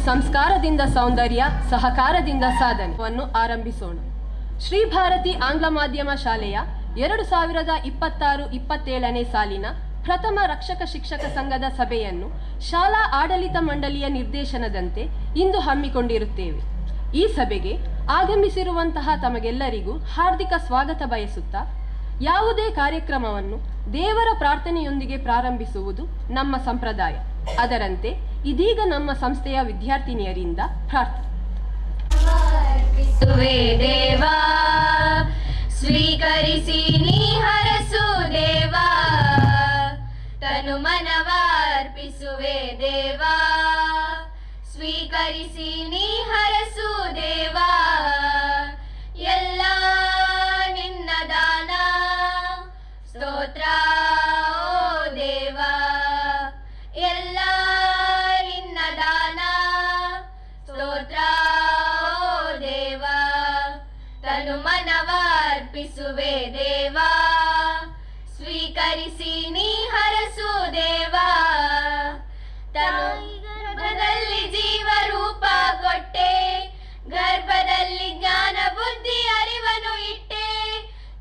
ಸಂಸ್ಕಾರದಿಂದ ಸೌಂದರ್ಯ, ಸಹಕಾರದಿಂದ ಸಾಧನೆಯನ್ನು ಆರಂಭಿಸೋಣ. ಶ್ರೀ ಭಾರತಿ ಆಂಗ್ಲ ಮಾಧ್ಯಮ ಶಾಲೆಯ 2026-27ನೇ ಸಾಲಿನ ಪ್ರಥಮ ರಕ್ಷಕ ಶಿಕ್ಷಕ ಸಂಘದ ಸಭೆಯನ್ನು ಶಾಲಾ ಆಡಳಿತ ಮಂಡಳಿಯ ನಿರ್ದೇಶನದಂತೆ ಇಂದು ಹಮ್ಮಿಕೊಂಡಿರುತ್ತೇವೆ. ಈ ಸಭೆಗೆ ಆಗಮಿಸಿರುವಂತಹ ತಮಗೆಲ್ಲರಿಗೂ ಹಾರ್ದಿಕ ಸ್ವಾಗತ ಬಯಸುತ್ತಾ, ಯಾವುದೇ ಕಾರ್ಯಕ್ರಮವನ್ನು ದೇವರ ಪ್ರಾರ್ಥನೆಯೊಂದಿಗೆ ಪ್ರಾರಂಭಿಸುವುದು ನಮ್ಮ ಸಂಪ್ರದಾಯ. ಅದರಂತೆ ಇದೀಗ ನಮ್ಮ ಸಂಸ್ಥೆಯ ವಿದ್ಯಾರ್ಥಿನಿಯರಿಂದ ಪ್ರಾರ್ಥನೆ. ದೇವಾ ಸ್ವೀಕರಿಸಿ ನೀ ಹರಸು ದೇವಾ, ತನು ಮನವಾರ್ಪಿಸುವೆ ದೇವಾ, ಸ್ವೀಕರಿಸಿ ನೀ ಹರಸು ದೇವಾ, ಎಲ್ಲ ನಿನ್ನ ದಾನ ಸ್ತೋತ್ರ ಓ ದೇವಾ, ಎಲ್ಲ ನಿನ್ನ ದಾನ ಸ್ತೋತ್ರ ಓ ದೇವಾ, ತನು ಮನವಾರ್ಪಿಸುವೆ ದೇವಾ, ಸ್ವೀಕರಿಸಿ ನೀ ಹರಸು ದೇವಾ, ಗರ್ಭದಲ್ಲಿ ಜೀವ ರೂಪ ಕೊಟ್ಟೆ, ಗರ್ಭದಲ್ಲಿ ಜ್ಞಾನ ಬುದ್ಧಿ ಅರಿವನ್ನು ಇಟ್ಟೆ,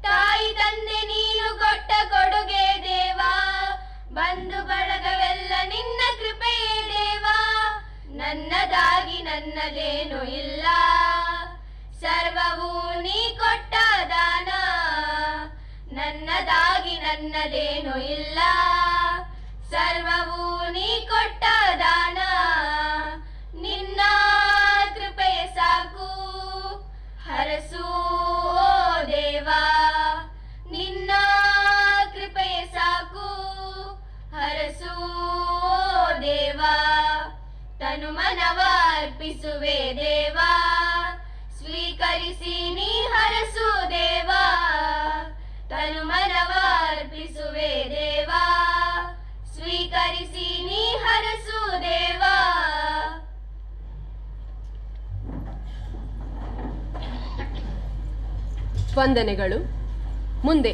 ತಾಯಿ ತಂದೆ ನೀನು ಕೊಟ್ಟ ಕೊಡುಗೆ ದೇವಾ, ಬಂಧು ಬಳಗವೆಲ್ಲ ನಿನ್ನ ಕೃಪೆಯೇ ದೇವಾ, ನನ್ನದಾಗಿ ನನ್ನದೇನು ಇಲ್ಲ, ಸರ್ವವೂ ನೀ ಕೊಟ್ಟ ದಾನ, ನನ್ನದಾಗಿ ನನ್ನದೇನು ಇಲ್ಲ, ಸರ್ವವೂ ನೀ ಕೊಟ್ಟ ದಾನ, ನಿನ್ನ ಕೃಪೆಯ ಸಾಕು ಹರಸು ಓ ದೇವಾ, ನಿನ್ನ ಕೃಪೆಯ ಸಾಕು ಹರಸು ಓ ದೇವಾ, ತನು ಮನವಾರ್ಪಿಸುವೆ ದೇವಾ, ಸ್ವೀಕರಿಸಿ ನೀ ಹರಸು ದೇವಾ, ತನು ಮನವಾರ್ಪಿಸುವೆ ದೇವಾ, ಸ್ವೀಕರಿಸಿ ನೀ ಹರಸು ದೇವಾ. ವಂದನೆಗಳು. ಮುಂದೆ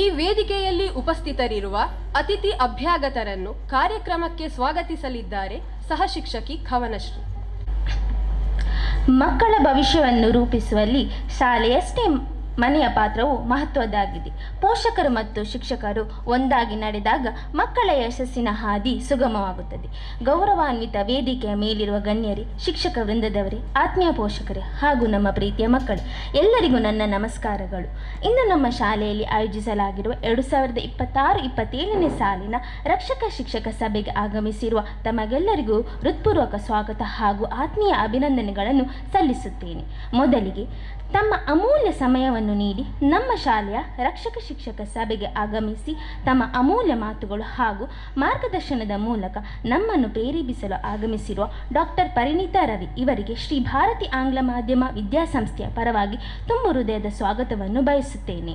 ಈ ವೇದಿಕೆಯಲ್ಲಿ ಉಪಸ್ಥಿತರಿರುವ ಅತಿಥಿ ಅಭ್ಯಾಗತರನ್ನು ಕಾರ್ಯಕ್ರಮಕ್ಕೆ ಸ್ವಾಗತಿಸಲಿದ್ದಾರೆ ಸಹಶಿಕ್ಷಕಿ ಖವನಶ್ರೀ. ಮಕ್ಕಳ ಭವಿಷ್ಯವನ್ನು ರೂಪಿಸುವಲ್ಲಿ ಶಾಲೆಯಷ್ಟೇ ಮನೆಯ ಪಾತ್ರವು ಮಹತ್ವದ್ದಾಗಿದೆ. ಪೋಷಕರು ಮತ್ತು ಶಿಕ್ಷಕರು ಒಂದಾಗಿ ನಡೆದಾಗ ಮಕ್ಕಳ ಯಶಸ್ಸಿನ ಹಾದಿ ಸುಗಮವಾಗುತ್ತದೆ. ಗೌರವಾನ್ವಿತ ವೇದಿಕೆಯ ಮೇಲಿರುವ ಗಣ್ಯರೇ, ಶಿಕ್ಷಕ ವೃಂದದವರೇ, ಆತ್ಮೀಯ ಪೋಷಕರೇ ಹಾಗೂ ನಮ್ಮ ಪ್ರೀತಿಯ ಮಕ್ಕಳು, ಎಲ್ಲರಿಗೂ ನನ್ನ ನಮಸ್ಕಾರಗಳು. ಇಂದು ನಮ್ಮ ಶಾಲೆಯಲ್ಲಿ ಆಯೋಜಿಸಲಾಗಿರುವ 2026-27ನೇ ಸಾಲಿನ ರಕ್ಷಕ ಶಿಕ್ಷಕ ಸಭೆಗೆ ಆಗಮಿಸಿರುವ ತಮಗೆಲ್ಲರಿಗೂ ಹೃತ್ಪೂರ್ವಕ ಸ್ವಾಗತ ಹಾಗೂ ಆತ್ಮೀಯ ಅಭಿನಂದನೆಗಳನ್ನು ಸಲ್ಲಿಸುತ್ತೇನೆ. ಮೊದಲಿಗೆ ತಮ್ಮ ಅಮೂಲ್ಯ ಸಮಯವನ್ನು ನೀಡಿ ನಮ್ಮ ಶಾಲೆಯ ರಕ್ಷಕ ಶಿಕ್ಷಕ ಸಭೆಗೆ ಆಗಮಿಸಿ ತಮ್ಮ ಅಮೂಲ್ಯ ಮಾತುಗಳು ಹಾಗೂ ಮಾರ್ಗದರ್ಶನದ ಮೂಲಕ ನಮ್ಮನ್ನು ಪ್ರೇರೇಪಿಸಲು ಆಗಮಿಸಿರುವ ಡಾಕ್ಟರ್ ಪರಿಣಿತಾ ರವಿ ಇವರಿಗೆ ಶ್ರೀ ಭಾರತಿ ಆಂಗ್ಲ ಮಾಧ್ಯಮ ವಿದ್ಯಾಸಂಸ್ಥೆಯ ಪರವಾಗಿ ತುಂಬು ಹೃದಯದ ಸ್ವಾಗತವನ್ನು ಬಯಸುತ್ತೇನೆ.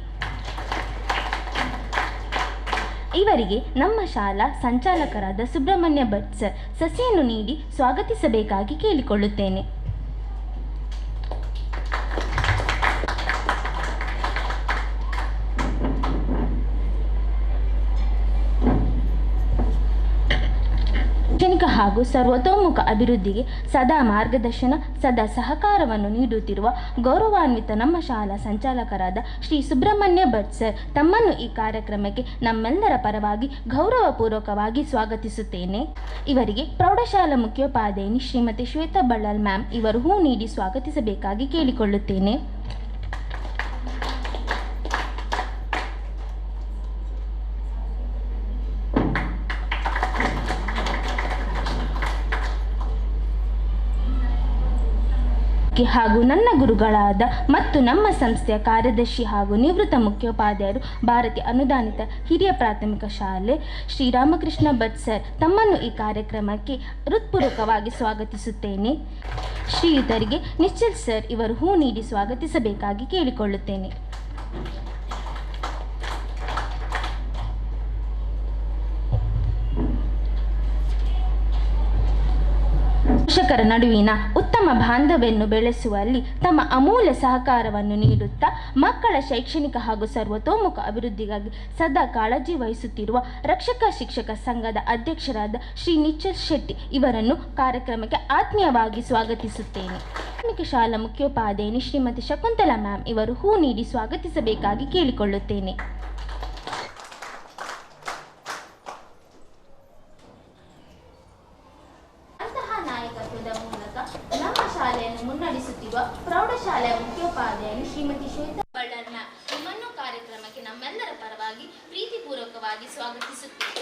ಇವರಿಗೆ ನಮ್ಮ ಶಾಲಾ ಸಂಚಾಲಕರಾದ ಸುಬ್ರಹ್ಮಣ್ಯ ಭಟ್ ಸರ್ ಸಸಿಯನ್ನು ನೀಡಿ ಸ್ವಾಗತಿಸಬೇಕಾಗಿ ಕೇಳಿಕೊಳ್ಳುತ್ತೇನೆ. ಹಾಗೂ ಸರ್ವತೋಮುಖ ಅಭಿವೃದ್ಧಿಗೆ ಸದಾ ಮಾರ್ಗದರ್ಶನ, ಸದಾ ಸಹಕಾರವನ್ನು ನೀಡುತ್ತಿರುವ ಗೌರವಾನ್ವಿತ ನಮ್ಮ ಶಾಲಾ ಸಂಚಾಲಕರಾದ ಶ್ರೀ ಸುಬ್ರಹ್ಮಣ್ಯ ಭಟ್ ಸರ್ ತಮ್ಮನ್ನು ಈ ಕಾರ್ಯಕ್ರಮಕ್ಕೆ ನಮ್ಮೆಲ್ಲರ ಪರವಾಗಿ ಗೌರವಪೂರ್ವಕವಾಗಿ ಸ್ವಾಗತಿಸುತ್ತೇನೆ. ಇವರಿಗೆ ಪ್ರೌಢಶಾಲಾ ಮುಖ್ಯೋಪಾಧ್ಯಾಯಿನಿ ಶ್ರೀಮತಿ ಶ್ವೇತಾ ಬಳ್ಳಾಲ್ ಮ್ಯಾಮ್ ಇವರು ಹೂ ನೀಡಿ ಸ್ವಾಗತಿಸಬೇಕಾಗಿ ಕೇಳಿಕೊಳ್ಳುತ್ತೇನೆ. ಹಾಗೂ ನನ್ನ ಗುರುಗಳಾದ ಮತ್ತು ನಮ್ಮ ಸಂಸ್ಥೆಯ ಕಾರ್ಯದರ್ಶಿ ಹಾಗೂ ನಿವೃತ್ತ ಮುಖ್ಯೋಪಾಧ್ಯಾಯರು ಭಾರತಿ ಅನುದಾನಿತ ಹಿರಿಯ ಪ್ರಾಥಮಿಕ ಶಾಲೆ ಶ್ರೀರಾಮಕೃಷ್ಣ ಭಟ್ ಸರ್ ತಮ್ಮನ್ನು ಈ ಕಾರ್ಯಕ್ರಮಕ್ಕೆ ಹೃತ್ಪೂರ್ವಕವಾಗಿ ಸ್ವಾಗತಿಸುತ್ತೇನೆ. ಶ್ರೀಯುತರಿಗೆ ನಿಶ್ಚಲ್ ಸರ್ ಇವರು ಹೂ ನೀಡಿ ಸ್ವಾಗತಿಸಬೇಕಾಗಿ ಕೇಳಿಕೊಳ್ಳುತ್ತೇನೆ. ಶಿಕ್ಷಕರ ನಡುವಿನ ಉತ್ತಮ ಬಾಂಧವ್ಯವನ್ನು ಬೆಳೆಸುವಲ್ಲಿ ತಮ್ಮ ಅಮೂಲ್ಯ ಸಹಕಾರವನ್ನು ನೀಡುತ್ತಾ ಮಕ್ಕಳ ಶೈಕ್ಷಣಿಕ ಹಾಗೂ ಸರ್ವತೋಮುಖ ಅಭಿವೃದ್ಧಿಗಾಗಿ ಸದಾ ಕಾಳಜಿ ವಹಿಸುತ್ತಿರುವ ರಕ್ಷಕ ಶಿಕ್ಷಕ ಸಂಘದ ಅಧ್ಯಕ್ಷರಾದ ಶ್ರೀ ನಿಚ್ಚಲ್ ಶೆಟ್ಟಿ ಇವರನ್ನು ಕಾರ್ಯಕ್ರಮಕ್ಕೆ ಆತ್ಮೀಯವಾಗಿ ಸ್ವಾಗತಿಸುತ್ತೇನೆ. ಪ್ರಾಥಮಿಕ ಶಾಲಾ ಮುಖ್ಯೋಪಾಧ್ಯಾಯಿನಿ ಶ್ರೀಮತಿ ಶಕುಂತಲಾ ಮ್ಯಾಮ್ ಇವರು ಹೂ ನೀಡಿ ಸ್ವಾಗತಿಸಬೇಕಾಗಿ ಕೇಳಿಕೊಳ್ಳುತ್ತೇನೆ. ನಮ್ಮ ಶಾಲೆಯನ್ನು ಮುನ್ನಡೆಸುತ್ತಿರುವ ಪ್ರೌಢಶಾಲೆಯ ಮುಖ್ಯೋಪಾಧ್ಯಾಯರು ಶ್ರೀಮತಿ ಶ್ವೇತಾ ಬಳ್ಳಾರ್ ಮ್ಯಾಮ್ ನಿಮ್ಮನ್ನು ಕಾರ್ಯಕ್ರಮಕ್ಕೆ ನಮ್ಮೆಲ್ಲರ ಪರವಾಗಿ ಪ್ರೀತಿಪೂರ್ವಕವಾಗಿ ಸ್ವಾಗತಿಸುತ್ತೇವೆ.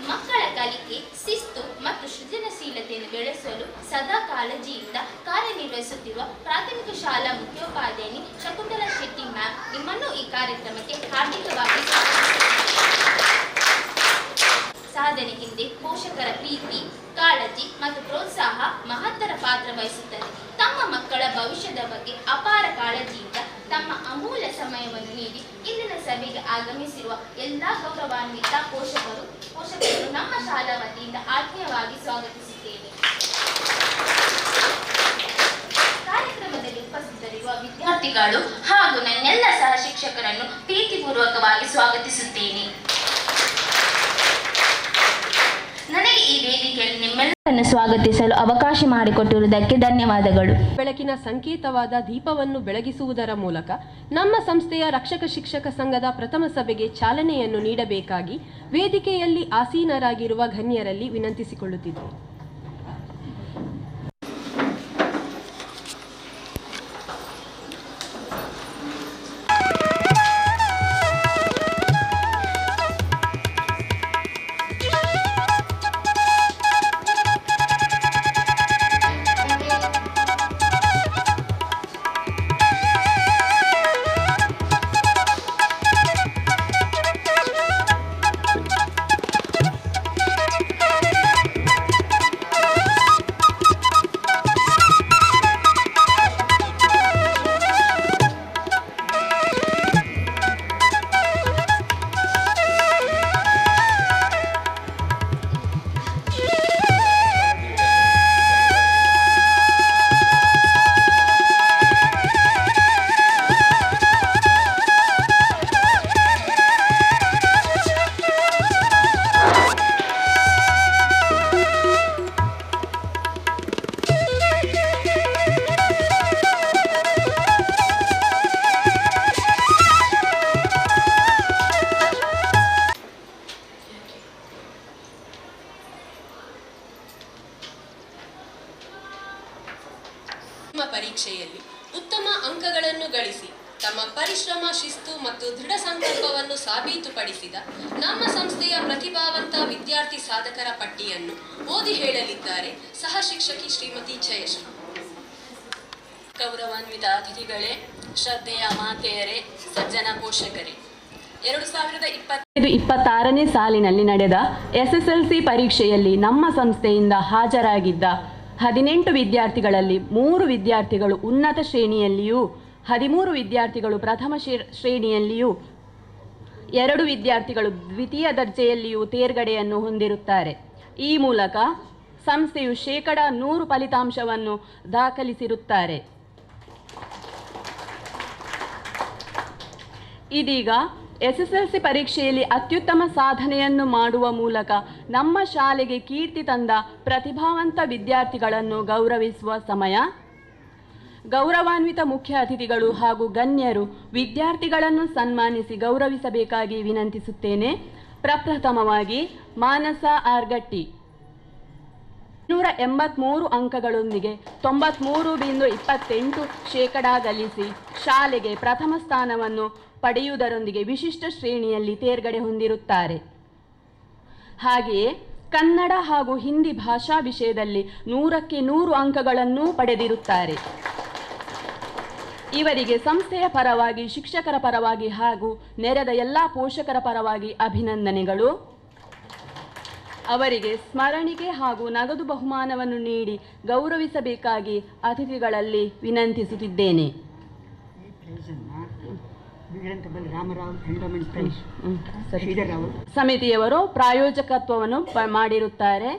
ಮಕ್ಕಳ ಕಲಿಕೆ, ಶಿಸ್ತು ಮತ್ತು ಸೃಜನಶೀಲತೆಯನ್ನು ಬೆಳೆಸಲು ಸದಾ ಕಾಳಜಿಯಿಂದ ಕಾರ್ಯನಿರ್ವಹಿಸುತ್ತಿರುವ ಪ್ರಾಥಮಿಕ ಶಾಲಾ ಮುಖ್ಯೋಪಾಧ್ಯಾಯಿನಿ ಶಕುಂತಲಾ ಶೆಟ್ಟಿ ಮ್ಯಾಮ್ ನಿಮ್ಮನ್ನು ಈ ಕಾರ್ಯಕ್ರಮಕ್ಕೆ ಹಾರ್ದಿಕವಾಗಿ ಸಾಧನೆ ಹಿಂದೆ ಪೋಷಕರ ಪ್ರೀತಿ, ಕಾಳಜಿ ಮತ್ತು ಪ್ರೋತ್ಸಾಹ ಮಹತ್ತರ ಪಾತ್ರ ವಹಿಸುತ್ತದೆ. ತಮ್ಮ ಮಕ್ಕಳ ಭವಿಷ್ಯದ ಬಗ್ಗೆ ಅಪಾರ ಕಾಳಜಿಯಿಂದ ತಮ್ಮ ಅಮೂಲ್ಯ ಸಮಯವನ್ನು ನೀಡಿ ಇಂದಿನ ಸಭೆಗೆ ಆಗಮಿಸಿರುವ ಎಲ್ಲ ಗೌರವಾನ್ವಿತ ಪೋಷಕರು ನಮ್ಮ ಶಾಲಾ ವತಿಯಿಂದ ಆತ್ಮೀಯವಾಗಿ ಸ್ವಾಗತಿಸುತ್ತೇನೆ. ಕಾರ್ಯಕ್ರಮದಲ್ಲಿ ಉಪಸ್ಥಿತರಿರುವ ವಿದ್ಯಾರ್ಥಿಗಳು ಹಾಗೂ ನನ್ನೆಲ್ಲ ಸಹ ಶಿಕ್ಷಕರನ್ನು ಪ್ರೀತಿಪೂರ್ವಕವಾಗಿ ಸ್ವಾಗತಿಸುತ್ತೇನೆ. ನನಗೆ ಈ ವೇದಿಕೆಯಲ್ಲಿ ನಿಮ್ಮೆಲ್ಲರನ್ನು ಸ್ವಾಗತಿಸಲು ಅವಕಾಶ ಮಾಡಿಕೊಟ್ಟಿರುವುದಕ್ಕೆ ಧನ್ಯವಾದಗಳು. ಬೆಳಕಿನ ಸಂಕೇತವಾದ ದೀಪವನ್ನು ಬೆಳಗಿಸುವುದರ ಮೂಲಕ ನಮ್ಮ ಸಂಸ್ಥೆಯ ರಕ್ಷಕ ಶಿಕ್ಷಕ ಸಂಘದ ಪ್ರಥಮ ಸಭೆಗೆ ಚಾಲನೆಯನ್ನು ನೀಡಬೇಕಾಗಿ ವೇದಿಕೆಯಲ್ಲಿ ಆಸೀನರಾಗಿರುವ ಗಣ್ಯರಲ್ಲಿ ವಿನಂತಿಸಿಕೊಳ್ಳುತ್ತಿದ್ದರು. ಪರೀಕ್ಷೆಯಲ್ಲಿ ಉತ್ತಮ ಅಂಕಗಳನ್ನು ಗಳಿಸಿ ತಮ್ಮ ಪರಿಶ್ರಮ, ಶಿಸ್ತು ಮತ್ತು ದೃಢ ಸಂಕಲ್ಪವನ್ನು ಸಾಬೀತುಪಡಿಸಿದ ನಮ್ಮ ಸಂಸ್ಥೆಯ ಪ್ರತಿಭಾವಂತ ವಿದ್ಯಾರ್ಥಿ ಸಾಧಕರ ಪಟ್ಟಿಯನ್ನು ಓದಿ ಹೇಳಲಿದ್ದಾರೆ ಸಹ ಶಿಕ್ಷಕಿ ಶ್ರೀಮತಿ ಜಯಶ್ರೀ. ಗೌರವಾನ್ವಿತ ಅತಿಥಿಗಳೇ, ಶ್ರದ್ಧೆಯ ಮಾತೆಯರೇ, ಸಜ್ಜನ ಪೋಷಕರೇ, 2025-26ನೇ ಸಾಲಿನಲ್ಲಿ ನಡೆದ SSLC ಪರೀಕ್ಷೆಯಲ್ಲಿ ನಮ್ಮ ಸಂಸ್ಥೆಯಿಂದ ಹಾಜರಾಗಿದ್ದ 18 ವಿದ್ಯಾರ್ಥಿಗಳಲ್ಲಿ 3 ವಿದ್ಯಾರ್ಥಿಗಳು ಉನ್ನತ ಶ್ರೇಣಿಯಲ್ಲಿಯೂ 13 ವಿದ್ಯಾರ್ಥಿಗಳು ಪ್ರಥಮ ಶ್ರೇಣಿಯಲ್ಲಿಯೂ 2 ವಿದ್ಯಾರ್ಥಿಗಳು ದ್ವಿತೀಯ ದರ್ಜೆಯಲ್ಲಿಯೂ ತೇರ್ಗಡೆಯನ್ನು ಹೊಂದಿರುತ್ತಾರೆ. ಈ ಮೂಲಕ ಸಂಸ್ಥೆಯು 100% ಫಲಿತಾಂಶವನ್ನು ದಾಖಲಿಸಿರುತ್ತಾರೆ. ಇದೀಗ SSLC ಪರೀಕ್ಷೆಯಲ್ಲಿ ಅತ್ಯುತ್ತಮ ಸಾಧನೆಯನ್ನು ಮಾಡುವ ಮೂಲಕ ನಮ್ಮ ಶಾಲೆಗೆ ಕೀರ್ತಿ ತಂದ ಪ್ರತಿಭಾವಂತ ವಿದ್ಯಾರ್ಥಿಗಳನ್ನು ಗೌರವಿಸುವ ಸಮಯ. ಗೌರವಾನ್ವಿತ ಮುಖ್ಯ ಅತಿಥಿಗಳು ಹಾಗೂ ಗಣ್ಯರು ವಿದ್ಯಾರ್ಥಿಗಳನ್ನು ಸನ್ಮಾನಿಸಿ ಗೌರವಿಸಬೇಕಾಗಿ ವಿನಂತಿಸುತ್ತೇನೆ. ಪ್ರಪ್ರಥಮವಾಗಿ ಮಾನಸ ಆರ್ಗಟ್ಟಿ 183 ಅಂಕಗಳೊಂದಿಗೆ 93.28% ಗಳಿಸಿ ಶಾಲೆಗೆ ಪ್ರಥಮ ಸ್ಥಾನವನ್ನು ಪಡೆಯುವುದರೊಂದಿಗೆ ವಿಶಿಷ್ಟ ಶ್ರೇಣಿಯಲ್ಲಿ ತೇರ್ಗಡೆ ಹೊಂದಿರುತ್ತಾರೆ. ಹಾಗೆಯೇ ಕನ್ನಡ ಹಾಗೂ ಹಿಂದಿ ಭಾಷಾ ವಿಷಯದಲ್ಲಿ 100ಕ್ಕೆ 100 ಅಂಕಗಳನ್ನೂ ಪಡೆದಿರುತ್ತಾರೆ. ಇವರಿಗೆ ಸಂಸ್ಥೆಯ ಪರವಾಗಿ, ಶಿಕ್ಷಕರ ಪರವಾಗಿ ಹಾಗೂ ನೆರೆದ ಎಲ್ಲ ಪೋಷಕರ ಪರವಾಗಿ ಅಭಿನಂದನೆಗಳು. ಅವರಿಗೆ ಸ್ಮರಣಿಕೆ ಹಾಗೂ ನಗದು ಬಹುಮಾನವನ್ನು ನೀಡಿ ಗೌರವಿಸಬೇಕಾಗಿ ಅತಿಥಿಗಳಲ್ಲಿ ವಿನಂತಿಸುತ್ತಿದ್ದೇನೆ. ಸಮಿತಿಯವರು ಪ್ರಾಯೋಜಕತ್ವವನ್ನು ಮಾಡಿರುತ್ತಾರೆ.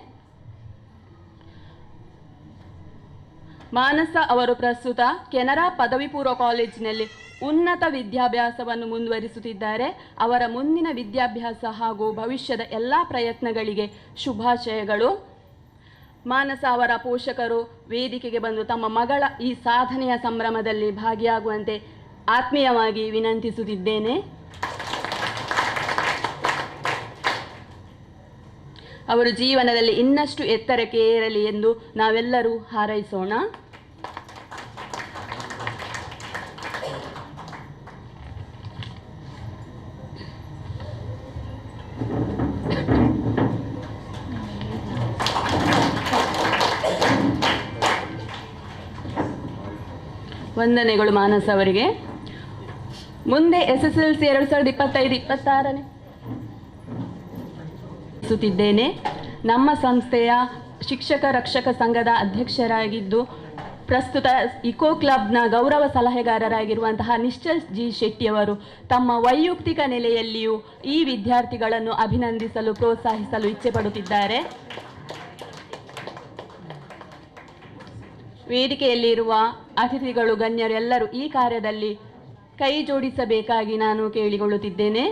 ಮಾನಸ ಅವರು ಪ್ರಸ್ತುತ ಕೆನರಾ ಪದವಿ ಪೂರ್ವ ಕಾಲೇಜಿನಲ್ಲಿ ಉನ್ನತ ವಿದ್ಯಾಭ್ಯಾಸವನ್ನು ಮುಂದುವರಿಸುತ್ತಿದ್ದಾರೆ. ಅವರ ಮುಂದಿನ ವಿದ್ಯಾಭ್ಯಾಸ ಹಾಗೂ ಭವಿಷ್ಯದ ಎಲ್ಲ ಪ್ರಯತ್ನಗಳಿಗೆ ಶುಭಾಶಯಗಳು. ಮಾನಸ ಅವರ ಪೋಷಕರು ವೇದಿಕೆಗೆ ಬಂದು ತಮ್ಮ ಮಗಳ ಈ ಸಾಧನೆಯ ಸಂಭ್ರಮದಲ್ಲಿ ಭಾಗಿಯಾಗುವಂತೆ ಆತ್ಮೀಯವಾಗಿ ವಿನಂತಿಸುತ್ತಿದ್ದೇನೆ. ಅವರು ಜೀವನದಲ್ಲಿ ಇನ್ನಷ್ಟು ಎತ್ತರಕ್ಕೆ ಏರಲಿ ಎಂದು ನಾವೆಲ್ಲರೂ ಹಾರೈಸೋಣ. ವಂದನೆಗಳು ಮಾನಸ ಅವರಿಗೆ. ಮುಂದೆ SSLC 2025-26 ಸುತ್ತಿದ್ದೇನೆ. ನಮ್ಮ ಸಂಸ್ಥೆಯ ಶಿಕ್ಷಕ ರಕ್ಷಕ ಸಂಘದ ಅಧ್ಯಕ್ಷರಾಗಿದ್ದು ಪ್ರಸ್ತುತ ಇಕೋ ಕ್ಲಬ್ನ ಗೌರವ ಸಲಹೆಗಾರರಾಗಿರುವಂತಹ ನಿಶ್ಚಲ್ ಜಿ ಶೆಟ್ಟಿಯವರು ತಮ್ಮ ವೈಯಕ್ತಿಕ ನೆಲೆಯಲ್ಲಿಯೂ ಈ ವಿದ್ಯಾರ್ಥಿಗಳನ್ನು ಅಭಿನಂದಿಸಲು ಪ್ರೋತ್ಸಾಹಿಸಲು ಇಚ್ಛೆಪಡುತ್ತಿದ್ದಾರೆ. ವೇದಿಕೆಯಲ್ಲಿರುವ ಅತಿಥಿಗಳು ಗಣ್ಯರು ಎಲ್ಲರೂ ಈ ಕಾರ್ಯದಲ್ಲಿ ಕೈ ಜೋಡಿಸಬೇಕಾಗಿ ನಾನು ಕೇಳಿಕೊಳ್ಳುತ್ತಿದ್ದೇನೆ.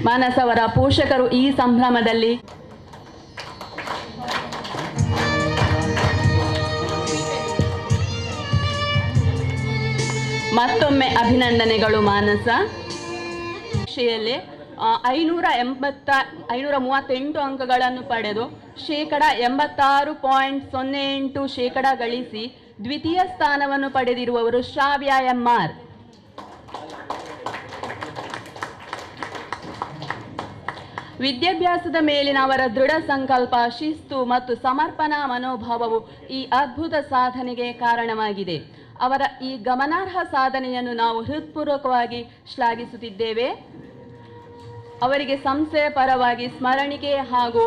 ಮಾನಸ ಅವರ ಪೋಷಕರು ಈ ಸಂಭ್ರಮದಲ್ಲಿ ಮತ್ತೊಮ್ಮೆ ಅಭಿನಂದನೆಗಳು. ಮಾನಸ ವಿಷಯದಲ್ಲಿ 538 ಅಂಕಗಳನ್ನು ಪಡೆದು 86.08% ಗಳಿಸಿ ದ್ವಿತೀಯ ಸ್ಥಾನವನ್ನು ಪಡೆದಿರುವವರು ಶ್ರಾವ್ಯ MR. ವಿದ್ಯಾಭ್ಯಾಸದ ಮೇಲಿನ ಅವರ ದೃಢ ಸಂಕಲ್ಪ, ಶಿಸ್ತು ಮತ್ತು ಸಮರ್ಪಣಾ ಮನೋಭಾವವು ಈ ಅದ್ಭುತ ಸಾಧನೆಗೆ ಕಾರಣವಾಗಿದೆ. ಅವರ ಈ ಗಮನಾರ್ಹ ಸಾಧನೆಯನ್ನು ನಾವು ಹೃತ್ಪೂರ್ವಕವಾಗಿ ಶ್ಲಾಘಿಸುತ್ತಿದ್ದೇವೆ. ಅವರಿಗೆ ಸಂಸ್ಥೆಯ ಪರವಾಗಿ ಸ್ಮರಣಿಕೆ ಹಾಗೂ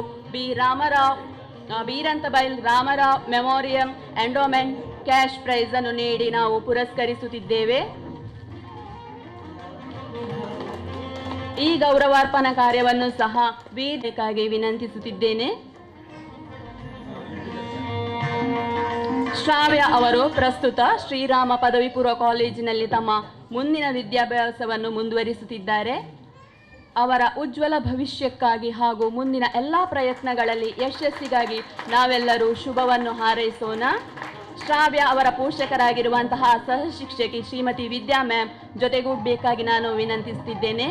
ಬೀರಂತಬೈಲ್ ರಾಮರಾವ್ ಮೆಮೋರಿಯಂ ಎಂಡೋಮೆಂಟ್ ಕ್ಯಾಶ್ ಪ್ರೈಸ್ ಅನ್ನು ನೀಡಿ ನಾವು ಪುರಸ್ಕರಿಸುತ್ತಿದ್ದೇವೆ. ಈ ಗೌರವಾರ್ಪಣಾ ಕಾರ್ಯವನ್ನು ಸಹ ವೇದಿಕೆಗಾಗಿ ವಿನಂತಿಸುತ್ತಿದ್ದೇನೆ. ಶ್ರಾವ್ಯ ಅವರು ಪ್ರಸ್ತುತ ಶ್ರೀರಾಮ ಪದವಿ ಪೂರ್ವ ಕಾಲೇಜಿನಲ್ಲಿ ತಮ್ಮ ಮುಂದಿನ ವಿದ್ಯಾಭ್ಯಾಸವನ್ನು ಮುಂದುವರಿಸುತ್ತಿದ್ದಾರೆ. ಅವರ ಉಜ್ವಲ ಭವಿಷ್ಯಕ್ಕಾಗಿ ಹಾಗೂ ಮುಂದಿನ ಎಲ್ಲ ಪ್ರಯತ್ನಗಳಲ್ಲಿ ಯಶಸ್ಸಿಗಾಗಿ ನಾವೆಲ್ಲರೂ ಶುಭವನ್ನು ಹಾರೈಸೋಣ. ಶ್ರಾವ್ಯ ಅವರ ಪೋಷಕರಾಗಿರುವಂತಹ ಸಹ ಶಿಕ್ಷಕಿ ಶ್ರೀಮತಿ ವಿದ್ಯಾ ಮ್ಯಾಮ್ ಜೊತೆಗೂಡಬೇಕಾಗಿ ನಾನು ವಿನಂತಿಸುತ್ತಿದ್ದೇನೆ.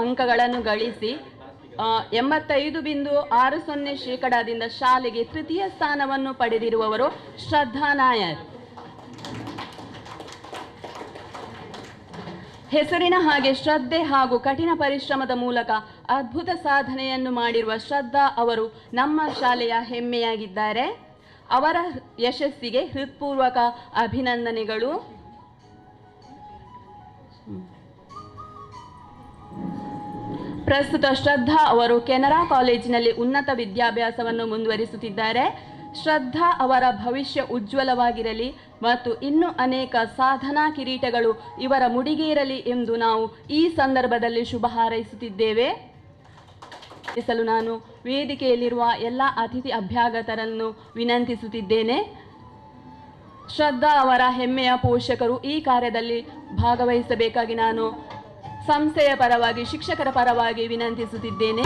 ಅಂಕಗಳನ್ನು ಗಳಿಸಿ 85.60% ಶಾಲೆಗೆ ತೃತೀಯ ಸ್ಥಾನವನ್ನು ಪಡೆದಿರುವವರು ಶ್ರದ್ಧಾ ನಾಯರ್. ಹೆಸರಿನ ಹಾಗೆ ಶ್ರದ್ಧೆ ಹಾಗೂ ಕಠಿಣ ಪರಿಶ್ರಮದ ಮೂಲಕ ಅದ್ಭುತ ಸಾಧನೆಯನ್ನು ಮಾಡಿರುವ ಶ್ರದ್ಧಾ ಅವರು ನಮ್ಮ ಶಾಲೆಯ ಹೆಮ್ಮೆಯಾಗಿದ್ದಾರೆ. ಅವರ ಯಶಸ್ಸಿಗೆ ಹೃತ್ಪೂರ್ವಕ ಅಭಿನಂದನೆಗಳು. ಪ್ರಸ್ತುತ ಶ್ರದ್ಧಾ ಅವರು ಕೆನರಾ ಕಾಲೇಜಿನಲ್ಲಿ ಉನ್ನತ ವಿದ್ಯಾಭ್ಯಾಸವನ್ನು ಮುಂದುವರಿಸುತ್ತಿದ್ದಾರೆ. ಶ್ರದ್ಧಾ ಅವರ ಭವಿಷ್ಯ ಉಜ್ವಲವಾಗಿರಲಿ ಮತ್ತು ಇನ್ನೂ ಅನೇಕ ಸಾಧನಾ ಕಿರೀಟಗಳು ಇವರ ಮುಡಿಗೇರಲಿ ಎಂದು ನಾವು ಈ ಸಂದರ್ಭದಲ್ಲಿ ಶುಭ ಹಾರೈಸುತ್ತಿದ್ದೇವೆ. ನಾನು ವೇದಿಕೆಯಲ್ಲಿರುವ ಎಲ್ಲ ಅತಿಥಿ ಅಭ್ಯಾಗತರನ್ನು ವಿನಂತಿಸುತ್ತಿದ್ದೇನೆ. ಶ್ರದ್ಧಾ ಅವರ ಹೆಮ್ಮೆಯ ಪೋಷಕರು ಈ ಕಾರ್ಯದಲ್ಲಿ ಭಾಗವಹಿಸಬೇಕಾಗಿ ನಾನು ಸಂಸ್ಥೆಯ ಪರವಾಗಿ ಶಿಕ್ಷಕರ ಪರವಾಗಿ ವಿನಂತಿಸುತ್ತಿದ್ದೇನೆ.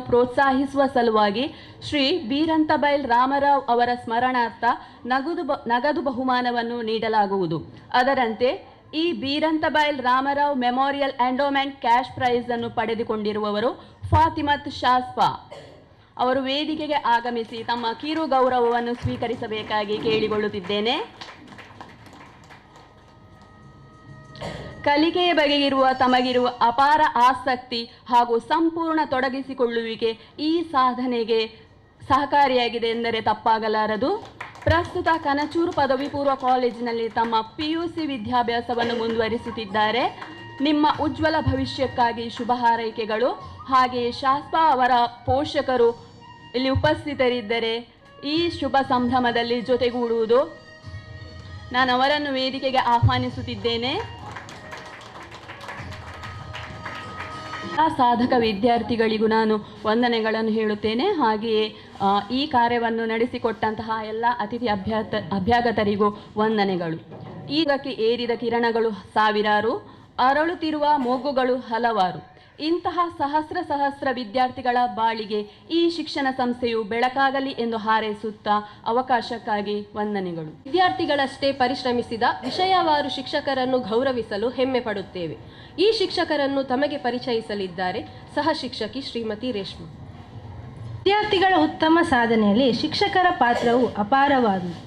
ಪ್ರೋತ್ಸಾಹಿಸುವ ಸಲುವಾಗಿ ಶ್ರೀ ಬೀರಂತಬೈಲ್ ರಾಮರಾವ್ ಅವರ ಸ್ಮರಣಾರ್ಥ ನಗದು ಬಹುಮಾನವನ್ನು ನೀಡಲಾಗುವುದು. ಅದರಂತೆ ಈ Beerantabail Ramarao memorial endowment cash prize ಅನ್ನು ಪಡೆದುಕೊಂಡಿರುವವರು ಫಾತಿಮತ್ ಶಾಸ್ಪಾ ಅವರು ವೇದಿಕೆಗೆ ಆಗಮಿಸಿ ತಮ್ಮ ಕಿರು ಗೌರವವನ್ನು ಸ್ವೀಕರಿಸಬೇಕಾಗಿ ಕೇಳಿಕೊಳ್ಳುತ್ತಿದ್ದೇನೆ. ಕಲಿಕೆಯ ಬಗೆಗಿರುವ ತಮಗಿರುವ ಅಪಾರ ಆಸಕ್ತಿ ಹಾಗೂ ಸಂಪೂರ್ಣ ತೊಡಗಿಸಿಕೊಳ್ಳುವಿಕೆ ಈ ಸಾಧನೆಗೆ ಸಹಕಾರಿಯಾಗಿದೆ ಎಂದರೆ ತಪ್ಪಾಗಲಾರದು. ಪ್ರಸ್ತುತ ಕನಚೂರು ಪದವಿ ಪೂರ್ವ ಕಾಲೇಜಿನಲ್ಲಿ ತಮ್ಮ PUC ವಿದ್ಯಾಭ್ಯಾಸವನ್ನು ಮುಂದುವರಿಸುತ್ತಿದ್ದಾರೆ. ನಿಮ್ಮ ಉಜ್ವಲ ಭವಿಷ್ಯಕ್ಕಾಗಿ ಶುಭ ಹಾರೈಕೆಗಳು. ಹಾಗೆಯೇ ಶಾಸ್ಪಾ ಅವರ ಪೋಷಕರು ಇಲ್ಲಿ ಉಪಸ್ಥಿತರಿದ್ದರೆ ಈ ಶುಭ ಸಂಭ್ರಮದಲ್ಲಿ ಜೊತೆಗೂಡುವುದು. ನಾನು ಅವರನ್ನು ವೇದಿಕೆಗೆ ಆಹ್ವಾನಿಸುತ್ತಿದ್ದೇನೆ. ಸಾಧಕ ವಿದ್ಯಾರ್ಥಿಗಳಿಗೂ ನಾನು ವಂದನೆಗಳನ್ನು ಹೇಳುತ್ತೇನೆ. ಹಾಗೆಯೇ ಈ ಕಾರ್ಯವನ್ನು ನಡೆಸಿಕೊಟ್ಟಂತಹ ಎಲ್ಲ ಅತಿಥಿ ಅಭ್ಯಾಗತರಿಗೂ ವಂದನೆಗಳು. ಈಗಕ್ಕೆ ಏರಿದ ಕಿರಣಗಳು ಸಾವಿರಾರು, ಅರಳುತ್ತಿರುವ ಮೊಗ್ಗುಗಳು ಹಲವಾರು. ಇಂತಹ ಸಹಸ್ರ ವಿದ್ಯಾರ್ಥಿಗಳ ಬಾಳಿಗೆ ಈ ಶಿಕ್ಷಣ ಸಂಸ್ಥೆಯು ಬೆಳಕಾಗಲಿ ಎಂದು ಹಾರೈಸುತ್ತಾ ಅವಕಾಶಕ್ಕಾಗಿ ವಂದನೆಗಳು. ವಿದ್ಯಾರ್ಥಿಗಳಷ್ಟೇ ಪರಿಶ್ರಮಿಸಿದ ವಿಷಯವಾರು ಶಿಕ್ಷಕರನ್ನು ಗೌರವಿಸಲು ಹೆಮ್ಮೆ ಪಡುತ್ತೇವೆ. ಈ ಶಿಕ್ಷಕರನ್ನು ತಮಗೆ ಪರಿಚಯಿಸಲಿದ್ದಾರೆ ಸಹ ಶಿಕ್ಷಕಿ ಶ್ರೀಮತಿ ರೇಷ್ಮಾ. ವಿದ್ಯಾರ್ಥಿಗಳ ಉತ್ತಮ ಸಾಧನೆಯಲ್ಲಿ ಶಿಕ್ಷಕರ ಪಾತ್ರವು ಅಪಾರವಾದುದು.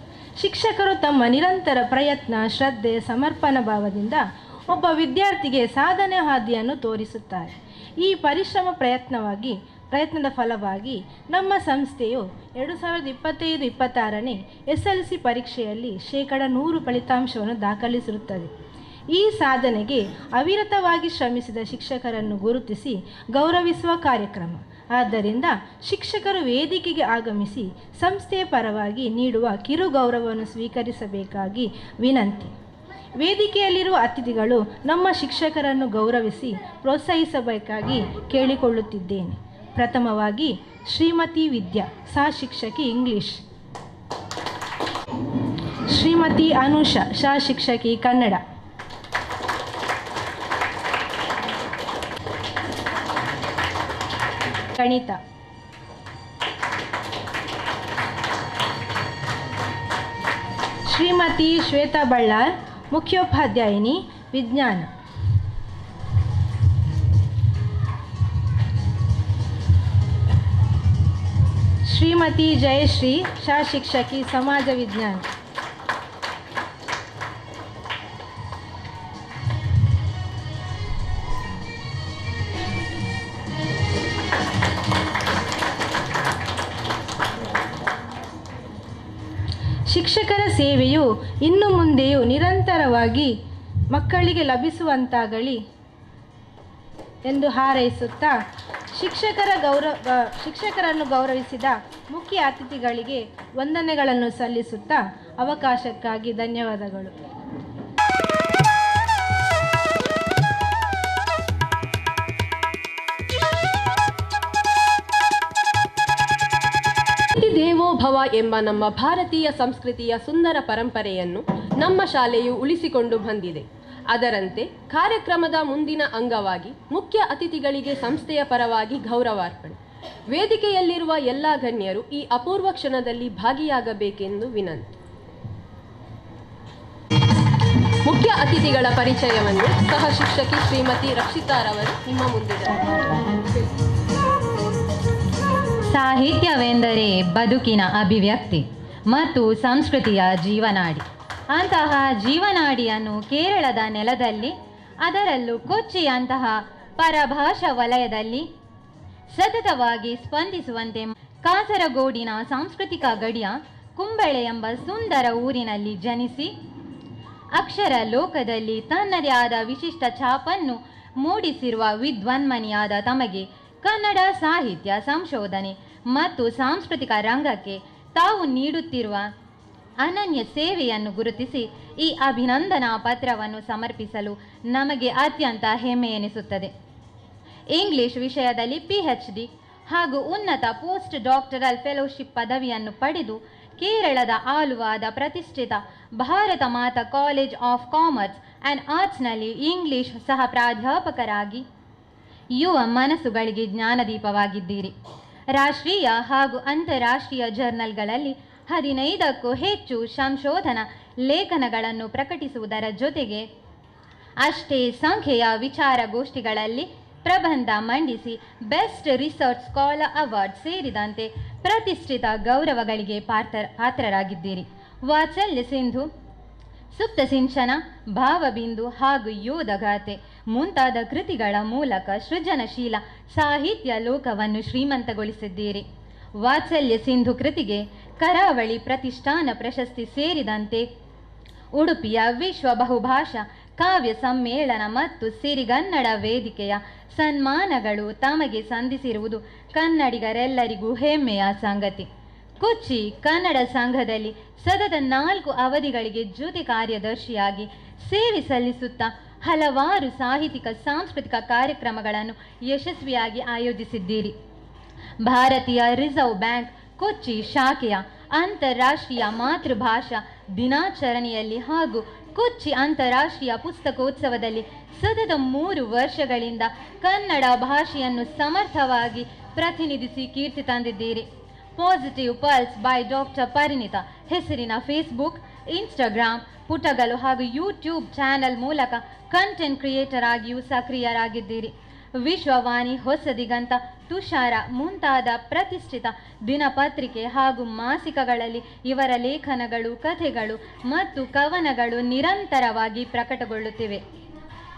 ಶಿಕ್ಷಕರು ತಮ್ಮ ನಿರಂತರ ಪ್ರಯತ್ನ, ಶ್ರದ್ಧೆ, ಸಮರ್ಪಣಾ ಭಾವದಿಂದ ಒಬ್ಬ ವಿದ್ಯಾರ್ಥಿಗೆ ಸಾಧನೆ ಹಾದಿಯನ್ನು ತೋರಿಸುತ್ತಾರೆ. ಈ ಪ್ರಯತ್ನದ ಫಲವಾಗಿ ನಮ್ಮ ಸಂಸ್ಥೆಯು 2025-26ನೇ SLC ಪರೀಕ್ಷೆಯಲ್ಲಿ 100% ಫಲಿತಾಂಶವನ್ನು ದಾಖಲಿಸಿರುತ್ತದೆ. ಈ ಸಾಧನೆಗೆ ಅವಿರತವಾಗಿ ಶ್ರಮಿಸಿದ ಶಿಕ್ಷಕರನ್ನು ಗುರುತಿಸಿ ಗೌರವಿಸುವ ಕಾರ್ಯಕ್ರಮ. ಆದ್ದರಿಂದ ಶಿಕ್ಷಕರು ವೇದಿಕೆಗೆ ಆಗಮಿಸಿ ಸಂಸ್ಥೆಯ ಪರವಾಗಿ ನೀಡುವ ಕಿರು ಗೌರವವನ್ನು ಸ್ವೀಕರಿಸಬೇಕಾಗಿ ವಿನಂತಿ. ವೇದಿಕೆಯಲ್ಲಿರುವ ಅತಿಥಿಗಳು ನಮ್ಮ ಶಿಕ್ಷಕರನ್ನು ಗೌರವಿಸಿ ಪ್ರೋತ್ಸಾಹಿಸಬೇಕಾಗಿ ಕೇಳಿಕೊಳ್ಳುತ್ತಿದ್ದೇನೆ. ಪ್ರಥಮವಾಗಿ ಶ್ರೀಮತಿ ವಿದ್ಯಾ, ಸಹ ಶಿಕ್ಷಕಿ ಇಂಗ್ಲಿಷ್. ಶ್ರೀಮತಿ ಅನುಷಾ, ಸಹ ಶಿಕ್ಷಕಿ ಕನ್ನಡ. ಗಣಿತ. ಶ್ರೀಮತಿ ಶ್ವೇತಾ ಬಳ್ಳಾರ್, ಮುಖ್ಯೋಪಾಧ್ಯಾಯಿನಿ ವಿಜ್ಞಾನ. ಶ್ರೀಮತಿ ಜಯಶ್ರೀ, ಸಹ ಶಿಕ್ಷಕಿ ಸಮಾಜ ವಿಜ್ಞಾನ. ಶಿಕ್ಷಕರ ಸೇವೆಯು ಇನ್ನು ಮುಂದೆಯೂ ನಿರಂತರವಾಗಿ ಮಕ್ಕಳಿಗೆ ಲಭಿಸುವಂತಾಗಲಿ ಎಂದು ಹಾರೈಸುತ್ತಾ ಶಿಕ್ಷಕರನ್ನು ಗೌರವಿಸಿದ ಮುಖ್ಯ ಅತಿಥಿಗಳಿಗೆ ವಂದನೆಗಳನ್ನು ಸಲ್ಲಿಸುತ್ತಾ ಅವಕಾಶಕ್ಕಾಗಿ ಧನ್ಯವಾದಗಳು. ದೇವೋಭವ ಎಂಬ ನಮ್ಮ ಭಾರತೀಯ ಸಂಸ್ಕೃತಿಯ ಸುಂದರ ಪರಂಪರೆಯನ್ನು ನಮ್ಮ ಶಾಲೆಯು ಉಳಿಸಿಕೊಂಡು ಬಂದಿದೆ. ಅದರಂತೆ ಕಾರ್ಯಕ್ರಮದ ಮುಂದಿನ ಅಂಗವಾಗಿ ಮುಖ್ಯ ಅತಿಥಿಗಳಿಗೆ ಸಂಸ್ಥೆಯ ಪರವಾಗಿ ಗೌರವಾರ್ಪಣೆ. ವೇದಿಕೆಯಲ್ಲಿರುವ ಎಲ್ಲ ಗಣ್ಯರು ಈ ಅಪೂರ್ವ ಕ್ಷಣದಲ್ಲಿ ಭಾಗಿಯಾಗಬೇಕೆಂದು ವಿನಂತಿ. ಮುಖ್ಯ ಅತಿಥಿಗಳ ಪರಿಚಯವನ್ನು ಸಹ ಶಿಕ್ಷಕಿ ಶ್ರೀಮತಿ ರಕ್ಷಿತಾರವರು ನಿಮ್ಮ ಮುಂದಿದ್ದಾರೆ. ಸಾಹಿತ್ಯವೆಂದರೆ ಬದುಕಿನ ಅಭಿವ್ಯಕ್ತಿ ಮತ್ತು ಸಂಸ್ಕೃತಿಯ ಜೀವನಾಡಿ. ಅಂತಹ ಜೀವನಾಡಿಯನ್ನು ಕೇರಳದ ನೆಲದಲ್ಲಿ, ಅದರಲ್ಲೂ ಕೊಚ್ಚಿಯಂತಹ ಪರಭಾಷಾ ವಲಯದಲ್ಲಿ ಸತತವಾಗಿ ಸ್ಪಂದಿಸುವಂತೆ ಕಾಸರಗೋಡಿನ ಸಾಂಸ್ಕೃತಿಕ ಗಡಿಯ ಕುಂಬಳೆ ಎಂಬ ಸುಂದರ ಊರಿನಲ್ಲಿ ಜನಿಸಿ ಅಕ್ಷರ ಲೋಕದಲ್ಲಿ ತನ್ನದೇ ಆದ ವಿಶಿಷ್ಟ ಛಾಪನ್ನು ಮೂಡಿಸಿರುವ ವಿದ್ವನ್ಮಣಿಯಾದ ತಮಗೆ ಕನ್ನಡ ಸಾಹಿತ್ಯ ಸಂಶೋಧನೆ ಮತ್ತು ಸಾಂಸ್ಕೃತಿಕ ರಂಗಕ್ಕೆ ತಾವು ನೀಡುತ್ತಿರುವ ಅನನ್ಯ ಸೇವೆಯನ್ನು ಗುರುತಿಸಿ ಈ ಅಭಿನಂದನಾ ಪತ್ರವನ್ನು ಸಮರ್ಪಿಸಲು ನಮಗೆ ಅತ್ಯಂತ ಹೆಮ್ಮೆ ಎನಿಸುತ್ತದೆ. ಇಂಗ್ಲಿಷ್ ವಿಷಯದಲ್ಲಿ PhD ಹಾಗೂ ಉನ್ನತ ಪೋಸ್ಟ್ ಡಾಕ್ಟರಲ್ ಫೆಲೋಶಿಪ್ ಪದವಿಯನ್ನು ಪಡೆದು ಕೇರಳದ ಆಲುವಾದ ಪ್ರತಿಷ್ಠಿತ Bharata Mata college of commerce and ಆರ್ಟ್ಸ್ನಲ್ಲಿ ಇಂಗ್ಲಿಷ್ ಸಹ ಪ್ರಾಧ್ಯಾಪಕರಾಗಿ ಯುವ ಮನಸ್ಸುಗಳಿಗೆ ಜ್ಞಾನದೀಪವಾಗಿದ್ದೀರಿ. ರಾಷ್ಟ್ರೀಯ ಹಾಗೂ ಅಂತಾರಾಷ್ಟ್ರೀಯ ಜರ್ನಲ್ಗಳಲ್ಲಿ 15ಕ್ಕೂ ಹೆಚ್ಚು ಸಂಶೋಧನಾ ಲೇಖನಗಳನ್ನು ಪ್ರಕಟಿಸುವುದರ ಜೊತೆಗೆ ಅಷ್ಟೇ ಸಂಖ್ಯೆಯ ವಿಚಾರಗೋಷ್ಠಿಗಳಲ್ಲಿ ಪ್ರಬಂಧ ಮಂಡಿಸಿ ಬೆಸ್ಟ್ ರಿಸರ್ಚ್ ಸ್ಕಾಲರ್ ಅವಾರ್ಡ್ ಸೇರಿದಂತೆ ಪ್ರತಿಷ್ಠಿತ ಗೌರವಗಳಿಗೆ ಪಾತ್ರರಾಗಿದ್ದೀರಿ. ವಾತ್ಸಲ್ಯ ಸಿಂಧು, ಸುಪ್ತ ಸಿಂಚನ, ಭಾವಬಿಂದು ಹಾಗೂ ಯೋಧಗಾಥೆ ಮುಂತಾದ ಕೃತಿಗಳ ಮೂಲಕ ಸೃಜನಶೀಲ ಸಾಹಿತ್ಯ ಲೋಕವನ್ನು ಶ್ರೀಮಂತಗೊಳಿಸಿದ್ದೀರಿ. ವಾತ್ಸಲ್ಯ ಸಿಂಧು ಕೃತಿಗೆ ಕರಾವಳಿ ಪ್ರತಿಷ್ಠಾನ ಪ್ರಶಸ್ತಿ ಸೇರಿದಂತೆ ಉಡುಪಿಯ ವಿಶ್ವ ಬಹುಭಾಷಾ ಕಾವ್ಯ ಸಮ್ಮೇಳನ ಮತ್ತು ಸಿರಿಗನ್ನಡ ವೇದಿಕೆಯ ಸನ್ಮಾನಗಳು ತಮಗೆ ಸಂಧಿಸಿರುವುದು ಕನ್ನಡಿಗರೆಲ್ಲರಿಗೂ ಹೆಮ್ಮೆಯ ಸಂಗತಿ. ಕೊಚ್ಚಿ ಕನ್ನಡ ಸಂಘದಲ್ಲಿ ಸತತ 4 ಅವಧಿಗಳಿಗೆ ಜೊತೆ ಕಾರ್ಯದರ್ಶಿಯಾಗಿ ಸೇವೆ ಸಲ್ಲಿಸುತ್ತಾ ಹಲವಾರು ಸಾಹಿತ್ಯಿಕ ಸಾಂಸ್ಕೃತಿಕ ಕಾರ್ಯಕ್ರಮಗಳನ್ನು ಯಶಸ್ವಿಯಾಗಿ ಆಯೋಜಿಸಿದ್ದೀರಿ. ಭಾರತೀಯ ರಿಸರ್ವ್ ಬ್ಯಾಂಕ್ ಕೊಚ್ಚಿ ಶಾಖೆಯ ಅಂತಾರಾಷ್ಟ್ರೀಯ ಮಾತೃಭಾಷಾ ದಿನಾಚರಣೆಯಲ್ಲಿ ಹಾಗೂ ಕೊಚ್ಚಿ ಅಂತಾರಾಷ್ಟ್ರೀಯ ಪುಸ್ತಕೋತ್ಸವದಲ್ಲಿ ಸತತ 3 ವರ್ಷಗಳಿಂದ ಕನ್ನಡ ಭಾಷೆಯನ್ನು ಸಮರ್ಥವಾಗಿ ಪ್ರತಿನಿಧಿಸಿ ಕೀರ್ತಿ ತಂದಿದ್ದೀರಿ. Positive pulse by doctor Parinitha ಹೆಸರಿನ ಫೇಸ್ಬುಕ್, ಇನ್ಸ್ಟಾಗ್ರಾಮ್ ಪುಟಗಳು ಹಾಗೂ ಯೂಟ್ಯೂಬ್ ಚಾನೆಲ್ ಮೂಲಕ ಕಂಟೆಂಟ್ ಕ್ರಿಯೇಟರ್ ಆಗಿಯೂ ಸಕ್ರಿಯರಾಗಿದ್ದೀರಿ. ವಿಶ್ವವಾಣಿ, ಹೊಸ ದಿಗಂತ, ತುಷಾರ ಮುಂತಾದ ಪ್ರತಿಷ್ಠಿತ ದಿನಪತ್ರಿಕೆ ಹಾಗೂ ಮಾಸಿಕಗಳಲ್ಲಿ ಇವರ ಲೇಖನಗಳು, ಕಥೆಗಳು ಮತ್ತು ಕವನಗಳು ನಿರಂತರವಾಗಿ ಪ್ರಕಟಗೊಳ್ಳುತ್ತಿವೆ.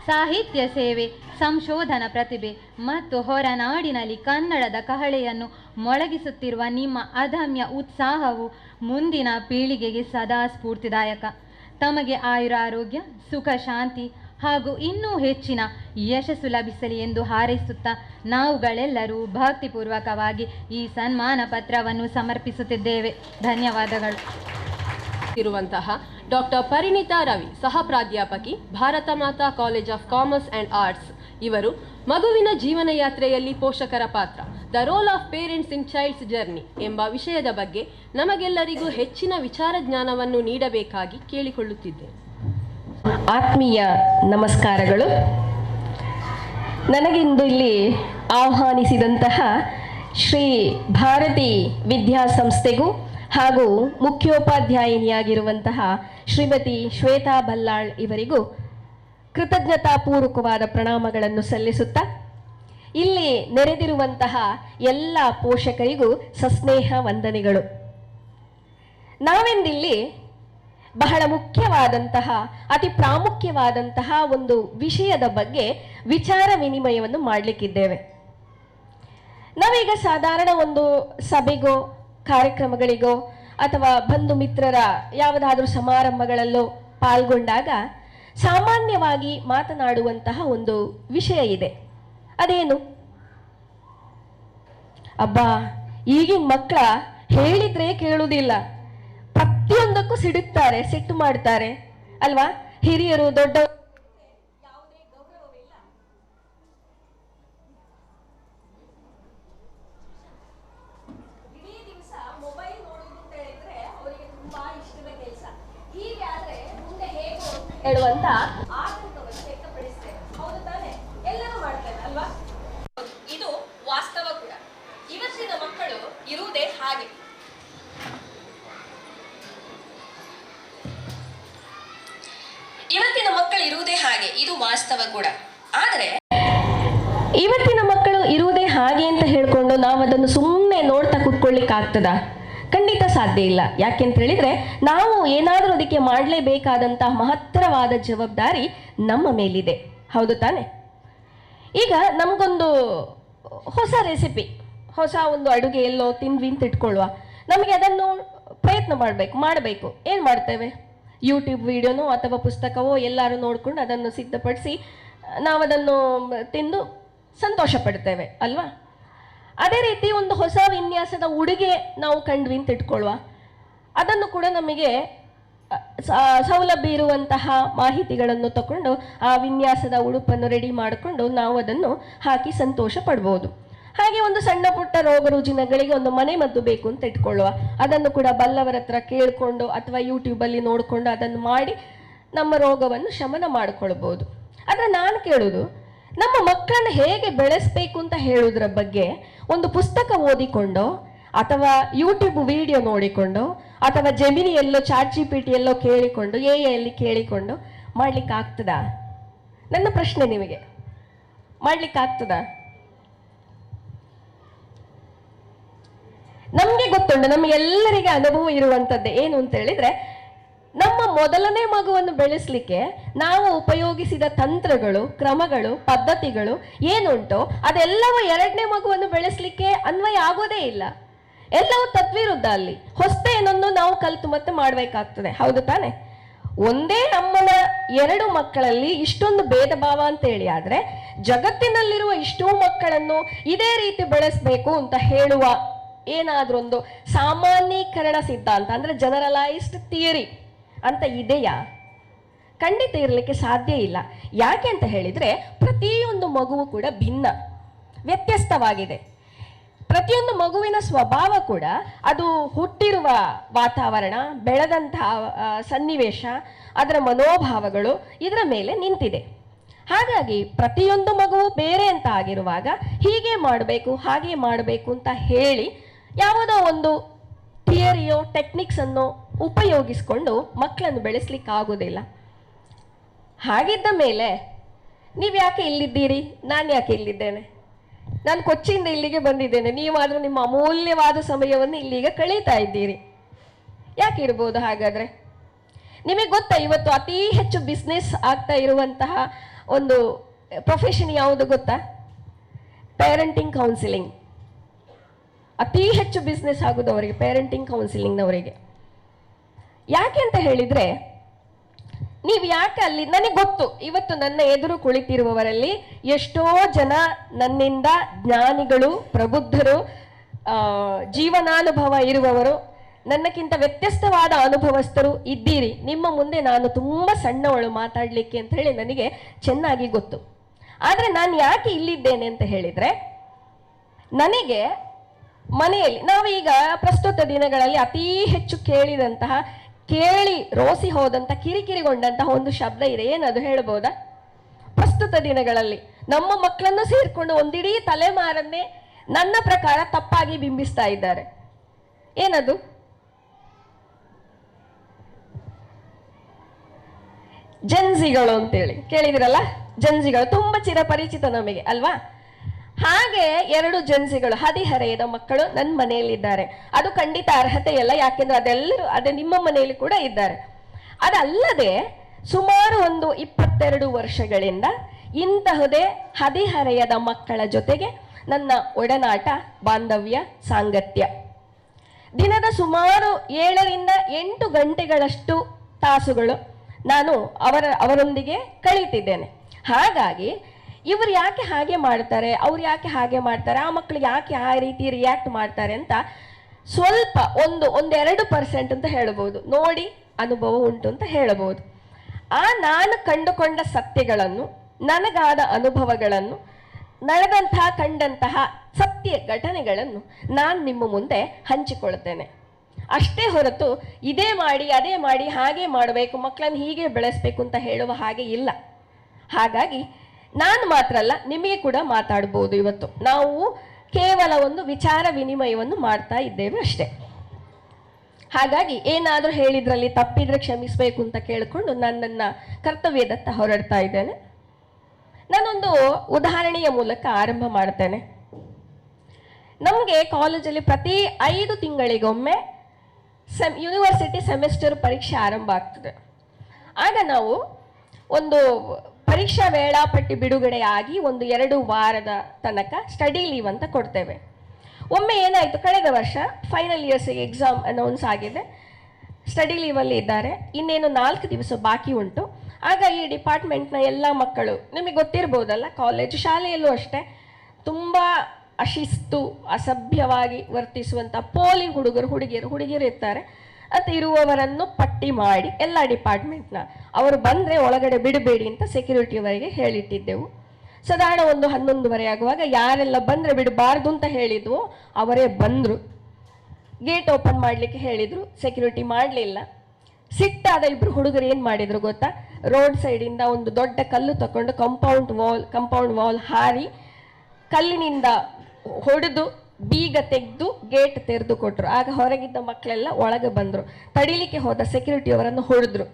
ಸಾಹಿತ್ಯ ಸೇವೆ, ಸಂಶೋಧನಾ ಪ್ರತಿಭೆ ಮತ್ತು ಹೊರನಾಡಿನಲ್ಲಿ ಕನ್ನಡದ ಕಹಳೆಯನ್ನು ಮೊಳಗಿಸುತ್ತಿರುವ ನಿಮ್ಮ ಅದಮ್ಯ ಉತ್ಸಾಹವು ಮುಂದಿನ ಪೀಳಿಗೆಗೆ ಸದಾ ಸ್ಫೂರ್ತಿದಾಯಕ. ತಮಗೆ ಆಯುರಾರೋಗ್ಯ, ಸುಖ, ಶಾಂತಿ ಹಾಗೂ ಇನ್ನೂ ಹೆಚ್ಚಿನ ಯಶಸ್ಸು ಲಭಿಸಲಿ ಎಂದು ಹಾರೈಸುತ್ತಾ ನಾವುಗಳೆಲ್ಲರೂ ಭಕ್ತಿಪೂರ್ವಕವಾಗಿ ಈ ಸನ್ಮಾನ ಪತ್ರವನ್ನು ಸಮರ್ಪಿಸುತ್ತಿದ್ದೇವೆ. ಧನ್ಯವಾದಗಳು. ಇರುವಂತಹ ಡಾಕ್ಟರ್ ಪರಿಣಿತಾ ರವಿ, ಸಹ ಪ್ರಾಧ್ಯಾಪಕಿ, Bharata Mata college of commerce and arts. ಇವರು ಮಗುವಿನ ಜೀವನ ಯಾತ್ರೆಯಲ್ಲಿ ಪೋಷಕರ ಪಾತ್ರ, the role of parents in child's journey ಎಂಬ ವಿಷಯದ ಬಗ್ಗೆ ನಮಗೆಲ್ಲರಿಗೂ ಹೆಚ್ಚಿನ ವಿಚಾರ ಜ್ಞಾನವನ್ನು ನೀಡಬೇಕಾಗಿ ಕೇಳಿಕೊಳ್ಳುತ್ತಿದ್ದೇನೆ. ಆತ್ಮೀಯ ನಮಸ್ಕಾರಗಳು. ನನಗಿಂದು ಇಲ್ಲಿ ಆಹ್ವಾನಿಸಿದಂತಹ ಶ್ರೀ ಭಾರತಿ ವಿದ್ಯಾಸಂಸ್ಥೆಗೂ ಹಾಗೂ ಮುಖ್ಯೋಪಾಧ್ಯಾಯಿನಿಯಾಗಿರುವಂತಹ ಶ್ರೀಮತಿ ಶ್ವೇತಾ ಬಲ್ಲಾಳ್ ಇವರಿಗೂ ಕೃತಜ್ಞತಾಪೂರ್ವಕವಾದ ಪ್ರಣಾಮಗಳನ್ನು ಸಲ್ಲಿಸುತ್ತಾ ಇಲ್ಲಿ ನೆರೆದಿರುವಂತಹ ಎಲ್ಲ ಪೋಷಕರಿಗೂ ಸಸ್ನೇಹ ವಂದನೆಗಳು. ನಾವೆಂದಿಲ್ಲಿ ಬಹಳ ಮುಖ್ಯವಾದಂತಹ, ಅತಿ ಪ್ರಾಮುಖ್ಯವಾದಂತಹ ಒಂದು ವಿಷಯದ ಬಗ್ಗೆ ವಿಚಾರ ವಿನಿಮಯವನ್ನು ಮಾಡಲಿಕ್ಕಿದ್ದೇವೆ. ನಾವೀಗ ಸಾಧಾರಣ ಒಂದು ಸಭೆಗೋ, ಕಾರ್ಯಕ್ರಮಗಳಿಗೋ ಅಥವಾ ಬಂಧು ಮಿತ್ರರ ಯಾವುದಾದ್ರೂ ಸಮಾರಂಭಗಳಲ್ಲೋ ಪಾಲ್ಗೊಂಡಾಗ ಸಾಮಾನ್ಯವಾಗಿ ಮಾತನಾಡುವಂತಹ ಒಂದು ವಿಷಯ ಇದೆ. ಅದೇನು? ಅಬ್ಬಾ, ಈಗಿನ ಮಕ್ಕಳ ಹೇಳಿದ್ರೆ ಕೇಳುವುದಿಲ್ಲ, ಪ್ರತಿಯೊಂದಕ್ಕೂ ಸಿಡುತ್ತಾರೆ, ಸಿಟ್ಟು ಮಾಡ್ತಾರೆ ಅಲ್ವಾ? ಹಿರಿಯರು, ದೊಡ್ಡ ಯಾವುದೇ ಗೌರವವಿಲ್ಲ. ಇಡೀ ದಿವಸ ಮೊಬೈಲ್ ನೋಡುವುದು ಅಂತ ಹೇಳಿದ್ರೆ ಅವರಿಗೆ ತುಂಬಾ ಇಷ್ಟದ ಕೆಲಸ. ಹೀಗೆ ಆದ್ರೆ ಮುಂದೆ ಹೇಗೆ ಹೇಳುವಂತ ಆತಂಕವನ್ನು ವ್ಯಕ್ತಪಡಿಸ್ತೇವೆ. ಹೌದು ತಾನೆ? ಎಲ್ಲರೂ ಮಾಡ್ತೇವೆ ಅಲ್ವಾ? ಇದು ವಾಸ್ತವ ಕೂಡ. ಇವತ್ತಿನ ಮಕ್ಕಳು ಇರುವುದೇ ಹಾಗೆ. ಇವತ್ತಿನ ಮಕ್ಕಳು ಇರುವುದೇ ಹಾಗೆ, ಇದು ವಾಸ್ತವ ಕೂಡ. ಆದರೆ ಇವತ್ತಿನ ಮಕ್ಕಳು ಇರುವುದೇ ಹಾಗೆ ಅಂತ ಹೇಳ್ಕೊಂಡು ನಾವು ಅದನ್ನು ಸುಮ್ಮನೆ ನೋಡ್ತಾ ಕೂತ್ಕೊಳ್ಳಿಕ್ಕೆ ಆಗ್ತದ? ಖಂಡಿತ ಸಾಧ್ಯ ಇಲ್ಲ. ಯಾಕೆಂತ ಹೇಳಿದ್ರೆ ನಾವು ಏನಾದರೂ ಅದಕ್ಕೆ ಮಾಡಲೇಬೇಕಾದಂತಹ ಮಹತ್ತರವಾದ ಜವಾಬ್ದಾರಿ ನಮ್ಮ ಮೇಲಿದೆ. ಹೌದು ತಾನೆ? ಈಗ ನಮಗೊಂದು ಹೊಸ ರೆಸಿಪಿ, ಹೊಸ ಒಂದು ಅಡುಗೆ ಎಲ್ಲೋ ತಿಂದ್ವಿ ಅಂತ ಇಟ್ಕೊಳ್ಳುವ, ನಮಗೆ ಅದನ್ನು ಪ್ರಯತ್ನ ಮಾಡಬೇಕು. ಏನು ಮಾಡ್ತೇವೆ? ಯೂಟ್ಯೂಬ್ ವಿಡಿಯೋನೋ ಅಥವಾ ಪುಸ್ತಕವೋ ಎಲ್ಲರೂ ನೋಡಿಕೊಂಡು ಅದನ್ನು ಸಿದ್ಧಪಡಿಸಿ ನಾವು ಅದನ್ನು ತಿಂದು ಸಂತೋಷ ಪಡ್ತೇವೆ ಅಲ್ವಾ? ಅದೇ ರೀತಿ ಒಂದು ಹೊಸ ವಿನ್ಯಾಸದ ಉಡುಗೆ ನಾವು ಕಂಡ್ವಿ ಅಂತ ಇಟ್ಕೊಳ್ಳುವ, ಅದನ್ನು ಕೂಡ ನಮಗೆ ಸೌಲಭ್ಯ ಇರುವಂತಹ ಮಾಹಿತಿಗಳನ್ನು ತಗೊಂಡು ಆ ವಿನ್ಯಾಸದ ಉಡುಪನ್ನು ರೆಡಿ ಮಾಡಿಕೊಂಡು ನಾವು ಅದನ್ನು ಹಾಕಿ ಸಂತೋಷ ಪಡ್ಬೋದು. ಹಾಗೆ ಒಂದು ಸಣ್ಣ ಪುಟ್ಟ ರೋಗ ರುಜಿನಗಳಿಗೆ ಒಂದು ಮನೆ ಮದ್ದು ಬೇಕು ಅಂತ ಇಟ್ಕೊಳ್ಳುವ, ಅದನ್ನು ಕೂಡ ಬಲ್ಲವರ ಹತ್ರ ಕೇಳಿಕೊಂಡು ಅಥವಾ ಯೂಟ್ಯೂಬಲ್ಲಿ ನೋಡಿಕೊಂಡು ಅದನ್ನು ಮಾಡಿ ನಮ್ಮ ರೋಗವನ್ನು ಶಮನ ಮಾಡಿಕೊಳ್ಬೋದು. ಆದರೆ ನಾನು ಕೇಳೋದು, ನಮ್ಮ ಮಕ್ಕಳನ್ನ ಹೇಗೆ ಬೆಳೆಸಬೇಕು ಅಂತ ಹೇಳುವುದರ ಬಗ್ಗೆ ಒಂದು ಪುಸ್ತಕ ಓದಿಕೊಂಡು ಅಥವಾ ಯೂಟ್ಯೂಬ್ ವಿಡಿಯೋ ನೋಡಿಕೊಂಡು ಅಥವಾ ಜೆಮಿನಿಯಲ್ಲೋ ChatGPTಯಲ್ಲೋ ಕೇಳಿಕೊಂಡು AI ಕೇಳಿಕೊಂಡು ಮಾಡ್ಲಿಕ್ಕಾಗ್ತದಾ? ನನ್ನ ಪ್ರಶ್ನೆ ನಿಮಗೆ, ಮಾಡ್ಲಿಕ್ಕಾಗ್ತದಾ? ನಮಗೆ ಗೊತ್ತುಂಟು, ನಮಗೆಲ್ಲರಿಗೆ ಅನುಭವ ಇರುವಂಥದ್ದೇ ಏನು ಅಂತ ಹೇಳಿದ್ರೆ, ನಮ್ಮ ಮೊದಲನೇ ಮಗುವನ್ನು ಬೆಳೆಸಲಿಕ್ಕೆ ನಾವು ಉಪಯೋಗಿಸಿದ ತಂತ್ರಗಳು, ಕ್ರಮಗಳು, ಪದ್ಧತಿಗಳು ಏನುಂಟು ಅದೆಲ್ಲವೂ ಎರಡನೇ ಮಗುವನ್ನು ಬೆಳೆಸಲಿಕ್ಕೆ ಅನ್ವಯ ಆಗೋದೇ ಇಲ್ಲ. ಎಲ್ಲವೂ ತದ್ವಿರುದ್ಧ. ಅಲ್ಲಿ ಹೊಸತೇನೊಂದು ನಾವು ಕಲಿತು ಮತ್ತೆ ಮಾಡಬೇಕಾಗ್ತದೆ. ಹೌದು ತಾನೆ? ಒಂದೇ ಅಮ್ಮನ 2 ಮಕ್ಕಳಲ್ಲಿ ಇಷ್ಟೊಂದು ಭೇದ ಭಾವ ಅಂತ ಹೇಳಿ ಆದ್ರೆ ಜಗತ್ತಿನಲ್ಲಿರುವ ಇಷ್ಟೂ ಮಕ್ಕಳನ್ನು ಇದೇ ರೀತಿ ಬೆಳೆಸಬೇಕು ಅಂತ ಹೇಳುವ ಏನಾದ್ರೂ ಒಂದು ಸಾಮಾನ್ಯೀಕರಣ ಸಿದ್ಧಾಂತ ಅಂದ್ರೆ ಜನರಲೈಸ್ಡ್ ಥಿಯರಿ ಅಂತ ಇದೆಯಾ? ಖಂಡಿತ ಇರಲಿಕ್ಕೆ ಸಾಧ್ಯ ಇಲ್ಲ. ಯಾಕೆ ಅಂತ ಹೇಳಿದ್ರೆ ಪ್ರತಿಯೊಂದು ಮಗುವು ಕೂಡ ಭಿನ್ನ, ವ್ಯತ್ಯಸ್ತವಾಗಿದೆ. ಪ್ರತಿಯೊಂದು ಮಗುವಿನ ಸ್ವಭಾವ ಕೂಡ ಅದು ಹುಟ್ಟಿರುವ ವಾತಾವರಣ, ಬೆಳೆದಂತಹ ಸನ್ನಿವೇಶ, ಅದರ ಮನೋಭಾವಗಳು ಇದರ ಮೇಲೆ ನಿಂತಿದೆ. ಹಾಗಾಗಿ ಪ್ರತಿಯೊಂದು ಮಗುವು ಬೇರೆ ಅಂತ ಆಗಿರುವಾಗ ಹೀಗೆ ಮಾಡಬೇಕು ಹಾಗೆ ಮಾಡಬೇಕು ಅಂತ ಹೇಳಿ ಯಾವುದೋ ಒಂದು ಥಿಯರಿಯೋ ಟೆಕ್ನಿಕ್ಸ್ ಅನ್ನು ಉಪಯೋಗಿಸಿಕೊಂಡು ಮಕ್ಕಳನ್ನು ಬೆಳೆಸಲಿಕ್ಕಾಗೋದಿಲ್ಲ. ಹಾಗಿದ್ದ ಮೇಲೆ ನೀವು ಯಾಕೆ ಇಲ್ಲಿದ್ದೀರಿ? ನಾನು ಯಾಕೆ ಇಲ್ಲಿದ್ದೇನೆ? ನಾನು ಕೊಚ್ಚಿಯಿಂದ ಇಲ್ಲಿಗೆ ಬಂದಿದ್ದೇನೆ, ನೀವಾದರೂ ನಿಮ್ಮ ಅಮೂಲ್ಯವಾದ ಸಮಯವನ್ನು ಇಲ್ಲಿಗೆ ಕಳೀತಾ ಇದ್ದೀರಿ. ಯಾಕೆ ಇರ್ಬೋದು ಹಾಗಾದರೆ? ನಿಮಗೆ ಗೊತ್ತಾ ಇವತ್ತು ಅತಿ ಹೆಚ್ಚು ಬಿಸ್ನೆಸ್ ಆಗ್ತಾ ಇರುವಂತಹ ಒಂದು ಪ್ರೊಫೆಷನ್ ಯಾವುದು ಗೊತ್ತಾ? Parenting counselling. ಅತಿ ಹೆಚ್ಚು ಬಿಸ್ನೆಸ್ ಆಗೋದು ಅವರಿಗೆ, ಪೇರೆಂಟಿಂಗ್ ಕೌನ್ಸಿಲಿಂಗ್ನವರಿಗೆ. ಯಾಕೆ ಅಂತ ಹೇಳಿದರೆ, ನೀವು ಯಾಕೆ ಅಲ್ಲಿ, ನನಗೆ ಗೊತ್ತು ಇವತ್ತು ನನ್ನ ಎದುರು ಕುಳಿತಿರುವವರಲ್ಲಿ ಎಷ್ಟೋ ಜನ ನನ್ನಿಂದ ಜ್ಞಾನಿಗಳು, ಪ್ರಬುದ್ಧರು, ಜೀವನಾನುಭವ ಇರುವವರು, ನನ್ನಕ್ಕಿಂತ ವ್ಯತ್ಯಸ್ತವಾದ ಅನುಭವಸ್ಥರು ಇದ್ದೀರಿ. ನಿಮ್ಮ ಮುಂದೆ ನಾನು ತುಂಬ ಸಣ್ಣವಳು ಮಾತಾಡಲಿಕ್ಕೆ ಅಂತ ಹೇಳಿ ನನಗೆ ಚೆನ್ನಾಗಿ ಗೊತ್ತು. ಆದರೆ ನಾನು ಯಾಕೆ ಇಲ್ಲಿದ್ದೇನೆ ಅಂತ ಹೇಳಿದರೆ, ನನಗೆ ಮನೆಯಲ್ಲಿ ನಾವೀಗ ಪ್ರಸ್ತುತ ದಿನಗಳಲ್ಲಿ ಅತೀ ಹೆಚ್ಚು ಕೇಳಿದಂತಹ, ಕೇಳಿ ರೋಸಿ ಹೋದಂಥ, ಕಿರಿಕಿರಿಗೊಂಡಂತಹ ಒಂದು ಶಬ್ದ ಇದೆ. ಏನದು ಹೇಳ್ಬೋದಾ? ಪ್ರಸ್ತುತ ದಿನಗಳಲ್ಲಿ ನಮ್ಮ ಮಕ್ಕಳನ್ನು ಸೇರಿಕೊಂಡು ಒಂದಿಡೀ ತಲೆಮಾರನ್ನೇ ನನ್ನ ಪ್ರಕಾರ ತಪ್ಪಾಗಿ ಬಿಂಬಿಸ್ತಾ ಇದ್ದಾರೆ. ಏನದು? ಜನ್ಸಿಗಳು ಅಂತೇಳಿ ಕೇಳಿದಿರಲ್ಲ? ಜನ್ಸಿಗಳು ತುಂಬ ಚಿರಪರಿಚಿತ ನಮಗೆ ಅಲ್ವಾ? ಹಾಗೆ 2 ಜನ್ಸಿಗಳು, ಹದಿಹರೆಯದ ಮಕ್ಕಳು ನನ್ನ ಮನೆಯಲ್ಲಿದ್ದಾರೆ. ಅದು ಖಂಡಿತ ಅರ್ಹತೆ ಇಲ್ಲ, ಯಾಕೆಂದ್ರೆ ಅದೆಲ್ಲರೂ ಅದೇ ನಿಮ್ಮ ಮನೆಯಲ್ಲಿ ಕೂಡ ಇದ್ದಾರೆ. ಅದಲ್ಲದೆ ಸುಮಾರು ಒಂದು 22 ವರ್ಷಗಳಿಂದ ಇಂತಹದೇ ಹದಿಹರೆಯದ ಮಕ್ಕಳ ಜೊತೆಗೆ ನನ್ನ ಒಡನಾಟ, ಬಾಂಧವ್ಯ, ಸಾಂಗತ್ಯ. ದಿನದ ಸುಮಾರು 7 ರಿಂದ 8 ಗಂಟೆಗಳಷ್ಟು ತಾಸುಗಳು ನಾನು ಅವರೊಂದಿಗೆ ಕಳೀತಿದ್ದೇನೆ. ಹಾಗಾಗಿ ಇವರು ಯಾಕೆ ಹಾಗೆ ಮಾಡ್ತಾರೆ, ಅವ್ರು ಯಾಕೆ ಹಾಗೆ ಮಾಡ್ತಾರೆ, ಆ ಮಕ್ಕಳು ಯಾಕೆ ಆ ರೀತಿ ರಿಯಾಕ್ಟ್ ಮಾಡ್ತಾರೆ ಅಂತ ಸ್ವಲ್ಪ 1-2% ಅಂತ ಹೇಳಬಹುದು, ನೋಡಿ ಅನುಭವ ಉಂಟು ಅಂತ ಹೇಳಬಹುದು. ನಾನು ಕಂಡುಕೊಂಡ ಸತ್ಯಗಳನ್ನು, ನನಗಾದ ಅನುಭವಗಳನ್ನು, ನಡೆದಂತಹ ಕಂಡಂತಹ ಸತ್ಯ ಘಟನೆಗಳನ್ನು ನಾನು ನಿಮ್ಮ ಮುಂದೆ ಹಂಚಿಕೊಳ್ತೇನೆ. ಅಷ್ಟೇ ಹೊರತು ಇದೇ ಮಾಡಿ ಅದೇ ಮಾಡಿ ಹಾಗೆ ಮಾಡಬೇಕು, ಮಕ್ಕಳನ್ನು ಹೀಗೆ ಬೆಳೆಸಬೇಕು ಅಂತ ಹೇಳುವ ಹಾಗೆ ಇಲ್ಲ. ಹಾಗಾಗಿ ನಾನು ಮಾತ್ರ ಅಲ್ಲ, ನಿಮಗೆ ಕೂಡ ಮಾತಾಡ್ಬೋದು. ಇವತ್ತು ನಾವು ಕೇವಲ ಒಂದು ವಿಚಾರ ವಿನಿಮಯವನ್ನು ಮಾಡ್ತಾ ಇದ್ದೇವೆ ಅಷ್ಟೇ. ಹಾಗಾಗಿ ಏನಾದರೂ ಹೇಳಿದ್ರಲ್ಲಿ ತಪ್ಪಿದ್ರೆ ಕ್ಷಮಿಸಬೇಕು ಅಂತ ಕೇಳಿಕೊಂಡು ನನ್ನ ಕರ್ತವ್ಯದತ್ತ ಹೊರಡ್ತಾ ಇದ್ದೇನೆ. ನಾನೊಂದು ಉದಾಹರಣೆಯ ಮೂಲಕ ಆರಂಭ ಮಾಡ್ತೇನೆ. ನಮಗೆ ಕಾಲೇಜಲ್ಲಿ ಪ್ರತಿ 5 ತಿಂಗಳಿಗೊಮ್ಮೆ ಯೂನಿವರ್ಸಿಟಿ ಸೆಮಿಸ್ಟರ್ ಪರೀಕ್ಷೆ ಆರಂಭ ಆಗ್ತದೆ. ಆಗ ನಾವು ಒಂದು ಪರೀಕ್ಷಾ ವೇಳಾಪಟ್ಟಿ ಬಿಡುಗಡೆಯಾಗಿ 1-2 ವಾರದ ತನಕ ಸ್ಟಡಿ ಲೀವ್ ಅಂತ ಕೊಡ್ತೇವೆ. ಒಮ್ಮೆ ಏನಾಯಿತು, ಕಳೆದ ವರ್ಷ ಫೈನಲ್ ಇಯರ್ಸಿಗೆ ಎಕ್ಸಾಮ್ ಅನೌನ್ಸ್ ಆಗಿದೆ, ಸ್ಟಡಿ ಲೀವಲ್ಲಿ ಇದ್ದಾರೆ, ಇನ್ನೇನು 4 ದಿವಸ ಬಾಕಿ ಉಂಟು. ಆಗ ಈ ಡಿಪಾರ್ಟ್ಮೆಂಟ್ನ ಎಲ್ಲ ಮಕ್ಕಳು, ನಿಮಗೆ ಗೊತ್ತಿರ್ಬೋದಲ್ಲ, ಕಾಲೇಜು ಶಾಲೆಯಲ್ಲೂ ಅಷ್ಟೇ ತುಂಬ ಅಶಿಸ್ತು, ಅಸಭ್ಯವಾಗಿ ವರ್ತಿಸುವಂಥ ಪೋಲಿ ಹುಡುಗಿಯರು ಇರ್ತಾರೆ ಅಂತ ಇರುವವರನ್ನು ಪಟ್ಟಿ ಮಾಡಿ ಎಲ್ಲ ಡಿಪಾರ್ಟ್ಮೆಂಟ್ನ ಅವರು ಬಂದರೆ ಒಳಗಡೆ ಬಿಡಬೇಡಿ ಅಂತ ಸೆಕ್ಯೂರಿಟಿಯವರಿಗೆ ಹೇಳಿಟ್ಟಿದ್ದೆವು. ಸಾಧಾರಣ 11:30 ಆಗುವಾಗ ಯಾರೆಲ್ಲ ಬಂದರೆ ಬಿಡಬಾರ್ದು ಅಂತ ಹೇಳಿದ್ವು ಅವರೇ ಬಂದರು. ಗೇಟ್ ಓಪನ್ ಮಾಡಲಿಕ್ಕೆ ಹೇಳಿದರು, ಸೆಕ್ಯೂರಿಟಿ ಮಾಡಲಿಲ್ಲ. ಸಿಟ್ಟಾದ 2 ಹುಡುಗರು ಏನು ಮಾಡಿದರು ಗೊತ್ತಾ? ರೋಡ್ ಸೈಡಿಂದ ಒಂದು ದೊಡ್ಡ ಕಲ್ಲು ತಗೊಂಡು ಕಂಪೌಂಡ್ ವಾಲ್ ಹಾರಿ ಕಲ್ಲಿನಿಂದ ಹೊಡೆದು ಬೀಗ ತೆಗೆದು ಗೇಟ್ ತೆರೆದು ಕೊಟ್ಟರು. ಆಗ ಹೊರಗಿದ್ದ ಮಕ್ಕಳೆಲ್ಲ ಒಳಗೆ ಬಂದರು. ತಡಿಲಿಕ್ಕೆ ಹೋದ ಸೆಕ್ಯೂರಿಟಿಯವರನ್ನು ಹೊಡೆದ್ರು.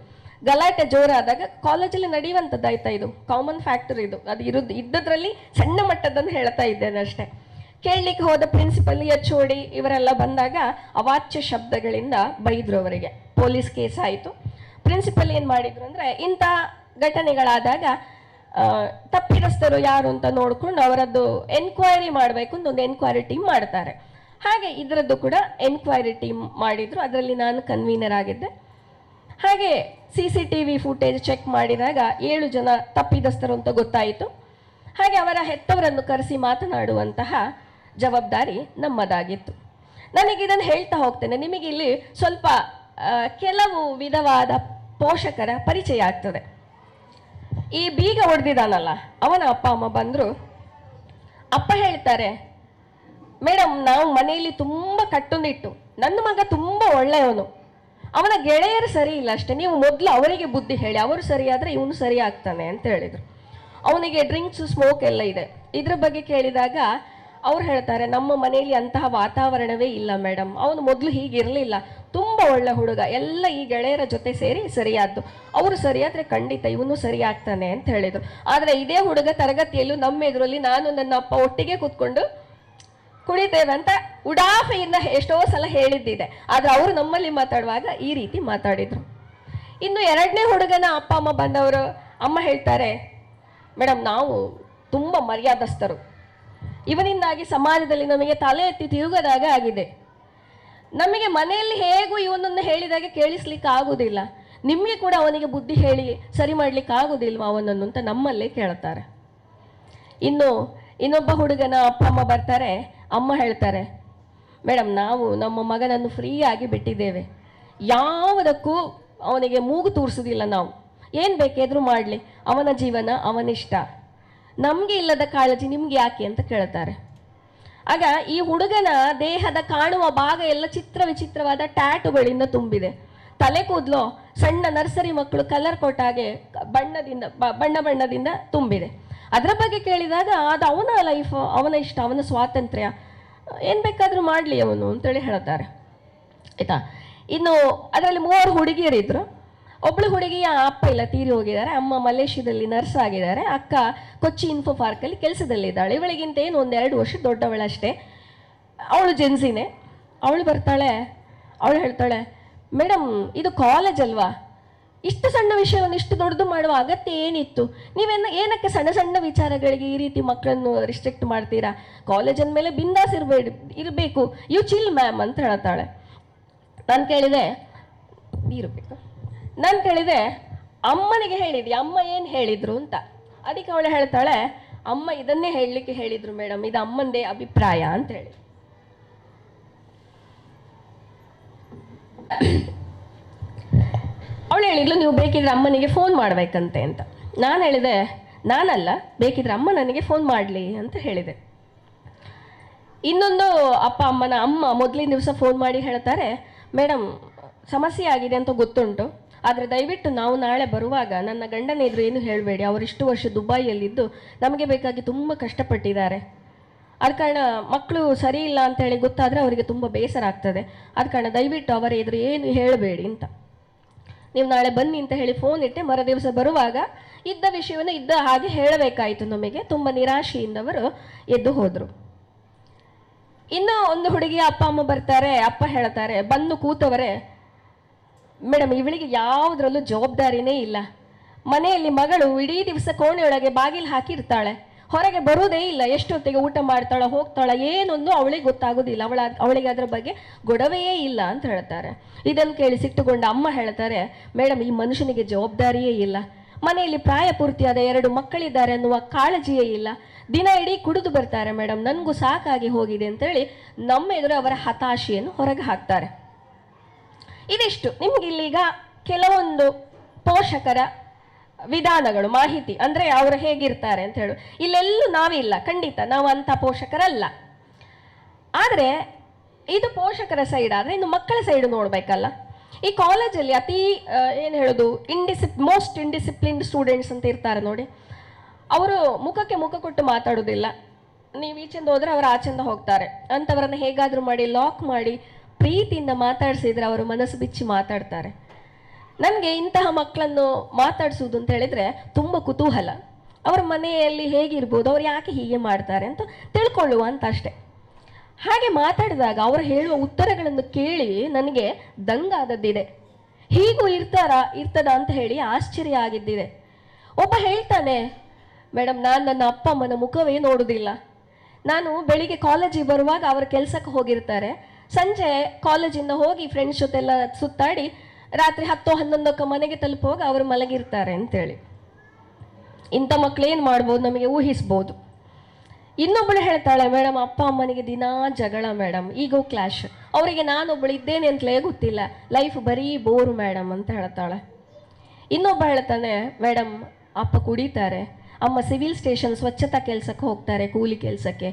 ಗಲಾಟೆ ಜೋರಾದಾಗ ಕಾಲೇಜಲ್ಲಿ ನಡೆಯುವಂಥದ್ದಾಯ್ತಾ, ಇದು ಕಾಮನ್ ಫ್ಯಾಕ್ಟರ್, ಇದು ಅದು ಇದ್ದದ್ರಲ್ಲಿ ಸಣ್ಣ ಮಟ್ಟದನ್ನು ಹೇಳ್ತಾ ಇದ್ದೇನೆ ಅಷ್ಟೇ. ಕೇಳಲಿಕ್ಕೆ ಹೋದ ಪ್ರಿನ್ಸಿಪಲ್, HOD ಇವರೆಲ್ಲ ಬಂದಾಗ ಅವಾಚ್ಯ ಶಬ್ದಗಳಿಂದ ಬೈದ್ರು ಅವರಿಗೆ. ಪೊಲೀಸ್ ಕೇಸ್ ಆಯಿತು. ಪ್ರಿನ್ಸಿಪಲ್ ಏನು ಮಾಡಿದ್ರು ಅಂದರೆ, ಇಂಥ ಘಟನೆಗಳಾದಾಗ ತಪ್ಪಿತಸ್ಥರು ಯಾರು ಅಂತ ನೋಡ್ಕೊಂಡು ಅವರದ್ದು ಎನ್ಕ್ವೈರಿ ಮಾಡಬೇಕು ಅಂತ ಒಂದು ಎನ್ಕ್ವೈರಿ ಟೀಮ್ ಮಾಡ್ತಾರೆ. ಹಾಗೆ ಇದರದ್ದು ಕೂಡ ಎನ್ಕ್ವೈರಿ ಟೀಮ್ ಮಾಡಿದ್ರು. ಅದರಲ್ಲಿ ನಾನು ಕನ್ವೀನರ್ ಆಗಿದ್ದೆ. ಹಾಗೆ CCTV ಫುಟೇಜ್ ಚೆಕ್ ಮಾಡಿದಾಗ 7 ಜನ ತಪ್ಪಿತಸ್ಥರು ಅಂತ ಗೊತ್ತಾಯಿತು. ಹಾಗೆ ಅವರ ಹೆತ್ತವರನ್ನು ಕರೆಸಿ ಮಾತನಾಡುವಂತಹ ಜವಾಬ್ದಾರಿ ನಮ್ಮದಾಗಿತ್ತು. ನನಗಿದನ್ನು ಹೇಳ್ತಾ ಹೋಗ್ತೇನೆ. ನಿಮಗಿಲ್ಲಿ ಸ್ವಲ್ಪ ಕೆಲವು ವಿಧವಾದ ಪೋಷಕರ ಪರಿಚಯ ಆಗ್ತದೆ. ಈ ಬೀಗ ಹೊಡೆದಿದ್ದಾನಲ್ಲ, ಅವನ ಅಪ್ಪ ಅಮ್ಮ ಬಂದರು. ಅಪ್ಪ ಹೇಳ್ತಾರೆ, ಮೇಡಮ್ ನಾವು ಮನೆಯಲ್ಲಿ ತುಂಬ ಕಟ್ಟುನಿಟ್ಟು, ನನ್ನ ಮಗ ತುಂಬ ಒಳ್ಳೆಯವನು, ಅವನ ಗೆಳೆಯರು ಸರಿ ಇಲ್ಲ ಅಷ್ಟೇ, ನೀವು ಮೊದಲು ಅವರಿಗೆ ಬುದ್ಧಿ ಹೇಳಿ, ಅವರು ಸರಿಯಾದರೆ ಇವನು ಸರಿ ಆಗ್ತಾನೆ ಅಂತ ಹೇಳಿದರು. ಅವನಿಗೆ ಡ್ರಿಂಕ್ಸು ಸ್ಮೋಕ್ ಎಲ್ಲ ಇದೆ. ಇದ್ರ ಬಗ್ಗೆ ಕೇಳಿದಾಗ ಅವ್ರು ಹೇಳ್ತಾರೆ, ನಮ್ಮ ಮನೆಯಲ್ಲಿ ಅಂತಹ ವಾತಾವರಣವೇ ಇಲ್ಲ ಮೇಡಮ್, ಅವನು ಮೊದಲು ಹೀಗಿರಲಿಲ್ಲ, ತುಂಬ ಒಳ್ಳೆ ಹುಡುಗ, ಎಲ್ಲ ಈ ಗೆಳೆಯರ ಜೊತೆ ಸೇರಿ ಸರಿಯಾದ್ದು, ಅವರು ಸರಿಯಾದರೆ ಖಂಡಿತ ಇವನು ಸರಿ ಆಗ್ತಾನೆ ಅಂತ ಹೇಳಿದರು. ಆದರೆ ಇದೇ ಹುಡುಗ ತರಗತಿಯಲ್ಲೂ ನಮ್ಮ ಎದುರಲ್ಲಿ ನಾನು ನನ್ನ ಅಪ್ಪ ಒಟ್ಟಿಗೆ ಕೂತ್ಕೊಂಡು ಕುಡಿತೇವೆ ಅಂತ ಉಡಾಫೆಯಿಂದ ಎಷ್ಟೋ ಸಲ ಹೇಳಿದ್ದಿದೆ. ಆದರೆ ಅವರು ನಮ್ಮಲ್ಲಿ ಮಾತಾಡುವಾಗ ಈ ರೀತಿ ಮಾತಾಡಿದರು. ಇನ್ನು 2ನೇ ಹುಡುಗನ ಅಪ್ಪ ಅಮ್ಮ ಬಂದವರು, ಅಮ್ಮ ಹೇಳ್ತಾರೆ, ಮೇಡಮ್ ನಾವು ತುಂಬ ಮರ್ಯಾದಸ್ಥರು, ಇವನಿಂದಾಗಿ ಸಮಾಜದಲ್ಲಿ ನಮಗೆ ತಲೆ ಎತ್ತಿ ತಿರುಗದಾಗ ಆಗಿದೆ, ನಮಗೆ ಮನೆಯಲ್ಲಿ ಹೇಗೂ ಇವನನ್ನು ಹೇಳಿದಾಗ ಕೇಳಿಸ್ಲಿಕ್ಕೆ ಆಗುವುದಿಲ್ಲ, ನಿಮಗೆ ಕೂಡ ಅವನಿಗೆ ಬುದ್ಧಿ ಹೇಳಿ ಸರಿ ಮಾಡಲಿಕ್ಕೆ ಆಗೋದಿಲ್ವ ಅವನನ್ನು ಅಂತ ನಮ್ಮಲ್ಲೇ ಕೇಳ್ತಾರೆ. ಇನ್ನು ಇನ್ನೊಬ್ಬ ಹುಡುಗನ ಅಪ್ಪ ಅಮ್ಮ ಬರ್ತಾರೆ. ಅಮ್ಮ ಹೇಳ್ತಾರೆ, ಮೇಡಮ್ ನಾವು ನಮ್ಮ ಮಗನನ್ನು ಫ್ರೀಯಾಗಿ ಬಿಟ್ಟಿದ್ದೇವೆ, ಯಾವುದಕ್ಕೂ ಅವನಿಗೆ ಮೂಗು ತೂರಿಸೋದಿಲ್ಲ, ನಾವು ಏನು ಬೇಕಾದರೂ ಮಾಡಲಿ, ಅವನ ಜೀವನ ಅವನಿಷ್ಟ, ನಮಗೆ ಇಲ್ಲದ ಕಾಳಜಿ ನಿಮ್ಗೆ ಯಾಕೆ ಅಂತ ಕೇಳ್ತಾರೆ. ಆಗ ಈ ಹುಡುಗನ ದೇಹದ ಕಾಣುವ ಭಾಗ ಎಲ್ಲ ಚಿತ್ರ ವಿಚಿತ್ರವಾದ ಟ್ಯಾಟುಗಳಿಂದ ತುಂಬಿದೆ. ತಲೆ ಕೂದಲು ಸಣ್ಣ ನರ್ಸರಿ ಮಕ್ಕಳು ಕಲರ್ ಕೊಟ್ಟಾಗೆ ಬಣ್ಣದಿಂದ ತುಂಬಿದೆ. ಅದರ ಬಗ್ಗೆ ಕೇಳಿದಾಗ ಅದು ಅವನ ಲೈಫ್, ಅವನ ಇಷ್ಟ, ಅವನ ಸ್ವಾತಂತ್ರ್ಯ, ಏನು ಬೇಕಾದರೂ ಮಾಡಲಿ ಅವನು ಅಂತೇಳಿ ಹೇಳ್ತಾರೆ ಆಯಿತಾ. ಇನ್ನು ಅದರಲ್ಲಿ 3 ಹುಡುಗಿಯರಿದ್ದರು. ಒಬ್ಬಳು ಹುಡುಗಿಯ ಅಪ್ಪ ಇಲ್ಲ, ತೀರಿ ಹೋಗಿದ್ದಾರೆ, ಅಮ್ಮ ಮಲೇಷ್ಯಾದಲ್ಲಿ ನರ್ಸ್ ಆಗಿದ್ದಾರೆ, ಅಕ್ಕ ಕೊಚ್ಚಿ ಇನ್ಫೋ ಪಾರ್ಕಲ್ಲಿ ಕೆಲಸದಲ್ಲಿದ್ದಾಳೆ. ಇವಳಿಗಿಂತ ಏನು 1-2 ವರ್ಷ ದೊಡ್ಡವಳಷ್ಟೇ. ಅವಳು ಜೆನ್ಸಿನೇ. ಅವಳು ಬರ್ತಾಳೆ, ಅವಳು ಹೇಳ್ತಾಳೆ, ಮೇಡಮ್ ಇದು ಕಾಲೇಜ್ ಅಲ್ವಾ, ಇಷ್ಟು ಸಣ್ಣ ವಿಷಯವನ್ನು ಇಷ್ಟು ದೊಡ್ಡದು ಮಾಡುವ ಅಗತ್ಯ ಏನಿತ್ತು, ಏನಕ್ಕೆ ಸಣ್ಣ ಸಣ್ಣ ವಿಚಾರಗಳಿಗೆ ಈ ರೀತಿ ಮಕ್ಕಳನ್ನು ರಿಸ್ಟ್ರಿಕ್ಟ್ ಮಾಡ್ತೀರಾ, ಕಾಲೇಜ್ ಅಂದಮೇಲೆ ಬಿಂದಾಸ್ ಇರಬೇಕು, ಯು ಚಿಲ್ ಮ್ಯಾಮ್ ಅಂತ ಹೇಳ್ತಾಳೆ. ನಾನು ಕೇಳಿದೆ ಅಮ್ಮನಿಗೆ ಹೇಳಿದ್ದೆ, ಅಮ್ಮ ಏನು ಹೇಳಿದ್ರು ಅಂತ. ಅದಕ್ಕೆ ಅವಳು ಹೇಳ್ತಾಳೆ, ಅಮ್ಮ ಇದನ್ನೇ ಹೇಳಲಿಕ್ಕೆ ಹೇಳಿದ್ರು ಮೇಡಮ್, ಇದು ಅಮ್ಮಂದೇ ಅಭಿಪ್ರಾಯ ಅಂತ ಹೇಳಿ. ಅವಳು ಹೇಳಿದ್ಲು, ನೀವು ಬೇಕಿದ್ರೆ ಅಮ್ಮನಿಗೆ ಫೋನ್ ಮಾಡಬೇಕಂತೆ ಅಂತ. ನಾನು ಹೇಳಿದೆ, ನಾನಲ್ಲ, ಬೇಕಿದ್ರೆ ಅಮ್ಮ ನನಗೆ ಫೋನ್ ಮಾಡಲಿ ಅಂತ ಹೇಳಿದೆ. ಇನ್ನೊಂದು ಅಮ್ಮನ ಅಮ್ಮ ಮೊದಲಿನ ದಿವಸ ಫೋನ್ ಮಾಡಿ ಹೇಳ್ತಾರೆ, ಮೇಡಮ್ ಸಮಸ್ಯೆ ಆಗಿದೆ ಅಂತ ಗೊತ್ತುಂಟು, ಆದರೆ ದಯವಿಟ್ಟು ನಾವು ನಾಳೆ ಬರುವಾಗ ನನ್ನ ಗಂಡನ ಎದುರು ಏನು ಹೇಳಬೇಡಿ, ಅವರು ಇಷ್ಟು ವರ್ಷ ದುಬೈಯಲ್ಲಿದ್ದು ನಮಗೆ ಬೇಕಾಗಿ ತುಂಬ ಕಷ್ಟಪಟ್ಟಿದ್ದಾರೆ, ಆದ ಕಾರಣ ಮಕ್ಕಳು ಸರಿ ಇಲ್ಲ ಅಂತ ಹೇಳಿ ಗೊತ್ತಾದರೆ ಅವರಿಗೆ ತುಂಬ ಬೇಸರ ಆಗ್ತದೆ, ಆದ ಕಾರಣ ದಯವಿಟ್ಟು ಅವರ ಎದುರು ಏನು ಹೇಳಬೇಡಿ ಅಂತ, ನೀವು ನಾಳೆ ಬನ್ನಿ ಅಂತ ಹೇಳಿ ಫೋನ್ ಇಟ್ಟೆ. ಮರು ದಿವಸ ಬರುವಾಗ ಇದ್ದ ವಿಷಯವನ್ನು ಇದ್ದ ಹಾಗೆ ಹೇಳಬೇಕಾಯಿತು ನಮಗೆ. ತುಂಬ ನಿರಾಶೆಯಿಂದ ಅವರು ಎದ್ದು ಹೋದರು. ಇನ್ನೂ ಒಂದು ಹುಡುಗಿಯ ಅಪ್ಪ ಅಮ್ಮ ಬರ್ತಾರೆ. ಅಪ್ಪ ಹೇಳ್ತಾರೆ, ಬಂದು ಕೂತವರೇ, ಮೇಡಮ್ ಇವಳಿಗೆ ಯಾವುದರಲ್ಲೂ ಜವಾಬ್ದಾರಿನೇ ಇಲ್ಲ, ಮನೆಯಲ್ಲಿ ಮಗಳು ಇಡೀ ದಿವಸ ಕೋಣೆಯೊಳಗೆ ಬಾಗಿಲು ಹಾಕಿರ್ತಾಳೆ, ಹೊರಗೆ ಬರುವುದೇ ಇಲ್ಲ, ಎಷ್ಟೊತ್ತಿಗೆ ಊಟ ಮಾಡ್ತಾಳ ಹೋಗ್ತಾಳ ಏನೊಂದು ಅವಳಿಗೆ ಗೊತ್ತಾಗೋದಿಲ್ಲ, ಅವಳಿಗೆ ಅದರ ಬಗ್ಗೆ ಗೊಡವೆಯೇ ಇಲ್ಲ ಅಂತ ಹೇಳ್ತಾರೆ. ಇದನ್ನು ಕೇಳಿ ಸಿಟ್ಟುಕೊಂಡ ಅಮ್ಮ ಹೇಳ್ತಾರೆ, ಮೇಡಮ್ ಈ ಮನುಷ್ಯನಿಗೆ ಜವಾಬ್ದಾರಿಯೇ ಇಲ್ಲ, ಮನೆಯಲ್ಲಿ ಪ್ರಾಯಪೂರ್ತಿಯಾದ 2 ಮಕ್ಕಳಿದ್ದಾರೆ ಅನ್ನುವ ಕಾಳಜಿಯೇ ಇಲ್ಲ, ದಿನ ಇಡೀ ಕುಡಿದು ಬರ್ತಾರೆ ಮೇಡಮ್, ನನಗೂ ಸಾಕಾಗಿ ಹೋಗಿದೆ ಅಂತೇಳಿ ನಮ್ಮ ಎದುರು ಅವರ ಹತಾಶೆಯನ್ನು ಹೊರಗೆ ಹಾಕ್ತಾರೆ. ಇದಿಷ್ಟು ನಿಮ್ಗೆ ಇಲ್ಲೀಗ ಕೆಲವೊಂದು ಪೋಷಕರ ವಿಧಾನಗಳು, ಮಾಹಿತಿ, ಅಂದರೆ ಅವರು ಹೇಗಿರ್ತಾರೆ ಅಂತ ಹೇಳು. ಇಲ್ಲೆಲ್ಲೂ ನಾವಿಲ್ಲ, ಖಂಡಿತ ನಾವು ಅಂಥ ಪೋಷಕರಲ್ಲ. ಆದರೆ ಇದು ಪೋಷಕರ ಸೈಡ್. ಆದರೆ ಇನ್ನು ಮಕ್ಕಳ ಸೈಡ್ ನೋಡಬೇಕಲ್ಲ. ಈ ಕಾಲೇಜಲ್ಲಿ ಅತಿ ಏನು ಹೇಳೋದು ಮೋಸ್ಟ್ ಇಂಡಿಸಿಪ್ಲಿನ್ಡ್ ಸ್ಟೂಡೆಂಟ್ಸ್ ಅಂತ ಇರ್ತಾರೆ ನೋಡಿ, ಅವರು ಮುಖಕ್ಕೆ ಮುಖ ಕೊಟ್ಟು ಮಾತಾಡೋದಿಲ್ಲ. ನೀವು ಈಚೆಂದ ಹೋದರೆ ಅವರು ಆಚೆಂದ ಹೋಗ್ತಾರೆ. ಅಂಥವ್ರನ್ನ ಹೇಗಾದರೂ ಮಾಡಿ ಲಾಕ್ ಮಾಡಿ ಪ್ರೀತಿಯಿಂದ ಮಾತಾಡಿಸಿದ್ರೆ ಅವರು ಮನಸ್ಸು ಬಿಚ್ಚಿ ಮಾತಾಡ್ತಾರೆ. ನನಗೆ ಇಂತಹ ಮಕ್ಕಳನ್ನು ಮಾತಾಡಿಸೋದು ಅಂತ ಹೇಳಿದರೆ ತುಂಬ ಕುತೂಹಲ. ಅವ್ರ ಮನೆಯಲ್ಲಿ ಹೇಗಿರ್ಬೋದು, ಅವ್ರು ಯಾಕೆ ಹೀಗೆ ಮಾಡ್ತಾರೆ ಅಂತ ತಿಳ್ಕೊಳ್ಳುವ ಅಂತ ಅಷ್ಟೆ. ಹಾಗೆ ಮಾತಾಡಿದಾಗ ಅವರು ಹೇಳುವ ಉತ್ತರಗಳನ್ನು ಕೇಳಿ ನನಗೆ ದಂಗಾದದ್ದಿದೆ. ಹೀಗೂ ಇರ್ತದ ಅಂತ ಹೇಳಿ ಆಶ್ಚರ್ಯ ಆಗಿದ್ದಿದೆ. ಒಬ್ಬ ಹೇಳ್ತಾನೆ, ಮೇಡಮ್ ನಾನು ನನ್ನ ಅಪ್ಪ ಅಮ್ಮನ ಮುಖವೇ ನೋಡೋದಿಲ್ಲ. ನಾನು ಬೆಳಿಗ್ಗೆ ಕಾಲೇಜಿಗೆ ಬರುವಾಗ ಅವ್ರ ಕೆಲಸಕ್ಕೆ ಹೋಗಿರ್ತಾರೆ, ಸಂಜೆ ಕಾಲೇಜಿಂದ ಹೋಗಿ ಫ್ರೆಂಡ್ಸ್ ಜೊತೆಲ್ಲ ಸುತ್ತಾಡಿ ರಾತ್ರಿ 10-11ಕ್ಕೆ ಮನೆಗೆ ತಲುಪುವಾಗ ಅವರು ಮಲಗಿರ್ತಾರೆ ಅಂತೇಳಿ. ಇಂಥ ಮಕ್ಕಳೇನು ಮಾಡ್ಬೋದು ನಮಗೆ ಊಹಿಸ್ಬೋದು. ಇನ್ನೊಬ್ಬಳು ಹೇಳ್ತಾಳೆ, ಮೇಡಮ್ ಅಪ್ಪ ಅಮ್ಮನಿಗೆ ದಿನಾ ಜಗಳ ಮೇಡಮ್, ಈಗೋ ಕ್ಲಾಶ್, ಅವರಿಗೆ ನಾನೊಬ್ಬಳು ಇದ್ದೇನೆ ಅಂತಲೇ ಗೊತ್ತಿಲ್ಲ, ಲೈಫ್ ಬರೀ ಬೋರು ಮೇಡಮ್ ಅಂತ ಹೇಳ್ತಾಳೆ. ಇನ್ನೊಬ್ಬ ಹೇಳ್ತಾನೆ, ಮೇಡಮ್ ಅಪ್ಪ ಕುಡಿತಾರೆ, ಅಮ್ಮ ಸಿವಿಲ್ ಸ್ಟೇಷನ್ ಸ್ವಚ್ಛತಾ ಕೆಲಸಕ್ಕೆ ಹೋಗ್ತಾರೆ, ಕೂಲಿ ಕೆಲಸಕ್ಕೆ,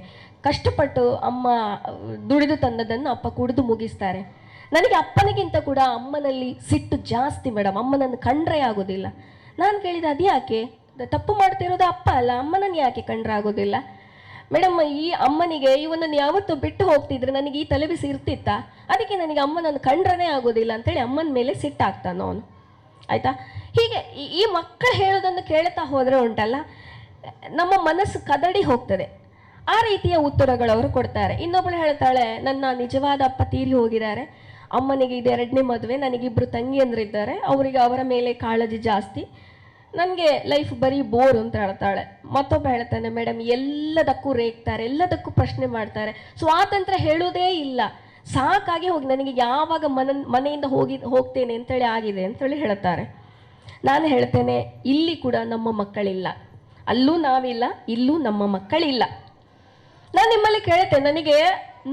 ಕಷ್ಟಪಟ್ಟು ಅಮ್ಮ ದುಡಿದು ತಂದದನ್ನು ಅಪ್ಪ ಕುಡಿದು ಮುಗಿಸ್ತಾರೆ. ನನಗೆ ಅಪ್ಪನಿಗಿಂತ ಕೂಡ ಅಮ್ಮನಲ್ಲಿ ಸಿಟ್ಟು ಜಾಸ್ತಿ ಮೇಡಮ್, ಅಮ್ಮನನ್ನು ಕಂಡ್ರೆ ಆಗೋದಿಲ್ಲ. ನಾನು ಕೇಳಿದೆ, ಅದು ಯಾಕೆ? ತಪ್ಪು ಮಾಡ್ತಿರೋದು ಅಪ್ಪ ಅಲ್ಲ, ಅಮ್ಮನನ್ನು ಯಾಕೆ ಕಂಡ್ರೆ ಆಗೋದಿಲ್ಲ? ಮೇಡಮ್ ಈ ಅಮ್ಮನಿಗೆ ಇವನನ್ನು ಯಾವತ್ತೂ ಬಿಟ್ಟು ಹೋಗ್ತಿದ್ರೆ ನನಗೆ ಈ ತಲೆಬಿಸಿ ಇರ್ತಿತ್ತಾ, ಅದಕ್ಕೆ ನನಗೆ ಅಮ್ಮನನ್ನು ಕಂಡ್ರೇ ಆಗೋದಿಲ್ಲ ಅಂತೇಳಿ ಅಮ್ಮನ ಮೇಲೆ ಸಿಟ್ಟಾಗ್ತಾನೆ ಅವನು. ಆಯಿತಾ? ಹೀಗೆ ಈ ಮಕ್ಕಳು ಹೇಳೋದನ್ನು ಕೇಳ್ತಾ ಹೋದರೆ ಉಂಟಲ್ಲ, ನಮ್ಮ ಮನಸ್ಸು ಕದಡಿ ಹೋಗ್ತದೆ. ಆ ರೀತಿಯ ಉತ್ತರಗಳು ಅವರು ಕೊಡ್ತಾರೆ. ಇನ್ನೊಬ್ಬಳು ಹೇಳ್ತಾಳೆ, ನನ್ನ ನಿಜವಾದ ಅಪ್ಪ ತೀರಿ ಹೋಗಿದ್ದಾರೆ, ಅಮ್ಮನಿಗೆ ಇದು 2ನೇ ಮದುವೆ, ನನಗಿಬ್ಬರು ತಂಗಿಯಂದ್ರಿದ್ದಾರೆ, ಅವರಿಗೆ ಅವರ ಮೇಲೆ ಕಾಳಜಿ ಜಾಸ್ತಿ, ನನಗೆ ಲೈಫ್ ಬರೀ ಬೋರ್ ಅಂತ ಹೇಳ್ತಾಳೆ. ಮತ್ತೊಬ್ಬ ಹೇಳ್ತಾನೆ, ಮೇಡಮ್ ಎಲ್ಲದಕ್ಕೂ ರೇಗ್ತಾರೆ, ಎಲ್ಲದಕ್ಕೂ ಪ್ರಶ್ನೆ ಮಾಡ್ತಾರೆ, ಸ್ವಾತಂತ್ರ್ಯ ಹೇಳೋದೇ ಇಲ್ಲ, ಸಾಕಾಗಿ ಹೋಗಿ ನನಗೆ ಯಾವಾಗ ಮನೆಯಿಂದ ಹೋಗ್ತೇನೆ ಅಂತೇಳಿ ಆಗಿದೆ ಅಂತೇಳಿ ಹೇಳ್ತಾರೆ. ನಾನು ಹೇಳ್ತೇನೆ, ಇಲ್ಲಿ ಕೂಡ ನಮ್ಮ ಮಕ್ಕಳಿಲ್ಲ, ಅಲ್ಲೂ ನಾವಿಲ್ಲ, ಇಲ್ಲೂ ನಮ್ಮ ಮಕ್ಕಳಿಲ್ಲ. ನಾನು ನಿಮ್ಮಲ್ಲಿ ಕೇಳ್ತೇನೆ, ನನಗೆ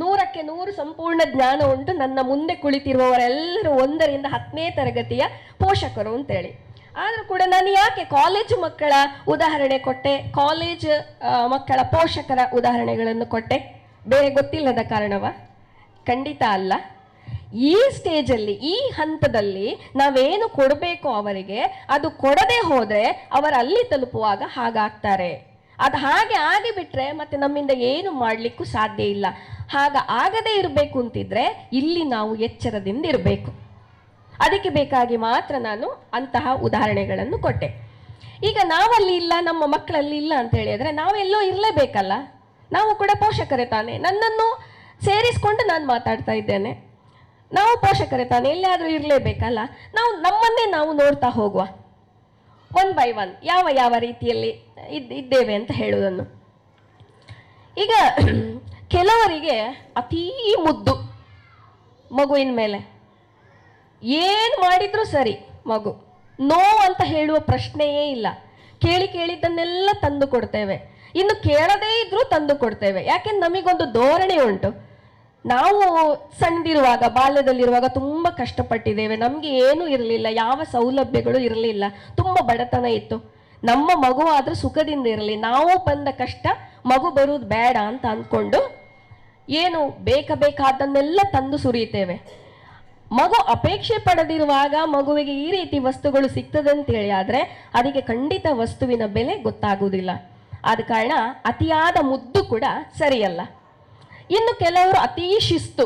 100ಕ್ಕೆ 100 ಸಂಪೂರ್ಣ ಜ್ಞಾನ ಉಂಟು, ನನ್ನ ಮುಂದೆ ಕುಳಿತಿರುವವರೆಲ್ಲರೂ 1ರಿಂದ 10ನೇ ತರಗತಿಯ ಪೋಷಕರು ಅಂತೇಳಿ. ಆದರೂ ಕೂಡ ನಾನು ಯಾಕೆ ಕಾಲೇಜು ಮಕ್ಕಳ ಉದಾಹರಣೆ ಕೊಟ್ಟೆ, ಕಾಲೇಜ್ ಮಕ್ಕಳ ಪೋಷಕರ ಉದಾಹರಣೆಗಳನ್ನು ಕೊಟ್ಟೆ? ಬೇರೆ ಗೊತ್ತಿಲ್ಲದ ಕಾರಣವ? ಖಂಡಿತ ಅಲ್ಲ. ಈ ಸ್ಟೇಜಲ್ಲಿ, ಈ ಹಂತದಲ್ಲಿ ನಾವೇನು ಕೊಡಬೇಕೋ ಅವರಿಗೆ ಅದು ಕೊಡದೆ ಹೋದರೆ ಅವರು ಅಲ್ಲಿ ತಲುಪುವಾಗ ಹಾಗಾಗ್ತಾರೆ. ಅದು ಹಾಗೆ ಆಗಿಬಿಟ್ರೆ ಮತ್ತೆ ನಮ್ಮಿಂದ ಏನು ಮಾಡಲಿಕ್ಕೂ ಸಾಧ್ಯ ಇಲ್ಲ. ಆಗದೇ ಇರಬೇಕು ಅಂತಿದ್ರೆ ಇಲ್ಲಿ ನಾವು ಎಚ್ಚರದಿಂದ ಇರಬೇಕು. ಅದಕ್ಕೆ ಬೇಕಾಗಿ ಮಾತ್ರ ನಾನು ಅಂತಹ ಉದಾಹರಣೆಗಳನ್ನು ಕೊಟ್ಟೆ. ಈಗ ನಾವಲ್ಲಿ ಇಲ್ಲ, ನಮ್ಮ ಮಕ್ಕಳಲ್ಲಿ ಇಲ್ಲ ಅಂತ ಹೇಳಿದ್ರೆ ನಾವೆಲ್ಲೋ ಇರಲೇಬೇಕಲ್ಲ. ನಾವು ಕೂಡ ಪೋಷಕರೇ ತಾನೆ, ನನ್ನನ್ನು ಸೇರಿಸ್ಕೊಂಡು ನಾನು ಮಾತಾಡ್ತಾ ಇದ್ದೇನೆ. ನಾವು ಪೋಷಕರೇ ತಾನೆ, ಎಲ್ಲಿಯಾದರೂ ಇರಲೇಬೇಕಲ್ಲ. ನಮ್ಮನ್ನೇ ನಾವು ನೋಡ್ತಾ ಹೋಗುವ, 1 by 1 ಯಾವ ರೀತಿಯಲ್ಲಿ ಇದ್ದೇವೆ ಅಂತ ಹೇಳುವುದನ್ನು. ಈಗ ಕೆಲವರಿಗೆ ಅತೀ ಮುದ್ದು ಮಗುವಿನ ಮೇಲೆ, ಏನು ಮಾಡಿದ್ರೂ ಸರಿ, ಮಗು ನೋ ಅಂತ ಹೇಳುವ ಪ್ರಶ್ನೆಯೇ ಇಲ್ಲ. ಕೇಳಿದ್ದನ್ನೆಲ್ಲ ತಂದು ಕೊಡ್ತೇವೆ, ಇನ್ನು ಕೇಳದೇ ಇದ್ರೂ ತಂದು ಕೊಡ್ತೇವೆ. ಯಾಕೆಂದ್ರೆ ನಮಗೊಂದು ಧೋರಣೆ ಉಂಟು. ನಾವು ಸಣ್ಣದಿರುವಾಗ, ಬಾಲ್ಯದಲ್ಲಿರುವಾಗ ತುಂಬ ಕಷ್ಟಪಟ್ಟಿದ್ದೇವೆ, ನಮಗೆ ಏನೂ ಇರಲಿಲ್ಲ, ಯಾವ ಸೌಲಭ್ಯಗಳು ಇರಲಿಲ್ಲ, ತುಂಬ ಬಡತನ ಇತ್ತು. ನಮ್ಮ ಮಗು ಆದರೂ ಸುಖದಿಂದ ಇರಲಿ, ನಾವು ಬಂದ ಕಷ್ಟ ಮಗು ಬರುವುದು ಬೇಡ ಅಂತ ಅಂದ್ಕೊಂಡು ಏನು ಬೇಕಾದನ್ನೆಲ್ಲ ತಂದು ಸುರಿಯುತ್ತೇವೆ. ಮಗು ಅಪೇಕ್ಷೆ ಪಡೆದಿರುವಾಗ ಮಗುವಿಗೆ ಈ ರೀತಿ ವಸ್ತುಗಳು ಸಿಗ್ತದೆ ಅಂತೇಳಿ ಆದರೆ ಅದಕ್ಕೆ ಖಂಡಿತ ವಸ್ತುವಿನ ಬೆಲೆ ಗೊತ್ತಾಗುವುದಿಲ್ಲ. ಆದ ಕಾರಣ ಅತಿಯಾದ ಮುದ್ದು ಕೂಡ ಸರಿಯಲ್ಲ. ಇನ್ನು ಕೆಲವರು ಅತೀ ಶಿಸ್ತು,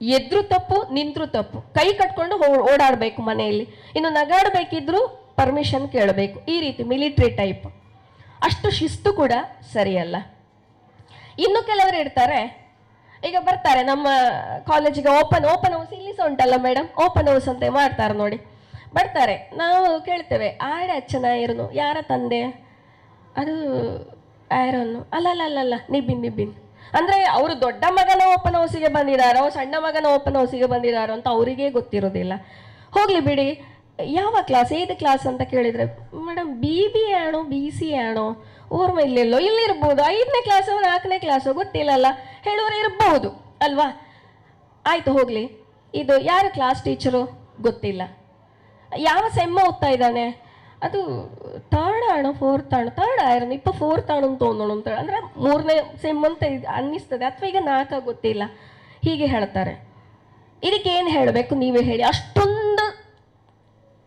ಎದ್ರು ತಪ್ಪು ನಿಂತರೂ ತಪ್ಪು, ಕೈ ಕಟ್ಕೊಂಡು ಓಡಾಡಬೇಕು ಮನೆಯಲ್ಲಿ, ಇನ್ನು ನಗಾಡಬೇಕಿದ್ರೂ ಪರ್ಮಿಷನ್ ಕೇಳಬೇಕು, ಈ ರೀತಿ ಮಿಲಿಟ್ರಿ ಟೈಪ್. ಅಷ್ಟು ಶಿಸ್ತು ಕೂಡ ಸರಿಯಲ್ಲ. ಇನ್ನು ಕೆಲವರು ಇರ್ತಾರೆ, ಈಗ ಬರ್ತಾರೆ ನಮ್ಮ ಕಾಲೇಜಿಗೆ ಓಪನ್ ಹೌಸ್, ಇಲ್ಲಿ ಸಹ ಉಂಟಲ್ಲ ಮೇಡಮ್, ಓಪನ್ ಹೌಸ್ ಅಂತ ಮಾಡ್ತಾರೆ ನೋಡಿ, ಬರ್ತಾರೆ. ನಾವು ಕೇಳ್ತೇವೆ, ಆಡ ಚೆನ್ನಾಗಿರೋನು ಯಾರ ತಂದೆ? ಅದು ಆ್ಯರನ್ನು ಅಲ್ಲ ನಿಬ್ಬಿನ್ ಅಂದರೆ ಅವರು ದೊಡ್ಡ ಮಗನ ಓಪನ್ ಹೌಸಿಗೆ ಬಂದಿದ್ದಾರೋ ಸಣ್ಣ ಮಗನ ಓಪನ್ ಹೌಸಿಗೆ ಬಂದಿದ್ದಾರೋ ಅಂತ ಅವರಿಗೇ ಗೊತ್ತಿರೋದಿಲ್ಲ. ಹೋಗಲಿ ಬಿಡಿ, ಯಾವ ಕ್ಲಾಸ್, ಏದು ಕ್ಲಾಸ್ ಅಂತ ಕೇಳಿದರೆ, ಮೇಡಮ್ BB ಆಣೋ BC ಆಣೋ ಓರ್ಮ ಇಲ್ಲೆಲ್ಲೋ, ಇಲ್ಲಿರ್ಬೋದು, 5ನೇ ಕ್ಲಾಸೋ 4ನೇ ಕ್ಲಾಸೋ ಗೊತ್ತಿಲ್ಲಲ್ಲ, ಹೇಳುವವರು ಇರ್ಬೋದು ಅಲ್ವಾ? ಆಯಿತು ಹೋಗಲಿ, ಇದು ಯಾರು ಕ್ಲಾಸ್ ಟೀಚರು ಗೊತ್ತಿಲ್ಲ, ಯಾವ ಸೆಮ್ಮ ಓದ್ತಾ ಇದ್ದಾನೆ, ಅದು 3rd ಆಣೋ 4th ಆಣೋ, 3rd ಆಯ್ರನು ಇಪ್ಪ 4th ಆಣು ಅಂತ ತೊಂದೋಣ ಅಂತೇಳಿ, ಅಂದರೆ 3ನೇ ಸೆಮ್ ಅಂತ ಅನ್ನಿಸ್ತದೆ, ಅಥವಾ ಈಗ 4 ಗೊತ್ತಿಲ್ಲ, ಹೀಗೆ ಹೇಳ್ತಾರೆ. ಇದಕ್ಕೆ ಏನು ಹೇಳಬೇಕು ನೀವೇ ಹೇಳಿ. ಅಷ್ಟೊಂದು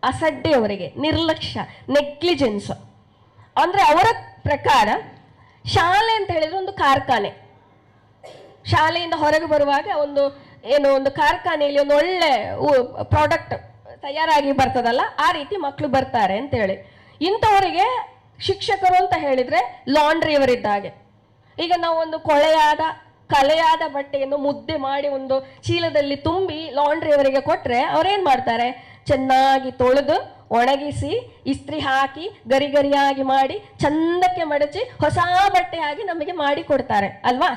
ಅಸಡ್ಡೆಯವರಿಗೆ, ನಿರ್ಲಕ್ಷ್ಯ, ನೆಗ್ಲಿಜೆನ್ಸ್. ಅಂದರೆ ಅವರ ಪ್ರಕಾರ ಶಾಲೆ ಅಂತ ಹೇಳಿದ್ರೆ ಒಂದು ಕಾರ್ಖಾನೆ. ಶಾಲೆಯಿಂದ ಹೊರಗೆ ಬರುವಾಗ ಒಂದು ಕಾರ್ಖಾನೆಯಲ್ಲಿ ಒಂದು ಒಳ್ಳೆ ಪ್ರಾಡಕ್ಟ್ ತಯಾರಾಗಿ ಬರ್ತದಲ್ಲ, ಆ ರೀತಿ ಮಕ್ಕಳು ಬರ್ತಾರೆ ಅಂತೇಳಿ. ಇಂಥವರಿಗೆ ಶಿಕ್ಷಕರು ಅಂತ ಹೇಳಿದ್ರೆ ಲಾಂಡ್ರಿಯವರಿದ್ದಾಗೆ. ಈಗ ನಾವು ಒಂದು ಕಲೆಯಾದ ಬಟ್ಟೆಯನ್ನು ಮುದ್ದೆ ಮಾಡಿ ಒಂದು ಚೀಲದಲ್ಲಿ ತುಂಬಿ ಲಾಂಡ್ರಿಯವರಿಗೆ ಕೊಟ್ಟರೆ ಅವರೇನು ಮಾಡ್ತಾರೆ, ಚೆನ್ನಾಗಿ ತೊಳೆದು ಒಣಗಿಸಿ ಇಸ್ತ್ರಿ ಹಾಕಿ ಗರಿಗರಿಯಾಗಿ ಮಾಡಿ ಚಂದಕ್ಕೆ ಮಡಚಿ ಹೊಸ ಬಟ್ಟೆಯಾಗಿ ನಮಗೆ ಮಾಡಿ ಕೊಡ್ತಾರೆ ಅಲ್ವಾ.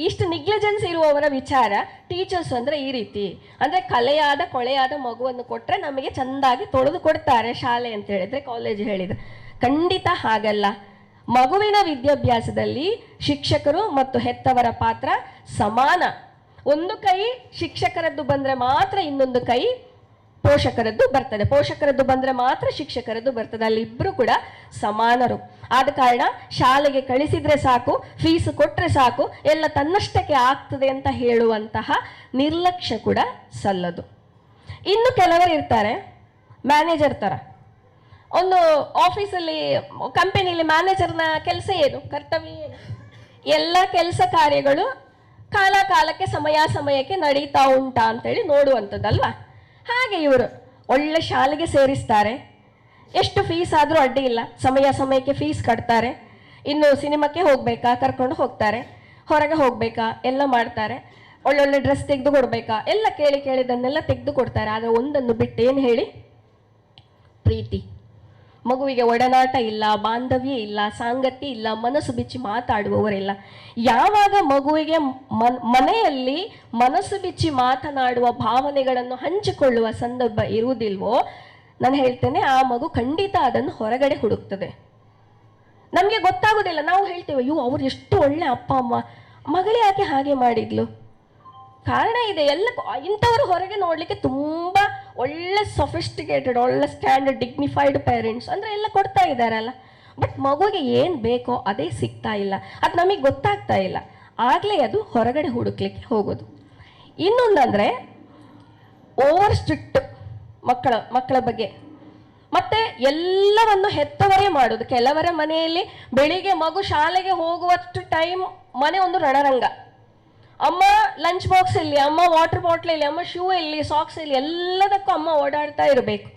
ಇಷ್ಟು ನೆಗ್ಲಿಜೆನ್ಸ್ ಇರುವವರ ವಿಚಾರ ಟೀಚರ್ಸ್ ಅಂದರೆ ಈ ರೀತಿ. ಅಂದರೆ ಕೊಳೆಯಾದ ಮಗುವನ್ನು ಕೊಟ್ಟರೆ ನಮಗೆ ಚೆಂದಾಗಿ ತೊಳೆದು ಕೊಡ್ತಾರೆ ಶಾಲೆ ಅಂತ ಹೇಳಿದ್ರೆ, ಕಾಲೇಜ್ ಹೇಳಿದ್ರೆ. ಖಂಡಿತ ಹಾಗಲ್ಲ. ಮಗುವಿನ ವಿದ್ಯಾಭ್ಯಾಸದಲ್ಲಿ ಶಿಕ್ಷಕರು ಮತ್ತು ಹೆತ್ತವರ ಪಾತ್ರ ಸಮಾನ. ಒಂದು ಕೈ ಶಿಕ್ಷಕರದ್ದು ಬಂದರೆ ಮಾತ್ರ ಇನ್ನೊಂದು ಕೈ ಪೋಷಕರದ್ದು ಬರ್ತದೆ, ಪೋಷಕರದ್ದು ಬಂದರೆ ಮಾತ್ರ ಶಿಕ್ಷಕರದ್ದು ಬರ್ತದೆ. ಅಲ್ಲಿ ಇಬ್ಬರು ಕೂಡ ಸಮಾನರು. ಆದ ಕಾರಣ ಶಾಲೆಗೆ ಕಳಿಸಿದ್ರೆ ಸಾಕು, ಫೀಸ್ ಕೊಟ್ಟರೆ ಸಾಕು, ಎಲ್ಲ ತನ್ನಷ್ಟಕ್ಕೆ ಆಗ್ತದೆ ಅಂತ ಹೇಳುವಂತಹ ನಿರ್ಲಕ್ಷ್ಯ ಕೂಡ ಸಲ್ಲದು. ಇನ್ನು ಕೆಲವರು ಇರ್ತಾರೆ ಮ್ಯಾನೇಜರ್ ಥರ. ಒಂದು ಆಫೀಸಲ್ಲಿ, ಕಂಪನಿಯಲ್ಲಿ ಮ್ಯಾನೇಜರ್ನ ಕೆಲಸ ಏನು, ಕರ್ತವ್ಯ ಏನು? ಎಲ್ಲ ಕೆಲಸ ಕಾರ್ಯಗಳು ಕಾಲಕ್ಕೆ ಸಮಯಕ್ಕೆ ನಡೀತಾ ಉಂಟಾ ಅಂತೇಳಿ ನೋಡುವಂಥದ್ದಲ್ವಾ. ಹಾಗೆ ಇವರು ಒಳ್ಳೆ ಶಾಲೆಗೆ ಸೇರಿಸ್ತಾರೆ, ಎಷ್ಟು ಫೀಸ್ ಆದರೂ ಅಡ್ಡಿ ಇಲ್ಲ, ಸಮಯಕ್ಕೆ ಫೀಸ್ ಕಟ್ತಾರೆ. ಇನ್ನು ಸಿನಿಮಾಕ್ಕೆ ಹೋಗಬೇಕಾ ಕರ್ಕೊಂಡು ಹೋಗ್ತಾರೆ, ಹೊರಗೆ ಹೋಗಬೇಕಾ ಎಲ್ಲ ಮಾಡ್ತಾರೆ, ಒಳ್ಳೊಳ್ಳೆ ಡ್ರೆಸ್ ತೆಗೆದು ಕೊಡಬೇಕಾ ಎಲ್ಲ ಕೇಳಿದನ್ನೆಲ್ಲ ತೆಗೆದು ಕೊಡ್ತಾರೆ. ಆದರೆ ಒಂದನ್ನು ಬಿಟ್ಟು ಏನು ಹೇಳಿ, ಪ್ರೀತಿ. ಮಗುವಿಗೆ ಒಡನಾಟ ಇಲ್ಲ, ಬಾಂಧವ್ಯ ಇಲ್ಲ, ಸಾಂಗತ್ಯ ಇಲ್ಲ, ಮನಸ್ಸು ಬಿಚ್ಚಿ ಮಾತಾಡುವವರಿಲ್ಲ. ಯಾವಾಗ ಮಗುವಿಗೆ ಮನೆಯಲ್ಲಿ ಮನಸ್ಸು ಬಿಚ್ಚಿ ಮಾತನಾಡುವ ಭಾವನೆಗಳನ್ನು ಹಂಚಿಕೊಳ್ಳುವ ಸಂದರ್ಭ ಇರುವುದಿಲ್ವೋ, ನಾನು ಹೇಳ್ತೇನೆ, ಆ ಮಗು ಖಂಡಿತ ಅದನ್ನು ಹೊರಗಡೆ ಹುಡುಕ್ತದೆ. ನಮಗೆ ಗೊತ್ತಾಗೋದಿಲ್ಲ. ನಾವು ಹೇಳ್ತೇವೆ, ಅಯ್ಯೋ ಅವ್ರು ಎಷ್ಟು ಒಳ್ಳೆ ಅಪ್ಪ ಅಮ್ಮ, ಮಗಳೇ ಯಾಕೆ ಹಾಗೆ ಮಾಡಿದ್ಲು? ಕಾರಣ ಇದೆ. ಎಲ್ಲ ಇಂಥವರು ಹೊರಗೆ ನೋಡಲಿಕ್ಕೆ ತುಂಬ ಒಳ್ಳೆ ಸೊಫಿಸ್ಟಿಕೇಟೆಡ್, ಒಳ್ಳೆ ಸ್ಟ್ಯಾಂಡರ್ಡ್, ಡಿಗ್ನಿಫೈಡ್ ಪೇರೆಂಟ್ಸ್ ಅಂದರೆ ಎಲ್ಲ ಕೊಡ್ತಾ ಇದ್ದಾರಲ್ಲ. ಬಟ್ ಮಗುವಿಗೆ ಏನು ಬೇಕೋ ಅದೇ ಸಿಗ್ತಾ ಇಲ್ಲ, ಅದು ನಮಗೆ ಗೊತ್ತಾಗ್ತಾ ಇಲ್ಲ. ಆಗಲೇ ಅದು ಹೊರಗಡೆ ಹುಡುಕ್ಲಿಕ್ಕೆ ಹೋಗೋದು. ಇನ್ನೊಂದಂದರೆ ಓವರ್ ಸ್ಟ್ರಿಕ್ಟ್ ಮಕ್ಕಳ ಬಗ್ಗೆ. ಮತ್ತೆ ಎಲ್ಲವನ್ನು ಹೆತ್ತವರೇ ಮಾಡೋದು. ಕೆಲವರ ಮನೆಯಲ್ಲಿ ಬೆಳಿಗ್ಗೆ ಮಗು ಶಾಲೆಗೆ ಹೋಗುವಷ್ಟು ಟೈಮ್ ಮನೆ ಒಂದು ರಣರಂಗ. ಅಮ್ಮ ಲಂಚ್ ಬಾಕ್ಸ್ ಇಲ್ಲಿ, ಅಮ್ಮ ವಾಟರ್ ಬಾಟ್ಲ್ ಇಲ್ಲಿ, ಅಮ್ಮ ಶೂ ಇಲ್ಲಿ, ಸಾಕ್ಸ್ ಇಲ್ಲಿ, ಎಲ್ಲದಕ್ಕೂ ಅಮ್ಮ ಓಡಾಡ್ತಾ ಇರಬೇಕು.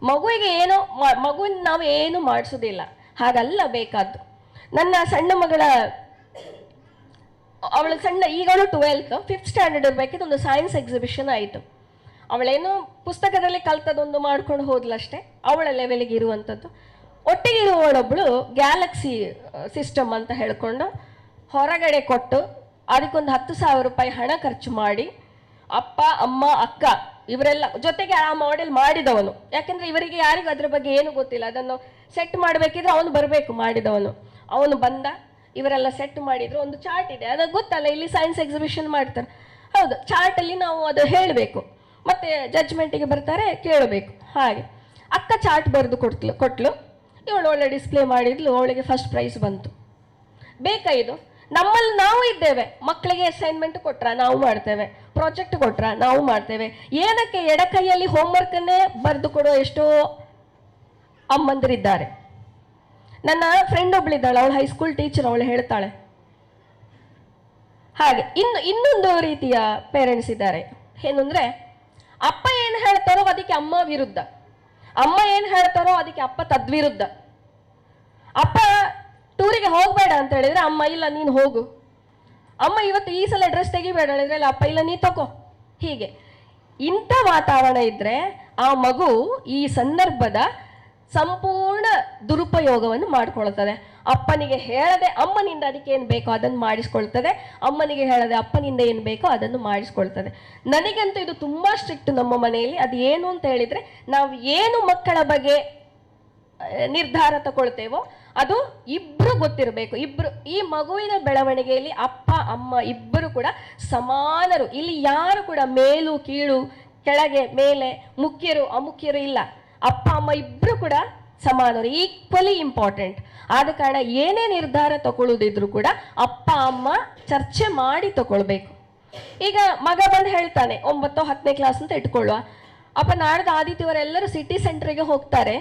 ಮಗುವಿನ ನಾವು ಏನು ಮಾಡಿಸೋದಿಲ್ಲ, ಹಾಗಲ್ಲ ಬೇಕಾದ್ದು. ನನ್ನ ಸಣ್ಣ ಮಗಳ, ಈಗಲೂ 12th, 5th ಸ್ಟ್ಯಾಂಡರ್ಡ್ ಇರಬೇಕಿದ್ದು ಒಂದು ಸೈನ್ಸ್ ಎಕ್ಸಿಬಿಷನ್ ಆಯಿತು. ಅವಳೇನು ಪುಸ್ತಕದಲ್ಲಿ ಕಲ್ತದೊಂದು ಮಾಡ್ಕೊಂಡು ಹೋದ್ಲಷ್ಟೇ, ಅವಳ ಲೆವೆಲ್ಗೆ ಇರುವಂಥದ್ದು. ಒಟ್ಟಿಗೆ ಇರುವವಳೊಬ್ಬಳು ಗ್ಯಾಲಕ್ಸಿ ಸಿಸ್ಟಮ್ ಅಂತ ಹೇಳ್ಕೊಂಡು ಹೊರಗಡೆ ಕೊಟ್ಟು ಅದಕ್ಕೊಂದು 10,000 ರೂಪಾಯಿ ಹಣ ಖರ್ಚು ಮಾಡಿ, ಅಪ್ಪ ಅಮ್ಮ ಅಕ್ಕ ಇವರೆಲ್ಲ ಜೊತೆಗೆ ಆ ಮಾಡೆಲ್ ಮಾಡಿದವನು. ಯಾಕೆಂದರೆ ಇವರಿಗೆ ಯಾರಿಗೂ ಅದ್ರ ಬಗ್ಗೆ ಏನು ಗೊತ್ತಿಲ್ಲ. ಅದನ್ನು ಸೆಟ್ ಮಾಡಬೇಕಿದ್ರೆ ಅವನು ಬರಬೇಕು, ಮಾಡಿದವನು. ಅವನು ಬಂದ, ಇವರೆಲ್ಲ ಸೆಟ್ ಮಾಡಿದ್ರು. ಒಂದು ಚಾರ್ಟ್ ಇದೆ, ಅದು ಗೊತ್ತಲ್ಲ, ಇಲ್ಲಿ ಸೈನ್ಸ್ ಎಕ್ಸಿಬಿಷನ್ ಮಾಡ್ತಾರೆ. ಹೌದು, ಚಾರ್ಟಲ್ಲಿ ನಾವು ಅದು ಹೇಳಬೇಕು, ಮತ್ತು ಜಡ್ಜ್ಮೆಂಟಿಗೆ ಬರ್ತಾರೆ, ಕೇಳಬೇಕು. ಹಾಗೆ ಅಕ್ಕ ಚಾರ್ಟ್ ಬರೆದು ಕೊಟ್ಲು. ಇವಳು ಒಳ್ಳೆ ಡಿಸ್ಪ್ಲೇ ಮಾಡಿದ್ಲು, ಅವಳಿಗೆ ಫಸ್ಟ್ ಪ್ರೈಸ್ ಬಂತು. ಬೇಕಾ ಇದು? ನಮ್ಮಲ್ಲಿ ನಾವು ಇದ್ದೇವೆ, ಮಕ್ಕಳಿಗೆ ಅಸೈನ್ಮೆಂಟ್ ಕೊಟ್ರ ನಾವು ಮಾಡ್ತೇವೆ, ಪ್ರಾಜೆಕ್ಟ್ ಕೊಟ್ರ ನಾವು ಮಾಡ್ತೇವೆ. ಏನಕ್ಕೆ ಎಡಕೈಯಲ್ಲಿ ಹೋಮ್ವರ್ಕನ್ನೇ ಬರೆದು ಕೊಡೋ ಎಷ್ಟೋ ಅಮ್ಮಂದಿರಿದ್ದಾರೆ. ನನ್ನ ಫ್ರೆಂಡ್ ಒಬ್ಳಿದ್ದಾಳೆ, ಅವಳು ಹೈಸ್ಕೂಲ್ ಟೀಚರ್, ಅವಳು ಹೇಳ್ತಾಳೆ ಹಾಗೆ. ಇನ್ನೊಂದು ರೀತಿಯ ಪೇರೆಂಟ್ಸ್ ಇದ್ದಾರೆ. ಏನಂದ್ರೆ, ಅಪ್ಪ ಏನು ಹೇಳ್ತಾರೋ ಅದಕ್ಕೆ ಅಮ್ಮ ವಿರುದ್ಧ, ಅಮ್ಮ ಏನು ಹೇಳ್ತಾರೋ ಅದಕ್ಕೆ ಅಪ್ಪ ತದ್ವಿರುದ್ಧ. ಅಪ್ಪ ಟೂರಿಗೆ ಹೋಗಬೇಡ ಅಂತ ಹೇಳಿದ್ರೆ ಅಮ್ಮ ಇಲ್ಲ ನೀನು ಹೋಗು, ಅಮ್ಮ ಇವತ್ತು ಈ ಸಲ ಡ್ರೆಸ್ ತೆಗಿಬೇಡ ಹೇಳಿದ್ರೆ ಇಲ್ಲ ಅಪ್ಪ ಇಲ್ಲ ನೀ ತಗೋ. ಹೀಗೆ ಇಂಥ ವಾತಾವರಣ ಇದ್ದರೆ ಆ ಮಗು ಈ ಸಂದರ್ಭದ ಸಂಪೂರ್ಣ ದುರುಪಯೋಗವನ್ನು ಮಾಡಿಕೊಳ್ತದೆ. ಅಪ್ಪನಿಗೆ ಹೇಳದೆ ಅಮ್ಮನಿಂದ ಅದಕ್ಕೆ ಏನು ಬೇಕೋ ಅದನ್ನು ಮಾಡಿಸ್ಕೊಳ್ತದೆ, ಅಮ್ಮನಿಗೆ ಹೇಳದೆ ಅಪ್ಪನಿಂದ ಏನು ಬೇಕೋ ಅದನ್ನು ಮಾಡಿಸ್ಕೊಳ್ತದೆ. ನನಗಂತೂ ಇದು ತುಂಬ ಸ್ಟ್ರಿಕ್ಟ್ ನಮ್ಮ ಮನೆಯಲ್ಲಿ. ಅದು ಏನು ಅಂತ ಹೇಳಿದರೆ, ನಾವು ಏನು ಮಕ್ಕಳ ಬಗ್ಗೆ ನಿರ್ಧಾರ ತಗೊಳ್ತೇವೋ ಅದು ಇಬ್ಬರು ಗೊತ್ತಿರಬೇಕು. ಇಬ್ಬರು ಈ ಮಗುವಿನ ಬೆಳವಣಿಗೆಯಲ್ಲಿ ಅಪ್ಪ ಅಮ್ಮ ಇಬ್ಬರು ಕೂಡ ಸಮಾನರು. ಇಲ್ಲಿ ಯಾರು ಕೂಡ ಮೇಲು ಕೀಳು, ಕೆಳಗೆ ಮೇಲೆ, ಮುಖ್ಯರು ಅಮುಖ್ಯರು ಇಲ್ಲ. ಅಪ್ಪ ಅಮ್ಮ ಇಬ್ಬರು ಕೂಡ ಸಮಾನರು, ಈಕ್ವಲಿ ಇಂಪಾರ್ಟೆಂಟ್. ಆದ ಕಾರಣ ಏನೇ ನಿರ್ಧಾರ ತಗೊಳ್ಳೋದಿದ್ರು ಕೂಡ ಅಪ್ಪ ಅಮ್ಮ ಚರ್ಚೆ ಮಾಡಿ ತಗೊಳ್ಬೇಕು. ಈಗ ಮಗ ಬಂದು ಹೇಳ್ತಾನೆ 9ನೇ 10ನೇ ಕ್ಲಾಸ್ ಅಂತ ಇಟ್ಕೊಳ್ಳುವ, ಅಪ್ಪ ನಾಡ್ದು ಆದಿತ್ಯವಾರೆಲ್ಲರೂ ಸಿಟಿ ಸೆಂಟ್ರಿಗೆ ಹೋಗ್ತಾರೆ,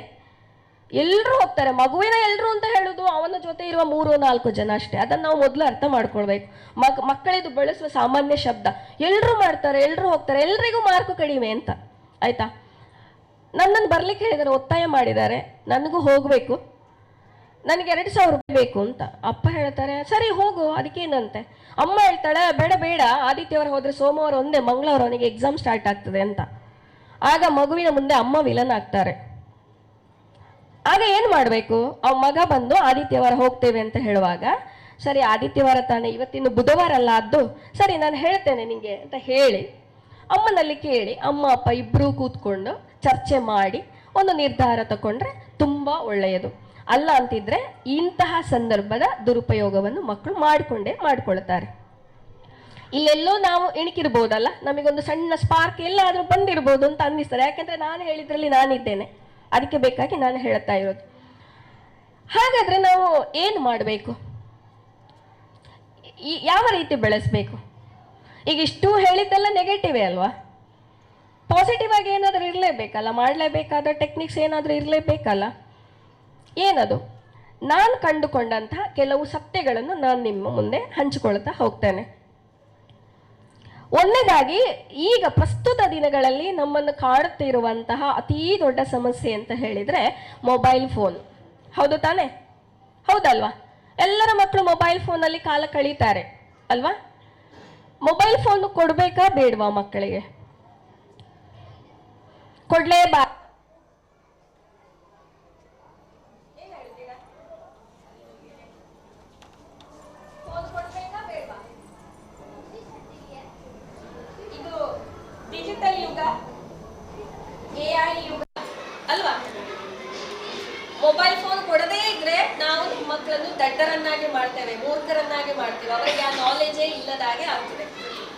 ಎಲ್ಲರೂ ಹೋಗ್ತಾರೆ. ಮಗುವಿನ ಎಲ್ಲರೂ ಅಂತ ಹೇಳೋದು ಅವನ ಜೊತೆ ಇರುವ 3-4 ಜನ ಅಷ್ಟೇ. ಅದನ್ನು ನಾವು ಮೊದಲು ಅರ್ಥ ಮಾಡ್ಕೊಳ್ಬೇಕು. ಮಕ್ಕಳಿದು ಬಳಸುವ ಸಾಮಾನ್ಯ ಶಬ್ದ ಎಲ್ಲರೂ ಮಾಡ್ತಾರೆ, ಎಲ್ಲರೂ ಹೋಗ್ತಾರೆ, ಎಲ್ರಿಗೂ ಮಾರ್ಕು ಕಡಿಮೆ ಅಂತ. ಆಯ್ತಾ? ನನ್ನನ್ನು ಬರ್ಲಿಕ್ಕೆ ಹೇಳಿದ್ದಾರೆ, ಒತ್ತಾಯ ಮಾಡಿದ್ದಾರೆ, ನನಗೂ ಹೋಗಬೇಕು, ನನಗೆ 2,000 ರೂಪಾಯಿ ಬೇಕು ಅಂತ. ಅಪ್ಪ ಹೇಳ್ತಾರೆ ಸರಿ ಹೋಗು, ಅದಕ್ಕೇನಂತೆ. ಅಮ್ಮ ಹೇಳ್ತಾಳೆ ಬೇಡ ಬೇಡ, ಆದಿತ್ಯವಾರ ಹೋದ್ರೆ ಸೋಮವಾರ ಒಂದೇ, ಮಂಗಳವಾರ ಅವನಿಗೆ ಎಕ್ಸಾಮ್ ಸ್ಟಾರ್ಟ್ ಆಗ್ತದೆ ಅಂತ. ಆಗ ಮಗುವಿನ ಮುಂದೆ ಅಮ್ಮ ವಿಲನ್ ಆಗ್ತಾರೆ. ಆಗ ಏನು ಮಾಡಬೇಕು? ಅವ್ ಮಗ ಬಂದು ಆದಿತ್ಯವಾರ ಹೋಗ್ತೇವೆ ಅಂತ ಹೇಳುವಾಗ, ಸರಿ ಆದಿತ್ಯವಾರ ತಾನೆ, ಇವತ್ತಿನ ಬುಧವಾರ ಅಲ್ಲ ಅದು, ಸರಿ ನಾನು ಹೇಳ್ತೇನೆ ನಿಂಗೆ ಅಂತ ಹೇಳಿ ಅಮ್ಮನಲ್ಲಿ ಕೇಳಿ ಅಮ್ಮ ಅಪ್ಪ ಇಬ್ಬರೂ ಕೂತ್ಕೊಂಡು ಚರ್ಚೆ ಮಾಡಿ ಒಂದು ನಿರ್ಧಾರ ತಗೊಂಡ್ರೆ ತುಂಬ ಒಳ್ಳೆಯದು. ಅಲ್ಲ ಅಂತಿದ್ರೆ ಇಂತಹ ಸಂದರ್ಭದ ದುರುಪಯೋಗವನ್ನು ಮಕ್ಕಳು ಮಾಡ್ಕೊಳ್ತಾರೆ. ಇಲ್ಲೆಲ್ಲೋ ನಾವು ಇಣಕಿರ್ಬೋದಲ್ಲ, ನಮಗೊಂದು ಸಣ್ಣ ಸ್ಪಾರ್ಕ್ ಎಲ್ಲಾದರೂ ಬಂದಿರ್ಬೋದು ಅಂತ ಅನ್ನಿಸ್ತಾರೆ. ಯಾಕೆಂದ್ರೆ ನಾನು ಹೇಳಿದ್ರಲ್ಲಿ ನಾನಿದ್ದೇನೆ, ಅದಕ್ಕೆ ಬೇಕಾಗಿ ನಾನು ಹೇಳ್ತಾ ಇರೋದು. ಹಾಗಾದ್ರೆ ನಾವು ಏನು ಮಾಡಬೇಕು? ಯಾವ ರೀತಿ ಬೆಳೆಸಬೇಕು? ಈಗ ಇಷ್ಟು ಹೇಳಿದ್ದೆಲ್ಲ ನೆಗೆಟಿವೇ ಅಲ್ವಾ? ಪಾಸಿಟಿವ್ ಆಗಿ ಏನಾದರೂ ಇರಲೇಬೇಕಲ್ಲ, ಮಾಡಲೇಬೇಕಾದ ಟೆಕ್ನಿಕ್ಸ್ ಏನಾದರೂ ಇರಲೇಬೇಕಲ್ಲ. ಏನದು? ನಾನು ಕಂಡುಕೊಂಡಂತಹ ಕೆಲವು ಸತ್ಯಗಳನ್ನು ನಾನು ನಿಮ್ಮ ಮುಂದೆ ಹಂಚಿಕೊಳ್ತಾ ಹೋಗ್ತೇನೆ. ಒಂದನೇದಾಗಿ, ಈಗ ಪ್ರಸ್ತುತ ದಿನಗಳಲ್ಲಿ ನಮ್ಮನ್ನು ಕಾಡುತ್ತಿರುವಂತಹ ಅತೀ ದೊಡ್ಡ ಸಮಸ್ಯೆ ಅಂತ ಹೇಳಿದ್ರೆ ಮೊಬೈಲ್ ಫೋನ್. ಹೌದು ತಾನೆ? ಹೌದಲ್ವಾ? ಎಲ್ಲರ ಮಕ್ಕಳು ಮೊಬೈಲ್ ಫೋನಲ್ಲಿ ಕಾಲ ಕಳೀತಾರೆ ಅಲ್ವಾ? ಮೊಬೈಲ್ ಫೋನ್ ಕೊಡ್ಬೇಕಾ ಬೇಡವಾ ಮಕ್ಕಳಿಗೆ? ಕೊಡ್ಲೇಬಾರ್ದು. ಡಿಜಿಟಲ್ ಯುಗ, AI ಯುಗ ಅಲ್ವಾ? ಮೊಬೈಲ್ ಫೋನ್ ಕೊಡದೇ ಇದ್ರೆ ನಾವು ನಿಮ್ಮ ಮಕ್ಕಳನ್ನು ದಡ್ಡರನ್ನಾಗಿ ಮಾಡ್ತೇವೆ, ಮೂರ್ಖರನ್ನಾಗಿ ಮಾಡ್ತೇವೆ, ಅವರಿಗೆ ಆ ನಾಲೆಜೇ ಇಲ್ಲದಾಗೆ ಆಗ್ತದೆ.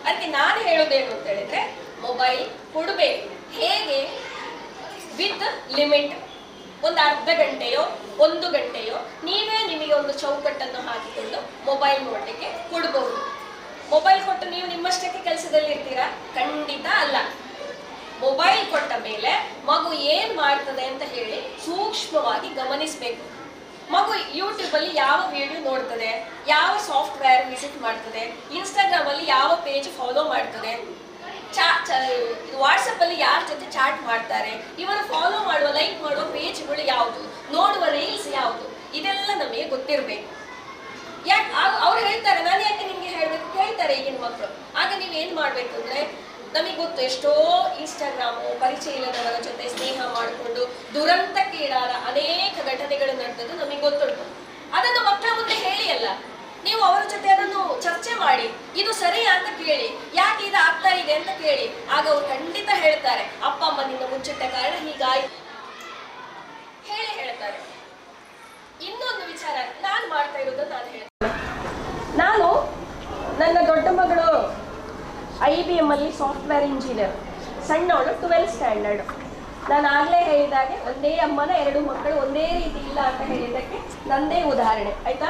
ಅದಕ್ಕೆ ನಾನು ಹೇಳೋದೇನು ಅಂತ ಹೇಳಿದ್ರೆ, ಮೊಬೈಲ್ ಕೊಡಬೇಕು. ಹೇಗೆ? With limit. ಒಂದು ಅರ್ಧ ಗಂಟೆಯೋ 1 ಗಂಟೆಯೋ ನೀವೇ ನಿಮಗೆ ಒಂದು ಚೌಕಟ್ಟನ್ನು ಹಾಕಿಕೊಂಡು ಮೊಬೈಲ್ ನೋಡಲಿಕ್ಕೆ ಕೊಡಬಹುದು. ಮೊಬೈಲ್ ಕೊಟ್ಟು ನೀವು ನಿಮ್ಮಷ್ಟಕ್ಕೆ ಕೆಲಸದಲ್ಲಿ ಇರ್ತೀರಾ? ಖಂಡಿತ ಅಲ್ಲ. ಮೊಬೈಲ್ ಕೊಟ್ಟ ಮೇಲೆ ಮಗು ಏನ್ ಮಾಡ್ತದೆ ಅಂತ ಹೇಳಿ ಸೂಕ್ಷ್ಮವಾಗಿ ಗಮನಿಸಬೇಕು. ಮಗು ಯೂಟ್ಯೂಬ್ ಅಲ್ಲಿ ಯಾವ ವಿಡಿಯೋ ನೋಡ್ತದೆ, ಯಾವ ಸಾಫ್ಟ್ವೇರ್ ವಿಸಿಟ್ ಮಾಡ್ತದೆ, ಇನ್ಸ್ಟಾಗ್ರಾಮ್ ಅಲ್ಲಿ ಯಾವ ಪೇಜ್ ಫಾಲೋ ಮಾಡ್ತದೆ, ವಾಟ್ಸಪ್ ಅಲ್ಲಿ ಯಾರ ಜೊತೆ ಚಾಟ್ ಮಾಡ್ತಾರೆ, ಇವನು ಫಾಲೋ ಮಾಡುವ ಲೈಕ್ ಮಾಡುವ ಪೇಜ್ಗಳು ಯಾವುದು, ನೋಡುವ ರೀಲ್ಸ್ ಯಾವುದು, ಇದೆಲ್ಲ ನಮಗೆ ಗೊತ್ತಿರಬೇಕು. ಯಾಕೆ ಅವ್ರು ಹೇಳ್ತಾರೆ, ನಾನು ಯಾಕೆ ನಿಮ್ಗೆ ಹೇಳ್ಬೇಕು ಕೇಳ್ತಾರೆ ಈಗಿನ ಮಕ್ಕಳು. ಆಗ ನೀವು ಏನ್ ಮಾಡ್ಬೇಕು ಅಂದ್ರೆ, ನಮಗೆ ಗೊತ್ತು ಎಷ್ಟೋ ಇನ್ಸ್ಟಾಗ್ರಾಮು ಪರಿಚಯ ಇಲ್ಲದವರ ಜೊತೆ ಸ್ನೇಹ ಮಾಡಿಕೊಂಡು ದುರಂತಕ್ಕೀಡಾದ ಅನೇಕ ಘಟನೆಗಳು ನಡೆದದ್ದು ನಮಗೆ ಗೊತ್ತುಂಟು. ಅದನ್ನು ಮಕ್ಕಳ ಮುಂದೆ ಹೇಳಿ ಅಲ್ಲ, ನೀವು ಅವರ ಜೊತೆ ಅದನ್ನು ಚರ್ಚೆ ಮಾಡಿ, ಇದು ಸರಿಯಾ ಅಂತ ಕೇಳಿ, ಯಾಕೆ ಇದು ಆಗ್ತಾ ಇದೆ ಅಂತ ಕೇಳಿ. ಆಗ ಅವ್ರು ಖಂಡಿತ ಹೇಳ್ತಾರೆ, ಅಪ್ಪ ಅಮ್ಮ ನಿನ್ನ ಮುಚ್ಚಿಟ್ಟ ಕಾರಣ ಹೀಗಾಯ್ತು ಹೇಳಿ ಹೇಳ್ತಾರೆ. ಇನ್ನೊಂದು ವಿಚಾರ ನಾನು ಮಾಡ್ತಾ ಇರೋದನ್ನು ನಾನು ಹೇಳ್ತೇನೆ. ನಾನು ನನ್ನ ದೊಡ್ಡ ಮಗಳು IBM ಅಲ್ಲಿ ಸಾಫ್ಟ್ವೇರ್ ಇಂಜಿನಿಯರ್, ಸಣ್ಣವಳು 12th ಸ್ಟ್ಯಾಂಡರ್ಡ್. ನಾನು ಆಗ್ಲೇ ಹೇಳಿದಾಗೆ ಒಂದೇ ಅಮ್ಮನ 2 ಮಕ್ಕಳು ಒಂದೇ ರೀತಿ ಇಲ್ಲ ಅಂತ ಹೇಳಿದ್ದಕ್ಕೆ ನಂದೇ ಉದಾಹರಣೆ. ಆಯ್ತಾ?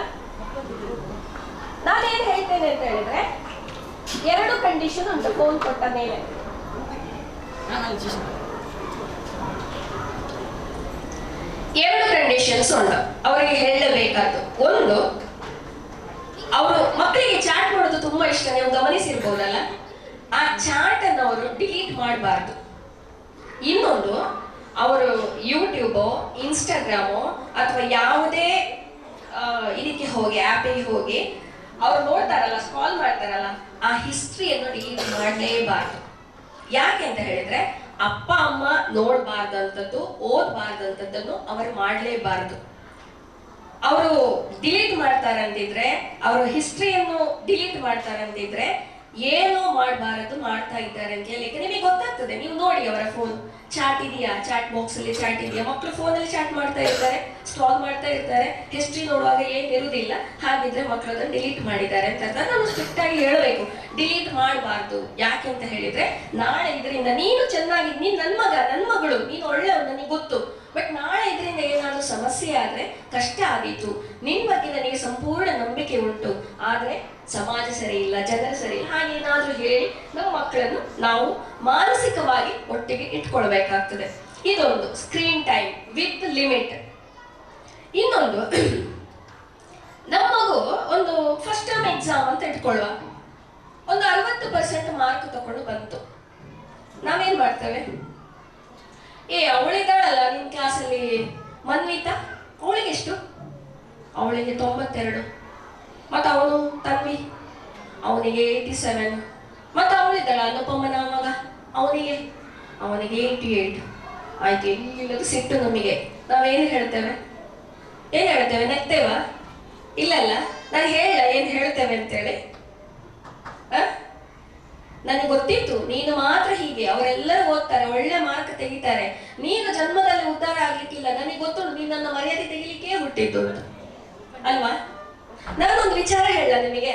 ನಾನೇನು ಹೇಳ್ತೇನೆ ಅಂತ ಹೇಳಿದ್ರೆ, 2 ಕಂಡೀಷನ್ ಉಂಟು ಫೋನ್ ಕೊಟ್ಟ ಮೇಲೆ. 2 ಕಂಡೀಷನ್ಸ್ ಉಂಟು ಅವರಿಗೆ ಹೇಳಬೇಕಾದ್ದು. ಒಂದು, ಅವರು ಮಕ್ಕಳಿಗೆ ಚಾಟ್ ಮಾಡೋದು ತುಂಬಾ ಇಷ್ಟ, ನೀವು ಗಮನಿಸಿರ್ಬೋದಲ್ಲ, ಆ ಚಾಟ್ ಅನ್ನು ಅವರು ಡಿಲೀಟ್ ಮಾಡಬಾರ್ದು. ಇನ್ನೊಂದು, ಅವರು ಯೂಟ್ಯೂಬೋ ಇನ್ಸ್ಟಾಗ್ರಾಮೋ ಅಥವಾ ಯಾವುದೇ ಇದಕ್ಕೆ ಹೋಗಿ ಆ್ಯಪಿಗೆ ಹೋಗಿ ಅವ್ರು ನೋಡ್ತಾರಲ್ಲ, ಸ್ಕ್ರಾಲ್ ಮಾಡ್ತಾರಲ್ಲ, ಆ ಹಿಸ್ಟ್ರಿಯನ್ನು ಡಿಲೀಟ್ ಮಾಡಲೇಬಾರ್ದು. ಯಾಕೆ ಅಂತ ಹೇಳಿದ್ರೆ, ಅಪ್ಪ ಅಮ್ಮ ನೋಡಬಾರ್ದಂಥದ್ದು, ಓದಬಾರ್ದಂಥದ್ದನ್ನು ಅವರು ಮಾಡಲೇಬಾರ್ದು. ಅವರು ಡಿಲೀಟ್ ಮಾಡ್ತಾರಂತಿದ್ರೆ, ಅವರು ಹಿಸ್ಟ್ರಿಯನ್ನು ಡಿಲೀಟ್ ಮಾಡ್ತಾರಂತಿದ್ರೆ ಏನೋ ಮಾಡಬಾರದು ಮಾಡ್ತಾ ಇದ್ದಾರೆ ಅಂತ ಹೇಳಿಕ್ಕೆ ನಿಮಗೆ ಗೊತ್ತಾಗ್ತದೆ. ನೀವು ನೋಡಿ ಅವರ ಫೋನ್ ಚಾಟ್ ಇದೆಯಾ, ಚಾಟ್ ಬಾಕ್ಸ್ ಅಲ್ಲಿ ಚಾಟ್ ಇದೆಯಾ. ಮಕ್ಕಳು ಫೋನಲ್ಲಿ ಚಾಟ್ ಮಾಡ್ತಾ ಇರ್ತಾರೆ, ಸ್ಕ್ರಾಲ್ ಮಾಡ್ತಾ ಇರ್ತಾರೆ, ಹಿಸ್ಟ್ರಿ ನೋಡುವಾಗ ಏನ್ ಇರುವುದಿಲ್ಲ. ಹಾಗಿದ್ರೆ ಮಕ್ಕಳು ಅದನ್ನು ಡಿಲೀಟ್ ಮಾಡಿದ್ದಾರೆ ಅಂತ ಅರ್ಥ. ನಾವು ಸ್ಟ್ರಿಕ್ಟ್ ಆಗಿ ಹೇಳಬೇಕು, ಡಿಲೀಟ್ ಮಾಡಬಾರ್ದು. ಯಾಕೆ ಅಂತ ಹೇಳಿದ್ರೆ, ನಾಳೆ ಇದರಿಂದ ನೀನು ಚೆನ್ನಾಗಿ, ನೀನ್ ನನ್ನ ಮಗ ನನ್ನ ಮಗಳು, ನೀನು ಒಳ್ಳೆಯವ್ರು, ನನಗೆ ಗೊತ್ತು, ಬಟ್ ನಾಳೆ ಇದರಿಂದ ಏನಾದರೂ ಸಮಸ್ಯೆ ಆದರೆ ಕಷ್ಟ ಆದೀತು, ನಿನ್ನ ಬಗ್ಗೆ ನನಗೆ ಸಂಪೂರ್ಣ ನಂಬಿಕೆ ಉಂಟು, ಆದರೆ ಸಮಾಜ ಸರಿ ಇಲ್ಲ, ಜನರು ಸರಿ ಇಲ್ಲ, ಹಾಗೇನಾದ್ರೂ ಹೇಳಿ ನಮ್ಮ ಮಕ್ಕಳನ್ನು ನಾವು ಮಾನಸಿಕವಾಗಿ ಒಟ್ಟಿಗೆ ಇಟ್ಕೊಳ್ಬೇಕಾಗ್ತದೆ. ಇದೊಂದು ಸ್ಕ್ರೀನ್ ಟೈಮ್ ವಿತ್ ಲಿಮಿಟ್. ಇನ್ನೊಂದು, ನಮ್ಮ ಮಗು ಒಂದು ಫಸ್ಟ್ ಟರ್ಮ್ ಎಕ್ಸಾಮ್ ಅಂತ ಇಟ್ಕೊಳ್ಳುವ, ಒಂದು 60% ಮಾರ್ಕ್ ತಗೊಂಡು ಬಂತು. ನಾವೇನ್ ಮಾಡ್ತೇವೆ, ಅವಳಿದ್ದಾಳಲ್ಲ ನಿನ್ನ ಕ್ಲಾಸಲ್ಲಿ ಮನ್ವಿತಾ, ಅವಳಿಗೆ ಎಷ್ಟು? ಅವಳಿಗೆ 92, ಮತ್ತು ಅವನು ತನ್ವಿ ಅವನಿಗೆ 87, ಮತ್ತು ಅವಳಿದ್ದಾಳ ಅನುಪಮನ ಮಗ ಅವನಿಗೆ 88. ಆಯ್ತು, ಇಲ್ಲದು ಸಿಟ್ಟು ನಮಗೆ. ನಾವೇನು ಹೇಳ್ತೇವೆ, ನೆಗ್ತೇವ? ಇಲ್ಲಲ್ಲ, ನಾನು ಹೇಳ ಏನು ಹೇಳ್ತೇವೆ ಅಂತೇಳಿ. ನನಗೆ ಗೊತ್ತಿತ್ತು ನೀನು ಮಾತ್ರ ಹೀಗೆ, ಅವರೆಲ್ಲರೂ ಓದ್ತಾರೆ, ಒಳ್ಳೆ ಮಾರ್ಕ್ ತೆಗಿತಾರೆ, ನೀನು ಜನ್ಮದಲ್ಲಿ ಉದ್ಧಾರ ಆಗ್ಲಿಕ್ಕಿಲ್ಲ, ನನಗೆ ಗೊತ್ತುಂಟು ನೀನು ನನ್ನ ಮರ್ಯಾದೆ ತೆಗಿಲಿಕ್ಕೆ ಹುಟ್ಟಿದ್ದು ಅಲ್ವಾ. ನಾನೊಂದು ವಿಚಾರ ಹೇಳ ನಿಮಗೆ.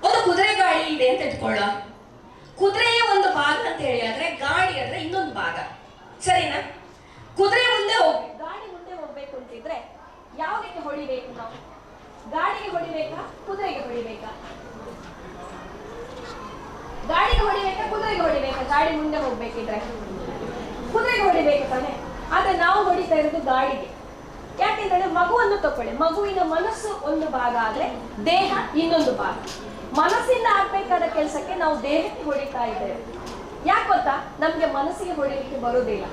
ಒಂದು ಕುದುರೆ ಗಾಡಿ ಇದೆ ಅಂತ ಇಟ್ಕೊಳ್ಳ, ಕುದುರೆಯ ಒಂದು ಭಾಗ ಅಂತ ಹೇಳಿ ಆದ್ರೆ ಗಾಡಿ ಆದ್ರೆ ಇನ್ನೊಂದು ಭಾಗ, ಸರಿನಾ? ಕುದುರೆ ಮುಂದೆ ಹೋಗ್ಬೇಕು, ಗಾಡಿ ಮುಂದೆ ಹೋಗ್ಬೇಕು ಅಂತಿದ್ರೆ ಯಾವುದಕ್ಕೆ ಹೊಡಿಬೇಕು ನಾವು? ಗಾಡಿಗೆ ಹೊಡಿಬೇಕಾ, ಕುದುರೆಗೆ ಹೊಡಿಬೇಕಾ? ಗಾಡಿಗೆ ಹೊಡಿಬೇಕಾ, ಕುದುರೆಗೆ ಹೊಡಿಬೇಕಾ? ಗಾಡಿ ಮುಂದೆ ಹೋಗ್ಬೇಕಿದ್ರೆ ಕುದುರೆಗೆ ಹೊಡಿಬೇಕು ತಾನೆ. ಆದ್ರೆ ನಾವು ಹೊಡಿತಾ ಇರೋದು ಗಾಡಿಗೆ. ಯಾಕೆಂದ್ರೆ ಮಗುವನ್ನು ತಕೊಳ್ಳಿ, ಮಗುವಿನ ಮನಸ್ಸು ಒಂದು ಭಾಗ ಆದ್ರೆ ದೇಹ ಇನ್ನೊಂದು ಭಾಗ. ಮನಸ್ಸಿಂದ ಆಗ್ಬೇಕಾದ ಕೆಲಸಕ್ಕೆ ನಾವು ದೇಹಕ್ಕೆ ಹೊಡಿತಾ ಇದ್ದೇವೆ. ಯಾಕೆ ಗೊತ್ತಾ, ನಮ್ಗೆ ಮನಸ್ಸಿಗೆ ಹೊಡಿಲಿಕ್ಕೆ ಬರುವುದಿಲ್ಲ.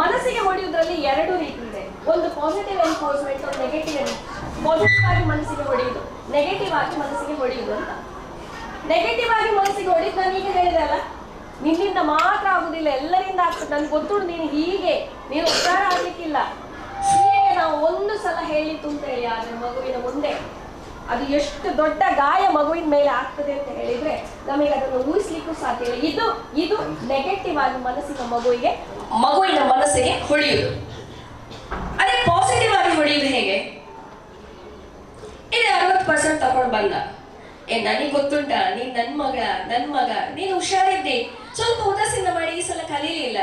ಮನಸ್ಸಿಗೆ ಹೊಡೆಯುವುದರಲ್ಲಿ 2 ರೀತಿ ಇದೆ. ಒಂದು ಪಾಸಿಟಿವ್ ಎನ್ಫೋರ್ಸ್ಮೆಂಟ್, ಒಂದು ನೆಗೆಟಿವ್. ಪಾಸಿಟಿವ್ ಆಗಿ ಮನಸ್ಸಿಗೆ ಹೊಡೆಯುವುದು, ನೆಗೆಟಿವ್ ಆಗಿ ಮನಸ್ಸಿಗೆ ಹೊಡೆಯುವುದು ಅಂತ. ನೆಗೆಟಿವ್ ಆಗಿ ಮನಸ್ಸಿಗೆ ಹೊಡೆಯುದು ನಾನು ಈಗ ಹೇಳಿದೆ ಅಲ್ಲ, ನಿನ್ನಿಂದ ಮಾತ್ರ ಆಗುದಿಲ್ಲ, ಎಲ್ಲರಿಂದ ಆಗ್ತದೆ. ನನ್ಗೆ ಗೊತ್ತುಂಟು ನೀನು ಹೀಗೆ, ನೀನು ಉದ್ಧಾರ ಆಗ್ಲಿಕ್ಕಿಲ್ಲ. ಹೀಗೆ ನಾವು ಒಂದು ಸಲ ಹೇಳಿತು ಅಂತ ಹೇಳಿ ಆದ್ರೆ ಮಗುವಿನ ಮುಂದೆ ಅದು ಎಷ್ಟು ದೊಡ್ಡ ಗಾಯ ಮಗುವಿನ ಮೇಲೆ ಆಗ್ತದೆ ಅಂತ ಹೇಳಿದ್ರೆ ನಮಗೆ ಅದನ್ನು ಊಹಿಸ್ಲಿಕ್ಕೂ ಸಾಧ್ಯ ಇಲ್ಲ. ಇದು ನೆಗೆಟಿವ್ ಆಗಿ ಮಗುವಿನ ಮನಸ್ಸಿಗೆ ಹೊಡೆಯುವುದು. ಅದೇ ಪಾಸಿಟಿವ್ ಆಗಿ ಹೊಡೆಯುವುದು ಹೇಗೆ? ಇದು 60% ತಗೊಂಡು ಬಂದ, ನನಗೆ ಗೊತ್ತುಂಟ ನೀನ್ ನನ್ ಮಗ, ನೀನು ಹುಷಾರಿದ್ದಿ, ಸ್ವಲ್ಪ ಉದಾಸೀನ ಮಾಡಿ ಈ ಸಲ ಕಲೀಲಿಲ್ಲ,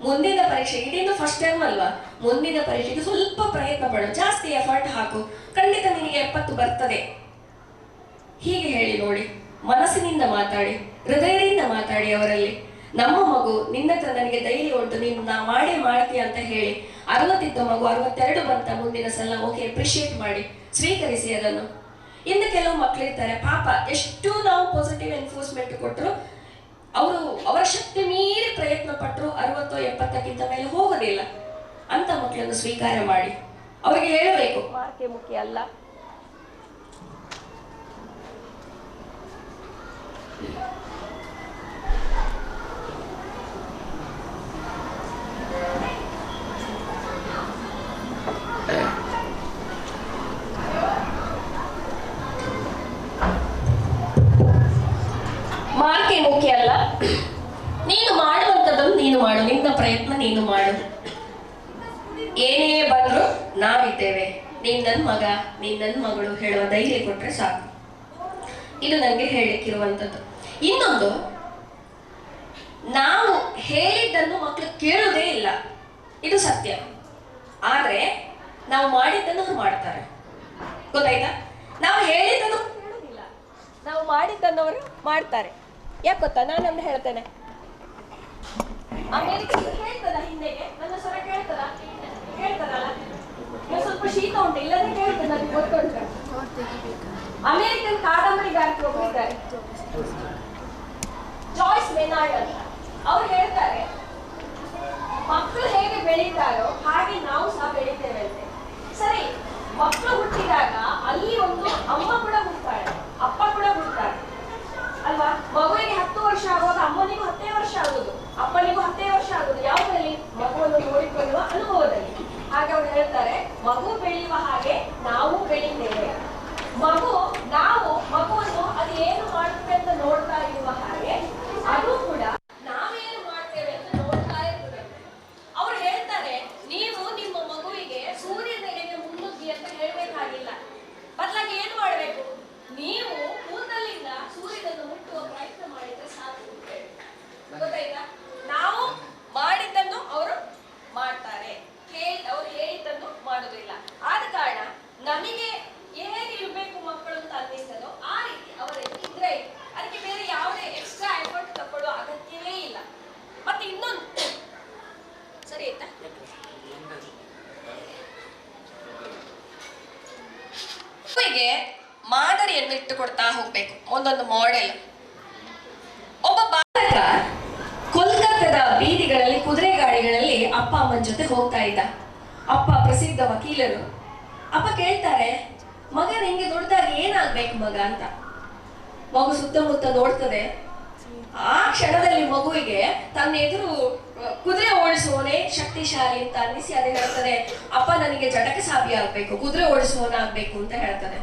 ಮುಂದಿನ ಪರೀಕ್ಷೆಗೆ, ಇದೇನು ಫಸ್ಟ್ ಟೈಮ್ ಅಲ್ವಾ, ಮುಂದಿನ ಪರೀಕ್ಷೆಗೆ ಸ್ವಲ್ಪ ಪ್ರಯತ್ನ ಪಡು, ಜಾಸ್ತಿ ಎಫರ್ಟ್ ಹಾಕು, ಖಂಡಿತ ನಿನಗೆ 70 ಬರ್ತದೆ. ಹೀಗೆ ಹೇಳಿ ನೋಡಿ, ಮನಸ್ಸಿನಿಂದ ಮಾತಾಡಿ, ಹೃದಯದಿಂದ ಮಾತಾಡಿ ಅವರಲ್ಲಿ. ನಮ್ಮ ಮಗು ನಿನ್ನ ಹತ್ರ ನನಗೆ ಧೈರ್ಯ ಉಂಟು, ನೀನು ನಾ ಮಾಡೇ ಮಾಡ್ತೀಯ ಅಂತ ಹೇಳಿ. 60 ಇದ್ದ ಮಗು 62 ಬಂತ ಮುಂದಿನ ಸಲ, ಓಕೆ, ಅಪ್ರಿಷಿಯೇಟ್ ಮಾಡಿ, ಸ್ವೀಕರಿಸಿ ಅದನ್ನು. ಇನ್ನು ಕೆಲವು ಮಕ್ಕಳಿರ್ತಾರೆ ಪಾಪ, ಎಷ್ಟು ನಾವು ಪಾಸಿಟಿವ್ ಎನ್ಫೋರ್ಸ್ಮೆಂಟ್ ಕೊಟ್ಟರು ಅವರು ಅವರ ಶಕ್ತಿ ಮೀರಿ ಪ್ರಯತ್ನ ಪಟ್ಟರು 60 70ಕ್ಕಿಂತ ಮೇಲೆ ಹೋಗೋದಿಲ್ಲ. ಅಂತ ಮಕ್ಕಳನ್ನು ಸ್ವೀಕಾರ ಮಾಡಿ ಅವರಿಗೆ ಹೇಳಬೇಕು, ಮಾರ್ಕೆ ಮುಖ್ಯ ಅಲ್ಲ. ಮಾರ್ಕೆ ಮುಖ್ಯ ಅಲ್ಲ, ನೀನು ಮಾಡುವಂಥದ್ದನ್ನು ನೀನು ಮಾಡು, ನಿನ್ನ ಪ್ರಯತ್ನ ನೀನು ಮಾಡು. ಏನೇ ಬಂದ್ರು ನಾವಿದ್ದೇವೆ, ನೀನ್ ನನ್ನ ಮಗ, ನೀನ್ ನನ್ನ ಮಗಳು ಹೇಳುವ ಧೈರ್ಯ ಕೊಟ್ರೆ ಸಾಕು. ಇದು ನನಗೆ ಹೇಳಲಿಕ್ಕಿರುವಂಥದ್ದು. ಇನ್ನೊಂದು, ನಾವು ಹೇಳಿದ್ದನ್ನು ಮಕ್ಕಳು ಕೇಳುವುದೇ ಇಲ್ಲ, ಇದು ಸತ್ಯ. ಆದ್ರೆ ನಾವು ಮಾಡಿದ್ದನ್ನು ಅವ್ರು ಮಾಡ್ತಾರೆ, ಗೊತ್ತಾಯ್ತಾ? ನಾವು ಹೇಳಿದ್ದನ್ನು ಕೇಳುವುದಿಲ್ಲ, ನಾವು ಮಾಡಿದ್ದನ್ನು ಅವರು ಮಾಡ್ತಾರೆ. ಯಾಕೆ ಗೊತ್ತಾ? ನಾನೊಂದು ಹೇಳ್ತೇನೆ, ಅಮೇರಿಕ ಹೇಳ್ತದ ಹಿಂದೆಗೆ ನನ್ನ ಸ್ವರ ಕೇಳ್ತದಲ್ಲ, ಸ್ವಲ್ಪ ಶೀತ ಉಂಟು, ಇಲ್ಲದೆ ಕೇಳ್ತದೆ, ನನಗೆ ಗೊತ್ತುಂಟು. ಅಮೇರಿಕನ್ ಕಾದಂಬರಿಗಾರರು ಒಬ್ಬರಿದ್ದಾರೆ, ಜಾಯ್ಸ್ ಮೆನಾರ್ಡ್ ಅಂತ. ಅವ್ರು ಹೇಳ್ತಾರೆ, ಮಕ್ಕಳು ಹೇಗೆ ಬೆಳೀತಾರೋ ಹಾಗೆ ನಾವು ಸಹ ಬೆಳೀತೇವೆ ಅಂತೆ. ಸರಿ, ಮಕ್ಕಳು ಹುಟ್ಟಿದಾಗ ಅಲ್ಲಿ ಒಂದು ಅಮ್ಮ ಕೂಡ ಹುಡ್ತಾಳೆ, ಅಪ್ಪ ಕೂಡ ಹುಡ್ತಾರೆ ಅಲ್ವಾ? ಮಗುವಿಗೆ 10 ವರ್ಷ ಆಗುವಾಗ ಅಮ್ಮನಿಗೂ 10 ವರ್ಷ ಆಗುದು, ಅಪ್ಪನಿಗೂ 10 ವರ್ಷ ಆಗುದು. ಯಾವುದರಲ್ಲಿ? ಮಗುವನ್ನು ನೋಡಿಕೊಳ್ಳುವ ಅನುಭವದಲ್ಲಿ. ಹಾಗೆ ಅವ್ರು ಹೇಳ್ತಾರೆ, ಮಗು ಬೆಳೆಯುವ ಹಾಗೆ ನಾವು ಬೆಳೀತೇವೆ. ನಾವು ಮಗುವನ್ನು ಅದು ಏನು ಮಾಡುತ್ತೆ ಅಂತ ನೋಡ್ತಾ ಇರುವ ಹಾಗೆ ಅದು ಕೂಡ ನಾವೇನು ಮಾಡ್ತೇವೆ ಅಂತ ನೋಡ್ತಾ ಇರ್ತದೆ. ಅವ್ರು ಹೇಳ್ತಾರೆ, ನೀವು ನಿಮ್ಮ ಮಗುವಿಗೆ ಸೂರ್ಯನೆಡೆಗೆ ಮುನ್ನುಗ್ಗಿ ಅಂತ ಹೇಳ್ಬೇಕಾಗಿಲ್ಲ, ಬದಲಾಗಿ ಏನು ಮಾಡಬೇಕು? ಮಾದರಿಯನ್ನು ಇಟ್ಟುಕೊಡ್ತಾ ಹೋಗ್ಬೇಕು, ಒಂದೊಂದು ಮಾಡೆಲ್. ಒಬ್ಬ ಬಾಲಕ ಕೋಲ್ಕತ್ತಾದ ಬೀದಿಗಳಲ್ಲಿ ಕುದುರೆ ಗಾಡಿಗಳಲ್ಲಿ ಅಪ್ಪ ಅಮ್ಮನ ಜೊತೆ ಹೋಗ್ತಾ ಇದ್ದ. ಅಪ್ಪ ಪ್ರಸಿದ್ಧ ವಕೀಲರು. ಅಪ್ಪ ಕೇಳ್ತಾರೆ, ಮಗ ನಿಂಗೆ ದೊಡ್ಡದಾಗ ಏನಾಗ್ಬೇಕು ಮಗ ಅಂತ. ಮಗು ಸುತ್ತಮುತ್ತ ನೋಡ್ತದೆ. ಆ ಕ್ಷಣದಲ್ಲಿ ಮಗುವಿಗೆ ತನ್ನ ಎದುರು ಕುದುರೆ ಓಡಿಸುವವನೇ ಶಕ್ತಿಶಾಲಿ ಅಂತ ಅನ್ನಿಸಿ ಅದೇ ಹೇಳ್ತದೆ, ಅಪ್ಪ ನನಗೆ ಜಟಕ ಸಾಬಿ ಆಗ್ಬೇಕು, ಕುದುರೆ ಓಡಿಸುವವನಾಗ್ಬೇಕು ಅಂತ ಹೇಳ್ತಾನೆ.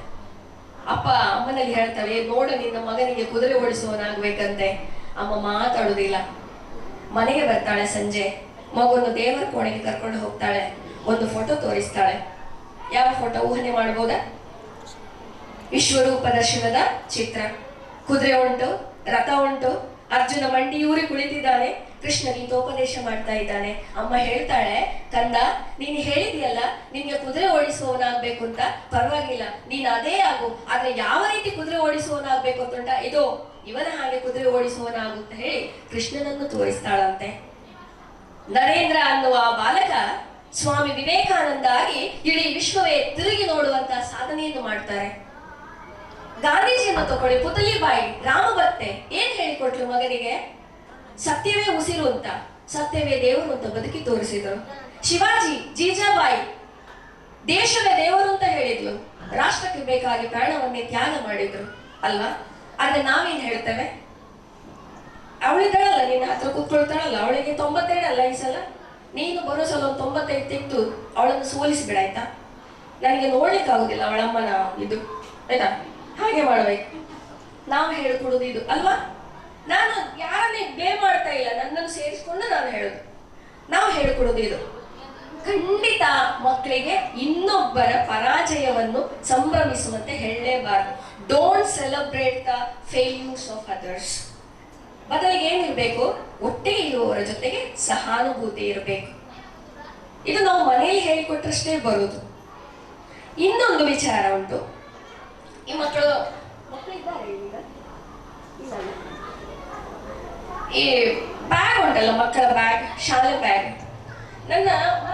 ಅಪ್ಪ ಅಮ್ಮನಲ್ಲಿ ಹೇಳ್ತಾಳೆ, ನೋಡು ನಿನ್ನ ಮಗನಿಗೆ ಕುದುರೆ ಓಡಿಸುವವನಾಗ್ಬೇಕಂತೆ. ಅಮ್ಮ ಮಾತಾಡುದಿಲ್ಲ. ಮನೆಗೆ ಬರ್ತಾಳೆ. ಸಂಜೆ ಮಗುವನ್ನು ದೇವರ ಕೋಣೆಗೆ ಕರ್ಕೊಂಡು ಹೋಗ್ತಾಳೆ. ಒಂದು ಫೋಟೋ ತೋರಿಸ್ತಾಳೆ. ಯಾವ ಫೋಟೋ ಊಹನೆ ಮಾಡ್ಬೋದಾ? ವಿಶ್ವರೂಪ ದರ್ಶನದ ಚಿತ್ರ. ಕುದುರೆ ಉಂಟು, ರಥ ಉಂಟು, ಅರ್ಜುನ ಮಂಡಿಯೂರಿ ಕುಳಿತಿದ್ದಾನೆ, ಕೃಷ್ಣ ಗೀತೋಪದೇಶ ಮಾಡ್ತಾ ಇದ್ದಾನೆ. ಅಮ್ಮ ಹೇಳ್ತಾಳೆ, ಕಂದ ನೀನು ಹೇಳಿದ್ಯಲ್ಲ ನಿನ್ಗೆ ಕುದುರೆ ಓಡಿಸುವವನಾಗ್ಬೇಕು ಅಂತ, ಪರವಾಗಿಲ್ಲ ನೀನು ಅದೇ ಆಗು, ಆದ್ರೆ ಯಾವ ರೀತಿ ಕುದುರೆ ಓಡಿಸುವವನಾಗ್ಬೇಕು ಅಂತುಂಟ, ಇದು ಇವನ ಹಾಗೆ ಕುದುರೆ ಓಡಿಸುವವನಾಗುತ್ತ ಹೇಳಿ ಕೃಷ್ಣನನ್ನು ತೋರಿಸ್ತಾಳಂತೆ. ನರೇಂದ್ರ ಅನ್ನುವ ಬಾಲಕ ಸ್ವಾಮಿ ವಿವೇಕಾನಂದ ಆಗಿ ಇಡೀ ವಿಶ್ವವೇ ತಿರುಗಿ ನೋಡುವಂತ ಸಾಧನೆಯನ್ನು ಮಾಡ್ತಾರೆ. ಗಾಂಧೀಜಿಯನ್ನು ತಗೊಳ್ಳಿ, ಪುತಲಿಬಾಯಿ ರಾಮಭಕ್ತೆ ಏನ್ ಹೇಳಿಕೊಟ್ಲು ಮಗನಿಗೆ? ಸತ್ಯವೇ ಉಸಿರು ಅಂತ, ಸತ್ಯವೇ ದೇವರು ಅಂತ ಬದುಕಿ ತೋರಿಸಿದ್ರು. ಶಿವಾಜಿ ಜೀಜಾಬಾಯಿ ದೇಶವೇ ದೇವರು ಅಂತ ಹೇಳಿದ್ಲು, ರಾಷ್ಟ್ರಕ್ಕೆ ಬೇಕಾಗಿ ಪ್ರಾಣವನ್ನೇ ತ್ಯಾಗ ಮಾಡಿದ್ರು ಅಲ್ವಾ? ಆದ್ರೆ ನಾವೇನ್ ಹೇಳ್ತೇವೆ? ಅವಳಿದ್ದಾಳಲ್ಲ, ನಿನ್ನ ಹತ್ರ ಕೂತ್ಕೊಳ್ತಾಳಲ್ಲ, ಅವಳಿಗೆ 92 ಅಲ್ಲ ಈ ಸಲ, ನೀನು ಬರೋ ಸಲ ಒಂದು 95 ತೆಗೆದು ಅವಳನ್ನು ಸೋಲಿಸಿಬಿಡ ಆಯ್ತಾ? ನನಗೆ ನೋಡ್ಲಿಕ್ಕೆ ಆಗುದಿಲ್ಲ ಅವಳಮ್ಮನ ಇದು ಆಯ್ತಾ? ಹಾಗೆ ಮಾಡ್ಬೇಕು. ನಾವು ಹೇಳ್ಕೊಡುದು ಇದು ಅಲ್ವಾ? ನಾನು ಯಾರನ್ನೇ ಬ್ಲೇಮ್ ಮಾಡ್ತಾ ಇಲ್ಲ, ನನ್ನನ್ನು ಸೇರಿಸ್ಕೊಂಡು ನಾನು ಹೇಳುದು, ನಾವು ಹೇಳ್ಕೊಡುದು ಇದು. ಖಂಡಿತ ಮಕ್ಕಳಿಗೆ ಇನ್ನೊಬ್ಬರ ಪರಾಜಯವನ್ನು ಸಂಭ್ರಮಿಸುವಂತೆ ಹೇಳಲೇಬಾರದು. Don't celebrate the failures of others. ಬದಲಿಗೆ ಏನಿರ್ಬೇಕು? ಒಟ್ಟಿಗೆ ಇರುವವರ ಜೊತೆಗೆ ಸಹಾನುಭೂತಿ ಇರಬೇಕು. ಇದು ನಾವು ಮನೆಯಲ್ಲಿ ಹೇಳಿಕೊಟ್ರಷ್ಟೇ ಬರುವುದು. ಇನ್ನೊಂದು ವಿಚಾರ ಉಂಟು. ಈ ಮಕ್ಕಳಿದ್ದಾರೆ ಈಗ, ಈ ಬ್ಯಾಗ್ ಉಂಟಲ್ಲ, ಮಕ್ಕಳ ಬ್ಯಾಗ್, ಶಾಲೆ ಬ್ಯಾಗ್. ನಾನು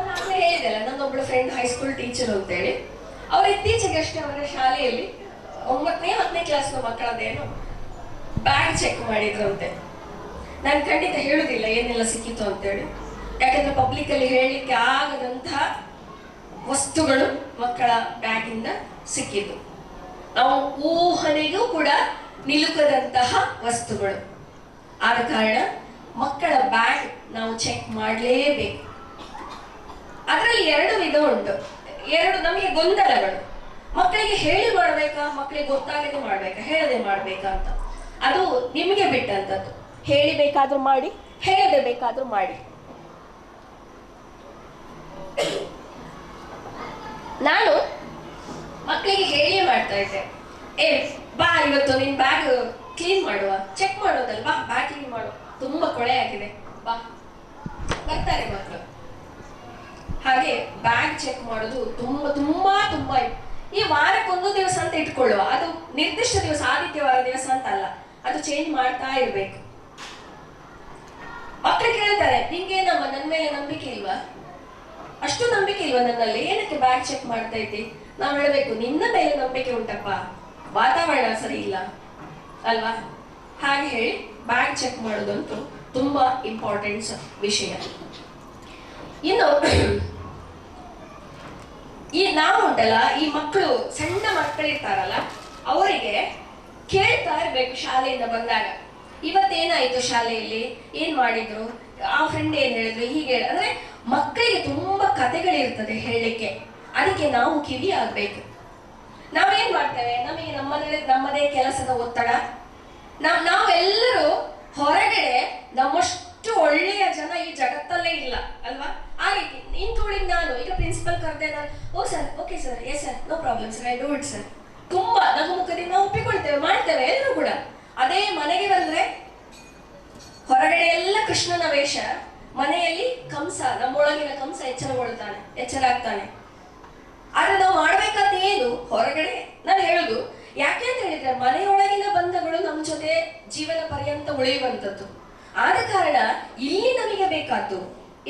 ಆಗಲೇ ಹೇಳಿದೆಲ್ಲ, ನನ್ನೊಬ್ಳು ಫ್ರೆಂಡ್ ಹೈಸ್ಕೂಲ್ ಟೀಚರ್ ಅಂತೇಳಿ, ಅವ್ರು ಇತ್ತೀಚೆಗೆ ಅಷ್ಟೇ ಅವರ ಶಾಲೆಯಲ್ಲಿ 9ನೇ 10ನೇ ಕ್ಲಾಸ್ನ ಮಕ್ಕಳದೇನು ಬ್ಯಾಗ್ ಚೆಕ್ ಮಾಡಿದ್ರಂತೆ. ನಾನು ಖಂಡಿತ ಹೇಳುದಿಲ್ಲ ಏನೆಲ್ಲ ಸಿಕ್ಕಿತು ಅಂತೇಳಿ, ಯಾಕಂದ್ರೆ ಪಬ್ಲಿಕ್ ಅಲ್ಲಿ ಹೇಳಲಿಕ್ಕೆ ಆಗದಂತಹ ವಸ್ತುಗಳು ಮಕ್ಕಳ ಬ್ಯಾಗಿಂದ ಸಿಕ್ಕಿತು. ನಾವು ಊಹನೆಗೂ ಕೂಡ ನಿಲುಕದಂತಹ ವಸ್ತುಗಳು. ಆದ ಕಾರಣ ಮಕ್ಕಳ ಬ್ಯಾಗ್ ನಾವು ಚೆಕ್ ಮಾಡಲೇಬೇಕು. ಅದರಲ್ಲಿ 2 ವಿಧ ಉಂಟು. 2 ನಮಗೆ ಗೊಂದಲಗಳು. ಮಕ್ಕಳಿಗೆ ಹೇಳಿ ಮಾಡ್ಬೇಕಾ, ಮಕ್ಕಳಿಗೆ ಗೊತ್ತಾಗದೆ ಮಾಡ್ಬೇಕಾ, ಹೇಳದೆ ಮಾಡ್ಬೇಕಾ ಅಂತ, ಅದು ನಿಮಗೆ ಬಿಟ್ಟಂತದ್ದು. ಹೇಳಿ ಬೇಕಾದ್ರೂ ಮಾಡಿ, ಹೇಳದೆ ಬೇಕಾದ್ರೂ ಮಾಡಿ. ನಾನು ಮಕ್ಕಳಿಗೆ ಹೇಳಿ ಮಾಡ್ತಾ ಇದ್ದೆ, ಬಾ ಇವತ್ತು ನಿನ್ ಬ್ಯಾಗ್ ಕ್ಲೀನ್ ಮಾಡುವ, ಚೆಕ್ ಮಾಡೋದಲ್ಲ, ಬಾ ಬ್ಯಾಗ್ ಕ್ಲೀನ್ ಮಾಡುವ, ತುಂಬಾ ಕೊಳೆ ಆಗಿದೆ, ಬಾ. ಬರ್ತಾರೆ ಮಕ್ಕಳು. ಹಾಗೆ ಬ್ಯಾಗ್ ಚೆಕ್ ಮಾಡೋದು ತುಂಬಾ ತುಂಬಾ ತುಂಬಾ. ಈ ವಾರಕ್ಕೊಂದು ದಿವಸ ಅಂತ ಇಟ್ಕೊಳ್ಳುವ, ಅದು ನಿರ್ದಿಷ್ಟ ದಿವಸ, ಆದಿತ್ಯವಾರ ದಿವಸ ಅಂತ ಅಲ್ಲ, ಅದು ಚೇಂಜ್ ಮಾಡ್ತಾ ಇರ್ಬೇಕು. ಮಕ್ಕಳು ಕೇಳ್ತಾರೆ, ನಿಂಗೆ ನನ್ನ ಮೇಲೆ ನಂಬಿಕೆ ಇಲ್ವಾ? ಅಷ್ಟು ನಂಬಿಕೆ ಇಲ್ವಾ ನನ್ನಲ್ಲಿ? ಏನಕ್ಕೆ ಬ್ಯಾಗ್ ಚೆಕ್ ಮಾಡ್ತಾ ಇದ್ದಿ? ನಾವು ಹೇಳ್ಬೇಕು, ನಿನ್ನ ಮೇಲೆ ನಂಬಿಕೆ ಉಂಟಪ್ಪ, ವಾತಾವರಣ ಸರಿ ಇಲ್ಲ ಅಲ್ವಾ? ಹಾಗೆ ಹೇಳಿ ಬ್ಯಾಗ್ ಚೆಕ್ ಮಾಡೋದಂತೂ ತುಂಬಾ ಇಂಪಾರ್ಟೆಂಟ್ ವಿಷಯ. ಇನ್ನು ಈ ನಾವು ಉಂಟಲ್ಲ, ಈ ಮಕ್ಕಳು, ಸಣ್ಣ ಮಕ್ಕಳಿರ್ತಾರಲ್ಲ, ಅವರಿಗೆ ಕೇಳ್ತಾ ಇರ್ಬೇಕು ಶಾಲೆಯಿಂದ ಬಂದಾಗ, ಇವತ್ತೇನಾಯ್ತು ಶಾಲೆಯಲ್ಲಿ, ಏನ್ ಮಾಡಿದ್ರು, ಆ ಫ್ರೆಂಡ್ ಏನ್ ಹೇಳಿದ್ರು, ಹೀಗೆ ಅಂದ್ರೆ ಮಕ್ಕಳಿಗೆ ತುಂಬಾ ಕಥೆಗಳಿರ್ತದೆ ಹೇಳಲಿಕ್ಕೆ. ಅದಕ್ಕೆ ನಾವು ಕಿವಿ ಆಗ್ಬೇಕು. ನಾವೇನ್ ಮಾಡ್ತೇವೆ, ನಮಗೆ ನಮ್ಮದೇ ಕೆಲಸದ ಒತ್ತಡ, ನಾವೆಲ್ಲರೂ ಹೊರಗಡೆ ನಮ್ಮಷ್ಟು ಒಳ್ಳೆಯ ಜನ ಈ ಜಗತ್ತಲ್ಲೇ ಇಲ್ಲ ಅಲ್ವಾ? ಆ ರೀತಿ ಇನ್ಕ್ಲೂಡಿಂಗ್ ನಾನು. ಈಗ ಪ್ರಿನ್ಸಿಪಲ್ ಕರೆದೆ, ನಾನು oh sir, okay sir, yes sir, no problem sir, I do it sir, ತುಂಬಾ ನಗುಮುಖದಿಂದ ಒಪ್ಪಿಕೊಳ್ತೇವೆ, ಮಾಡ್ತೇವೆ ಎಲ್ಲರೂ ಕೂಡ. ಅದೇ ಮನೆಗೆ ಬಂದ್ರೆ ಹೊರಗಡೆ ಎಲ್ಲ ಕೃಷ್ಣನ ವೇಷ, ಮನೆಯಲ್ಲಿ ಕಂಸ, ನಮ್ಮೊಳಗಿನ ಕಂಸ ಎಚ್ಚರಾಗ್ತಾನೆ. ಆದ್ರೆ ನಾವು ಮಾಡ್ಬೇಕಾದ ಏನು ಹೊರಗಡೆ? ನಾನು ಹೇಳುದು ಯಾಕೆ ಅಂತ ಹೇಳಿದ್ರೆ, ಮನೆಯೊಳಗಿನ ಬಂಧಗಳು ನಮ್ಮ ಜೊತೆ ಜೀವನ ಪರ್ಯಂತ ಉಳಿಯುವಂಥದ್ದು. ಆದ ಕಾರಣ ಇಲ್ಲಿ ನಮಗೆ ಬೇಕಾದ್ದು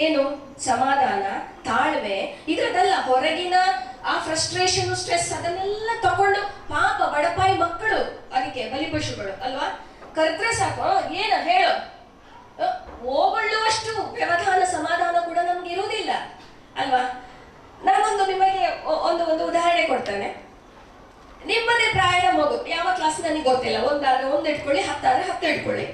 ಏನು? ಸಮಾಧಾನ, ತಾಳ್ಮೆ. ಇದರದಲ್ಲ ಹೊರಗಿನ ಆ ಫ್ರಸ್ಟ್ರೇಷನ್, ಸ್ಟ್ರೆಸ್ ಅದನ್ನೆಲ್ಲ ತಗೊಂಡು ಪಾಪ ಬಡಪ ಕರೆದ್ರೆ ಸಾಕು, ಏನ ಹೇಳು. ಓಗೊಳ್ಳುವಷ್ಟು ವ್ಯವಧಾನ ಸಮಾಧಾನ ಕೂಡ ನಮ್ಗೆ ಇರುವುದಿಲ್ಲ ಅಲ್ವಾ. ನಾನೊಂದು ನಿಮಗೆ ಒಂದು ಉದಾಹರಣೆ ಕೊಡ್ತೇನೆ. ನಿಮ್ಮದೇ ಪ್ರಾಯದ ಮಗು, ಯಾವ ಕ್ಲಾಸ್ ನನಗೆ ಗೊತ್ತಿಲ್ಲ, ಒಂದಾದ್ರೆ ಒಂದು ಇಟ್ಕೊಳ್ಳಿ, 10 ಆದ್ರೆ 10 ಇಟ್ಕೊಳ್ಳಿ.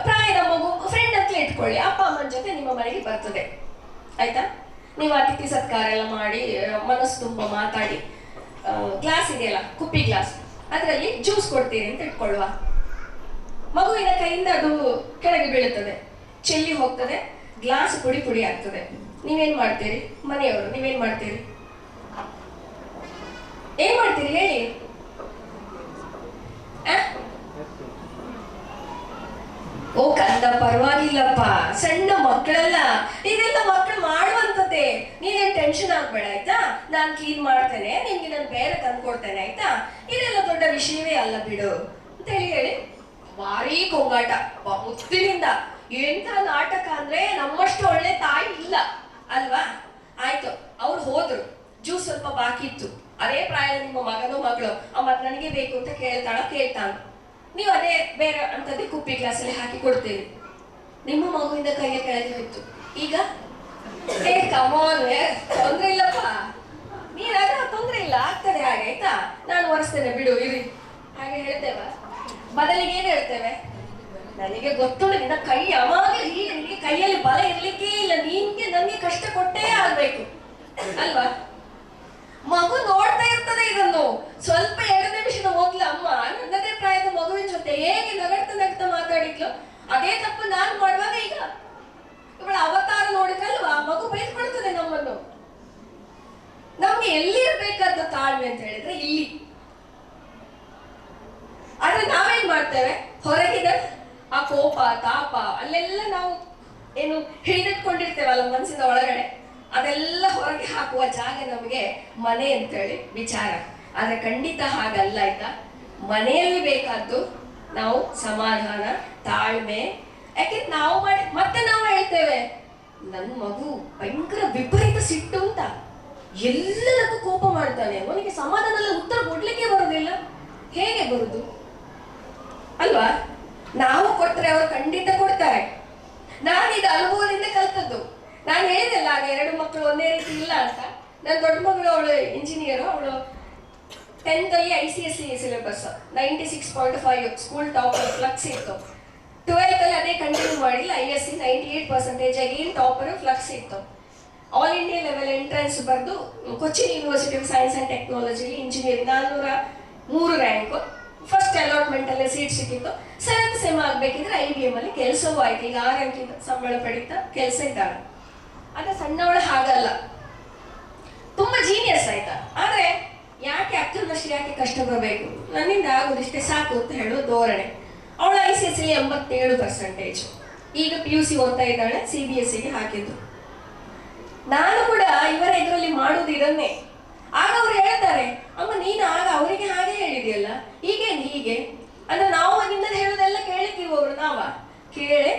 ಪ್ರಾಯದ ಮಗು ಫ್ರೆಂಡ್ ಅಂತ ಇಟ್ಕೊಳ್ಳಿ, ಅಪ್ಪ ಅಮ್ಮನ ಜೊತೆ ನಿಮ್ಮ ಮನೆಗೆ ಬರ್ತದೆ ಆಯ್ತಾ. ನೀವು ಅತಿಥಿ ಸತ್ಕಾರ ಎಲ್ಲ ಮಾಡಿ ಮನಸ್ಸು ತುಂಬ ಮಾತಾಡಿ ಗ್ಲಾಸ್ ಇದೆಯಲ್ಲ, ಕುಪ್ಪಿ ಗ್ಲಾಸ್, ಅದರಲ್ಲಿ ಜ್ಯೂಸ್ ಕೊಡ್ತೀರಿ ಅಂತ ಇಟ್ಕೊಳ್ಳುವ. ಮಗುವಿನ ಕೈಯಿಂದ ಅದು ಕೆಳಗೆ ಬೀಳುತ್ತದೆ, ಚೆಲ್ಲಿ ಹೋಗ್ತದೆ, ಗ್ಲಾಸ್ ಪುಡಿ ಪುಡಿ ಆಗ್ತದೆ. ನೀವೇನ್ ಮಾಡ್ತೀರಿ? ಮನೆಯವರು ನೀವೇನ್ ಮಾಡ್ತೀರಿ? ಏನ್ ಮಾಡ್ತೀರಿ ಹೇಳಿ? ಓ ಕಂದ, ಪರವಾಗಿಲ್ಲಪ್ಪ, ಸಣ್ಣ ಮಕ್ಕಳೆಲ್ಲ ಇದೆಲ್ಲ ಮಕ್ಕಳು ಮಾಡುವಂತದ್ದೇ, ನೀನೇನ್ ಟೆನ್ಷನ್ ಆಗ್ಬೇಡ ಆಯ್ತಾ. ನಾನ್ ಕ್ಲೀನ್ ಮಾಡ್ತೇನೆ, ನಿಮ್ಗೆ ನಾನು ಬೇರೆ ತಂದ್ಕೊಡ್ತೇನೆ ಆಯ್ತಾ. ಇದೆಲ್ಲ ದೊಡ್ಡ ವಿಷಯವೇ ಅಲ್ಲ ಬಿಡು ಅಂತ ಹೇಳಿ ಭಾರಿ ಕೊಂಗಾಟ ಮುತ್ತಿನಿಂದ. ಎಂಥ ನಾಟಕ ಅಂದ್ರೆ, ನಮ್ಮಷ್ಟು ಒಳ್ಳೆ ತಾಯಿ ಇಲ್ಲ ಅಲ್ವಾ. ಆಯ್ತು, ಅವ್ರು ಹೋದ್ರು, ಜ್ಯೂಸ್ ಸ್ವಲ್ಪ ಬಾಕಿ ಇತ್ತು. ಅದೇ ಪ್ರಾಯದ ನಿಮ್ಮ ಮಗನೋ ಮಗಳು, ಅಮ್ಮ ನನಗೆ ಬೇಕು ಅಂತ ಕೇಳ್ತಾನ. ನೀವು ಅದೇ ಬೇರೆ ಅಂತದ್ದೇ ಕುಪ್ಪಿ ಗ್ಲಾಸಲ್ಲಿ ಹಾಕಿ ಕೊಡ್ತೀರಿ. ನಿಮ್ಮ ಮಗುವಿಂದ ಕೈಗೆ ಕೆಳಗೆ ಹೋಯ್ತು. ಈಗ ತೊಂದ್ರೆ ಇಲ್ಲಪ್ಪ, ನೀನಾದ್ರೆ ತೊಂದ್ರೆ ಇಲ್ಲ, ಆಗ್ತದೆ ಹಾಗೆ ಆಯ್ತಾ, ನಾನು ಒರೆಸ್ತೇನೆ ಬಿಡು ಇರಿ ಹಾಗೆ ಹೇಳ್ತೇವ. ಬದಲಿಗೆ ಏನ್ ಹೇಳ್ತೇವೆ? ನನಗೆ ಗೊತ್ತುಂಟು ನಿನ್ನ ಕೈ ಯಾವಾಗಲೂ ಹೀಗೆ, ನಿನಗೆ ಕೈಯಲ್ಲಿ ಬಲ ಇರ್ಲಿಕ್ಕೆ ಇಲ್ಲ, ನನಗೆ ಕಷ್ಟ ಕೊಟ್ಟೇ ಆಗ್ಬೇಕು ಅಲ್ವಾ. ಮಗು ನೋಡ್ತಾ ಇರ್ತದೆ ಇದನ್ನು. ಸ್ವಲ್ಪ 2 ನಿಮಿಷದ ಮೊದ್ಲು ಅಮ್ಮ ನನ್ನದೇ ಪ್ರಾಯದ ಮಗುವಿನ ಜೊತೆ ಹೇಗೆ ನಗಡ್ತಾ ಮಾತಾಡಿದ್ಲು, ಅದೇ ತಪ್ಪು ನಾನು ಮಾಡುವಾಗ ಈಗ ಇವಳ ಅವತಾರ ನೋಡಿದ್ರಲ್ವಾ, ಮಗು ಬೈದ್ಕೊಳ್ತದೆ ನಮ್ಮನ್ನು. ನಮ್ಗೆ ಎಲ್ಲಿ ಇರ್ಬೇಕಾದ ತಾಳ್ಮೆ ಅಂತ ಹೇಳಿದ್ರೆ ಇಲ್ಲಿ. ಆದ್ರೆ ನಾವೇನ್ ಮಾಡ್ತೇವೆ, ಹೊರಗಿದ ಆ ಕೋಪ ತಾಪ ಅಲ್ಲೆಲ್ಲ ನಾವು ಏನು ಹಿಡಿದಿಟ್ಕೊಂಡಿರ್ತೇವಲ್ಲ ಮನಸ್ಸಿನ ಒಳಗಡೆ, ಅದೆಲ್ಲ ಹೊರಗೆ ಹಾಕುವ ಜಾಗ ನಮಗೆ ಮನೆ ಅಂತೇಳಿ ವಿಚಾರ. ಆದ್ರೆ ಖಂಡಿತ ಹಾಗಲ್ಲ ಆಯ್ತಾ. ಮನೆಯಲ್ಲಿ ಬೇಕಾದ್ದು ನಾವು ಸಮಾಧಾನ, ತಾಳ್ಮೆ. ಯಾಕೆಂದ್ರೆ ನಾವು ಮತ್ತೆ ನಾವು ಹೇಳ್ತೇವೆ, ನನ್ನ ಮಗು ಭಯಂಕರ ವಿಪರೀತ ಸಿಟ್ಟು ಅಂತ, ಎಲ್ಲದಕ್ಕೂ ಕೋಪ ಮಾಡ್ತಾನೆ, ಅವನಿಗೆ ಸಮಾಧಾನದಲ್ಲಿ ಉತ್ತರ ಕೊಡ್ಲಿಕ್ಕೆ ಬರುದಿಲ್ಲ. ಹೇಗೆ ಬರುದು ಅಲ್ವಾ. ನಾವು ಕೊಟ್ರೆ ಅವರು ಖಂಡಿತ ಕೊಡ್ತಾರೆ. ನಾನೀಗ ಅನುಭವದಿಂದ ಕಲ್ತದ್ದು. ನಾನು ಹೇಳಿದೆಲ್ಲ ಆಗ 2 ಮಕ್ಕಳು ಒಂದೇ ರೀತಿ ಇಲ್ಲ ಅಂತ. ನನ್ನ ದೊಡ್ಡ ಮಗಳು ಅವಳು ಇಂಜಿನಿಯರು, ಅವಳು 10th ಅಲ್ಲಿ ICSE syllabus 96.5 school topper flux ಇತ್ತು. 12th ಅಲ್ಲಿ ಅದೇ ಕಂಟಿನ್ಯೂ ಮಾಡಿಲ್ಲ, ISC 98% ಅಗೇನ್ ಟಾಪರ್ ಫ್ಲಕ್ಸ್ ಇತ್ತು. ಆಲ್ ಇಂಡಿಯಾ ಲೆವೆಲ್ ಎಂಟ್ರೆನ್ಸ್ ಬರೆದು Cochin university of science and technology engineering 403 rank. First allotment ಅಲ್ಲೇ ಸೀಟ್ ಸಿಕ್ಕಿತ್ತು. 7th ಸೆಮ್ ಆಗ್ಬೇಕಿದ್ರೆ IBM ಅಲ್ಲಿ ಕೆಲಸವೂ ಆಯ್ತು. ಈಗ 6 ಅಂಕಿತ ಸಂಬಳ ಪಡೀತಾ ಕೆಲಸ ಇದ್ದಾಳೆ. ಅದ ಸಣ್ಣವಳು ಹಾಗಲ್ಲ, ತುಂಬಾ ಜೀನಿಯಸ್ ಆಯ್ತಾ. ಆದ್ರೆ ಯಾಕೆ ಅಕ್ಕನಷ್ಟು ಯಾಕೆ ಕಷ್ಟ ಬರಬೇಕು, ನನ್ನಿಂದ ಆಗೋದಿಷ್ಟೇ ಸಾಕು ಅಂತ ಹೇಳುವ ಧೋರಣೆ. ಅವಳು ICSE 87%. ಈಗ PUC ಓದ್ತಾ ಇದ್ದಾಳೆ, CBSEಗೆ ಹಾಕಿದ್ದು. ನಾನು ಕೂಡ ಇವರ ಇದರಲ್ಲಿ ಮಾಡುವುದು ಇದನ್ನೇ. ಆಗ ಅವ್ರು ಹೇಳ್ತಾರೆ, ಅಮ್ಮ ನೀನು ಆಗ ಅವರಿಗೆ ಹಾಗೆ ಹೇಳಿದೆಯಲ್ಲ, ಈಗೇನು ಹೀಗೆ ಅಂದ್ರೆ ನಾವು ನಿನ್ನ ಹೇಳೋದೆಲ್ಲ ಕೇಳಿದ್ದೀವವರು,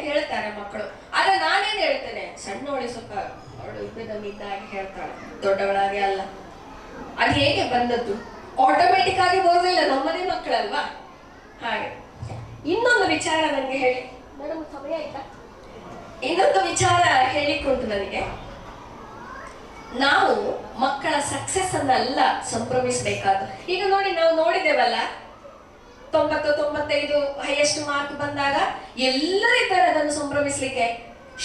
ಕೇಳ್ತಾರೆ ಮಕ್ಕಳು. ಆದ್ರೆ ನಾನೇನ್ ಹೇಳ್ತೇನೆ, ಸಣ್ಣವಳೆ ಸ್ವಲ್ಪ ಅವಳು ಇದ್ದಾಗಿ ಹೇಳ್ತಾಳೆ, ದೊಡ್ಡವಳಾಗೆ ಅಲ್ಲ. ಅದು ಹೇಗೆ ಬಂದದ್ದು? ಆಟೋಮೆಟಿಕ್ ಆಗಿ ಬರುದಿಲ್ಲ, ನಮ್ಮದೇ ಮಕ್ಕಳಲ್ವಾ. ಹಾಗೆ ಇನ್ನೊಂದು ವಿಚಾರ ನನಗೆ ಹೇಳಿ ಮೇಡಮ್, ಸಮಯ ಆಯ್ತಾ? ಇನ್ನೊಂದು ವಿಚಾರ ಹೇಳಿಕೊಂಡು ನನಗೆ, ನಾವು ಮಕ್ಕಳ ಸಕ್ಸಸ್ ಅನ್ನೆಲ್ಲ ಸಂಭ್ರಮಿಸಬೇಕಾದ. ಈಗ ನೋಡಿ, ನಾವು ನೋಡಿದ್ದೇವಲ್ಲ 90-95 ಹೈಯೆಸ್ಟ್ ಮಾರ್ಕ್ ಬಂದಾಗ ಎಲ್ಲರಿದ್ದಾರೆ ಅದನ್ನು ಸಂಭ್ರಮಿಸ್ಲಿಕ್ಕೆ.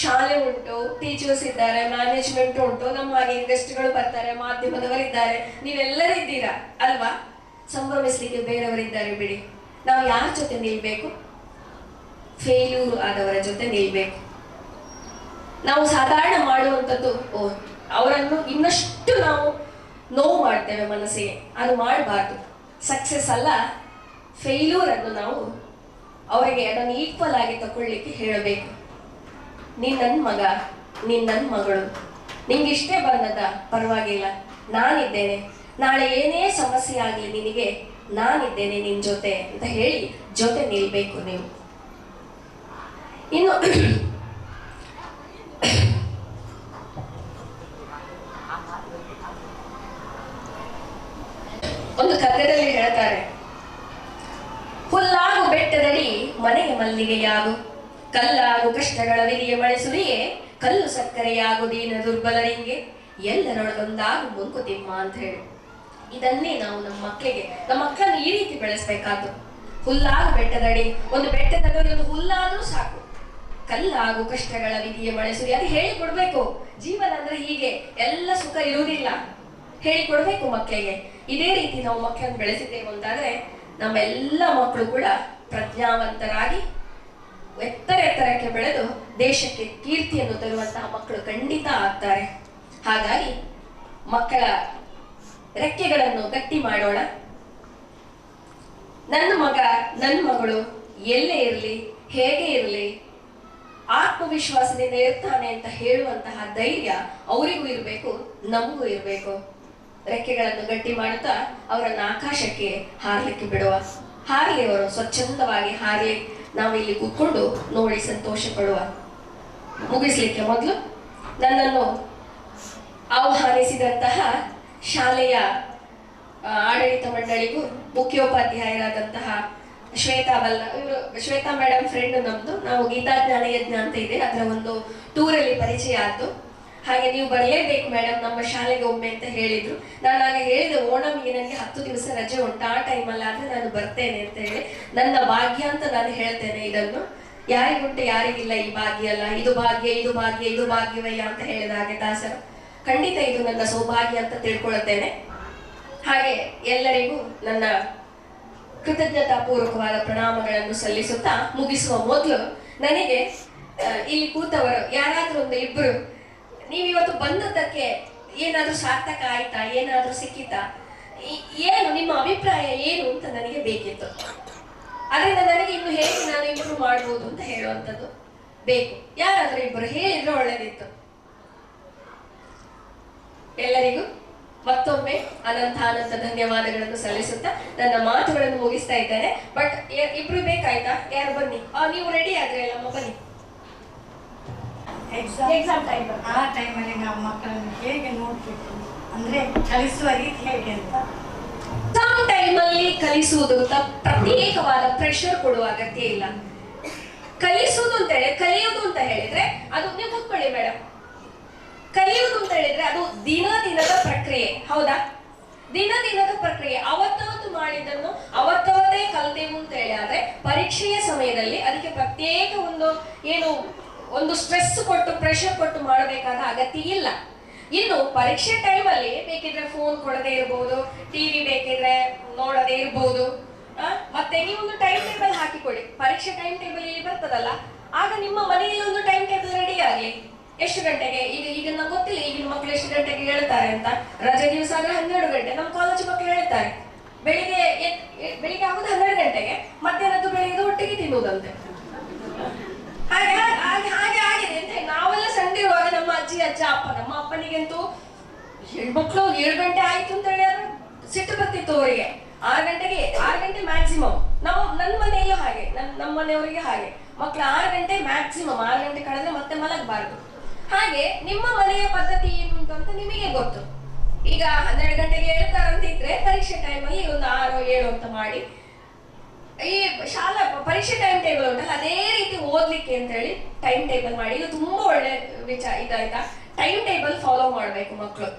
ಶಾಲೆ ಉಂಟು, ಟೀಚರ್ಸ್ ಇದ್ದಾರೆ, ಮ್ಯಾನೇಜ್ಮೆಂಟ್ ಉಂಟು, ನಮ್ಮ ಹಾಗೆ ಗೆಸ್ಟ್ಗಳು ಬರ್ತಾರೆ, ಮಾಧ್ಯಮದವರಿದ್ದಾರೆ, ನೀವೆಲ್ಲರಿದ್ದೀರಾ ಅಲ್ವಾ. ಸಂಭ್ರಮಿಸ್ಲಿಕ್ಕೆ ಬೇರೆಯವರಿದ್ದಾರೆ ಬಿಡಿ. ನಾವು ಯಾರ ಜೊತೆ ನಿಲ್ಬೇಕು? ಫೇಲ್ಯೂರ್ ಆದವರ ಜೊತೆ ನಿಲ್ಬೇಕು. ನಾವು ಸಾಧಾರಣ ಮಾಡುವಂಥದ್ದು, ಅವರನ್ನು ಇನ್ನಷ್ಟು ನಾವು ನೋವು ಮಾಡ್ತೇವೆ ಮನಸ್ಸಿಗೆ, ಅದು ಮಾಡಬಾರ್ದು. ಸಕ್ಸಸ್ ಅಲ್ಲ, ಫೇಲ್ಯೂರ್ ಅನ್ನು ನಾವು ಅವರಿಗೆ ಅದನ್ನು ಈಕ್ವಲ್ ಆಗಿ ತಗೊಳ್ಳಿಕ್ಕೆ ಹೇಳಬೇಕು. ನೀನ್ ನನ್ನ ಮಗ, ನೀನ್ ನನ್ನ ಮಗಳು, ನಿಂಗೆ ಇಷ್ಟೇ ಬಂದದ ಪರವಾಗಿಲ್ಲ, ನಾನಿದ್ದೇನೆ, ನಾಳೆ ಏನೇ ಸಮಸ್ಯೆ ಆಗಲಿ ನಿನಗೆ ನಾನಿದ್ದೇನೆ ನಿನ್ ಜೊತೆ ಅಂತ ಹೇಳಿ ಜೊತೆ ನಿಲ್ಬೇಕು ನೀವು. ಇನ್ನು ಒಂದು ಕನ್ನಡದಲ್ಲಿ ಹೇಳ್ತಾರೆ, ಹುಲ್ಲಾಗು ಬೆಟ್ಟದಡಿ ಮನೆಗೆ ಮಲ್ಲಿಗೆಯಾಗು, ಕಲ್ಲಾಗು ಕಷ್ಟಗಳ ವಿಧಿಯ ಮಳೆ ಸುರಿಯೇ, ಕಲ್ಲು ಸಕ್ಕರೆಯಾಗು ದೀನ ದುರ್ಬಲರಿಂಗೆ, ಎಲ್ಲರೊಳಗೊಂದಾಗು ಮಂಕುತಿಮ್ಮ ಅಂತ ಹೇಳಿ. ಇದನ್ನೇ ನಾವು ನಮ್ಮ ಮಕ್ಕಳನ್ನು ಈ ರೀತಿ ಬೆಳೆಸ್ಬೇಕಾದ್ದು. ಹುಲ್ಲಾಗು ಬೆಟ್ಟದಡಿ, ಒಂದು ಬೆಟ್ಟದಲ್ಲಿ ಒಂದು ಹುಲ್ಲಾದ್ರೂ ಸಾಕು. ಕಲ್ಲಾಗು ಕಷ್ಟಗಳ ವಿಧಿಯ ಮಳೆ ಸುರಿ, ಅದು ಹೇಳಿ ಕೊಡ್ಬೇಕು. ಜೀವನ ಅಂದ್ರೆ ಹೀಗೆ, ಎಲ್ಲ ಸುಖ ಇರುವುದಿಲ್ಲ, ಹೇಳಿ ಕೊಡ್ಬೇಕು ಮಕ್ಕಳಿಗೆ. ಇದೇ ರೀತಿ ನಾವು ಮಕ್ಕಳನ್ನು ಬೆಳೆಸಿದ್ದೇವೆ ಅಂತಾದ್ರೆ ನಮ್ಮೆಲ್ಲ ಮಕ್ಕಳು ಕೂಡ ಪ್ರಜ್ಞಾವಂತರಾಗಿ ಎತ್ತರಕ್ಕೆ ಬೆಳೆದು ದೇಶಕ್ಕೆ ಕೀರ್ತಿಯನ್ನು ತರುವಂತಹ ಮಕ್ಕಳು ಖಂಡಿತ ಆಗ್ತಾರೆ. ಹಾಗಾಗಿ ಮಕ್ಕಳ ರೆಕ್ಕೆಗಳನ್ನು ಗಟ್ಟಿ ಮಾಡೋಣ. ನನ್ನ ಮಗ ನನ್ನ ಮಗಳು ಎಲ್ಲೇ ಇರಲಿ, ಹೇಗೆ ಇರಲಿ, ಆತ್ಮವಿಶ್ವಾಸದಿಂದ ಇರ್ತಾನೆ ಅಂತ ಹೇಳುವಂತಹ ಧೈರ್ಯ ಅವರಿಗೂ ಇರಬೇಕು, ನಮಗೂ ಇರಬೇಕು. ರೆಕ್ಕೆಗಳನ್ನು ಗಟ್ಟಿ ಮಾಡುತ್ತಾ ಅವರನ್ನು ಆಕಾಶಕ್ಕೆ ಹಾರಲಿಕ್ಕೆ ಬಿಡುವ. ಹಾರಲಿ, ಅವರು ಸ್ವಚ್ಛಂದವಾಗಿ ಹಾರಲಿ, ನಾವು ಇಲ್ಲಿ ಕೂತ್ಕೊಂಡು ನೋಡಿ ಸಂತೋಷ ಪಡುವ. ಮುಗಿಸ್ಲಿಕ್ಕೆ ಮೊದಲು ನನ್ನನ್ನು ಆಹ್ವಾನಿಸಿದಂತಹ ಶಾಲೆಯ ಆಡಳಿತ ಮಂಡಳಿಗೂ ಮುಖ್ಯೋಪಾಧ್ಯಾಯರಾದಂತಹ ಶ್ವೇತಾ ಮೇಡಮ್ ಫ್ರೆಂಡ್ ನಮ್ದು. ನಾವು ಗೀತಾ ಜ್ಞಾನ ಯಜ್ಞ ಅಂತ ಇದೆ, ಅದರ ಒಂದು ಟೂರಲ್ಲಿ ಪರಿಚಯ ಆಯ್ತು. ಹಾಗೆ ನೀವು ಬರಲೇಬೇಕು ಮೇಡಮ್ ನಮ್ಮ ಶಾಲೆಗೆ ಒಮ್ಮೆ ಅಂತ ಹೇಳಿದ್ರು. ನಾನು ಆಗ ಹೇಳಿದೆ, ಓಣಂಗೆ ನನಗೆ 10 ದಿವಸ ರಜೆ ಉಂಟು, ಆ ಟೈಮಲ್ಲಿ ಆದ್ರೆ ನಾನು ಬರ್ತೇನೆ ಅಂತ ಹೇಳಿ. ನನ್ನ ಭಾಗ್ಯ ಅಂತ ನಾನು ಹೇಳ್ತೇನೆ ಇದನ್ನು. ಯಾರಿಗುಂಟು ಯಾರಿಗಿಲ್ಲ ಈ ಭಾಗ್ಯ ಅಲ್ಲ, ಇದು ಭಾಗ್ಯ, ಇದು ಭಾಗ್ಯ, ಇದು ಭಾಗ್ಯವಯ್ಯ ಅಂತ ಹೇಳಿದ ಹಾಗೆ ದಾಸರು. ಖಂಡಿತ ಇದು ನನ್ನ ಸೌಭಾಗ್ಯ ಅಂತ ತಿಳ್ಕೊಳ್ತೇನೆ. ಹಾಗೆ ಎಲ್ಲರಿಗೂ ನನ್ನ ಕೃತಜ್ಞತಾಪೂರ್ವಕವಾದ ಪ್ರಣಾಮಗಳನ್ನು ಸಲ್ಲಿಸುತ್ತಾ ಮುಗಿಸುವ ಮೊದಲು ನನಗೆ ಇಲ್ಲಿ ಕೂತವರು ಯಾರಾದ್ರೂ ಒಂದು ಇಬ್ರು ನೀವಿವತ್ತು ಬಂದದ್ದಕ್ಕೆ ಏನಾದ್ರೂ ಸಾರ್ಥಕ ಆಯ್ತಾ, ಏನಾದ್ರೂ ಸಿಕ್ಕಿತಾ, ಏನು ನಿಮ್ಮ ಅಭಿಪ್ರಾಯ ಏನು ಅಂತ ನನಗೆ ಬೇಕಿತ್ತು. ಅದರಿಂದ ನನಗೆ ಇನ್ನು ಹೇಗೆ ನಾನು ಇಂಪ್ರೂವ್ ಮಾಡ್ಬೋದು ಅಂತ ಹೇಳುವಂಥದ್ದು ಬೇಕು. ಯಾರಾದ್ರೂ ಇಬ್ಬರು ಹೇಳಿದ್ರೆ ಒಳ್ಳೇದಿತ್ತು. ಎಲ್ಲರಿಗೂ ಮತ್ತೊಮ್ಮೆ ಅನಂತ ಧನ್ಯವಾದಗಳನ್ನು ಸಲ್ಲಿಸುತ್ತಾ ನನ್ನ ಮಾತುಗಳನ್ನು ಮುಗಿಸ್ತಾ ಇದ್ದೇನೆ. ಬಟ್ ಇಬ್ರು ಬೇಕಾಯ್ತಾ? ಯಾರು ಬನ್ನಿ, ನೀವು ರೆಡಿ ಆದ್ರೆ ಅಲ್ಲಮ್ಮ, ಬನ್ನಿ. ಎಕ್ಸಾಮ್ ಟೈಮ್, ಆ ಟೈಮಲ್ಲಿ ನಾವು ಮಕ್ಕಳನ್ನು ಹೇಗೆ ನೋಡ್ಬೇಕು ಅಂದ್ರೆ ಕಲಿಸುವ ರೀತಿ ಹೇಗೆ ಅಂತ. ಎಕ್ಸಾಮ್ ಟೈಮಲ್ಲಿ ಕಲಿಸುವುದು ಅಂತ ಪ್ರತ್ಯೇಕವಾದ ಪ್ರೆಷರ್ ಕೊಡುವ ಅಗತ್ಯ ಇಲ್ಲ. ಕಲಿಸುವುದು ಅಂತ ಹೇಳಿ, ಕಲಿಯುವುದು ಅಂತ ಹೇಳಿದ್ರೆ ಅದು, ನೀವು ಕೂತ್ಕೊಳ್ಳಿ ಮೇಡಮ್, ಕಲಿಯುವುದು ಅಂತ ಹೇಳಿದ್ರೆ ಅದು ದಿನದ ಪ್ರಕ್ರಿಯೆ. ಹೌದಾ? ದಿನದ ಪ್ರಕ್ರಿಯೆ. ಅವತ್ತವತ್ತು ಮಾಡಿದ್ದನ್ನು ಅವತ್ತವತ್ತೇ ಕಲ್ತೇವು ಅಂತ ಹೇಳಿ ಆದ್ರೆ ಪರೀಕ್ಷೆಯ ಸಮಯದಲ್ಲಿ ಅದಕ್ಕೆ ಪ್ರತ್ಯೇಕ ಒಂದು ಸ್ಟ್ರೆಸ್ ಕೊಟ್ಟು ಪ್ರೆಷರ್ ಕೊಟ್ಟು ಮಾಡಬೇಕಾದ ಅಗತ್ಯ ಇಲ್ಲ. ಇನ್ನು ಪರೀಕ್ಷೆ ಟೈಮಲ್ಲಿ ಬೇಕಿದ್ರೆ ಫೋನ್ ಕೊಡದೇ ಇರ್ಬೋದು, ಟಿವಿ ಬೇಕಿದ್ರೆ ನೋಡದೇ ಇರ್ಬೋದು. ಮತ್ತೆ ನೀವೊಂದು ಟೈಮ್ ಟೇಬಲ್ ಹಾಕಿಕೊಡಿ. ಪರೀಕ್ಷೆ ಟೈಮ್ ಟೇಬಲ್ ಇಲ್ಲಿ ಬರ್ತದಲ್ಲ, ಆಗ ನಿಮ್ಮ ಮನೆಯಲ್ಲಿ ಒಂದು ಟೈಮ್ ಟೇಬಲ್ ರೆಡಿ ಆಗಲಿ. ಎಷ್ಟು ಗಂಟೆಗೆ, ಈಗ ನಂಗೆ ಗೊತ್ತಿಲ್ಲ ಈಗಿನ ಮಕ್ಕಳು ಎಷ್ಟು ಗಂಟೆಗೆ ಹೇಳ್ತಾರೆ ಅಂತ. ರಜೆ ದಿವಸ ಆದ್ರೆ 12 ಗಂಟೆ, ನಮ್ಮ ಕಾಲೇಜ್ ಮಕ್ಕಳು ಹೇಳ್ತಾರೆ ಬೆಳಿಗ್ಗೆ ಆಗೋದು 12 ಗಂಟೆಗೆ, ಮಧ್ಯಾಹ್ನದ್ದು ಬೆಳಿಗ್ಗೆ ಒಟ್ಟಿಗೆ ತಿನ್ನುವುದಂತೆ. ಹಾಗೆ ಆಗಿದೆ ಅಂತ. ನಾವೆಲ್ಲ ಸಣ್ಣ ಇರುವಾಗ ನಮ್ಮ ಅಜ್ಜಿ ಅಪ್ಪ, ನಮ್ಮ ಅಪ್ಪನಿಗಂತೂ ಹೆಣ್ಮಕ್ಳು 7 ಗಂಟೆ ಆಯ್ತು ಅಂತ ಹೇಳಿ ಸಿಟ್ಟು ಬರ್ತಿತ್ತು ಅವರಿಗೆ. 6 ಗಂಟೆ ಮ್ಯಾಕ್ಸಿಮಮ್. ನನ್ನ ಮನೆಯಲ್ಲೂ ಹಾಗೆ, ನಮ್ಮ ಮನೆಯವರಿಗೆ ಹಾಗೆ. ಮಕ್ಳು 6 ಗಂಟೆ ಮ್ಯಾಕ್ಸಿಮಮ್, 6 ಗಂಟೆ ಕಳೆದ್ರೆ ಮತ್ತೆ ಮಲಗಬಾರ್ದು. ಹಾಗೆ ನಿಮ್ಮ ಮನೆಯ ಪದ್ಧತಿ ಏನು ಉಂಟು ಅಂತ ನಿಮಗೆ ಗೊತ್ತು. ಈಗ 12 ಗಂಟೆಗೆ ಹೇಳ್ತಾರಂತ ಇದ್ರೆ ಪರೀಕ್ಷೆ ಟೈಮಲ್ಲಿ ಒಂದು 6 7 ಅಂತ ಮಾಡಿ, ಈ ಶಾಲಾ ಪರೀಕ್ಷೆ ಟೈಮ್ ಟೇಬಲ್ ಉಂಟಲ್ಲ ಅದೇ ರೀತಿ ಓದ್ಲಿಕ್ಕೆ ಅಂತ ಹೇಳಿ ಟೈಮ್ ಟೇಬಲ್ ಮಾಡಿ. ಇದು ತುಂಬಾ ಒಳ್ಳೆ ಇದಾಯ್ತಾ. ಟೈಮ್ ಟೇಬಲ್ ಫಾಲೋ ಮಾಡ್ಬೇಕು ಮಕ್ಕಳು.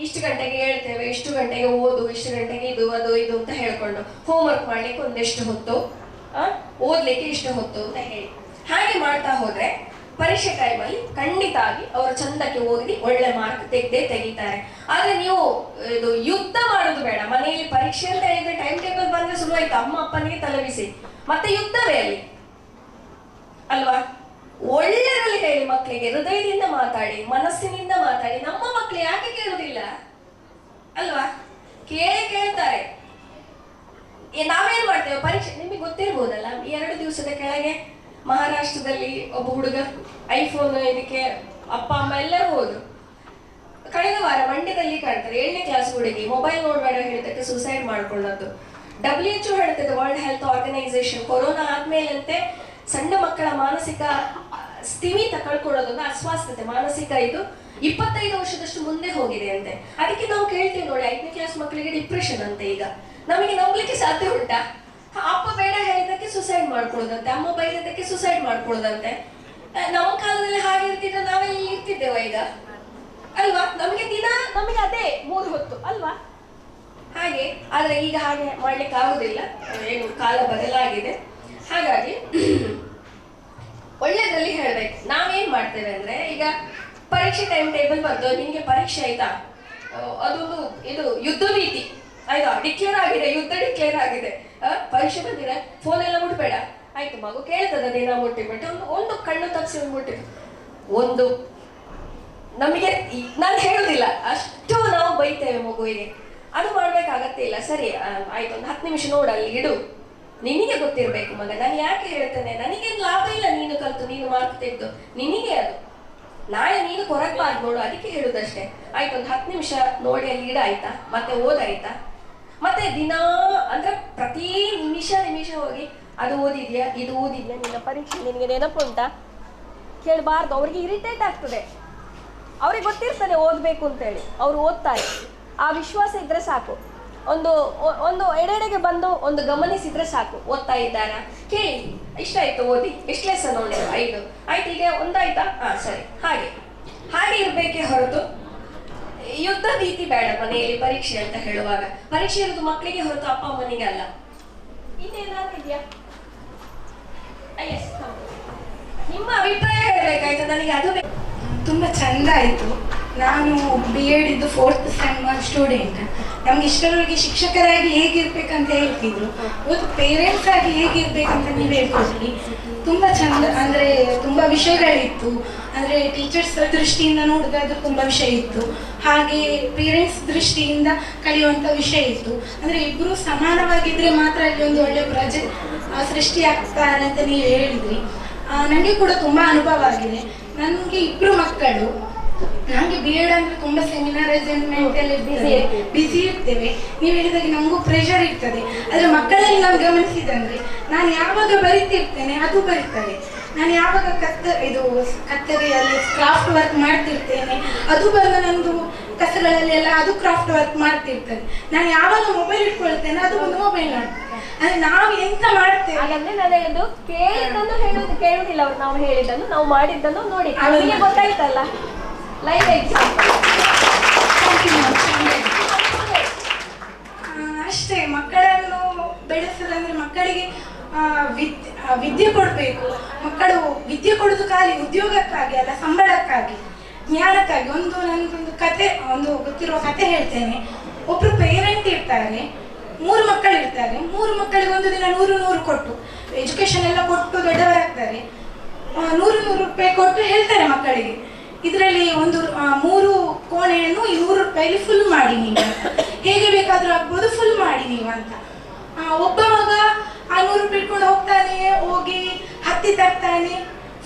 ಇಷ್ಟು ಗಂಟೆಗೆ ಹೇಳ್ತೇವೆ, ಇಷ್ಟು ಗಂಟೆಗೆ ಓದು, ಇಷ್ಟು ಗಂಟೆಗೆ ಇದು ಅದು ಇದು ಅಂತ ಹೇಳ್ಕೊಂಡು, ಹೋಮ್ವರ್ಕ್ ಮಾಡ್ಲಿಕ್ಕೆ ಒಂದೆಷ್ಟು ಹೊತ್ತು, ಓದ್ಲಿಕ್ಕೆ ಇಷ್ಟು ಹೊತ್ತು ಅಂತ ಹೇಳಿ ಹಾಗೆ ಮಾಡ್ತಾ ಹೋದ್ರೆ ಪರೀಕ್ಷೆ ಟೈಮಲ್ಲಿ ಖಂಡಿತ ಆಗಿ ಅವರು ಚಂದಕ್ಕೆ ಓದಿ ಒಳ್ಳೆ ಮಾರ್ಕ್ ತೆಗಿತಾರೆ. ಆದ್ರೆ ನೀವು ಇದು ಯುದ್ಧ ಮಾಡೋದು ಬೇಡ. ಮನೆಯಲ್ಲಿ ಪರೀಕ್ಷೆ ಅಂತ ಹೇಳಿದ್ರೆ ಟೈಮ್ ಟೇಬಲ್ ಬಂದ್ರೆ ಶುರುವಾಯ್ತು, ಅಮ್ಮ ಅಪ್ಪನಿಗೆ ತಲೆಬಿಸಿ, ಮತ್ತೆ ಯುದ್ಧವೇ ಅಲ್ಲಿ ಅಲ್ವಾ. ಒಳ್ಳೆಯಲ್ಲಿ ಹೇಳಿ ಮಕ್ಕಳಿಗೆ, ಹೃದಯದಿಂದ ಮಾತಾಡಿ, ಮನಸ್ಸಿನಿಂದ ಮಾತಾಡಿ. ನಮ್ಮ ಮಕ್ಕಳು ಯಾಕೆ ಕೇಳುದಿಲ್ಲ ಅಲ್ವಾ? ಕೇಳ್ತಾರೆ. ನಾವೇನ್ ಮಾಡ್ತೇವೆ ಪರೀಕ್ಷೆ, ನಿಮಗೆ ಗೊತ್ತಿರ್ಬೋದಲ್ಲ. 2 ದಿವಸದ ಕೆಳಗೆ ಮಹಾರಾಷ್ಟ್ರದಲ್ಲಿ ಒಬ್ಬ ಹುಡುಗ ಐಫೋನ್ ಇದಕ್ಕೆ ಅಪ್ಪ ಅಮ್ಮ ಎಲ್ಲರೂ ಹೋದ್ರು. ಕಳೆದ ವಾರ ಮಂಡ್ಯದಲ್ಲಿ ಕಾಣ್ತಾರೆ 7ನೇ ಕ್ಲಾಸ್ ಹುಡುಗಿ ಮೊಬೈಲ್ ನೋಡ್ಬೇಡ ಹೇಳಿದಕ್ಕೆ ಸೂಸೈಡ್ ಮಾಡ್ಕೊಂಡದ್ದು. WHO ಹೇಳ್ತದೆ, ವರ್ಲ್ಡ್ ಹೆಲ್ತ್ ಆರ್ಗನೈಸೇಷನ್, ಕೊರೋನಾ ಆದ್ಮೇಲಂತೆ ಸಣ್ಣ ಮಕ್ಕಳ ಮಾನಸಿಕ ಸ್ಥಿಮಿತ ಕಳ್ಕೊಳ್ಳೋದನ್ನ ಅಸ್ವಾಸ್ಥತೆ, ಮಾನಸಿಕ ಇದು 25 ವರ್ಷದಷ್ಟು ಮುಂದೆ ಹೋಗಿದೆ ಅಂತೆ. ಅದಕ್ಕೆ ನಾವು ಕೇಳ್ತೀವಿ ನೋಡಿ, 5ನೇ ಕ್ಲಾಸ್ ಮಕ್ಕಳಿಗೆ ಡಿಪ್ರೆಷನ್ ಅಂತೆ. ಈಗ ನಮಗೆ ನಂಬಲಿಕ್ಕೆ ಸಾಧ್ಯ ಉಂಟಾ? ಅಪ್ಪ ಬೇಡ ಹೇಳಿದಕ್ಕೆ ಸುಸೈಡ್ ಮಾಡ್ಕೊಳ್ಳೋದಂತೆ, ಅಮ್ಮ ಬೈದಕ್ಕೆ ಸುಸೈಡ್ ಮಾಡ್ಕೊಳ್ಳೋದಂತೆ. ನಮ್ಮ ಕಾಲದಲ್ಲಿ ಹಾಗೆ ಇರ್ತಿದ್ರೆ ನಾವೆಲ್ಲ ಇರ್ತಿದ್ದೇವ ಈಗ ಅಲ್ವಾ? ನಮಗೆ ಅದೇ 3 ಹೊತ್ತು ಅಲ್ವಾ ಹಾಗೆ. ಆದ್ರೆ ಈಗ ಹಾಗೆ ಮಾಡ್ಲಿಕ್ಕೆ ಆಗುದಿಲ್ಲ, ಏನು ಕಾಲ ಬದಲಾಗಿದೆ. ಹಾಗಾಗಿ ಒಳ್ಳೆದ್ರಲ್ಲಿ ಹೇಳ್ಬೇಕು. ನಾವೇನ್ ಮಾಡ್ತೇವೆ ಅಂದ್ರೆ, ಈಗ ಪರೀಕ್ಷೆ ಟೈಮ್ ಟೇಬಲ್ ಬಂದು ನಿಮ್ಗೆ ಪರೀಕ್ಷೆ ಆಯ್ತಾ, ಅದೊಂದು ಇದು ಯುದ್ಧ ನೀತಿ ಆಯ್ತಾ, ಡಿಕ್ಲೇರ್ ಆಗಿದೆ, ಯುದ್ಧ ಡಿಕ್ಲೇರ್ ಆಗಿದೆ. ಪರೀಕ್ಷೆ ಬಂದಿದೆ, ಫೋನ್ ಎಲ್ಲ ಮುಟ್ಬೇಡ ಆಯ್ತು. ಮಗು ಕೇಳ್ತದ ದಿನ ಮುಟ್ಟಿಬಿಟ್ಟು ಒಂದು ಕಣ್ಣು ತಪ್ಸಿ ಮುಟ್ಟಿದ್ದು ಒಂದು ನಮಗೆ ನಾನು ಹೇಳುದಿಲ್ಲ, ಅಷ್ಟು ನಾವು ಬೈತೇವೆ ಮಗುವಿಗೆ. ಅದು ಮಾಡ್ಬೇಕಾಗತ್ತೆ ಇಲ್ಲ. ಸರಿ ಆಯ್ತು, ಒಂದು 10 ನಿಮಿಷ ನೋಡಲ್ಲಿ ಇಡು, ನಿನಗೆ ಗೊತ್ತಿರ್ಬೇಕು ಮಗ. ನಾನು ಯಾಕೆ ಹೇಳ್ತೇನೆ, ನನಗೇನು ಲಾಭ ಇಲ್ಲ ನೀನು ಕಲ್ತು ನೀನು ಮಾರ್ಕ್ ತೆಗೆದು, ನಿನಗೆ ಅದು ನಾಳೆ ನೀನು ಕೊರಗಬಾರ್ದು ನೋಡು, ಅದಕ್ಕೆ ಹೇಳುದಷ್ಟೇ. ಆಯ್ತು, ಒಂದು 10 ನಿಮಿಷ ನೋಡಿ ಅಲ್ಲಿ ಇಡ ಆಯ್ತಾ, ಮತ್ತೆ ಓದಾಯ್ತಾ, ಮತ್ತೆ ದಿನ ಅಂದ್ರೆ ಪ್ರತಿ ನಿಮಿಷ ಹೋಗಿ ಅದು ಓದಿದ್ಯಾ, ಇದು ಓದಿದ್ಯಾ, ನಿನ್ನ ಪರೀಕ್ಷೆ ನಿನಗೆ ನೆನಪುಂಟಾ ಕೇಳಬಾರ್ದು. ಅವ್ರಿಗೆ ಇರಿಟೇಟ್ ಆಗ್ತದೆ. ಅವ್ರಿಗೆ ಗೊತ್ತಿರ್ತದೆ ಓದ್ಬೇಕು ಅಂತೇಳಿ, ಅವ್ರು ಓದ್ತಾರೆ. ಆ ವಿಶ್ವಾಸ ಇದ್ರೆ ಸಾಕು. ಒಂದು ಎಡೆಗೆ ಬಂದು ಒಂದು ಗಮನಿಸಿದ್ರೆ ಸಾಕು, ಓದ್ತಾ ಇದ್ದಾರಾ ಕೇಳಿ, ಇಷ್ಟ ಆಯ್ತು ಓದಿ, ಎಷ್ಟು ಲೆಸನ್ ನೋಡಿ, 5 ಆಯ್ತು, ಈಗ ಒಂದಾಯ್ತಾ, ಸರಿ. ಹಾಗೆ ಇರ್ಬೇಕೇ ಹೊರತು ಯುದ್ಧ ನೀತಿ ಬೇಡ ಮನೆಯಲ್ಲಿ ಪರೀಕ್ಷೆ ಅಂತ ಹೇಳುವಾಗ. ಪರೀಕ್ಷೆ ಇರೋದು ಮಕ್ಕಳಿಗೆ ಹೊರತು ಅಪ್ಪ ಅಮ್ಮನಿಗೆ ಅಲ್ಲ. ಇನ್ನೇನಾದ್ರೂ ಇದೆಯಾ? ನಿಮ್ಮ ಅಭಿಪ್ರಾಯ ಹೇಳ್ಬೇಕಾಯ್ತು ನನಗೆ. ಅದು ತುಂಬ ಚಂದ ಆಯಿತು. ನಾನು B.Ed ಇದ್ದು 4th ಸೆಮ್ ಸ್ಟೂಡೆಂಟ್. ನಮ್ಗೆ ಇಷ್ಟರವರೆಗೆ ಶಿಕ್ಷಕರಾಗಿ ಹೇಗಿರ್ಬೇಕಂತ ಹೇಳ್ತಿದ್ರು, ಇವತ್ತು ಪೇರೆಂಟ್ಸ್ ಆಗಿ ಹೇಗಿರ್ಬೇಕಂತ ನೀವು ಹೇಳ್ಕೊಡ್ರಿ. ತುಂಬ ಚಂದ, ಅಂದರೆ ತುಂಬ ವಿಷಯಗಳಿತ್ತು. ಅಂದರೆ ಟೀಚರ್ಸ್ ದೃಷ್ಟಿಯಿಂದ ನೋಡಿದಾಗ ತುಂಬ ವಿಷಯ ಇತ್ತು, ಹಾಗೆ ಪೇರೆಂಟ್ಸ್ ದೃಷ್ಟಿಯಿಂದ ಕಲಿಯುವಂಥ ವಿಷಯ ಇತ್ತು. ಅಂದರೆ ಇಬ್ಬರು ಸಮಾನವಾಗಿದ್ದರೆ ಮಾತ್ರ ಅಲ್ಲಿ ಒಂದು ಒಳ್ಳೆಯ ಪ್ರಜೆ ಸೃಷ್ಟಿ ಆಗ್ತಾರೆ ಅಂತ ನೀವು ಹೇಳಿದ್ರಿ. ನನಗೆ ಕೂಡ ತುಂಬ ಅನುಭವ ಆಗಿದೆ. ನನಗೆ 2 ಮಕ್ಕಳು. ನನಗೆ B.Ed ಅಂದರೆ ತುಂಬ ಸೆಮಿನಾರ್ ಅರೇಂಜ್ಮೆಂಟ್ ಎಲ್ಲ ಬಿಸಿ ಇರ್ತೇವೆ. ನೀವು ಹೇಳಿದಾಗೆ ನಮಗೂ ಪ್ರೆಷರ್ ಇರ್ತದೆ. ಆದರೆ ಮಕ್ಕಳಲ್ಲಿ ನಾನು ಗಮನಿಸಿದಂದರೆ, ನಾನು ಯಾವಾಗ ಬರಿತಿರ್ತೇನೆ ಅದು ಬರೀತಾರೆ. ನಾನು ಯಾವಾಗ ಕತ್ತರಿಯಲ್ಲಿ ಕ್ರಾಫ್ಟ್ ವರ್ಕ್ ಮಾಡ್ತಿರ್ತೇನೆ ಅದು ಬಂದು ನಂದು ಕಸಗಳಲ್ಲೆಲ್ಲ ಅದು ಕ್ರಾಫ್ಟ್ ವರ್ಕ್ ಮಾಡ್ತಿರ್ತದೆ. ನಾನು ಯಾವಾಗ ಮೊಬೈಲ್ ಇಟ್ಕೊಳ್ತೇನೆ ಅದು ಒಂದು ಮೊಬೈಲ್ ನೋಡ್ತೇನೆ. ಅಂದ್ರೆ ನಾವು ಎಂತ ಮಾಡ್ತೇವೆ ಹಾಗಂದ್ರೆ ನಾನು ಹೇಳುದು ಕೇಳಿದ್ದನ್ನು ಕೇಳುದಿಲ್ಲ. ಅವ್ರು ನಾವು ಹೇಳಿದ್ದನ್ನು ನಾವು ಮಾಡಿದ್ದನ್ನು ನೋಡಿ ಅವರಿಗೆ ಗೊತ್ತಾಯ್ತಲ್ಲ. ಲೈವ್ ಎಕ್ಸಾಂಪಲ್ ಅಷ್ಟೇ. ಮಕ್ಕಳನ್ನು ಬೆಳೆಸೋದಂದ್ರೆ ಮಕ್ಕಳಿಗೆ ವಿದ್ಯೆ ಕೊಡಬೇಕು. ಮಕ್ಕಳು ವಿದ್ಯೆ ಕೊಡೋದು ಖಾಲಿ ಉದ್ಯೋಗಕ್ಕಾಗಿ ಅಲ್ಲ, ಸಂಬಳಕ್ಕಾಗಿ, ಜ್ಞಾನಕ್ಕಾಗಿ. ನನ್ನದೊಂದು ಕತೆ, ಗೊತ್ತಿರುವ ಕತೆ ಹೇಳ್ತೇನೆ. ಒಬ್ರು ಪೇರೆಂಟ್ ಇರ್ತಾರೆ, 3 ಮಕ್ಕಳು ಇರ್ತಾರೆ. 3 ಮಕ್ಕಳಿಗೆ ಒಂದು ದಿನ 100 ಕೊಟ್ಟು ಎಜುಕೇಶನ್ ಎಲ್ಲ ಕೊಟ್ಟು ದೊಡ್ಡವರಾಗ್ತಾರೆ. 100 ರೂಪಾಯಿ ಕೊಟ್ಟು ಹೇಳ್ತಾರೆ ಮಕ್ಕಳಿಗೆ, ಇದರಲ್ಲಿ ಒಂದು 3 ಕೋಣೆಯನ್ನು 200 ರೂಪಾಯಿಲಿ ಫುಲ್ ಮಾಡಿ, ನೀವು ಹೇಗೆ ಬೇಕಾದರೂ ಆಗ್ಬೋದು, ಫುಲ್ ಮಾಡಿ ನೀವು ಅಂತ. ಒಬ್ಬ ಮಗ ಆ 100 ರೂಪಾಯಿ ಇಟ್ಕೊಂಡು ಹೋಗ್ತಾನೆ, ಹೋಗಿ ಹತ್ತಿ ತರ್ತಾನೆ,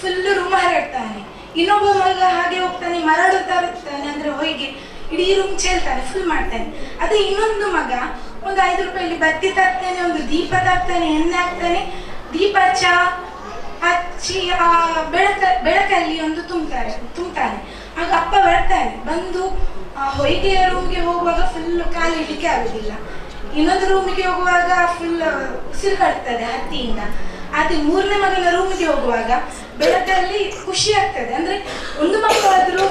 ಫುಲ್ ರೂಮ್ ಹರಡ್ತಾನೆ. ಇನ್ನೊಬ್ಬ ಮಗ ಹಾಗೆ ಹೋಗ್ತಾನೆ, ಮರಳು ತರುತ್ತಾನೆ, ಅಂದ್ರೆ ಹೊಯ್ಗೆ ಇಡೀ ರೂಮ್ ಚೆಲ್ತಾನೆ, ಫುಲ್ ಮಾಡ್ತಾನೆ. ಅದು ಇನ್ನೊಂದು ಮಗ ಒಂದು 5 ರೂಪಾಯಿಲಿ ಬತ್ತಿ ತರ್ತಾನೆ, ಒಂದು ದೀಪ ತರ್ತಾನೆ, ಎಣ್ಣೆ ಹಾಕ್ತಾನೆ, ದೀಪ ಹಚ್ಚಿ ಆ ಬೆಳಕಲ್ಲಿ ಒಂದು ತುಂಬ್ತಾನೆ. ಆಗ ಅಪ್ಪ ಬರ್ತಾನೆ, ಬಂದು ಹೊಯ್ಗೆಯ ರೂಮ್ಗೆ ಹೋಗುವಾಗ ಫುಲ್ ಕಾಲು ಇಡ್ಲಿಕ್ಕೆ ಆಗುದಿಲ್ಲ, ಇನ್ನೊಂದು ರೂಮಿಗೆ ಹೋಗುವಾಗ ಫುಲ್ ಉಸಿರು ಕಟ್ತದೆ ಹತ್ತಿಯಿಂದ. ಅದೇ 3ನೇ ಮಗನ ರೂಮಿಗೆ ಹೋಗುವಾಗ ಬೆಳಕಲ್ಲಿ ಖುಷಿ ಆಗ್ತದೆ. ಅಂದ್ರೆ ಒಂದು ಮಕ್ಕಳಾದ್ರೂ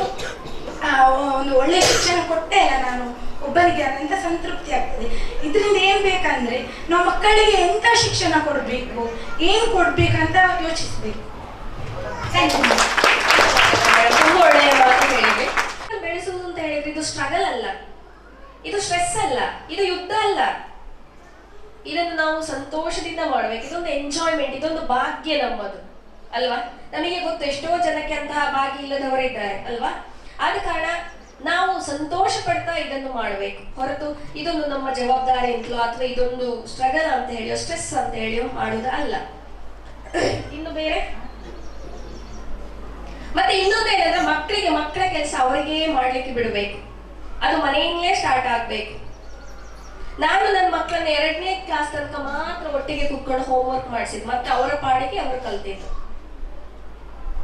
ಒಂದು ಒಳ್ಳೆಯ ಶಿಕ್ಷಣ ಕೊಟ್ಟೆ ಅಲ್ಲ ನಾನು ಒಬ್ಬನಿಗೆ ಅಂತ ಸಂತೃಪ್ತಿ ಆಗ್ತದೆ. ಇದರಿಂದ ಏನ್ ಬೇಕಂದ್ರೆ ನಾವು ಮಕ್ಕಳಿಗೆ ಎಂತ ಶಿಕ್ಷಣ ಕೊಡ್ಬೇಕು, ಏನ್ ಕೊಡ್ಬೇಕಂತ ಯೋಚಿಸ್ಬೇಕು. ತುಂಬಾ ಒಳ್ಳೆಯ ಮಾತು ಹೇಳಿದೆ. ಬೆಳೆಸುವುದು ಅಂತ ಹೇಳಿದ್ರೆ ಇದು ಸ್ಟ್ರಗಲ್ ಅಲ್ಲ, ಇದು ಸ್ಟ್ರೆಸ್ ಅಲ್ಲ, ಇದು ಯುದ್ಧ ಅಲ್ಲ. ಇದನ್ನು ನಾವು ಸಂತೋಷದಿಂದ ಮಾಡ್ಬೇಕು. ಇದೊಂದು ಎಂಜಾಯ್ಮೆಂಟ್, ಇದೊಂದು ಭಾಗ್ಯ ನಮ್ಮದು ಅಲ್ವಾ? ನಮಗೆ ಗೊತ್ತು ಎಷ್ಟೋ ಜನಕ್ಕೆ ಅಂತಹ ಭಾಗ್ಯ ಇಲ್ಲದವರಿದ್ದಾರೆ ಅಲ್ವಾ? ಆದ ಕಾರಣ ನಾವು ಸಂತೋಷ ಪಡ್ತಾ ಇದನ್ನು ಮಾಡಬೇಕು ಹೊರತು ಇದೊಂದು ನಮ್ಮ ಜವಾಬ್ದಾರಿ ಅಂತಲೋ ಅಥವಾ ಇದೊಂದು ಸ್ಟ್ರಗಲ್ ಅಂತ ಹೇಳಿಯೋ ಸ್ಟ್ರೆಸ್ ಅಂತ ಹೇಳಿಯೋ ಮಾಡುವುದು ಅಲ್ಲ. ಇನ್ನು ಬೇರೆ ಮತ್ತೆ ಇನ್ನೊಂದೇನಂದ್ರೆ ಮಕ್ಕಳ ಕೆಲಸ ಅವರಿಗೆ ಮಾಡ್ಲಿಕ್ಕೆ ಬಿಡಬೇಕು. ಅದು ಮನೆಯಿಂದಲೇ ಸ್ಟಾರ್ಟ್ ಆಗ್ಬೇಕು. ನಾನು ನನ್ನ ಮಕ್ಕಳನ್ನ 2ನೇ ಕ್ಲಾಸ್ ತನಕ ಮಾತ್ರ ಒಟ್ಟಿಗೆ ಕೂತ್ಕೊಂಡು ಹೋಮ್ವರ್ಕ್ ಮಾಡಿಸಿದ್ದು, ಮತ್ತೆ ಅವರ ಪಾಡಿಗೆ ಅವರು ಕಲ್ತಿದ್ದು.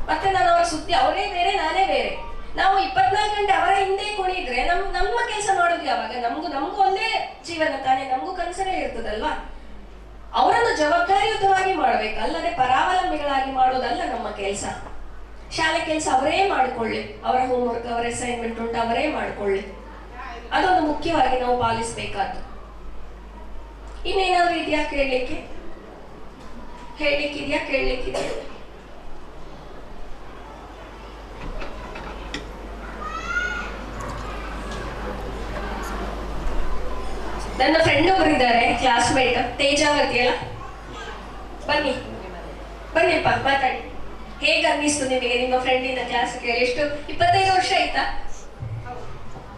ಮತ್ತೆ ನಾನು ಅವರ ಸುದ್ದಿ, ಅವರೇ ಬೇರೆ ನಾನೇ ಬೇರೆ. ನಾವು 24 ಗಂಟೆ ಅವರ ಹಿಂದೆ ಕುಣಿದ್ರೆ ನಮ್ಮ ಕೆಲಸ ಮಾಡೋದು ಯಾವಾಗ? ನಮಗೂ ಒಂದೇ ಜೀವನ ತಾನೇ, ನಮಗೂ ಕನಸನೇ ಇರ್ತದಲ್ವಾ? ಅವರನ್ನು ಜವಾಬ್ದಾರಿಯುತವಾಗಿ ಮಾಡಬೇಕು, ಅಲ್ಲದೆ ಪರಾವಲಂಬಿಗಳಾಗಿ ಮಾಡೋದಲ್ಲ ನಮ್ಮ ಕೆಲಸ. ಶಾಲೆ ಕೆಲಸ ಅವರೇ ಮಾಡಿಕೊಳ್ಳಿ, ಅವರ ಹೋಮ್ವರ್ಕ್, ಅವರ ಅಸೈನ್ಮೆಂಟ್ ಉಂಟು, ಅವರೇ ಮಾಡಿಕೊಳ್ಳಿ. ಅದೊಂದು ಮುಖ್ಯವಾಗಿ ನಾವು ಪಾಲಿಸಬೇಕಾದ್ದು. ಇನ್ನೇನಾದ್ರೂ ಇದೆಯಾ ಕೇಳಲಿಕ್ಕಿದೆಯಾ? ನನ್ನ ಫ್ರೆಂಡ್ ಒಬ್ರು ಇದ್ದಾರೆ, ಕ್ಲಾಸ್ಮೇಟ್, ತೇಜಾವತಿ ಅಲ್ಲ. ಬನ್ನಿಪ್ಪ ಮಾತಾಡಿ. ಹೇಗೆ ಅನ್ನಿಸ್ತು ನಿಮಗೆ ನಿಮ್ಮ ಫ್ರೆಂಡಿನ ಕ್ಲಾಸ್ ಕೇಳಿ? ಎಷ್ಟು 25 ವರ್ಷ ಆಯ್ತಾ?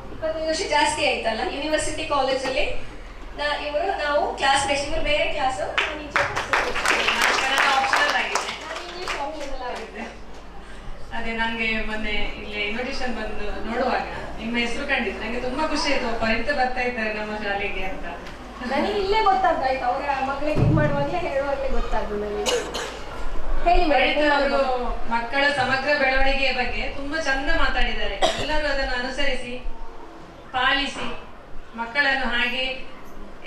25 ವರ್ಷ ಜಾಸ್ತಿ ಆಯ್ತಲ್ಲ. ಯೂನಿವರ್ಸಿಟಿ ಕಾಲೇಜಲ್ಲಿ ನಾವು ಕ್ಲಾಸ್ಮೇಟ್ಸ್. ಇವರು ಬೇರೆ ಕ್ಲಾಸ್, ಅದೇ ನಂಗೆ ಮೊನ್ನೆ ಇಲ್ಲಿ ಇನ್ವಿಟೇಷನ್ ಬಂದು ನೋಡುವಾಗ ನಿಮ್ಮ ಹೆಸರು ಕಂಡಿದ್ದು ನಂಗೆ ತುಂಬಾ ಖುಷಿ ಆಯ್ತು. ಪರಿತ ಬರ್ತಾ ಇದ್ದಾರೆ ನಮ್ಮ ಶಾಲೆಗೆ ಅಂತ. ನನಗೆ ಇಲ್ಲೇ ಗೊತ್ತಾಗ್ತಾಯ್ತು, ಅವರ ಮಕ್ಕಳಿಗೆ ಇದು ಮಾಡುವಾಗಲೇ ಹೇಳುವಾಗಲೇ ಗೊತ್ತಾಗ್ತದೆ ನನಗೆ. ಹೇಳಿ ಅವರು ಮಕ್ಕಳ ಸಮಗ್ರ ಬೆಳವಣಿಗೆಯ ಬಗ್ಗೆ ತುಂಬಾ ಚಂದ ಮಾತಾಡಿದ್ದಾರೆ. ಎಲ್ಲರೂ ಅದನ್ನು ಅನುಸರಿಸಿ ಪಾಲಿಸಿ ಮಕ್ಕಳನ್ನು ಹಾಗೆ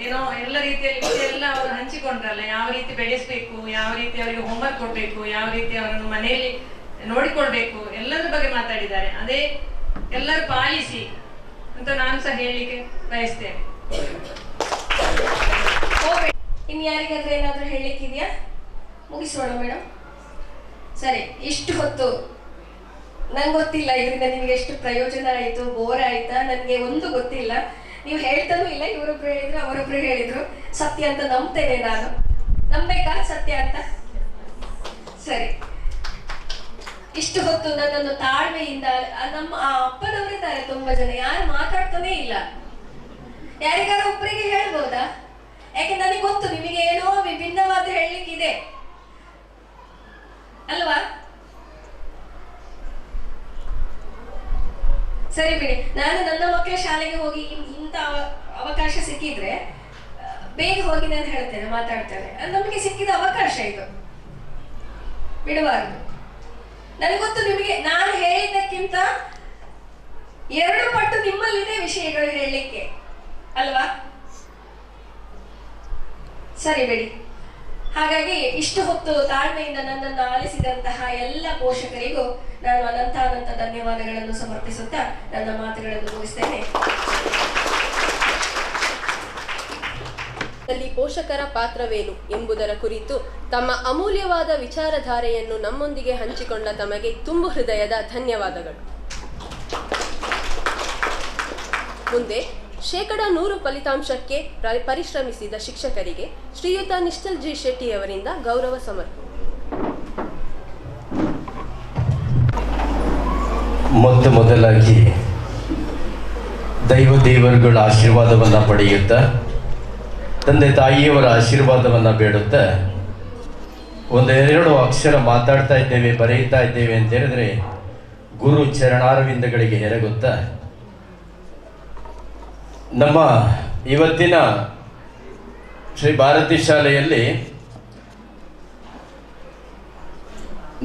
ಏನೋ ಎಲ್ಲ ರೀತಿಯಲ್ಲಿ ಎಲ್ಲ ಅವರು ಹಂಚಿಕೊಂಡ್ರಲ್ಲ, ಯಾವ ರೀತಿ ಬೆಳೆಸಬೇಕು, ಯಾವ ರೀತಿ ಅವರಿಗೆ ಹೋಮ್ವರ್ಕ್ ಕೊಡ್ಬೇಕು, ಯಾವ ರೀತಿ ಅವರನ್ನು ಮನೆಯಲ್ಲಿ ನೋಡಿಕೊಳ್ಬೇಕು, ಎಲ್ಲರ ಬಗ್ಗೆ ಮಾತಾಡಿದ್ದಾರೆ. ಅದೇ ಎಲ್ಲರೂ ಪಾಲಿಸಿ ಅಂತ ನಾನು ಸಹ ಹೇಳಲಿಕ್ಕೆ ಬಯಸ್ತೇನೆ. ಇನ್ ಯಾರಿಗಾದ್ರೂ ಏನಾದ್ರೂ ಹೇಳಲಿಕ್ಕಿದೆಯಾ? ಮುಗಿಸೋಣ ಮೇಡಮ್. ಸರಿ, ಇಷ್ಟು ಹೊತ್ತು ನಂಗೆ ಗೊತ್ತಿಲ್ಲ ಇದರಿಂದ ನಿಮ್ಗೆ ಎಷ್ಟು ಪ್ರಯೋಜನ ಆಯ್ತು, ಬೋರ್ ಆಯ್ತಾ, ನನಗೆ ಒಂದು ಗೊತ್ತಿಲ್ಲ. ನೀವು ಹೇಳ್ತಾನೂ ಇಲ್ಲ, ಇವರೊಬ್ರು ಹೇಳಿದ್ರು ಅವರೊಬ್ರು ಹೇಳಿದ್ರು. ಸತ್ಯ ಅಂತ ನಂಬ್ತೇನೆ ನಾನು. ನಂಬೇಕಾ ಸತ್ಯ ಅಂತ? ಸರಿ, ಇಷ್ಟು ಹೊತ್ತು ನನ್ನನ್ನು ತಾಳ್ಮೆಯಿಂದ ನಮ್ಮ ಅಪ್ಪನವರಿದ್ದಾರೆ ತುಂಬಾ ಜನ, ಯಾರು ಮಾತಾಡ್ತಾನೆ ಇಲ್ಲ. ಯಾರಿಗಾರು ಒಬ್ಬರಿಗೆ ಹೇಳ್ಬೋದಾ? ಯಾಕೆ ನನಗೆ ಗೊತ್ತು ನಿಮಗೆ ಏನೋ ವಿಭಿನ್ನವಾದ ಹೇಳಲಿಕ್ಕಿದೆ ಅಲ್ವಾ? ಸರಿ ಬಿಡಿ, ನಾನು ನನ್ನ ಮಕ್ಕಳ ಶಾಲೆಗೆ ಹೋಗಿ ಇಂಥ ಅವಕಾಶ ಸಿಕ್ಕಿದ್ರೆ ಬೇಗ ಹೋಗಿ ನಾನು ಹೇಳ್ತೇನೆ, ಮಾತಾಡ್ತೇನೆ. ನಮಗೆ ಸಿಕ್ಕಿದ ಅವಕಾಶ ಇದು, ಬಿಡಬಾರದು. ನನಗೆ ಗೊತ್ತು ನಿಮಗೆ ನಾನು ಹೇಳಿದ್ದಕ್ಕಿಂತ 2 ಪಟ್ಟು ನಿಮ್ಮಲ್ಲಿದೆ ವಿಷಯಗಳು ಹೇಳಲಿಕ್ಕೆ ಅಲ್ವಾ? ಸರಿ ಬಿಡಿ. ಹಾಗಾಗಿ ಇಷ್ಟು ಹೊತ್ತು ತಾಳ್ಮೆಯಿಂದ ನನ್ನನ್ನು ಆಲಿಸಿದಂತಹ ಎಲ್ಲ ಪೋಷಕರಿಗೂ ನಾನು ಅನಂತ ಧನ್ಯವಾದಗಳನ್ನು ಸಮರ್ಪಿಸುತ್ತಾ ನನ್ನ ಮಾತುಗಳನ್ನು ಮುಗಿಸ್ತೇನೆ. ಪೋಷಕರ ಪಾತ್ರವೇನು ಎಂಬುದರ ಕುರಿತು ತಮ್ಮ ಅಮೂಲ್ಯವಾದ ವಿಚಾರಧಾರೆಯನ್ನು ನಮ್ಮೊಂದಿಗೆ ಹಂಚಿಕೊಂಡ ತಮಗೆ ತುಂಬು ಹೃದಯದ ಧನ್ಯವಾದಗಳು. ಮುಂದೆ 100% ಫಲಿತಾಂಶಕ್ಕೆ ಪರಿಶ್ರಮಿಸಿದ ಶಿಕ್ಷಕರಿಗೆ ಶ್ರೀಯುತ ನಿಶ್ಚಲ್ ಜಿ ಶೆಟ್ಟಿ ಅವರಿಂದ ಗೌರವ ಸಮರ್ಪಣೆ. ಮೊದಲಾಗಿ ದೇವರುಗಳ ಆಶೀರ್ವಾದವನ್ನು ಪಡೆಯುತ್ತಾ, ತಂದೆ ತಾಯಿಯವರ ಆಶೀರ್ವಾದವನ್ನು ಬೇಡುತ್ತಾ, 1-2 ಅಕ್ಷರ ಮಾತಾಡ್ತಾ ಇದ್ದೇವೆ, ಬರೆಯುತ್ತಾ ಇದ್ದೇವೆ ಅಂತ ಹೇಳಿದ್ರೆ ಗುರು ಚರಣಾರವಿಂದಗಳಿಗೆ ಎರಗುತ್ತಾ ನಮ್ಮ ಇವತ್ತಿನ ಶ್ರೀ ಭಾರತಿ ಶಾಲೆಯಲ್ಲಿ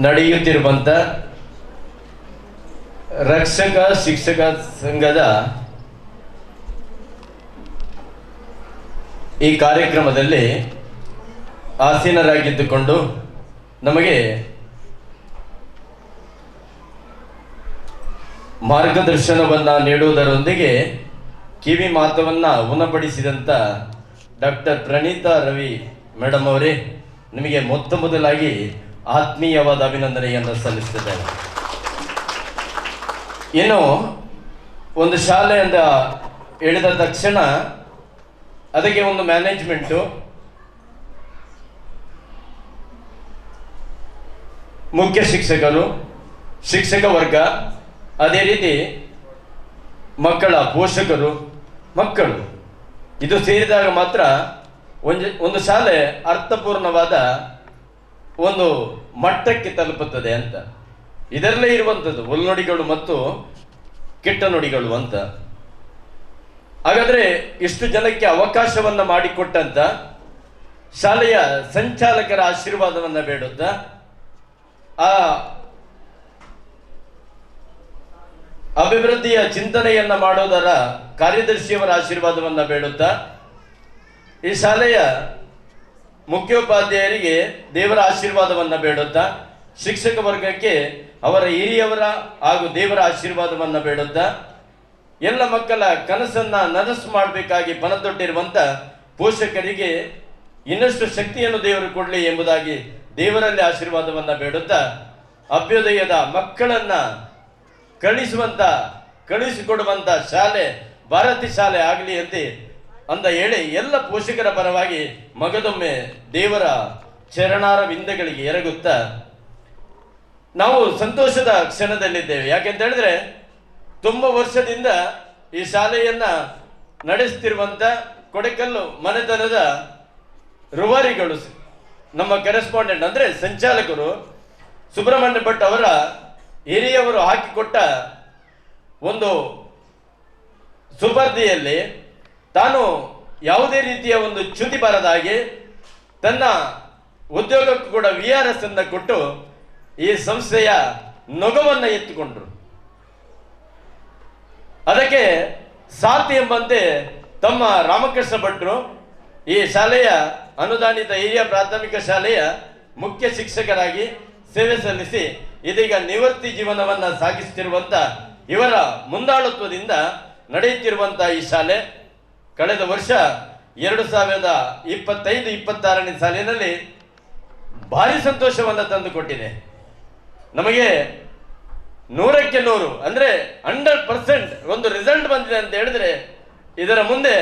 ನಡೆಯುತ್ತಿರುವಂಥ ರಕ್ಷಕ ಶಿಕ್ಷಕ ಸಂಘದ ಈ ಕಾರ್ಯಕ್ರಮದಲ್ಲಿ ಆಸೀನರಾಗಿದ್ದುಕೊಂಡು ನಮಗೆ ಮಾರ್ಗದರ್ಶನವನ್ನು ನೀಡುವುದರೊಂದಿಗೆ ಕಿವಿ ಮಾತವನ್ನು ಉಣಪಡಿಸಿದಂಥ ಡಾಕ್ಟರ್ ಪ್ರಣೀತಾ ರವಿ ಮೇಡಮ್ ಅವರೇ, ನಿಮಗೆ ಮೊದಲಾಗಿ ಆತ್ಮೀಯವಾದ ಅಭಿನಂದನೆಯನ್ನು ಸಲ್ಲಿಸುತ್ತಿದ್ದೇನೆ. ಇನ್ನು ಒಂದು ಶಾಲೆ ಅಂತ ಹೇಳಿದ ತಕ್ಷಣ ಅದಕ್ಕೆ ಒಂದು ಮ್ಯಾನೇಜ್ಮೆಂಟು, ಮುಖ್ಯ ಶಿಕ್ಷಕರು, ಶಿಕ್ಷಕ ವರ್ಗ, ಅದೇ ರೀತಿ ಮಕ್ಕಳ ಪೋಷಕರು, ಮಕ್ಕಳು, ಇದು ಸೇರಿದಾಗ ಮಾತ್ರ ಒಂದು ಶಾಲೆ ಅರ್ಥಪೂರ್ಣವಾದ ಒಂದು ಮಟ್ಟಕ್ಕೆ ತಲುಪುತ್ತದೆ ಅಂತ. ಇದರಲ್ಲೇ ಇರುವಂಥದ್ದು ಒಳ್ನುಡಿಗಳು ಮತ್ತು ಕೆಟ್ಟ ನುಡಿಗಳು ಅಂತ. ಹಾಗಾದರೆ ಇಷ್ಟು ಜನಕ್ಕೆ ಅವಕಾಶವನ್ನು ಮಾಡಿಕೊಟ್ಟಂತ ಶಾಲೆಯ ಸಂಚಾಲಕರ ಆಶೀರ್ವಾದವನ್ನು ಬೇಡುತ್ತಾ, ಆ ಅಭಿವೃದ್ಧಿಯ ಚಿಂತನೆಯನ್ನ ಮಾಡೋದರ ಕಾರ್ಯದರ್ಶಿಯವರ ಆಶೀರ್ವಾದವನ್ನು ಬೇಡುತ್ತಾ, ಈ ಶಾಲೆಯ ಮುಖ್ಯೋಪಾಧ್ಯಾಯರಿಗೆ ದೇವರ ಆಶೀರ್ವಾದವನ್ನು ಬೇಡುತ್ತಾ, ಶಿಕ್ಷಕ ವರ್ಗಕ್ಕೆ ಅವರ ಹಿರಿಯವರ ಹಾಗೂ ದೇವರ ಆಶೀರ್ವಾದವನ್ನು ಬೇಡುತ್ತಾ, ಎಲ್ಲ ಮಕ್ಕಳ ಕನಸನ್ನ ನನಸು ಮಾಡಬೇಕಾಗಿ ಪಣತೊಟ್ಟಿರುವಂಥ ಪೋಷಕರಿಗೆ ಇನ್ನಷ್ಟು ಶಕ್ತಿಯನ್ನು ದೇವರು ಕೊಡಲಿ ಎಂಬುದಾಗಿ ದೇವರಲ್ಲಿ ಆಶೀರ್ವಾದವನ್ನು ಬೇಡುತ್ತಾ, ಅಭ್ಯುದಯದ ಮಕ್ಕಳನ್ನ ಕಳಿಸಿಕೊಡುವಂಥ ಶಾಲೆ ಭಾರತಿ ಶಾಲೆ ಆಗಲಿ ಅಂತ ಹೇಳಿ ಎಲ್ಲ ಪೋಷಕರ ಪರವಾಗಿ ಮಗದೊಮ್ಮೆ ದೇವರ ಚರಣಾರವಿಂದಗಳಿಗೆ ಎರಗುತ್ತಾ ನಾವು ಸಂತೋಷದ ಕ್ಷಣದಲ್ಲಿದ್ದೇವೆ. ಯಾಕೆಂತ ಹೇಳಿದ್ರೆ ತುಂಬ ವರ್ಷದಿಂದ ಈ ಶಾಲೆಯನ್ನ ನಡೆಸ್ತಿರುವಂಥ ಕೊಡೆಕಲ್ಲು ಮನೆತನದ ರೂವಾರಿಗಳು, ನಮ್ಮ ಕರೆಸ್ಪಾಂಡೆಂಟ್ ಅಂದರೆ ಸಂಚಾಲಕರು ಸುಬ್ರಹ್ಮಣ್ಯ ಭಟ್ ಅವರ ಹಿರಿಯವರು ಹಾಕಿಕೊಟ್ಟ ಒಂದು ಸುಪರ್ದಿಯಲ್ಲಿ ತಾನು ಯಾವುದೇ ರೀತಿಯ ಒಂದು ಚ್ಯುತಿ ಬಾರದ ಹಾಗೆ ತನ್ನ ಉದ್ಯೋಗಕ್ಕೂ ಕೂಡ VRS ಅನ್ನ ಕೊಟ್ಟು ಈ ಸಂಸ್ಥೆಯ ನೊಗವನ್ನು ಎತ್ತಿಕೊಂಡ್ರು. ಅದಕ್ಕೆ ಸಾಥ್ ಎಂಬಂತೆ ತಮ್ಮ ರಾಮಕೃಷ್ಣ ಭಟ್ರು ಈ ಶಾಲೆಯ ಅನುದಾನಿತ ಹಿರಿಯ ಪ್ರಾಥಮಿಕ ಶಾಲೆಯ ಮುಖ್ಯ ಶಿಕ್ಷಕರಾಗಿ ಸೇವೆ ಸಲ್ಲಿಸಿ ಇದೀಗ ನಿವೃತ್ತಿ ಜೀವನವನ್ನು ಸಾಗಿಸುತ್ತಿರುವಂಥ ಇವರ ಮುಂದಾಳತ್ವದಿಂದ ನಡೆಯುತ್ತಿರುವಂಥ ಈ ಶಾಲೆ ಕಳೆದ ವರ್ಷ 2025-26ನೇ ಸಾಲಿನಲ್ಲಿ ಭಾರಿ ಸಂತೋಷವನ್ನು ತಂದುಕೊಟ್ಟಿದೆ. ನಮಗೆ 100ಕ್ಕೆ 100 ಅಂದರೆ 100% ಒಂದು ರಿಸಲ್ಟ್ ಬಂದಿದೆ ಅಂತ ಹೇಳಿದ್ರೆ ಇದರ ಮುಂದೆ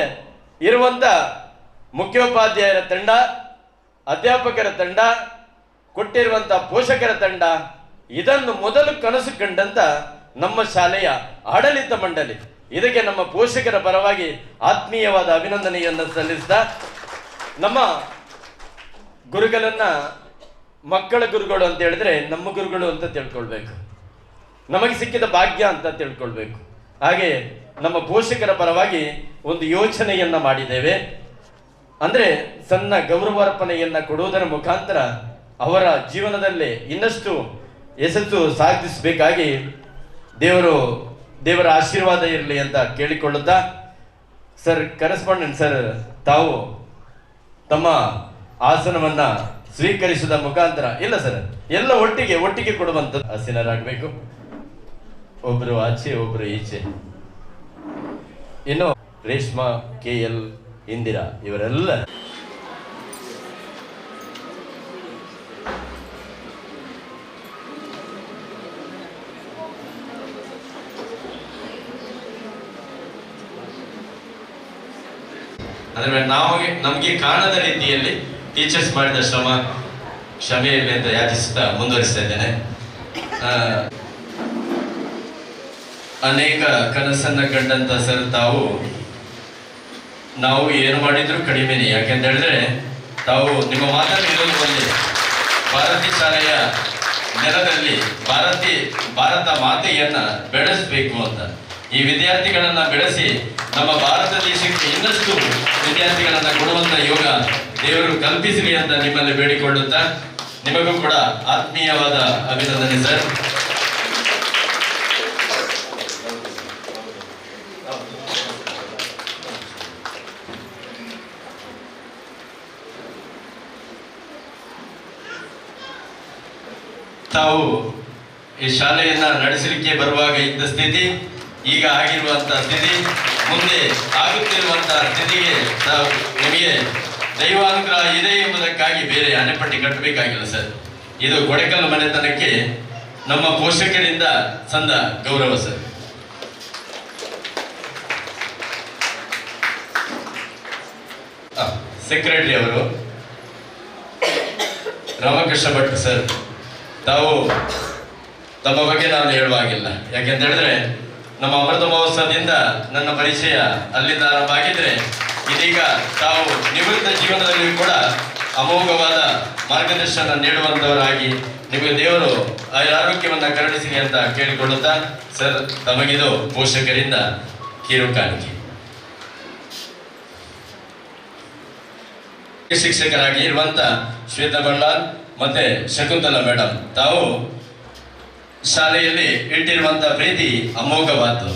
ಇರುವಂಥ ಮುಖ್ಯೋಪಾಧ್ಯಾಯರ ತಂಡ, ಅಧ್ಯಾಪಕರ ತಂಡ, ಕೊಟ್ಟಿರುವಂಥ ಪೋಷಕರ ತಂಡ, ಇದನ್ನು ಮೊದಲು ಕನಸು ಕಂಡಂತ ನಮ್ಮ ಶಾಲೆಯ ಆಡಳಿತ ಮಂಡಳಿ, ಇದಕ್ಕೆ ನಮ್ಮ ಪೋಷಕರ ಪರವಾಗಿ ಆತ್ಮೀಯವಾದ ಅಭಿನಂದನೆಯನ್ನು ಸಲ್ಲಿಸ್ತಾ, ನಮ್ಮ ಗುರುಗಳನ್ನ ಮಕ್ಕಳ ಗುರುಗಳು ಅಂತ ಹೇಳಿದ್ರೆ ನಮ್ಮ ಗುರುಗಳು ಅಂತ ತಿಳ್ಕೊಳ್ಬೇಕು, ನಮಗೆ ಸಿಕ್ಕಿದ ಭಾಗ್ಯ ಅಂತ ತಿಳ್ಕೊಳ್ಬೇಕು. ಹಾಗೆ ನಮ್ಮ ಪೋಷಕರ ಪರವಾಗಿ ಒಂದು ಯೋಚನೆಯನ್ನ ಮಾಡಿದ್ದೇವೆ. ಅಂದ್ರೆ ಸಣ್ಣ ಗೌರವಾರ್ಪಣೆಯನ್ನ ಕೊಡುವುದರ ಮುಖಾಂತರ ಅವರ ಜೀವನದಲ್ಲಿ ಇನ್ನಷ್ಟು ಯಶಸ್ಸು ಸಾಧಿಸಬೇಕಾಗಿ ದೇವರ ಆಶೀರ್ವಾದ ಇರಲಿ ಅಂತ ಕೇಳಿಕೊಳ್ಳುತ್ತಾ, ಸರ್ ಕರೆಸ್ಪಾಂಡೆಂಟ್ ಸರ್ ತಾವು ತಮ್ಮ ಆಸನವನ್ನ ಸ್ವೀಕರಿಸಿದ ಮುಖಾಂತರ, ಇಲ್ಲ ಸರ್ ಎಲ್ಲ ಒಟ್ಟಿಗೆ ಕೊಡುವಂತ ಆಸೀನರಾಗಬೇಕು. ಒಬ್ರು ಆಚೆ ಒಬ್ರು ಈಚೆ. ಇನ್ನು ರೇಷ್ಮಾ, KL, ಇಂದಿರಾ ಇವರೆಲ್ಲ ಅಂದ್ರೆ ನಮಗೆ ಕಾಣದ ರೀತಿಯಲ್ಲಿ ಟೀಚರ್ಸ್ ಮಾಡಿದ ಕ್ಷಮೆ ಇರಲಿ ಅಂತ ಯಾಚಿಸುತ್ತಾ ಮುಂದುವರಿಸ್ತಾ ಇದ್ದೇನೆ. ಅನೇಕ ಕನಸನ್ನ ಕಂಡಂತ ಸರ್ ನಾವು ಏನು ಮಾಡಿದ್ರು ಕಡಿಮೆನೆ. ಯಾಕೆಂತ ಹೇಳಿದ್ರೆ ತಾವು ನಿಮ್ಮ ಮಾತನ್ನು ಇರೋದು ಒಂದೇ, ಭಾರತಿ ಶಾಲೆಯ ನೆಲದಲ್ಲಿ ಭಾರತ ಮಾತೆಯನ್ನ ಬೆಳೆಸಬೇಕು ಅಂತ. ಈ ವಿದ್ಯಾರ್ಥಿಗಳನ್ನ ಬೆಳೆಸಿ ನಮ್ಮ ಭಾರತ ದೇಶಕ್ಕೆ ಇನ್ನಷ್ಟು ವಿದ್ಯಾರ್ಥಿಗಳನ್ನ ಕೊಡುವಂತ ಯೋಗ ದೇವರು ಕಲ್ಪಿಸಲಿ ಅಂತ ನಿಮ್ಮಲ್ಲಿ ಬೇಡಿಕೊಳ್ಳುತ್ತಾ, ನಿಮಗೂ ಕೂಡ ಆತ್ಮೀಯವಾದ ಅಭಿನಂದನೆ ಸರ್. ತಾವು ಈ ಶಾಲೆಯನ್ನ ನಡೆಸಲಿಕ್ಕೆ ಬರುವಾಗ ಇದ್ದ ಸ್ಥಿತಿ, ಈಗ ಆಗಿರುವಂತಹ ಸ್ಥಿತಿ, ಮುಂದೆ ಆಗುತ್ತಿರುವಂತಹ ಸ್ಥಿತಿಗೆ ನಿಮಗೆ ದೈವಾನುಗ್ರಹ ಇದೆ ಎಂಬುದಕ್ಕಾಗಿ ಬೇರೆ ಅಣೆಪಟ್ಟಿ ಕಟ್ಟಬೇಕಾಗಿಲ್ಲ ಸರ್. ಇದು ಕೊಡೆಕಲ್ಲು ಮನೆತನಕ್ಕೆ ನಮ್ಮ ಪೋಷಕರಿಂದ ಸಂದ ಗೌರವ ಸರ್. ಸೆಕ್ರೆಟರಿ ಅವರು ರಾಮಕೃಷ್ಣ ಭಟ್ ಸರ್, ತಾವು ತಮ್ಮ ಬಗ್ಗೆ ನಾನು ಹೇಳುವಾಗಿಲ್ಲ. ಯಾಕೆಂತ ಹೇಳಿದ್ರೆ ನಮ್ಮ ಅಮೃತ ಮಹೋತ್ಸವದಿಂದ ನನ್ನ ಪರಿಚಯ ಅಲ್ಲಿಂದ ಆರಂಭ ಆಗಿದ್ರೆ, ಇದೀಗ ತಾವು ನಿವೃತ್ತ ಜೀವನದಲ್ಲಿ ಕೂಡ ಅಮೋಘವಾದ ಮಾರ್ಗದರ್ಶನ ನೀಡುವಂತವರಾಗಿ ನಿಮಗೆ ದೇವರು ಆರೋಗ್ಯವನ್ನು ಕರುಣಿಸಲಿ ಅಂತ ಕೇಳಿಕೊಳ್ಳುತ್ತಾ, ಸರ್ ತಮಗಿದು ಪೋಷಕರಿಂದ ಕಿರು ಕಾಣಿಕೆ. ಶಿಕ್ಷಕರಾಗಿ ಇರುವಂತ ಶ್ವೇತಾ ಬಳ್ಳಾರ್ ಮತ್ತೆ ಶಕುಂತಲಾ ಮೇಡಮ್, ತಾವು ಶಾಲೆಯಲ್ಲಿ ಇಟ್ಟಿರುವಂತಹ ಪ್ರೀತಿ ಅಮೋಘವಾದ್ದು.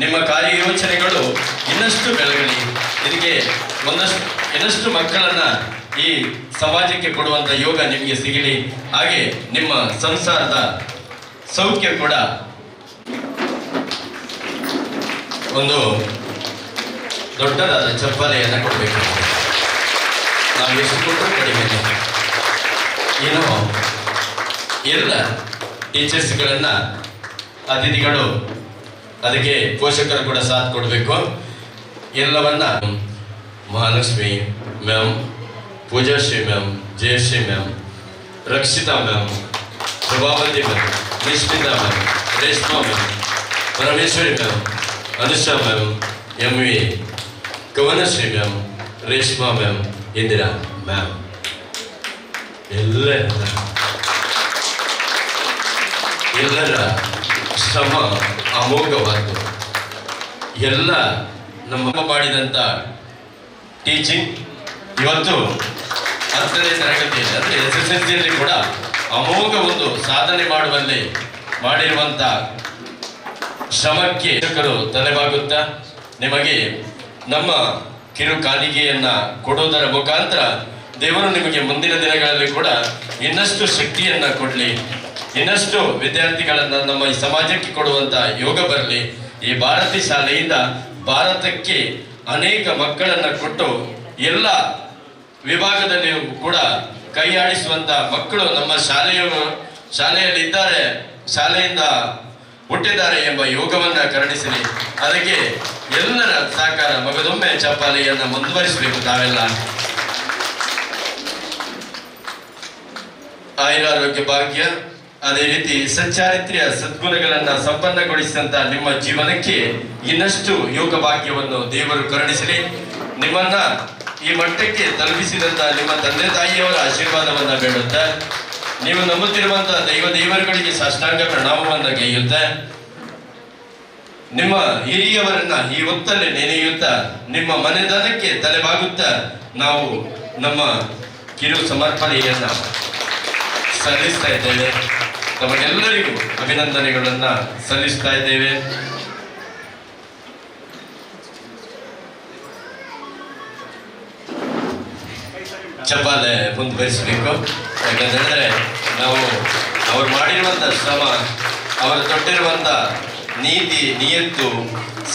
ನಿಮ್ಮ ಕಾರ್ಯಯೋಚನೆಗಳು ಇನ್ನಷ್ಟು ಬೆಳಗಲಿ, ಇದಕ್ಕೆ ಇನ್ನಷ್ಟು ಮಕ್ಕಳನ್ನ ಈ ಸಮಾಜಕ್ಕೆ ಕೊಡುವಂತ ಯೋಗ ನಿಮಗೆ ಸಿಗಲಿ. ಹಾಗೆ ನಿಮ್ಮ ಸಂಸಾರದ ಸೌಖ್ಯ ಕೂಡ ಒಂದು ದೊಡ್ಡದಾದ ಚಪ್ಪಾಲೆಯನ್ನು ಕೊಡಬೇಕು. ನಾವು ಎಷ್ಟು ಕೊಟ್ಟರು ಕಡಿಮೆ. ಏನು ಎಲ್ಲ ಟೀಚರ್ಸ್ಗಳನ್ನ ಅತಿಥಿಗಳು ಅದಕ್ಕೆ ಪೋಷಕರು ಕೂಡ ಸಾಥ್ ಕೊಡಬೇಕು. ಎಲ್ಲವನ್ನ Mahalakshmi ma'am, Poojashree ma'am, Jayashree ma'am, Rakshitha ma'am, Prabhavathi ma'am, Nishmitha ma'am, Reshma ma'am, Parameshwari ma'am, Anusha ma'am, MV, Kavanashree ma'am, Reshma ma'am, Indira ma'am, ಎಲ್ಲರ ಶ್ರಮ ಅಮೋಘವಾದ್ದು. ಎಲ್ಲ ನಮ್ಮ ಮಾಡಿದಂಥ ಟೀಚಿಂಗ್ ಇವತ್ತು 10ನೇ ತರಗತಿಯಲ್ಲಿ ಅಂದರೆ SSLCಯಲ್ಲಿ ಕೂಡ ಅಮೋಘ ಒಂದು ಸಾಧನೆ ಮಾಡುವಲ್ಲಿ ಮಾಡಿರುವಂಥ ಶ್ರಮಕ್ಕೆ ಶಿಕ್ಷಕರು ತಲೆಬಾಗುತ್ತಾ ನಿಮಗೆ ನಮ್ಮ ಕಿರು ಕಾಣಿಕೆಯನ್ನ ಕೊಡುವುದರ ಮುಖಾಂತರ ದೇವರು ನಿಮಗೆ ಮುಂದಿನ ದಿನಗಳಲ್ಲಿ ಕೂಡ ಇನ್ನಷ್ಟು ಶಕ್ತಿಯನ್ನ ಕೊಡಲಿ, ಇನ್ನಷ್ಟು ವಿದ್ಯಾರ್ಥಿಗಳನ್ನ ನಮ್ಮ ಈ ಸಮಾಜಕ್ಕೆ ಕೊಡುವಂತ ಯೋಗ ಬರಲಿ. ಈ ಭಾರತಿ ಶಾಲೆಯಿಂದ ಭಾರತಕ್ಕೆ ಅನೇಕ ಮಕ್ಕಳನ್ನ ಕೊಟ್ಟು ಎಲ್ಲ ವಿಭಾಗದಲ್ಲಿ ಕೂಡ ಕೈ ಆಡಿಸುವಂತ ಮಕ್ಕಳು ನಮ್ಮ ಶಾಲೆಯಲ್ಲಿ ಇದ್ದಾರೆ, ಶಾಲೆಯಿಂದ ಹುಟ್ಟಿದ್ದಾರೆ ಎಂಬ ಯೋಗವನ್ನ ಕರುಣಿಸಲಿ. ಅದಕ್ಕೆ ಎಲ್ಲರ ಸಹಕಾರ ಮಗದೊಮ್ಮೆ ಚಪ್ಪಾಲೆಯನ್ನ ಮುಂದುವರಿಸಬೇಕು. ತಾವೆಲ್ಲ ಆಯುರಾರೋಗ್ಯ ಭಾಗ್ಯ, ಅದೇ ರೀತಿ ಸಚ್ಚಾರಿತ್ರ್ಯ ಸದ್ಗುಣಗಳನ್ನ ಸಂಪನ್ನಗೊಳಿಸಿದಂತ ನಿಮ್ಮ ಜೀವನಕ್ಕೆ ಇನ್ನಷ್ಟು ಯೋಗ ಭಾಗ್ಯವನ್ನು ದೇವರು ಕರುಣಿಸಲಿ. ನಿಮ್ಮನ್ನ ಈ ಮಟ್ಟಕ್ಕೆ ತಲುಪಿಸಿದಂತ ನಿಮ್ಮ ತಂದೆ ತಾಯಿಯವರ ಆಶೀರ್ವಾದವನ್ನ ಬೇಡುತ್ತಾ, ನೀವು ನಂಬುತ್ತಿರುವಂತಹ ದೇವರುಗಳಿಗೆ ಸಾಷ್ಟಾಂಗ ಪ್ರಣಾಮವನ್ನ ಗೈಯುತ್ತಾ, ನಿಮ್ಮ ಹಿರಿಯವರನ್ನ ಈ ಹೊತ್ತಲ್ಲಿ ನೆನೆಯುತ್ತಾ, ನಿಮ್ಮ ಮನೆತನಕ್ಕೆ ತಲೆಬಾಗುತ್ತಾ ನಾವು ನಮ್ಮ ಕಿರು ಸಮರ್ಪಣೆಯನ್ನ ಸಲ್ಲಿಸ್ತಾ ಇದ್ದೇವೆ. ತಮಗೆಲ್ಲರಿಗೂ ಅಭಿನಂದನೆಗಳನ್ನ ಸಲ್ಲಿಸ್ತಾ ಇದ್ದೇವೆ. ಚಪ್ಪಾಲೆ ಮುಂದುವರಿಸಬೇಕು. ಯಾಕಂತೇಳಿದ್ರೆ ನಾವು ಅವ್ರು ಮಾಡಿರುವಂತ ಶ್ರಮ, ಅವರು ತೊಟ್ಟಿರುವಂತ ನೀತಿ ನಿಯತ್ತು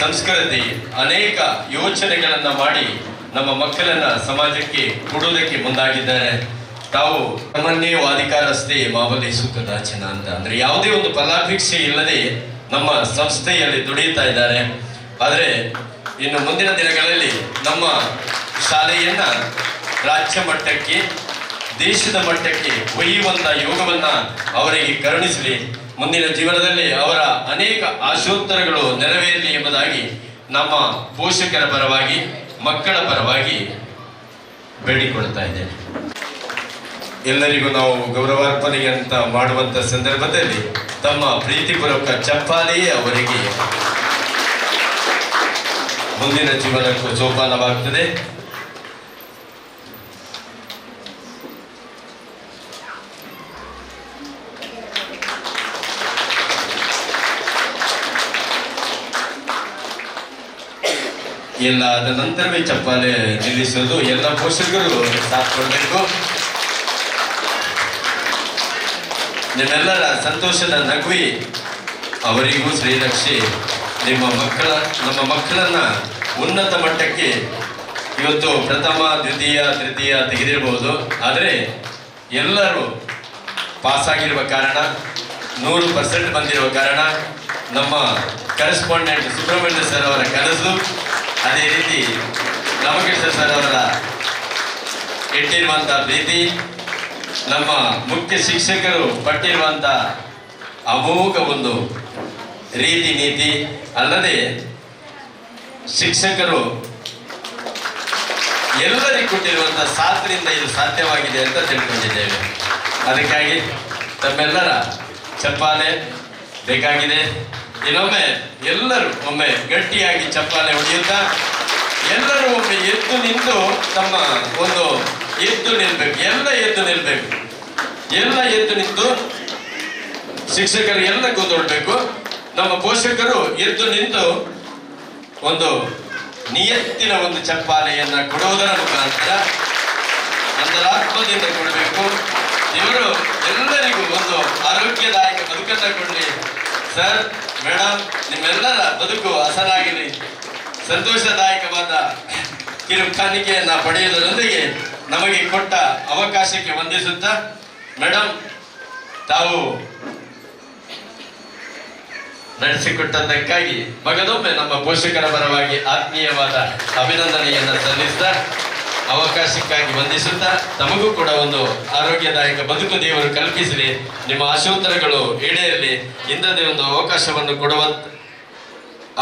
ಸಂಸ್ಕೃತಿ ಅನೇಕ ಯೋಚನೆಗಳನ್ನ ಮಾಡಿ ನಮ್ಮ ಮಕ್ಕಳನ್ನ ಸಮಾಜಕ್ಕೆ ಕೊಡುವುದಕ್ಕೆ ಮುಂದಾಗಿದ್ದಾರೆ. ತಾವು ನಮ್ಮನ್ನೇ ವಾದಿಕಾರಸ್ತೆ ಮಾವಲಿ ಸುಖದಾಚನ ಅಂತ ಅಂದ್ರೆ ಯಾವುದೇ ಒಂದು ಫಲಾಪೇಕ್ಷೆ ಇಲ್ಲದೆ ನಮ್ಮ ಸಂಸ್ಥೆಯಲ್ಲಿ ದುಡಿಯುತ್ತಾ ಇದ್ದಾರೆ. ಆದರೆ ಇನ್ನು ಮುಂದಿನ ದಿನಗಳಲ್ಲಿ ನಮ್ಮ ಶಾಲೆಯನ್ನ ರಾಜ್ಯ ಮಟ್ಟಕ್ಕೆ ದೇಶದ ಮಟ್ಟಕ್ಕೆ ಒಯ್ಯುವಂತ ಯೋಗವನ್ನ ಅವರಿಗೆ ಕರುಣಿಸಲಿ. ಮುಂದಿನ ಜೀವನದಲ್ಲಿ ಅವರ ಅನೇಕ ಆಶೋತ್ತರಗಳು ನೆರವೇರಲಿ ಎಂಬುದಾಗಿ ನಮ್ಮ ಪೋಷಕರ ಪರವಾಗಿ ಮಕ್ಕಳ ಪರವಾಗಿ ಬೇಡಿಕೊಳ್ತಾ ಇದ್ದೇನೆ. ಎಲ್ಲರಿಗೂ ನಾವು ಗೌರವಾರ್ಪಣೆ ಅಂತ ಮಾಡುವಂತ ಸಂದರ್ಭದಲ್ಲಿ ತಮ್ಮ ಪ್ರೀತಿಪೂರ್ವಕ ಚಪ್ಪಾಲೆಯೇ ಅವರಿಗೆ ಮುಂದಿನ ಜೀವನಕ್ಕೂ ಸೋಪಾನವಾಗ್ತದೆ. ಎಲ್ಲ ಅದ ನಂತರವೇ ಚಪ್ಪಾಲೆ ನಿಲ್ಲಿಸೋದು. ಎಲ್ಲ ಪೋಷಕರು ಸಾಥ್ ಕೊಡಬೇಕು. ನಿಮ್ಮೆಲ್ಲರ ಸಂತೋಷದ ನಗುವಿ ಅವರಿಗೂ ಶ್ರೀರಕ್ಷೆ. ನಮ್ಮ ಮಕ್ಕಳನ್ನ ಉನ್ನತ ಮಟ್ಟಕ್ಕೆ ಇವತ್ತು ಪ್ರಥಮ ದ್ವಿತೀಯ ತೃತೀಯ ತೆಗೆದಿರಬಹುದು, ಆದರೆ ಎಲ್ಲರೂ ಪಾಸಾಗಿರುವ ಕಾರಣ 100% ಬಂದಿರುವ ಕಾರಣ ನಮ್ಮ ಕರೆಸ್ಪಾಂಡೆಂಟ್ ಸುಬ್ರಹ್ಮಣ್ಯ ಸರ್ ಅವರ ಕನಸು, ಅದೇ ರೀತಿ ರಾಮಕೃಷ್ಣ ಸರ್ ಅವರ ಇಟ್ಟಿರುವಂಥ ಪ್ರೀತಿ, ನಮ್ಮ ಮುಖ್ಯ ಶಿಕ್ಷಕರು ಪಟ್ಟಿರುವಂಥ ಅಮೋಘ ಒಂದು ರೀತಿ ನೀತಿ, ಅಲ್ಲದೆ ಶಿಕ್ಷಕರು ಎಲ್ಲರಿಗೂ ಕೊಟ್ಟಿರುವಂಥ ಸಾಥ್ರಿಂದ ಇದು ಸಾಧ್ಯವಾಗಿದೆ ಅಂತ ತಿಳ್ಕೊಂಡಿದ್ದೇವೆ. ಅದಕ್ಕಾಗಿ ತಮ್ಮೆಲ್ಲರ ಚಪ್ಪಾಲೆ ಬೇಕಾಗಿದೆ. ಇನ್ನೊಮ್ಮೆ ಎಲ್ಲರೂ ಒಮ್ಮೆ ಗಟ್ಟಿಯಾಗಿ ಚಪ್ಪಾಲೆ ಹೊಡೆಯುತ್ತಾ ಎಲ್ಲರೂ ಒಮ್ಮೆ ಎದ್ದು ನಿಂತು ತಮ್ಮ ಒಂದು ಎದ್ದು ನಿಲ್ಬೇಕು. ಎಲ್ಲ ಎದ್ದು ನಿಂತು ಶಿಕ್ಷಕರು ಎಲ್ಲ ಕೂತ್ಕೊಳ್ಬೇಕು. ನಮ್ಮ ಪೋಷಕರು ಎದ್ದು ನಿಂತು ಒಂದು ನಿಯತ್ತಿನ ಒಂದು ಚಪ್ಪಾಲೆಯನ್ನ ಕೊಡುವುದರ ಮುಖಾಂತರ ಅಂತರಾತ್ಮದಿಂದ ಕೊಡಬೇಕು. ಇವರು ಎಲ್ಲರಿಗೂ ಒಂದು ಆರೋಗ್ಯದಾಯಕ ಬದುಕನ್ನು ಕೊಡಲಿ. ಸರ್, ಮೇಡಮ್, ನಿಮ್ಮೆಲ್ಲರ ಬದುಕು ಹಸನಾಗಲಿ. ಸಂತೋಷದಾಯಕವಾದ ಕಿರು ಕಾಣಿಕೆಯನ್ನು ಪಡೆಯುವುದರೊಂದಿಗೆ ನಮಗೆ ಕೊಟ್ಟ ಅವಕಾಶಕ್ಕೆ ವಂದಿಸುತ್ತಾ, ಮೇಡಮ್ ತಾವು ನಡೆಸಿಕೊಟ್ಟದ್ದಕ್ಕಾಗಿ ಮಗದೊಮ್ಮೆ ನಮ್ಮ ಪೋಷಕರ ಪರವಾಗಿ ಆತ್ಮೀಯವಾದ ಅಭಿನಂದನೆಯನ್ನು ಸಲ್ಲಿಸ್ತಾ, ಅವಕಾಶಕ್ಕಾಗಿ ವಂದಿಸುತ್ತಾ, ತಮಗೂ ಕೂಡ ಒಂದು ಆರೋಗ್ಯದಾಯಕ ಬದುಕು ದೇವರು ಕಲ್ಪಿಸಲಿ, ನಿಮ್ಮ ಆಶೋತ್ತರಗಳು ಈಡೇರಲಿ, ಇಂಥದ್ದೇ ಒಂದು ಅವಕಾಶವನ್ನು ಕೊಡುವ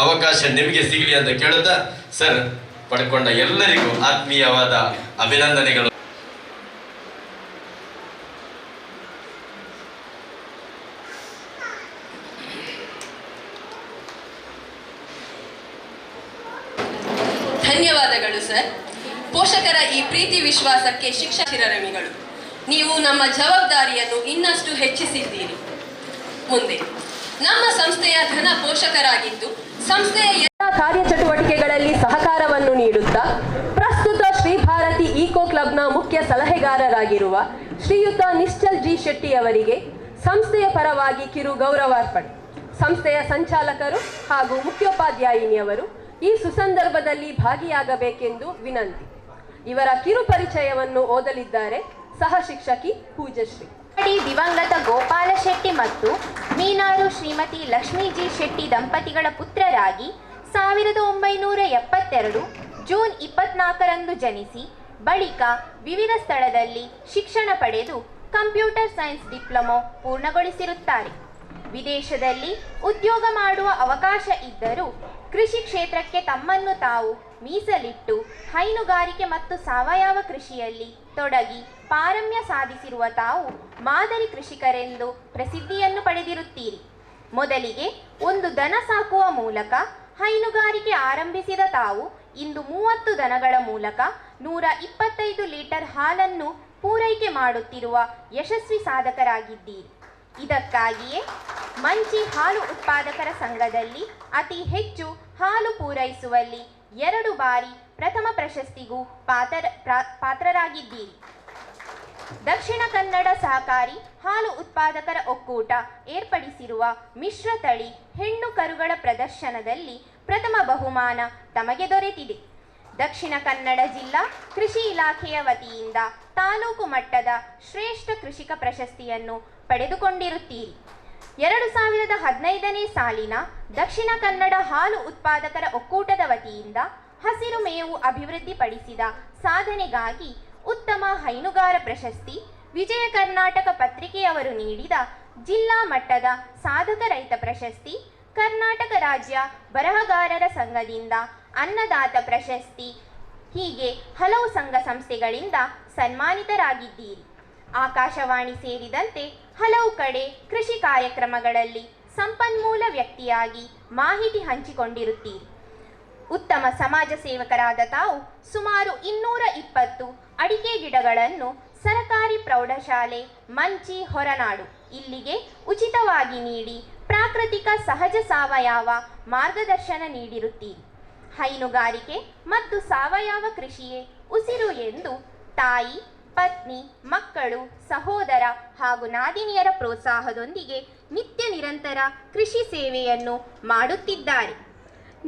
ಅವಕಾಶ ನಿಮಗೆ ಸಿಗಲಿ ಅಂತ ಕೇಳುತ್ತಾ, ಸರ್ ಪಡ್ಕೊಂಡ ಎಲ್ಲರಿಗೂ ಆತ್ಮೀಯವಾದ ಅಭಿನಂದನೆಗಳು. ಧನ್ಯವಾದಗಳು ಸರ್. ಪೋಷಕರ ಈ ಪ್ರೀತಿ ವಿಶ್ವಾಸಕ್ಕೆ ಶಿಕ್ಷಕರಮಿಗಳು. ನೀವು ನಮ್ಮ ಜವಾಬ್ದಾರಿಯನ್ನು ಇನ್ನಷ್ಟು ಹೆಚ್ಚಿಸಿದ್ದೀರಿ. ಮುಂದೆ ನಮ್ಮ ಸಂಸ್ಥೆಯ ಘನ ಪೋಷಕರಾಗಿದ್ದು ಸಂಸ್ಥೆಯ ಎಲ್ಲ ಕಾರ್ಯಚಟುವಟಿಕೆಗಳಲ್ಲಿ ಸಹಕಾರವನ್ನು ನೀಡುತ್ತಾ ಪ್ರಸ್ತುತ ಶ್ರೀ ಭಾರತಿ ಈಕೋ ಕ್ಲಬ್ನ ಮುಖ್ಯ ಸಲಹೆಗಾರರಾಗಿರುವ ಶ್ರೀಯುತ ನಿಶ್ಚಲ್ ಜಿ ಶೆಟ್ಟಿ ಅವರಿಗೆ ಸಂಸ್ಥೆಯ ಪರವಾಗಿ ಕಿರು ಗೌರವಾರ್ಪಣೆ. ಸಂಸ್ಥೆಯ ಸಂಚಾಲಕರು ಹಾಗೂ ಮುಖ್ಯೋಪಾಧ್ಯಾಯಿನಿಯವರು ಈ ಸುಸಂದರ್ಭದಲ್ಲಿ ಭಾಗಿಯಾಗಬೇಕೆಂದು ವಿನಂತಿ. ಇವರ ಕಿರು ಪರಿಚಯವನ್ನು ಓದಲಿದ್ದಾರೆ ಸಹ ಶಿಕ್ಷಕಿ ಪೂಜಶ್ರೀ. ದಿವಂಗತ ಗೋಪಾಲ ಶೆಟ್ಟಿ ಮತ್ತು ಮೀನಾರು ಶ್ರೀಮತಿ ಲಕ್ಷ್ಮೀ ಜಿ ಶೆಟ್ಟಿ ದಂಪತಿಗಳ ಪುತ್ರರಾಗಿ 1972 ಜೂನ್ 24ರಂದು ಜನಿಸಿ ಬಳಿಕ ವಿವಿಧ ಸ್ಥಳದಲ್ಲಿ ಶಿಕ್ಷಣ ಪಡೆದು ಕಂಪ್ಯೂಟರ್ ಸೈನ್ಸ್ ಡಿಪ್ಲೊಮೊ ಪೂರ್ಣಗೊಳಿಸಿರುತ್ತಾರೆ. ವಿದೇಶದಲ್ಲಿ ಉದ್ಯೋಗ ಮಾಡುವ ಅವಕಾಶ ಇದ್ದರೂ ಕೃಷಿ ಕ್ಷೇತ್ರಕ್ಕೆ ತಮ್ಮನ್ನು ತಾವು ಮೀಸಲಿಟ್ಟು ಹೈನುಗಾರಿಕೆ ಮತ್ತು ಸಾವಯವ ಕೃಷಿಯಲ್ಲಿ ತೊಡಗಿ ಪಾರಮ್ಯ ಸಾಧಿಸಿರುವ ತಾವು ಮಾದರಿ ಕೃಷಿಕರೆಂದು ಪ್ರಸಿದ್ಧಿಯನ್ನು ಪಡೆದಿರುತ್ತೀರಿ. ಮೊದಲಿಗೆ ಒಂದು ದನ ಸಾಕುವ ಮೂಲಕ ಹೈನುಗಾರಿಕೆ ಆರಂಭಿಸಿದ ತಾವು ಇಂದು 30 ದನಗಳ ಮೂಲಕ 125 ಲೀಟರ್ ಹಾಲನ್ನು ಪೂರೈಕೆ ಮಾಡುತ್ತಿರುವ ಯಶಸ್ವಿ ಸಾಧಕರಾಗಿದ್ದೀರಿ. ಇದಕ್ಕಾಗಿಯೇ ಮಂಚಿ ಹಾಲು ಉತ್ಪಾದಕರ ಸಂಘದಲ್ಲಿ ಅತಿ ಹೆಚ್ಚು ಹಾಲು ಪೂರೈಸುವಲ್ಲಿ 2 ಬಾರಿ ಪ್ರಥಮ ಪ್ರಶಸ್ತಿಗೂ ಪಾತ್ರರಾಗಿದ್ದೀರಿ. ದಕ್ಷಿಣ ಕನ್ನಡ ಸಹಕಾರಿ ಹಾಲು ಉತ್ಪಾದಕರ ಒಕ್ಕೂಟ ಏರ್ಪಡಿಸಿರುವ ಮಿಶ್ರ ತಳಿ ಹೆಣ್ಣು ಕರುಗಳ ಪ್ರದರ್ಶನದಲ್ಲಿ ಪ್ರಥಮ ಬಹುಮಾನ ತಮಗೆ ದೊರೆತಿದೆ. ದಕ್ಷಿಣ ಕನ್ನಡ ಜಿಲ್ಲಾ ಕೃಷಿ ಇಲಾಖೆಯ ವತಿಯಿಂದ ತಾಲೂಕು ಮಟ್ಟದ ಶ್ರೇಷ್ಠ ಕೃಷಿಕ ಪ್ರಶಸ್ತಿಯನ್ನು ಪಡೆದುಕೊಂಡಿರುತ್ತೀರಿ. 2015ನೇ ಸಾಲಿನ ದಕ್ಷಿಣ ಕನ್ನಡ ಹಾಲು ಉತ್ಪಾದಕರ ಒಕ್ಕೂಟದ ವತಿಯಿಂದ ಹಸಿರು ಮೇವು ಅಭಿವೃದ್ಧಿಪಡಿಸಿದ ಸಾಧನೆಗಾಗಿ ಉತ್ತಮ ಹೈನುಗಾರ ಪ್ರಶಸ್ತಿ, ವಿಜಯ ಕರ್ನಾಟಕ ಪತ್ರಿಕೆಯವರು ನೀಡಿದ ಜಿಲ್ಲಾ ಮಟ್ಟದ ಸಾಧಕ ರೈತ ಪ್ರಶಸ್ತಿ, ಕರ್ನಾಟಕ ರಾಜ್ಯ ಬರಹಗಾರರ ಸಂಘದಿಂದ ಅನ್ನದಾತ ಪ್ರಶಸ್ತಿ ಹೀಗೆ ಹಲವು ಸಂಘ ಸಂಸ್ಥೆಗಳಿಂದ ಸನ್ಮಾನಿತರಾಗಿದ್ದೀರಿ. ಆಕಾಶವಾಣಿ ಸೇರಿದಂತೆ ಹಲವು ಕಡೆ ಕೃಷಿ ಕಾರ್ಯಕ್ರಮಗಳಲ್ಲಿ ಸಂಪನ್ಮೂಲ ವ್ಯಕ್ತಿಯಾಗಿ ಮಾಹಿತಿ ಹಂಚಿಕೊಂಡಿರುತ್ತೀರಿ. ಉತ್ತಮ ಸಮಾಜ ಸೇವಕರಾದ ತಾವು ಸುಮಾರು 220 ಅಡಿಕೆ ಗಿಡಗಳನ್ನು ಸರಕಾರಿ ಪ್ರೌಢಶಾಲೆ ಮಂಚಿ ಹೊರನಾಡು ಇಲ್ಲಿಗೆ ಉಚಿತವಾಗಿ ನೀಡಿ ಪ್ರಾಕೃತಿಕ ಸಹಜ ಸಾವಯವ ಮಾರ್ಗದರ್ಶನ ನೀಡಿರುತ್ತೀರಿ. ಹೈನುಗಾರಿಕೆ ಮತ್ತು ಸಾವಯವ ಕೃಷಿಯೇ ಉಸಿರು ಎಂದು ತಾಯಿ, ಪತ್ನಿ, ಮಕ್ಕಳು, ಸಹೋದರ ಹಾಗೂ ನಾದಿನಿಯರ ಪ್ರೋತ್ಸಾಹದೊಂದಿಗೆ ನಿತ್ಯ ನಿರಂತರ ಕೃಷಿ ಸೇವೆಯನ್ನು ಮಾಡುತ್ತಿದ್ದಾರೆ.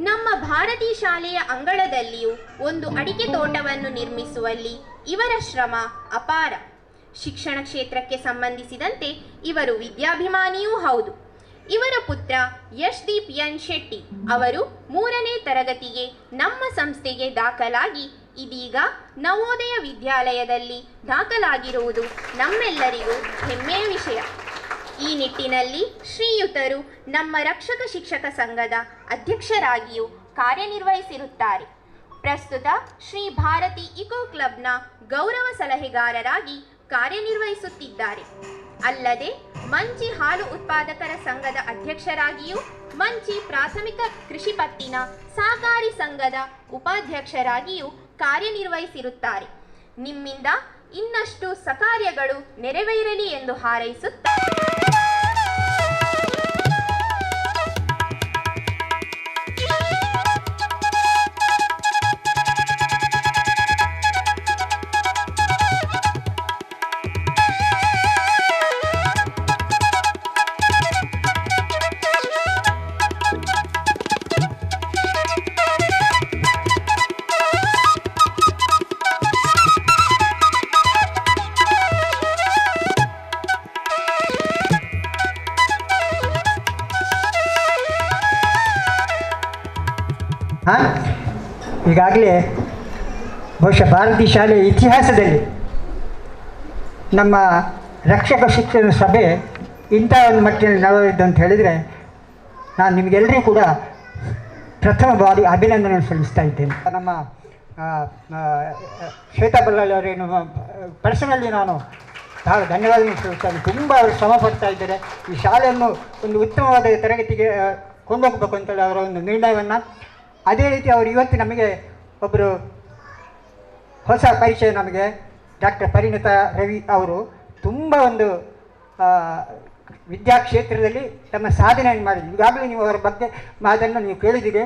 ನಮ್ಮ ಭಾರತೀ ಶಾಲೆಯ ಅಂಗಳದಲ್ಲಿಯೂ ಒಂದು ಅಡಿಕೆ ತೋಟವನ್ನು ನಿರ್ಮಿಸುವಲ್ಲಿ ಇವರ ಶ್ರಮ ಅಪಾರ. ಶಿಕ್ಷಣ ಕ್ಷೇತ್ರಕ್ಕೆ ಸಂಬಂಧಿಸಿದಂತೆ ಇವರು ವಿದ್ಯಾಭಿಮಾನಿಯೂ ಹೌದು. ಇವರ ಪುತ್ರ ಯಶ್ದೀಪ್ ಎನ್ ಶೆಟ್ಟಿ ಅವರು 3ನೇ ತರಗತಿಗೆ ನಮ್ಮ ಸಂಸ್ಥೆಗೆ ದಾಖಲಾಗಿ ಇದೀಗ ನವೋದಯ ವಿದ್ಯಾಲಯದಲ್ಲಿ ದಾಖಲಾಗಿರುವುದು ನಮ್ಮೆಲ್ಲರಿಗೂ ಹೆಮ್ಮೆಯ ವಿಷಯ. ಈ ನಿಟ್ಟಿನಲ್ಲಿ ಶ್ರೀಯುತರು ನಮ್ಮ ರಕ್ಷಕ ಶಿಕ್ಷಕ ಸಂಘದ ಅಧ್ಯಕ್ಷರಾಗಿಯೂ ಕಾರ್ಯನಿರ್ವಹಿಸಿರುತ್ತಾರೆ. ಪ್ರಸ್ತುತ ಶ್ರೀ ಭಾರತಿ ಇಕೋ ಕ್ಲಬ್ನ ಗೌರವ ಸಲಹೆಗಾರರಾಗಿ ಕಾರ್ಯನಿರ್ವಹಿಸುತ್ತಿದ್ದಾರೆ. ಅಲ್ಲದೆ ಮಂಚಿ ಹಾಲು ಉತ್ಪಾದಕರ ಸಂಘದ ಅಧ್ಯಕ್ಷರಾಗಿಯೂ ಮಂಚಿ ಪ್ರಾಥಮಿಕ ಕೃಷಿ ಪತ್ತಿನ ಸಹಕಾರಿ ಸಂಘದ ಉಪಾಧ್ಯಕ್ಷರಾಗಿಯೂ ಕಾರ್ಯನಿರ್ವಹಿಸಿರುತ್ತಾರೆ. ನಿಮ್ಮಿಂದ ಇನ್ನಷ್ಟು ಸಕಾರ್ಯಗಳು ನೆರವೇರಲಿ ಎಂದು ಹಾರೈಸುತ್ತಾ ಹಾಂ, ಈಗಾಗಲೇ ಬಹುಶಃ ಭಾರತೀಯ ಶಾಲೆಯ ಇತಿಹಾಸದಲ್ಲಿ ನಮ್ಮ ರಕ್ಷಕ ಶಿಕ್ಷಣ ಸಭೆ ಇಂಥ ಒಂದು ಮಟ್ಟಿನಲ್ಲಿ ನಡೆದಿದ್ದು ಅಂತ ಹೇಳಿದರೆ ನಾನು ನಿಮಗೆಲ್ಲರಿಗೂ ಕೂಡ ಪ್ರಥಮ ಬಾರಿ ಅಭಿನಂದನೆ ಸಲ್ಲಿಸ್ತಾ ಇದ್ದೇನೆ. ನಮ್ಮ ಶ್ವೇತಾ ಬಲ್ಲಾಳ್ ಅವರೇನು ಪರ್ಸನಲಿ ನಾನು ಭಾಳ ಧನ್ಯವಾದಗಳನ್ನು ಸಲ್ಲಿಸ್ತೇನೆ. ತುಂಬ ಅವರು ಶ್ರಮ ಪಡ್ತಾ ಇದ್ದಾರೆ ಈ ಶಾಲೆಯನ್ನು ಒಂದು ಉತ್ತಮವಾದ ತರಗತಿಗೆ ಕೊಂಡೋಗಬೇಕು ಅಂತೇಳಿ ಅವರ ಒಂದು ನಿರ್ಣಯವನ್ನು. ಅದೇ ರೀತಿ ಅವರು ಇವತ್ತು ನಮಗೆ ಒಬ್ಬರು ಹೊಸ ಪರಿಚಯ, ನಮಗೆ ಡಾಕ್ಟರ್ ಪರಿಣಿತಾ ರವಿ ಅವರು ತುಂಬ ಒಂದು ವಿದ್ಯಾಕ್ಷೇತ್ರದಲ್ಲಿ ತಮ್ಮ ಸಾಧನೆಯನ್ನು ಮಾಡಿದ್ರು. ಈಗಾಗಲೇ ನೀವು ಅವರ ಬಗ್ಗೆ ಮಾತನ್ನು ನೀವು ಕೇಳಿದ್ದೀರಿ.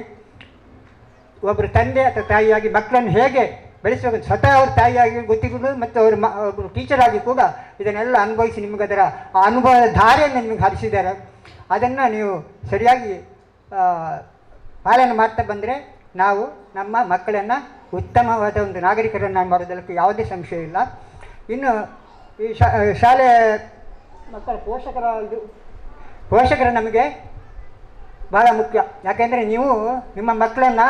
ಒಬ್ಬರು ತಂದೆ ಅಥವಾ ತಾಯಿಯಾಗಿ ಮಕ್ಕಳನ್ನು ಹೇಗೆ ಬೆಳೆಸಬೇಕು, ಸ್ವತಃ ಅವ್ರ ತಾಯಿಯಾಗಿ ಗೊತ್ತಿರೋದು ಮತ್ತು ಅವರು ಒಬ್ಬರು ಟೀಚರ್ ಆಗಿ ಕೂಡ ಇದನ್ನೆಲ್ಲ ಅನುಭವಿಸಿ ನಿಮಗೆ ಅದರ ಆ ಅನುಭವದ ಧಾರೆಯನ್ನು ನಿಮಗೆ ಹರಿಸಿದ್ದಾರೆ. ಅದನ್ನು ನೀವು ಸರಿಯಾಗಿ ಪಾಲನೆ ಮಾಡ್ತಾ ಬಂದರೆ ನಾವು ನಮ್ಮ ಮಕ್ಕಳನ್ನು ಉತ್ತಮವಾದ ಒಂದು ನಾಗರಿಕರನ್ನು ಮಾಡೋದಕ್ಕೆ ಯಾವುದೇ ಸಂಶಯ ಇಲ್ಲ. ಇನ್ನು ಈ ಶಾಲೆ ಮಕ್ಕಳ ಪೋಷಕರು ನಮಗೆ ಭಾಳ ಮುಖ್ಯ. ಯಾಕೆಂದರೆ ನೀವು ನಿಮ್ಮ ಮಕ್ಕಳನ್ನು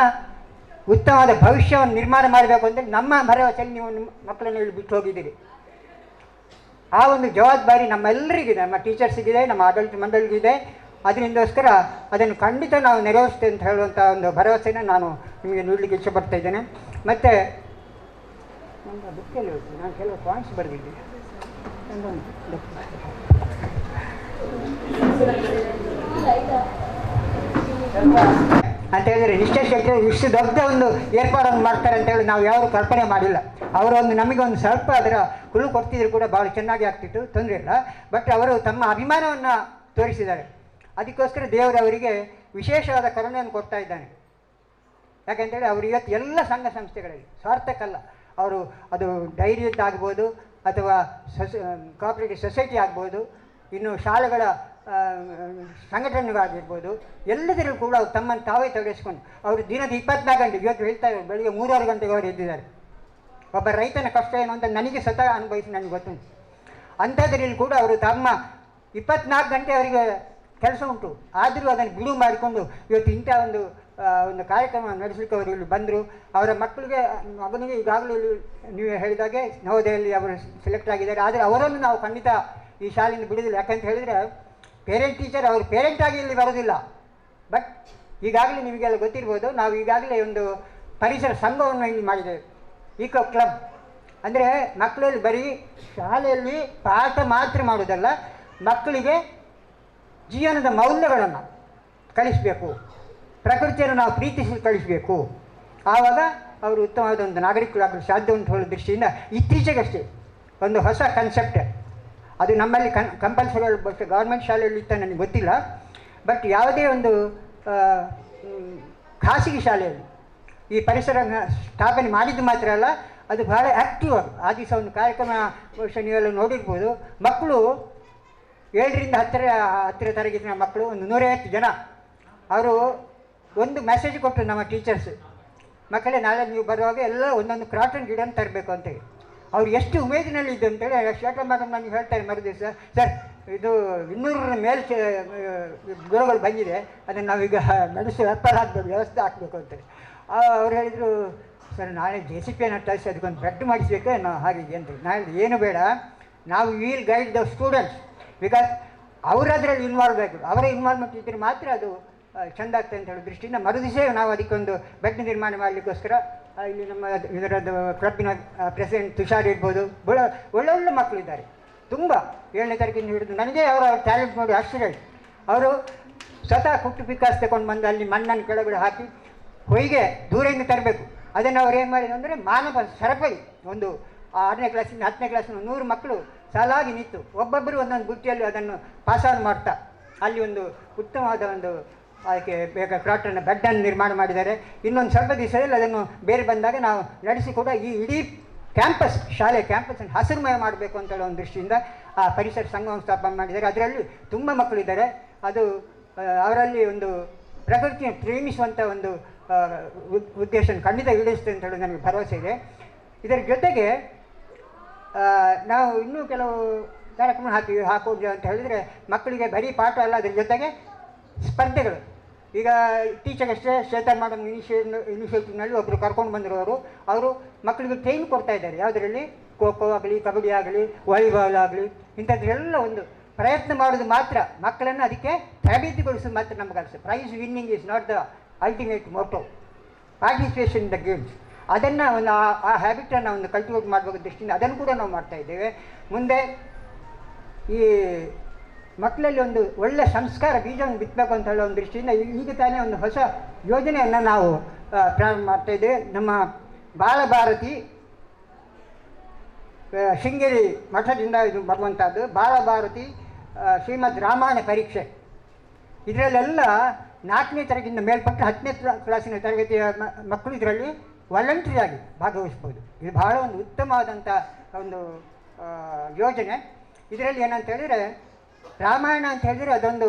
ಉತ್ತಮವಾದ ಭವಿಷ್ಯವನ್ನು ನಿರ್ಮಾಣ ಮಾಡಬೇಕು ಅಂದರೆ ನಮ್ಮ ಭರವಸೆಯಲ್ಲಿ ನೀವು ನಿಮ್ಮ ಮಕ್ಕಳನ್ನು ಇಲ್ಲಿ ಬಿಟ್ಟು ಹೋಗಿದ್ದೀರಿ. ಆ ಒಂದು ಜವಾಬ್ದಾರಿ ನಮ್ಮೆಲ್ಲರಿಗಿದೆ, ನಮ್ಮ ಟೀಚರ್ಸಿಗಿದೆ, ನಮ್ಮ ಆಡಳಿತ ಮಂಡಳಿಗಿದೆ. ಅದರಿಂದೋಸ್ಕರ ಅದನ್ನು ಖಂಡಿತ ನಾವು ನೆರವೇರಿಸ್ತೇವೆ ಅಂತ ಹೇಳುವಂಥ ಒಂದು ಭರವಸೆನ ನಾನು ನಿಮಗೆ ನೀಡಲಿಕ್ಕೆ ಇಷ್ಟಪಡ್ತಾ ಇದ್ದೇನೆ. ಮತ್ತು ನನ್ನ ಬುಕ್ಕಲ್ಲಿ ನಾನು ಕೆಲವು ಪಾಯಿಂಟ್ಸ್ ಬರೆದಿದ್ದೀನಿ ಅಂತ ಹೇಳಿದರೆ ನಿಷ್ಠೆ ಶಕ್ತಿ ಇಷ್ಟು ದೊಡ್ಡ ಒಂದು ಏರ್ಪಾಡನ್ನು ಮಾಡ್ತಾರೆ ಅಂತೇಳಿ ನಾವು ಯಾರು ಕಲ್ಪನೆ ಮಾಡಿಲ್ಲ. ಅವರೊಂದು ನಮಗೊಂದು ಸ್ವಲ್ಪ ಅದರ ಹುಳು ಕೊಡ್ತಿದ್ರು ಕೂಡ ಭಾಳ ಚೆನ್ನಾಗಿ ಆಗ್ತಿತ್ತು, ತೊಂದರೆ ಇಲ್ಲ. ಬಟ್ ಅವರು ತಮ್ಮ ಅಭಿಮಾನವನ್ನು ತೋರಿಸಿದ್ದಾರೆ. ಅದಕ್ಕೋಸ್ಕರ ದೇವರವರಿಗೆ ವಿಶೇಷವಾದ ಕರುಣೆಯನ್ನು ಕೊಡ್ತಾ ಇದ್ದಾನೆ. ಯಾಕೆಂತೇಳಿ ಅವರು ಇವತ್ತು ಎಲ್ಲ ಸಂಘ ಸಂಸ್ಥೆಗಳಲ್ಲಿ ಸ್ವಾರ್ಥಕ್ಕಲ್ಲ, ಅವರು ಅದು ಡೈರಿಯದ್ದಾಗ್ಬೋದು ಅಥವಾ ಕೋಆಪರೇಟಿವ್ ಸೊಸೈಟಿ ಆಗ್ಬೋದು, ಇನ್ನು ಶಾಲೆಗಳ ಸಂಘಟನೆಗಳಾಗಿರ್ಬೋದು, ಎಲ್ಲದರಲ್ಲೂ ಕೂಡ ಅವ್ರು ತಮ್ಮನ್ನು ತಾವೇ ತೊಡಗಿಸ್ಕೊಂಡು ಅವರು ದಿನದ 24 ಗಂಟೆ, ಇವತ್ತು ಹೇಳ್ತಾ ಇದ್ದಾರೆ ಬೆಳಿಗ್ಗೆ 3-6 ಗಂಟೆಗೆ ಅವರು ಎದ್ದಿದ್ದಾರೆ. ಒಬ್ಬ ರೈತನ ಕಷ್ಟ ಏನು ಅಂತ ನನಗೆ ಸ್ವತಃ ಅನುಭವಿಸಿ ನನಗೆ ಗೊತ್ತುಂಟು. ಅಂಥದ್ರಲ್ಲಿ ಕೂಡ ಅವರು ತಮ್ಮ 24 ಗಂಟೆ ಅವರಿಗೆ ಕೆಲಸ ಉಂಟು, ಆದರೂ ಅದನ್ನು ಬಿಡುವು ಮಾಡಿಕೊಂಡು ಇವತ್ತು ಇಂಥ ಒಂದು ಕಾರ್ಯಕ್ರಮ ನಡೆಸಲಿಕ್ಕೆ ಅವರು ಇಲ್ಲಿ ಬಂದರು. ಅವರ ಮಗನಿಗೆ ಈಗಾಗಲೇ ನೀವು ಹೇಳಿದಾಗೆ ನವೋದಯಲ್ಲಿ ಅವರು ಸೆಲೆಕ್ಟ್ ಆಗಿದ್ದಾರೆ. ಆದರೆ ಅವರನ್ನು ನಾವು ಖಂಡಿತ ಈ ಶಾಲೆಯಿಂದ ಬಿಡೋದಿಲ್ಲ. ಯಾಕಂತ ಹೇಳಿದರೆ ಪೇರೆಂಟ್ ಟೀಚರ್ ಅವರು ಪೇರೆಂಟಾಗಿ ಇಲ್ಲಿ ಬರೋದಿಲ್ಲ. ಬಟ್ ಈಗಾಗಲೇ ನಿಮಗೆಲ್ಲ ಗೊತ್ತಿರ್ಬೋದು, ನಾವು ಈಗಾಗಲೇ ಒಂದು ಪರಿಸರ ಸಂಘವನ್ನು ಇಲ್ಲಿ ಮಾಡಿದ್ದೇವೆ, ಈಕೋ ಕ್ಲಬ್. ಅಂದರೆ ಮಕ್ಕಳಲ್ಲಿ ಬರೀ ಶಾಲೆಯಲ್ಲಿ ಪಾಠ ಮಾತ್ರ ಮಾಡೋದಲ್ಲ, ಮಕ್ಕಳಿಗೆ ಜೀವನದ ಮೌಲ್ಯಗಳನ್ನು ಕಲಿಸಬೇಕು, ಪ್ರಕೃತಿಯನ್ನು ನಾವು ಪ್ರೀತಿಸಿ ಕಳಿಸಬೇಕು. ಆವಾಗ ಅವರು ಉತ್ತಮವಾದ ಒಂದು ನಾಗರಿಕರಾಗಲು ಸಾಧ್ಯ ಉಂಟು ಹೇಳೋ ದೃಷ್ಟಿಯಿಂದ ಇತ್ತೀಚೆಗಷ್ಟೇ ಒಂದು ಹೊಸ ಕನ್ಸೆಪ್ಟ್, ಅದು ನಮ್ಮಲ್ಲಿ ಕಂಪಲ್ಸರಿ ಬಹುಶಃ ಗೌರ್ಮೆಂಟ್ ಶಾಲೆಯಲ್ಲಿ ಇತ್ತ ನನಗೆ ಗೊತ್ತಿಲ್ಲ. ಬಟ್ ಯಾವುದೇ ಒಂದು ಖಾಸಗಿ ಶಾಲೆಯಲ್ಲಿ ಈ ಪರಿಸರ ಸ್ಥಾಪನೆ ಮಾಡಿದ್ದು ಮಾತ್ರ ಅಲ್ಲ, ಅದು ಬಹಳ ಆ್ಯಕ್ಟಿವ್ ಆಗಿ ಆ ದಿವಸ ಒಂದು ಕಾರ್ಯಕ್ರಮ ಬಹುಶಃ ನೀವೆಲ್ಲ ನೋಡಿರ್ಬೋದು. ಮಕ್ಕಳು 7ರಿಂದ 10 ತರಗತಿಯ ಮಕ್ಕಳು ಒಂದು 150 ಜನ ಅವರು ಒಂದು ಮೆಸೇಜ್ ಕೊಟ್ಟರು ನಮ್ಮ ಟೀಚರ್ಸ್, ಮಕ್ಕಳೇ ನಾಳೆ ನೀವು ಬರುವಾಗ ಎಲ್ಲ ಒಂದೊಂದು ಕ್ರಾಟನ್ ಗಿಡನ ತರಬೇಕು ಅಂತೇಳಿ. ಅವ್ರು ಎಷ್ಟು ಉಮೇದಿನಲ್ಲಿ ಇದ್ದು ಅಂತೇಳಿ ಶ್ವೇತಾ ಮೇಡಮ್ ನನಗೆ ಹೇಳ್ತಾರೆ ಮರುದಿವಸ, ಸರ್ ಇದು 200ರ ಮೇಲೆ ಗಿಡಗಳು ಬಂದಿದೆ, ಅದನ್ನು ನಾವೀಗ ನಡೆಸಿ ವ್ಯಾಪಾರ ಹಾಕಬೇಕು, ವ್ಯವಸ್ಥೆ ಹಾಕಬೇಕು ಅಂತೇಳಿ. ಅವ್ರು ಹೇಳಿದರು, ಸರ್ ನಾಳೆ JCPಯನ್ನು ತರಿಸಿ ಅದಕ್ಕೊಂದು ಬೆಡ್ ಮಾಡಿಸ್ಬೇಕು ನಾವು ಹಾಗೆ ಅಂತೇಳಿ. ನಾನು ಹೇಳಿದೆ ಏನು ಬೇಡ, ನಾವು will guide the students, because ಅವರದ್ರಲ್ಲಿ ಇನ್ವಾಲ್ವ್ ಬೇಕು, ಅವರ ಇನ್ವಾಲ್ವ್ಮೆಂಟ್ ಇದ್ದರೆ ಮಾತ್ರ ಅದು ಚೆಂದ ಆಗ್ತದೆ ಅಂತ ಹೇಳೋ ದೃಷ್ಟಿಯಿಂದ ಮರುದಿವಸ ನಾವು ಅದಕ್ಕೊಂದು ಬೆಡ್ ನಿರ್ಮಾಣ ಮಾಡಲಿಕ್ಕೋಸ್ಕರ ಇಲ್ಲಿ ನಮ್ಮ ಇದರದ್ದು ಕ್ಲಬ್ಬಿನ ಪ್ರೆಸಿಡೆಂಟ್ ತುಷಾರ್ ಇರ್ಬೋದು, ಒಳ್ಳೊಳ್ಳೆ ಮಕ್ಕಳಿದ್ದಾರೆ ತುಂಬ. 7ನೇ ತರಗತಿಯಿಂದ ಹಿಡಿದು ನನಗೆ ಅವರ ಟ್ಯಾಲೆಂಟ್ ನೋಡಿ ಆಶ್ಚರ್ಯ ಆಯಿತು. ಅವರು ಸ್ವತಃ ಕುಟ್ಟು ಪಿಕಾಸ್ ತಗೊಂಡು ಬಂದು ಅಲ್ಲಿ ಮಣ್ಣನ್ನು ಕೆಳಗಡೆ ಹಾಕಿ ಹೊಯ್ಗೆ ದೂರದಿಂದ ತರಬೇಕು. ಅದನ್ನು ಅವ್ರು ಏನು ಮಾಡಿದ್ರು ಅಂದರೆ ಮಾನವ ಸರಪಳಿ, ಒಂದು 6ನೇ ಕ್ಲಾಸಿಂದ 10ನೇ ಕ್ಲಾಸಿನ 100 ಮಕ್ಕಳು ಸಾಲಾಗಿ ನಿಂತು ಒಬ್ಬೊಬ್ಬರು ಒಂದೊಂದು ಬುಟ್ಟಿಯಲ್ಲಿ ಅದನ್ನು ಪಾಸಾನ್ ಮಾಡ್ತಾ ಅಲ್ಲಿ ಒಂದು ಉತ್ತಮವಾದ ಒಂದು ಅದಕ್ಕೆ ಬೇಕಾದ ಕ್ರಾಟನ್ನ ಬೆಡ್ಡನ್ನು ನಿರ್ಮಾಣ ಮಾಡಿದ್ದಾರೆ. ಇನ್ನೊಂದು ಸ್ವಲ್ಪ ದಿವಸದಲ್ಲಿ ಅದನ್ನು ಬೇರೆ ಬಂದಾಗ ನಾವು ನಡೆಸಿ ಕೂಡ ಈ ಇಡೀ ಕ್ಯಾಂಪಸ್, ಶಾಲೆ ಕ್ಯಾಂಪಸ್ಸನ್ನು ಹಸಿರುಮಯ ಮಾಡಬೇಕು ಅಂತ ಹೇಳೋ ಒಂದು ದೃಷ್ಟಿಯಿಂದ ಆ ಪರಿಸರ ಸಂಘವನ್ನು ಸ್ಥಾಪನೆ ಮಾಡಿದ್ದಾರೆ. ಅದರಲ್ಲಿ ತುಂಬ ಮಕ್ಕಳಿದ್ದಾರೆ. ಅದು ಅವರಲ್ಲಿ ಒಂದು ಪ್ರಕೃತಿಯನ್ನು ಪ್ರೇಮಿಸುವಂಥ ಒಂದು ಉದ್ದೇಶ ಖಂಡಿತ ಈಡೇರಿಸ್ತದೆ ಅಂತ ಹೇಳೋದು ನನಗೆ ಭರವಸೆ ಇದೆ. ಇದರ ಜೊತೆಗೆ ನಾವು ಇನ್ನೂ ಕೆಲವು ಕಾರ್ಯಕ್ರಮ ಹಾಕೋದು ಅಂತ ಹೇಳಿದರೆ ಮಕ್ಕಳಿಗೆ ಬರೀ ಪಾಠ ಅಲ್ಲ, ಅದ್ರ ಜೊತೆಗೆ ಸ್ಪರ್ಧೆಗಳು, ಈಗ ಇತ್ತೀಚೆಗಷ್ಟೇ ಶ್ವೇತಾ ಮೇಡಮ್ ಇನಿಷಿಯೇಟಿವ್ನಲ್ಲಿ ಒಬ್ಬರು ಕರ್ಕೊಂಡು ಬಂದಿರೋರು, ಅವರು ಮಕ್ಕಳಿಗೆ ಟ್ರೈನ್ ಕೊಡ್ತಾ ಇದ್ದಾರೆ. ಯಾವುದರಲ್ಲಿ ಖೋ ಖೋ ಆಗಲಿ, ಕಬಡ್ಡಿ ಆಗಲಿ, ವಾಲಿಬಾಲ್ ಆಗಲಿ, ಇಂಥದ್ದೆಲ್ಲ ಒಂದು ಪ್ರಯತ್ನ ಮಾಡೋದು ಮಾತ್ರ, ಮಕ್ಕಳನ್ನು ಅದಕ್ಕೆ ತರಬೇತಿಗೊಳಿಸೋದು ಮಾತ್ರ ನಮ್ಮ ಕೆಲಸ. Prize winning is not the ultimate motto, participation in the games. ಅದನ್ನು ಒಂದು ಆ ಹ್ಯಾಬಿಟನ್ನು ಒಂದು ಕಲ್ಟಿವೇಟ್ ಮಾಡಬೇಕು ದೃಷ್ಟಿಯಿಂದ ಅದನ್ನು ಕೂಡ ನಾವು ಮಾಡ್ತಾಯಿದ್ದೇವೆ. ಮುಂದೆ ಈ ಮಕ್ಕಳಲ್ಲಿ ಒಂದು ಒಳ್ಳೆಯ ಸಂಸ್ಕಾರ ಬೀಜವನ್ನು ಬಿತ್ತಬೇಕು ಅಂತ ಹೇಳೋ ಒಂದು ದೃಷ್ಟಿಯಿಂದ ಈಗ ತಾನೇ ಒಂದು ಹೊಸ ಯೋಜನೆಯನ್ನು ನಾವು ಪ್ರಾರಂಭ ಮಾಡ್ತಾಯಿದ್ದೇವೆ. ನಮ್ಮ ಬಾಲಭಾರತಿ ಶೃಂಗೇರಿ ಮಠದಿಂದ ಇದು ಬರುವಂಥದ್ದು ಬಾಲಭಾರತಿ ಶ್ರೀಮದ್ ರಾಮಾಯಣ ಪರೀಕ್ಷೆ. ಇದರಲ್ಲೆಲ್ಲ 4ನೇ ತರಗತಿಯಿಂದ ಮೇಲ್ಪಟ್ಟ 10ನೇ ಕ್ಲಾಸಿನ ತರಗತಿಯ ಮಕ್ಕಳು ಇದರಲ್ಲಿ ವಾಲಂಟ್ರಿಯಾಗಿ ಭಾಗವಹಿಸ್ಬೋದು. ಇದು ಬಹಳ ಒಂದು ಉತ್ತಮವಾದಂಥ ಒಂದು ಯೋಜನೆ. ಇದರಲ್ಲಿ ಏನಂತ ಹೇಳಿದರೆ, ರಾಮಾಯಣ ಅಂತ ಹೇಳಿದರೆ ಅದೊಂದು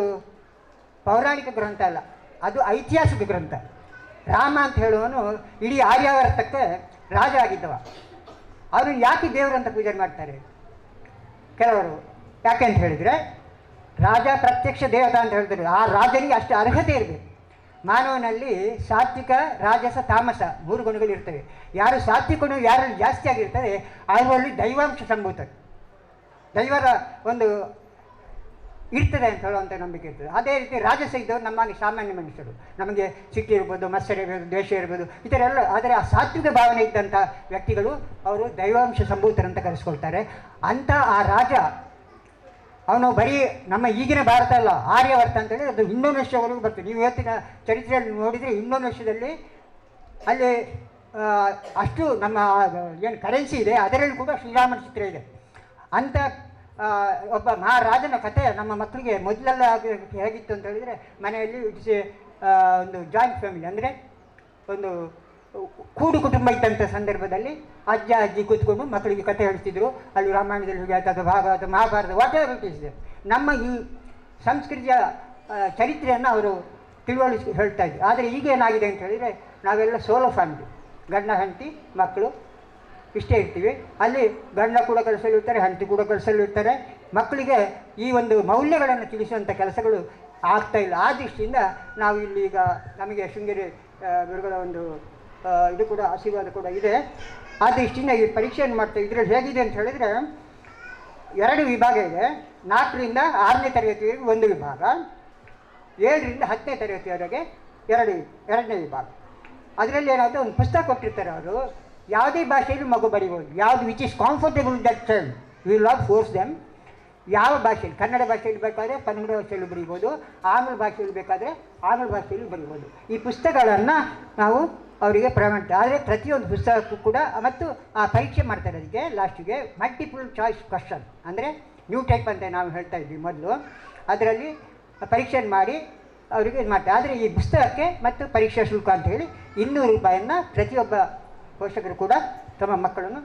ಪೌರಾಣಿಕ ಗ್ರಂಥ ಅಲ್ಲ, ಅದು ಐತಿಹಾಸಿಕ ಗ್ರಂಥ. ರಾಮ ಅಂತ ಹೇಳುವನು ಇಡೀ ಆರ್ಯಾವರ್ತಕ್ಕೆ ರಾಜ ಆಗಿದ್ದವ. ಅವರು ಯಾಕೆ ದೇವರು ಅಂತ ಪೂಜೆ ಮಾಡ್ತಾರೆ ಕೆಲವರು? ಯಾಕೆ ಅಂತ ಹೇಳಿದರೆ, ರಾಜ ಪ್ರತ್ಯಕ್ಷ ದೇವತಾ ಅಂತ ಹೇಳ್ತಾರೆ. ಆ ರಾಜನಿಗೆ ಅಷ್ಟು ಅರ್ಹತೆ ಇರಬೇಕು. ಮಾನವನಲ್ಲಿ ಸಾತ್ವಿಕ, ರಾಜಸ, ತಾಮಸ 3 ಗುಣಗಳಿರ್ತವೆ. ಯಾರು ಸಾತ್ವಿಕ ಗುಣ ಯಾರಲ್ಲಿ ಜಾಸ್ತಿ ಆಗಿರ್ತದೆ ಅವರಲ್ಲಿ ದೈವಾಂಶ ಸಂಭೂತ, ದೈವರ ಒಂದು ಇರ್ತದೆ ಅಂತ ಹೇಳುವಂಥ ನಂಬಿಕೆ ಇರ್ತದೆ. ಅದೇ ರೀತಿ ರಾಜಸ ಇದ್ದವರು ನಮಗೆ ಸಾಮಾನ್ಯ ಮನುಷ್ಯರು, ನಮಗೆ ಸಿಟ್ಟು ಇರ್ಬೋದು, ಮತ್ಸರ ಇರ್ಬೋದು, ದ್ವೇಷ ಇರ್ಬೋದು, ಈ ಥರ ಎಲ್ಲ. ಆದರೆ ಆ ಸಾತ್ವಿಕ ಭಾವನೆ ಇದ್ದಂಥ ವ್ಯಕ್ತಿಗಳು ಅವರು ದೈವಾಂಶ ಸಂಭೂತರಂತ ಕರೆಸ್ಕೊಳ್ತಾರೆ. ಅಂಥ ಆ ರಾಜ ಅವನು ಬರೀ ನಮ್ಮ ಈಗಿನ ಭಾರತ ಅಲ್ಲ, ಆರ್ಯವರ್ತ ಅಂತೇಳಿ ಅದು ಇಂಡೋನೇಷ್ಯಾವರೆಗೂ ಬರ್ತದೆ. ನೀವು ಇವತ್ತಿನ ಚರಿತ್ರೆಯಲ್ಲಿ ನೋಡಿದರೆ ಇಂಡೋನೇಷ್ಯಾದಲ್ಲಿ ಅಲ್ಲಿ ಅಷ್ಟು ನಮ್ಮ ಏನು ಕರೆನ್ಸಿ ಇದೆ ಅದರಲ್ಲಿ ಕೂಡ ಶ್ರೀರಾಮನ ಚಿತ್ರ ಇದೆ. ಅಂಥ ಒಬ್ಬ ಮಹಾರಾಜನ ಕಥೆ ನಮ್ಮ ಮಕ್ಕಳಿಗೆ ಮೊದಲೆಲ್ಲ ಹೇಗಿತ್ತು ಅಂತ ಹೇಳಿದರೆ, ಮನೆಯಲ್ಲಿ ಇಟ್ಸ್ ಒಂದು ಜಾಯಿಂಟ್ ಫ್ಯಾಮಿಲಿ, ಅಂದರೆ ಒಂದು ಕೂಡು ಕುಟುಂಬ ಇದ್ದಂಥ ಸಂದರ್ಭದಲ್ಲಿ ಅಜ್ಜ ಅಜ್ಜಿ ಕೂತ್ಕೊಂಡು ಮಕ್ಕಳಿಗೆ ಕಥೆ ಹೇಳ್ತಿದ್ರು. ಅಲ್ಲಿ ರಾಮಾಯಣದಲ್ಲಿ ಹೀಗೆ ಅಥವಾ Bhagavata, Mahabharata, what ever it is ನಮ್ಮ ಈ ಸಂಸ್ಕೃತಿಯ ಚರಿತ್ರೆಯನ್ನು ಅವರು ತಿಳುವಳಿಸಿ ಹೇಳ್ತಾ ಇದ್ರು. ಆದರೆ ಈಗ ಏನಾಗಿದೆ ಅಂತ ಹೇಳಿದರೆ, ನಾವೆಲ್ಲ ಸೋಲೋ ಫ್ಯಾಮಿಲಿ, ಗಂಡ ಹೆಂಡತಿ ಮಕ್ಕಳು ಇಷ್ಟೇ ಇರ್ತೀವಿ. ಅಲ್ಲಿ ಗಂಡ ಕೂಡ ಕೆಲಸದಲ್ಲಿ ಇರ್ತಾರೆ, ಹೆಂಡತಿ ಕೂಡ ಕೆಲಸದಲ್ಲಿ ಇರ್ತಾರೆ. ಮಕ್ಕಳಿಗೆ ಈ ಒಂದು ಮೌಲ್ಯಗಳನ್ನು ತಿಳಿಸುವಂಥ ಕೆಲಸಗಳು ಆಗ್ತಾಯಿಲ್ಲ. ಆ ದೃಷ್ಟಿಯಿಂದ ನಾವು ಇಲ್ಲಿ ಈಗ ನಮಗೆ ಶೃಂಗೇರಿ ಗುರುಗಳ ಒಂದು ಇದು ಕೂಡ ಆಶೀರ್ವಾದ ಕೂಡ ಇದೆ. ಆ ದೃಷ್ಟಿಯಿಂದ ಈ ಪರೀಕ್ಷೆಯನ್ನು ಮಾಡ್ತೇವೆ. ಇದರಲ್ಲಿ ಹೇಗಿದೆ ಅಂತ ಹೇಳಿದರೆ, 2 ವಿಭಾಗ ಇದೆ. 4ರಿಂದ 6ನೇ ತರಗತಿವರೆಗೆ 1 ವಿಭಾಗ, 7ರಿಂದ 10ನೇ ತರಗತಿಯವರೆಗೆ 2ನೇ ವಿಭಾಗ. ಅದರಲ್ಲಿ ಏನಾದರೂ ಒಂದು ಪುಸ್ತಕ ಕೊಟ್ಟಿರ್ತಾರೆ ಅವರು, ಯಾವುದೇ ಭಾಷೆಯಲ್ಲಿ ಮಗು ಬರೀಬೋದು, ಯಾವುದು which is comfortable that child, will not force them. ಯಾವ ಭಾಷೆಯಲ್ಲಿ, ಕನ್ನಡ ಭಾಷೆಯಲ್ಲಿ ಬೇಕಾದರೆ ಕನ್ನಡ ಭಾಷೆಯಲ್ಲಿ ಬರೀಬೋದು, ಆಂಗ್ಲ ಭಾಷೆಯಲ್ಲಿ ಬೇಕಾದರೆ ಆಂಗ್ಲ ಭಾಷೆಯಲ್ಲಿ ಬರೀಬೋದು. ಈ ಪುಸ್ತಕಗಳನ್ನು ನಾವು ಅವರಿಗೆ ಪ್ರಮಾಣ. ಆದರೆ ಪ್ರತಿಯೊಂದು ಪುಸ್ತಕಕ್ಕೂ ಕೂಡ ಮತ್ತು ಆ ಪರೀಕ್ಷೆ ಮಾಡ್ತಾರೆ. ಅದಕ್ಕೆ ಲಾಸ್ಟಿಗೆ ಮಲ್ಟಿಪಲ್ ಚಾಯ್ಸ್ ಕ್ವಶನ್, ಅಂದರೆ ನ್ಯೂ ಟೈಪ್ ಅಂತ ನಾವು ಹೇಳ್ತಾ ಇದ್ವಿ ಮೊದಲು. ಅದರಲ್ಲಿ ಪರೀಕ್ಷೆಯನ್ನು ಮಾಡಿ ಅವರಿಗೆ ಇದು ಮಾಡ್ತಾರೆ. ಆದರೆ ಈ ಪುಸ್ತಕಕ್ಕೆ ಮತ್ತು ಪರೀಕ್ಷಾ ಶುಲ್ಕ ಅಂತ ಹೇಳಿ 200 ರೂಪಾಯಿಯನ್ನು ಪ್ರತಿಯೊಬ್ಬ ಪೋಷಕರು ಕೂಡ ತಮ್ಮ ಮಕ್ಕಳನ್ನು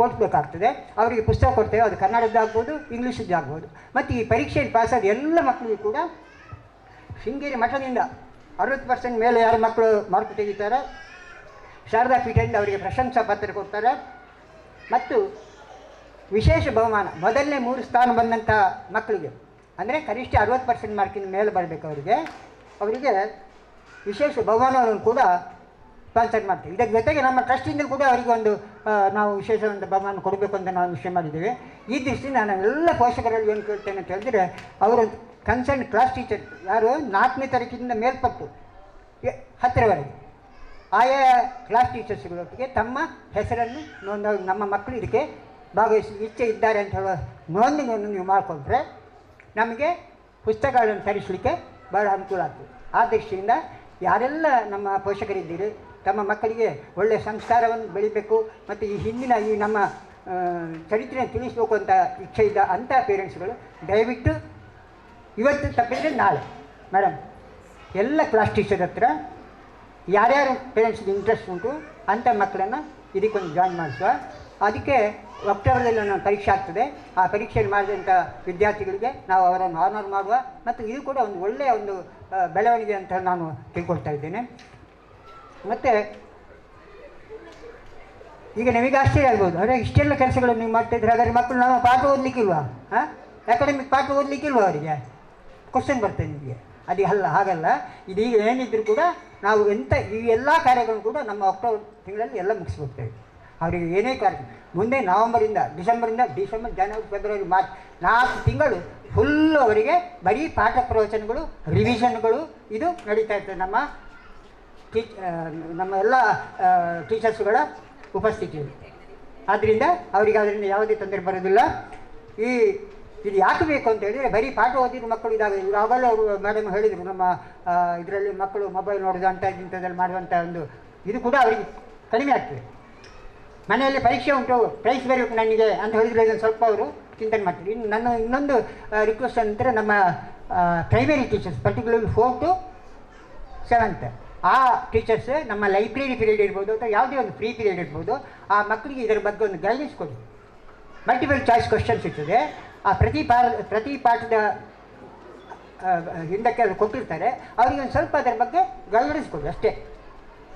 ಕೊಡಿಸ್ಬೇಕಾಗ್ತದೆ. ಅವರಿಗೆ ಪುಸ್ತಕ ಕೊಡ್ತೇವೆ, ಅದು ಕನ್ನಡದ್ದಾಗ್ಬೋದು, ಇಂಗ್ಲೀಷದ್ದಾಗ್ಬೋದು. ಮತ್ತು ಈ ಪರೀಕ್ಷೆಯಲ್ಲಿ ಪಾಸಾದ ಎಲ್ಲ ಮಕ್ಕಳಿಗೂ ಕೂಡ ಶೃಂಗೇರಿ ಮಠದಿಂದ 60% ಮೇಲೆ ಯಾರು ಮಕ್ಕಳು ಮಾರ್ಕ್ ತೆಗಿತಾರೆ, ಶಾರದಾ ಪೀಠದಿಂದ ಅವರಿಗೆ ಪ್ರಶಂಸಾ ಪತ್ರ ಕೊಡ್ತಾರೆ. ಮತ್ತು ವಿಶೇಷ ಬಹುಮಾನ, ಮೊದಲನೇ 3 ಸ್ಥಾನ ಬಂದಂಥ ಮಕ್ಕಳಿಗೆ, ಅಂದರೆ ಕನಿಷ್ಠ 60% ಮಾರ್ಕಿನ ಮೇಲೆ ಬರಬೇಕು ಅವರಿಗೆ ವಿಶೇಷ ಬಹುಮಾನಗಳನ್ನು ಕೂಡ ಸ್ಪಾನ್ಸರ್ ಮಾಡ್ತೀವಿ. ಇದರ ಜೊತೆಗೆ ನಮ್ಮ ಟ್ರಸ್ಟಿಂದ ಕೂಡ ಅವರಿಗೆ ಒಂದು ನಾವು ವಿಶೇಷವಾದ ಬಹುಮಾನ ಕೊಡಬೇಕು ಅಂತ ನಾವು ನಿಶ್ಚಯ ಮಾಡಿದ್ದೇವೆ. ಈ ದೃಷ್ಟಿಯಿಂದ ನಾನು ಎಲ್ಲ ಪೋಷಕರಲ್ಲಿ ಏನು ಕೇಳ್ತೇನೆ ಅಂತ ಹೇಳಿದರೆ, ಅವರು ಕನ್ಸರ್ನ್ ಕ್ಲಾಸ್ ಟೀಚರ್ ಯಾರು 4ನೇ ತರಗತಿಯಿಂದ ಮೇಲ್ಪಟ್ಟು 10ರವರೆಗೆ ಆಯಾ ಕ್ಲಾಸ್ ಟೀಚರ್ಸ್ಗಳೊಟ್ಟಿಗೆ ತಮ್ಮ ಹೆಸರನ್ನು ನಮ್ಮ ಮಕ್ಕಳು ಇದಕ್ಕೆ ಭಾಗವಹಿಸಿ ಇಚ್ಛೆ ಇದ್ದಾರೆ ಅಂತ ಹೇಳುವ ನೋಂದಣಿಯನ್ನು ನೀವು ಮಾಡಿಕೊಂಡ್ರೆ ನಮಗೆ ಪುಸ್ತಕಗಳನ್ನು ತರಿಸಲಿಕ್ಕೆ ಭಾಳ ಅನುಕೂಲ ಆಗ್ತದೆ. ಆ ದೃಷ್ಟಿಯಿಂದ ಯಾರೆಲ್ಲ ನಮ್ಮ ಪೋಷಕರಿದ್ದೀರಿ, ತಮ್ಮ ಮಕ್ಕಳಿಗೆ ಒಳ್ಳೆಯ ಸಂಸ್ಕಾರವನ್ನು ಬೆಳಿಬೇಕು ಮತ್ತು ಈ ಹಿಂದಿನ ಈ ನಮ್ಮ ಚರಿತ್ರೆ ತಿಳಿಸಬೇಕು ಅಂತ ಇಚ್ಛೆ ಇದ್ದ ಅಂಥ ಪೇರೆಂಟ್ಸ್ಗಳು ದಯವಿಟ್ಟು ಇವತ್ತು ತಪ್ಪಿದರೆ ನಾಳೆ ಮೇಡಮ್ ಎಲ್ಲ ಕ್ಲಾಸ್ ಟೀಚರ್ ಹತ್ರ ಯಾರ್ಯಾರು ಪೇರೆಂಟ್ಸ್ಗೆ ಇಂಟ್ರೆಸ್ಟ್ ಉಂಟು ಅಂಥ ಮಕ್ಕಳನ್ನು ಇದಕ್ಕೊಂದು ಜಾಯಿನ್ ಮಾಡಿಸುವ. ಅದಕ್ಕೆ ಅಕ್ಟೋಬರ್ದಲ್ಲಿ ನಾವು ಪರೀಕ್ಷೆ ಆಗ್ತದೆ. ಆ ಪರೀಕ್ಷೆಯಲ್ಲಿ ಮಾಡಿದಂಥ ವಿದ್ಯಾರ್ಥಿಗಳಿಗೆ ನಾವು ಅವರನ್ನು ಆನರ್ ಮಾಡುವ ಮತ್ತು ಇದು ಕೂಡ ಒಂದು ಒಳ್ಳೆಯ ಒಂದು ಬೆಳವಣಿಗೆ ಅಂತ ನಾನು ತಿಳ್ಕೊಳ್ತಾ ಇದ್ದೇನೆ. ಮತ್ತು ಈಗ ನಿಮಗೆ ಆಶ್ಚರ್ಯ ಆಗ್ಬೋದು, ಅಂದರೆ ಇಷ್ಟೆಲ್ಲ ಕೆಲಸಗಳನ್ನು ನೀವು ಮಾಡ್ತಾಯಿದ್ರೆ ಹಾಗಾದ್ರೆ ಮಕ್ಕಳು ನಾವು ಪಾಠ ಓದಲಿಕ್ಕಿಲ್ವಾ? ಅಕಾಡೆಮಿಕ್ ಪಾಠ ಓದಲಿಕ್ಕಿಲ್ವಾ ಅವರಿಗೆ? ಕ್ವಶನ್ ಬರ್ತದೆ ನಿಮಗೆ. ಅದು ಹಾಗಲ್ಲ. ಇದೀಗ ಏನಿದ್ರು ಕೂಡ ನಾವು ಈ ಎಲ್ಲ ಕಾರ್ಯಗಳನ್ನು ಕೂಡ ನಮ್ಮ ಅಕ್ಟೋಬರ್ ತಿಂಗಳಲ್ಲಿ ಎಲ್ಲ ಮುಗಿಸ್ಬಿಡ್ತೇವೆ. ಅವರಿಗೆ ಏನೇ ಕಾರ್ಯಕ್ರಮ ಮುಂದೆ ಡಿಸೆಂಬರ್, ಜನವರಿ, ಫೆಬ್ರವರಿ, ಮಾರ್ಚ್ 4 ತಿಂಗಳು ಫುಲ್ಲು ಅವರಿಗೆ ಬರೀ ಪಾಠ ಪ್ರವಚನಗಳು, ರಿವಿಷನ್ಗಳು ಇದು ನಡೀತಾ ಇರ್ತದೆ ನಮ್ಮ ಎಲ್ಲ ಟೀಚರ್ಸ್ಗಳ ಉಪಸ್ಥಿತಿಯಲ್ಲಿ. ಆದ್ದರಿಂದ ಅವರಿಗೆ ಅದರಿಂದ ಯಾವುದೇ ತೊಂದರೆ ಬರೋದಿಲ್ಲ. ಇದು ಯಾಕೆ ಬೇಕು ಅಂತ ಹೇಳಿದರೆ ಬರೀ ಪಾಠ ಓದಿದ್ರು ಮಕ್ಕಳು ಇವಾಗಲೇ ಅವರು ಮೇಡಮ್ ಹೇಳಿದರು, ನಮ್ಮ ಇದರಲ್ಲಿ ಮಕ್ಕಳು ಮೊಬೈಲ್ ನೋಡೋದು ಇಂಥದ್ದಲ್ಲಿ ಮಾಡುವಂಥ ಒಂದು ಇದು ಕೂಡ ಅವರಿಗೆ ಕಡಿಮೆ ಆಗ್ತದೆ. ಮನೆಯಲ್ಲಿ ಪರೀಕ್ಷೆ ಉಂಟು, ಪ್ರೈಸ್ ಬರಬೇಕು ನನಗೆ ಅಂತ ಹೇಳಿದರೆ ಇದನ್ನು ಸ್ವಲ್ಪ ಅವರು ಚಿಂತನೆ ಮಾಡ್ತಾರೆ. ಇನ್ನು ನನ್ನ ಇನ್ನೊಂದು ರಿಕ್ವೆಸ್ಟ್ ಅಂದರೆ ನಮ್ಮ primary teachers particularly 4th to 7th ಆ ಟೀಚರ್ಸ್ ನಮ್ಮ ಲೈಬ್ರರಿ ಪೀರಿಯಡ್ ಇರ್ಬೋದು ಅಥವಾ ಯಾವುದೇ ಒಂದು ಫ್ರೀ ಪೀರಿಯಡ್ ಇರ್ಬೋದು, ಆ ಮಕ್ಕಳಿಗೆ ಇದರ ಬಗ್ಗೆ ಒಂದು ಗೈಡೆನ್ಸ್ ಕೊಡಿ. ಮಲ್ಟಿಪಲ್ ಚಾಯ್ಸ್ ಕ್ವಶನ್ಸ್ ಇರ್ತದೆ, ಆ ಪ್ರತಿ ಪಾಠದ ಹಿಂದಕ್ಕೆ ಅದು ಕೊಟ್ಟಿರ್ತಾರೆ, ಅವರಿಗೆ ಒಂದು ಸ್ವಲ್ಪ ಅದರ ಬಗ್ಗೆ ಗೈಡೆನ್ಸ್ ಕೊಡಿ ಅಷ್ಟೇ.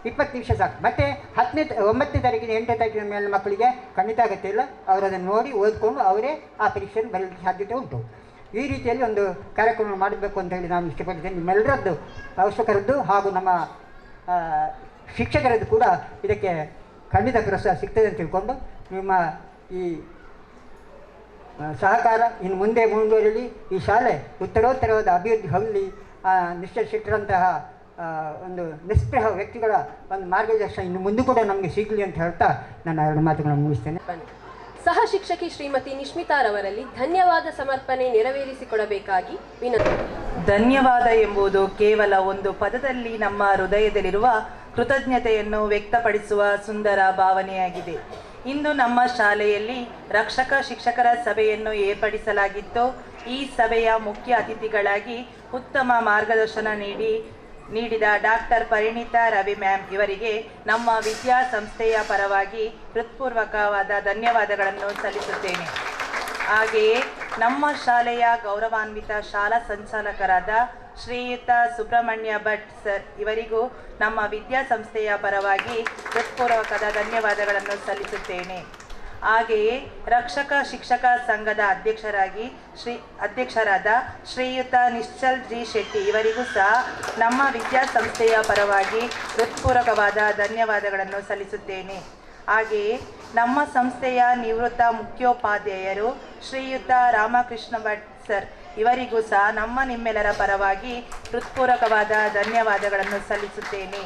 20 ನಿಮಿಷ ಸಾಕು. ಮತ್ತು 9ನೇ ತಾರೀಕಿನ 8ನೇ ತಾರೀಕಿನ ಮೇಲೆ ಮಕ್ಕಳಿಗೆ ಖಂಡಿತ ಅಗತ್ಯ ಇಲ್ಲ, ಅವರು ಅದನ್ನು ನೋಡಿ ಓದ್ಕೊಂಡು ಅವರೇ ಆ ಪರೀಕ್ಷೆಯನ್ನು ಬರಲಿಕ್ಕೆ ಸಾಧ್ಯತೆ ಉಂಟು. ಈ ರೀತಿಯಲ್ಲಿ ಒಂದು ಕಾರ್ಯಕ್ರಮ ಮಾಡಬೇಕು ಅಂತ ಹೇಳಿ ನಾನು ಇಷ್ಟಪಡ್ತೇನೆ. ನಿಮ್ಮೆಲ್ಲರದ್ದು ಅವಶ್ಯಕರದ್ದು ಹಾಗೂ ನಮ್ಮ ಶಿಕ್ಷಕರದ್ದು ಕೂಡ ಇದಕ್ಕೆ ಖಂಡಿತ ಪ್ರೋತ್ಸಾಹ ಸಿಗ್ತದೆ ಅಂತ ತಿಳ್ಕೊಂಡು ನಿಮ್ಮ ಈ ಸಹಕಾರ ಇನ್ನು ಮುಂದೆ ಮುಂದುವರಿಲಿ. ಈ ಶಾಲೆ ಉತ್ತರೋತ್ತರವಾದ ಅಭಿವೃದ್ಧಿ ಹೊಂದಲಿ. ನಿಶ್ಚಯಿಸಿಟ್ಟಂತಹ ಒಂದು ನಿಸ್ಪೃಹ ವ್ಯಕ್ತಿಗಳ ಒಂದು ಮಾರ್ಗದರ್ಶನ ಇನ್ನು ಮುಂದೆ ಕೂಡ ನಮಗೆ ಸಿಗಲಿ ಅಂತ ಹೇಳ್ತಾ ನನ್ನ 2 ಮಾತುಗಳನ್ನು ಮುಗಿಸ್ತೇನೆ. ಸಹ ಶಿಕ್ಷಕಿ ಶ್ರೀಮತಿ ನಿಶ್ಮಿತಾರವರಲ್ಲಿ ಧನ್ಯವಾದ ಸಮರ್ಪಣೆ ನೆರವೇರಿಸಿಕೊಡಬೇಕಾಗಿ ವಿನಂತಿ. ಧನ್ಯವಾದ ಎಂಬುದು ಕೇವಲ ಒಂದು ಪದದಲ್ಲಿ ನಮ್ಮ ಹೃದಯದಲ್ಲಿರುವ ಕೃತಜ್ಞತೆಯನ್ನು ವ್ಯಕ್ತಪಡಿಸುವ ಸುಂದರ ಭಾವನೆಯಾಗಿದೆ. ಇಂದು ನಮ್ಮ ಶಾಲೆಯಲ್ಲಿ ರಕ್ಷಕ ಶಿಕ್ಷಕರ ಸಭೆಯನ್ನು ಏರ್ಪಡಿಸಲಾಗಿತ್ತು. ಈ ಸಭೆಯ ಮುಖ್ಯ ಅತಿಥಿಗಳಾಗಿ ಉತ್ತಮ ಮಾರ್ಗದರ್ಶನ ನೀಡಿದ ಡಾಕ್ಟರ್ ಪರಿಣಿತಾ ರವಿ ಮ್ಯಾಮ್ ಇವರಿಗೆ ನಮ್ಮ ವಿದ್ಯಾಸಂಸ್ಥೆಯ ಪರವಾಗಿ ಹೃತ್ಪೂರ್ವಕವಾದ ಧನ್ಯವಾದಗಳನ್ನು ಸಲ್ಲಿಸುತ್ತೇನೆ. ಹಾಗೆಯೇ ನಮ್ಮ ಶಾಲೆಯ ಗೌರವಾನ್ವಿತ ಶಾಲಾ ಸಂಚಾಲಕರಾದ ಶ್ರೀಯುತ ಸುಬ್ರಹ್ಮಣ್ಯ ಭಟ್ ಸರ್ ಇವರಿಗೂ ನಮ್ಮ ವಿದ್ಯಾಸಂಸ್ಥೆಯ ಪರವಾಗಿ ಹೃತ್ಪೂರ್ವಕದ ಧನ್ಯವಾದಗಳನ್ನು ಸಲ್ಲಿಸುತ್ತೇನೆ. ಹಾಗೆಯೇ ರಕ್ಷಕ ಶಿಕ್ಷಕ ಸಂಘದ ಅಧ್ಯಕ್ಷರಾದ ಶ್ರೀಯುತ ನಿಶ್ಚಲ್ ಜಿ ಶೆಟ್ಟಿ ಇವರಿಗೂ ಸಹ ನಮ್ಮ ವಿದ್ಯಾಸಂಸ್ಥೆಯ ಪರವಾಗಿ ಹೃತ್ಪೂರ್ವಕವಾದ ಧನ್ಯವಾದಗಳನ್ನು ಸಲ್ಲಿಸುತ್ತೇನೆ. ಹಾಗೆಯೇ ನಮ್ಮ ಸಂಸ್ಥೆಯ ನಿವೃತ್ತ ಮುಖ್ಯೋಪಾಧ್ಯಾಯರು ಶ್ರೀಯುತ ರಾಮಕೃಷ್ಣ ಭಟ್ ಸರ್ ಇವರಿಗೂ ಸಹ ನಿಮ್ಮೆಲ್ಲರ ಪರವಾಗಿ ಹೃತ್ಪೂರ್ವಕವಾದ ಧನ್ಯವಾದಗಳನ್ನು ಸಲ್ಲಿಸುತ್ತೇನೆ.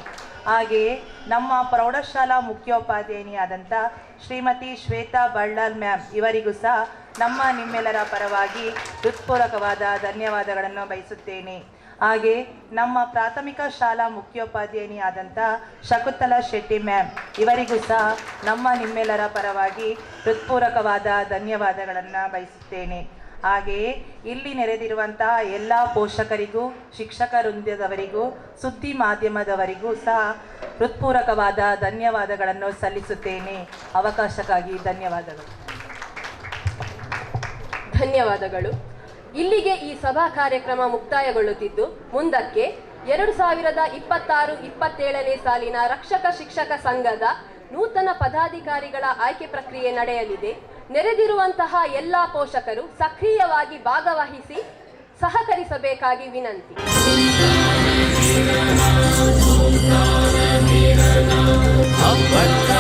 ಹಾಗೆಯೇ ನಮ್ಮ ಪ್ರೌಢಶಾಲಾ ಮುಖ್ಯೋಪಾಧ್ಯಾಯಿನಿಯಾದಂಥ ಶ್ರೀಮತಿ ಶ್ವೇತಾ ಬಳ್ಳಾಲ್ ಮ್ಯಾಮ್ ಇವರಿಗೂ ಸಹ ನಿಮ್ಮೆಲ್ಲರ ಪರವಾಗಿ ಹೃತ್ಪೂರ್ವಕವಾದ ಧನ್ಯವಾದಗಳನ್ನು ಬಯಸುತ್ತೇನೆ. ಹಾಗೆ ನಮ್ಮ ಪ್ರಾಥಮಿಕ ಶಾಲಾ ಮುಖ್ಯೋಪಾಧ್ಯಾಯಿನಿಯಾದಂಥ ಶಕುಂತಲಾ ಶೆಟ್ಟಿ ಮ್ಯಾಮ್ ಇವರಿಗೂ ಸಹ ನಿಮ್ಮೆಲ್ಲರ ಪರವಾಗಿ ಹೃತ್ಪೂರ್ವಕವಾದ ಧನ್ಯವಾದಗಳನ್ನು ಬಯಸುತ್ತೇನೆ. ಹಾಗೆಯೇ ಇಲ್ಲಿ ನೆರೆದಿರುವಂತಹ ಎಲ್ಲ ಪೋಷಕರಿಗೂ, ಶಿಕ್ಷಕ ವೃಂದದವರಿಗೂ, ಸುದ್ದಿ ಮಾಧ್ಯಮದವರಿಗೂ ಸಹ ಹೃತ್ಪೂರ್ವಕವಾದ ಧನ್ಯವಾದಗಳನ್ನು ಸಲ್ಲಿಸುತ್ತೇನೆ. ಅವಕಾಶಕ್ಕಾಗಿ ಧನ್ಯವಾದಗಳು. ಇಲ್ಲಿಗೆ ಈ ಸಭಾ ಕಾರ್ಯಕ್ರಮ ಮುಕ್ತಾಯಗೊಳ್ಳುತ್ತಿದ್ದು, ಮುಂದಕ್ಕೆ 2026-27ನೇ ಸಾಲಿನ ರಕ್ಷಕ ಶಿಕ್ಷಕ ಸಂಘದ ನೂತನ ಪದಾಧಿಕಾರಿಗಳ ಆಯ್ಕೆ ಪ್ರಕ್ರಿಯೆ ನಡೆಯಲಿದೆ. ನೆರೆದಿರುವಂತಹ ಎಲ್ಲ ಪೋಷಕರು ಸಕ್ರಿಯವಾಗಿ ಭಾಗವಹಿಸಿ ಸಹಕರಿಸಬೇಕಾಗಿ ವಿನಂತಿ. ಅಬ್ಬಕ್ಕ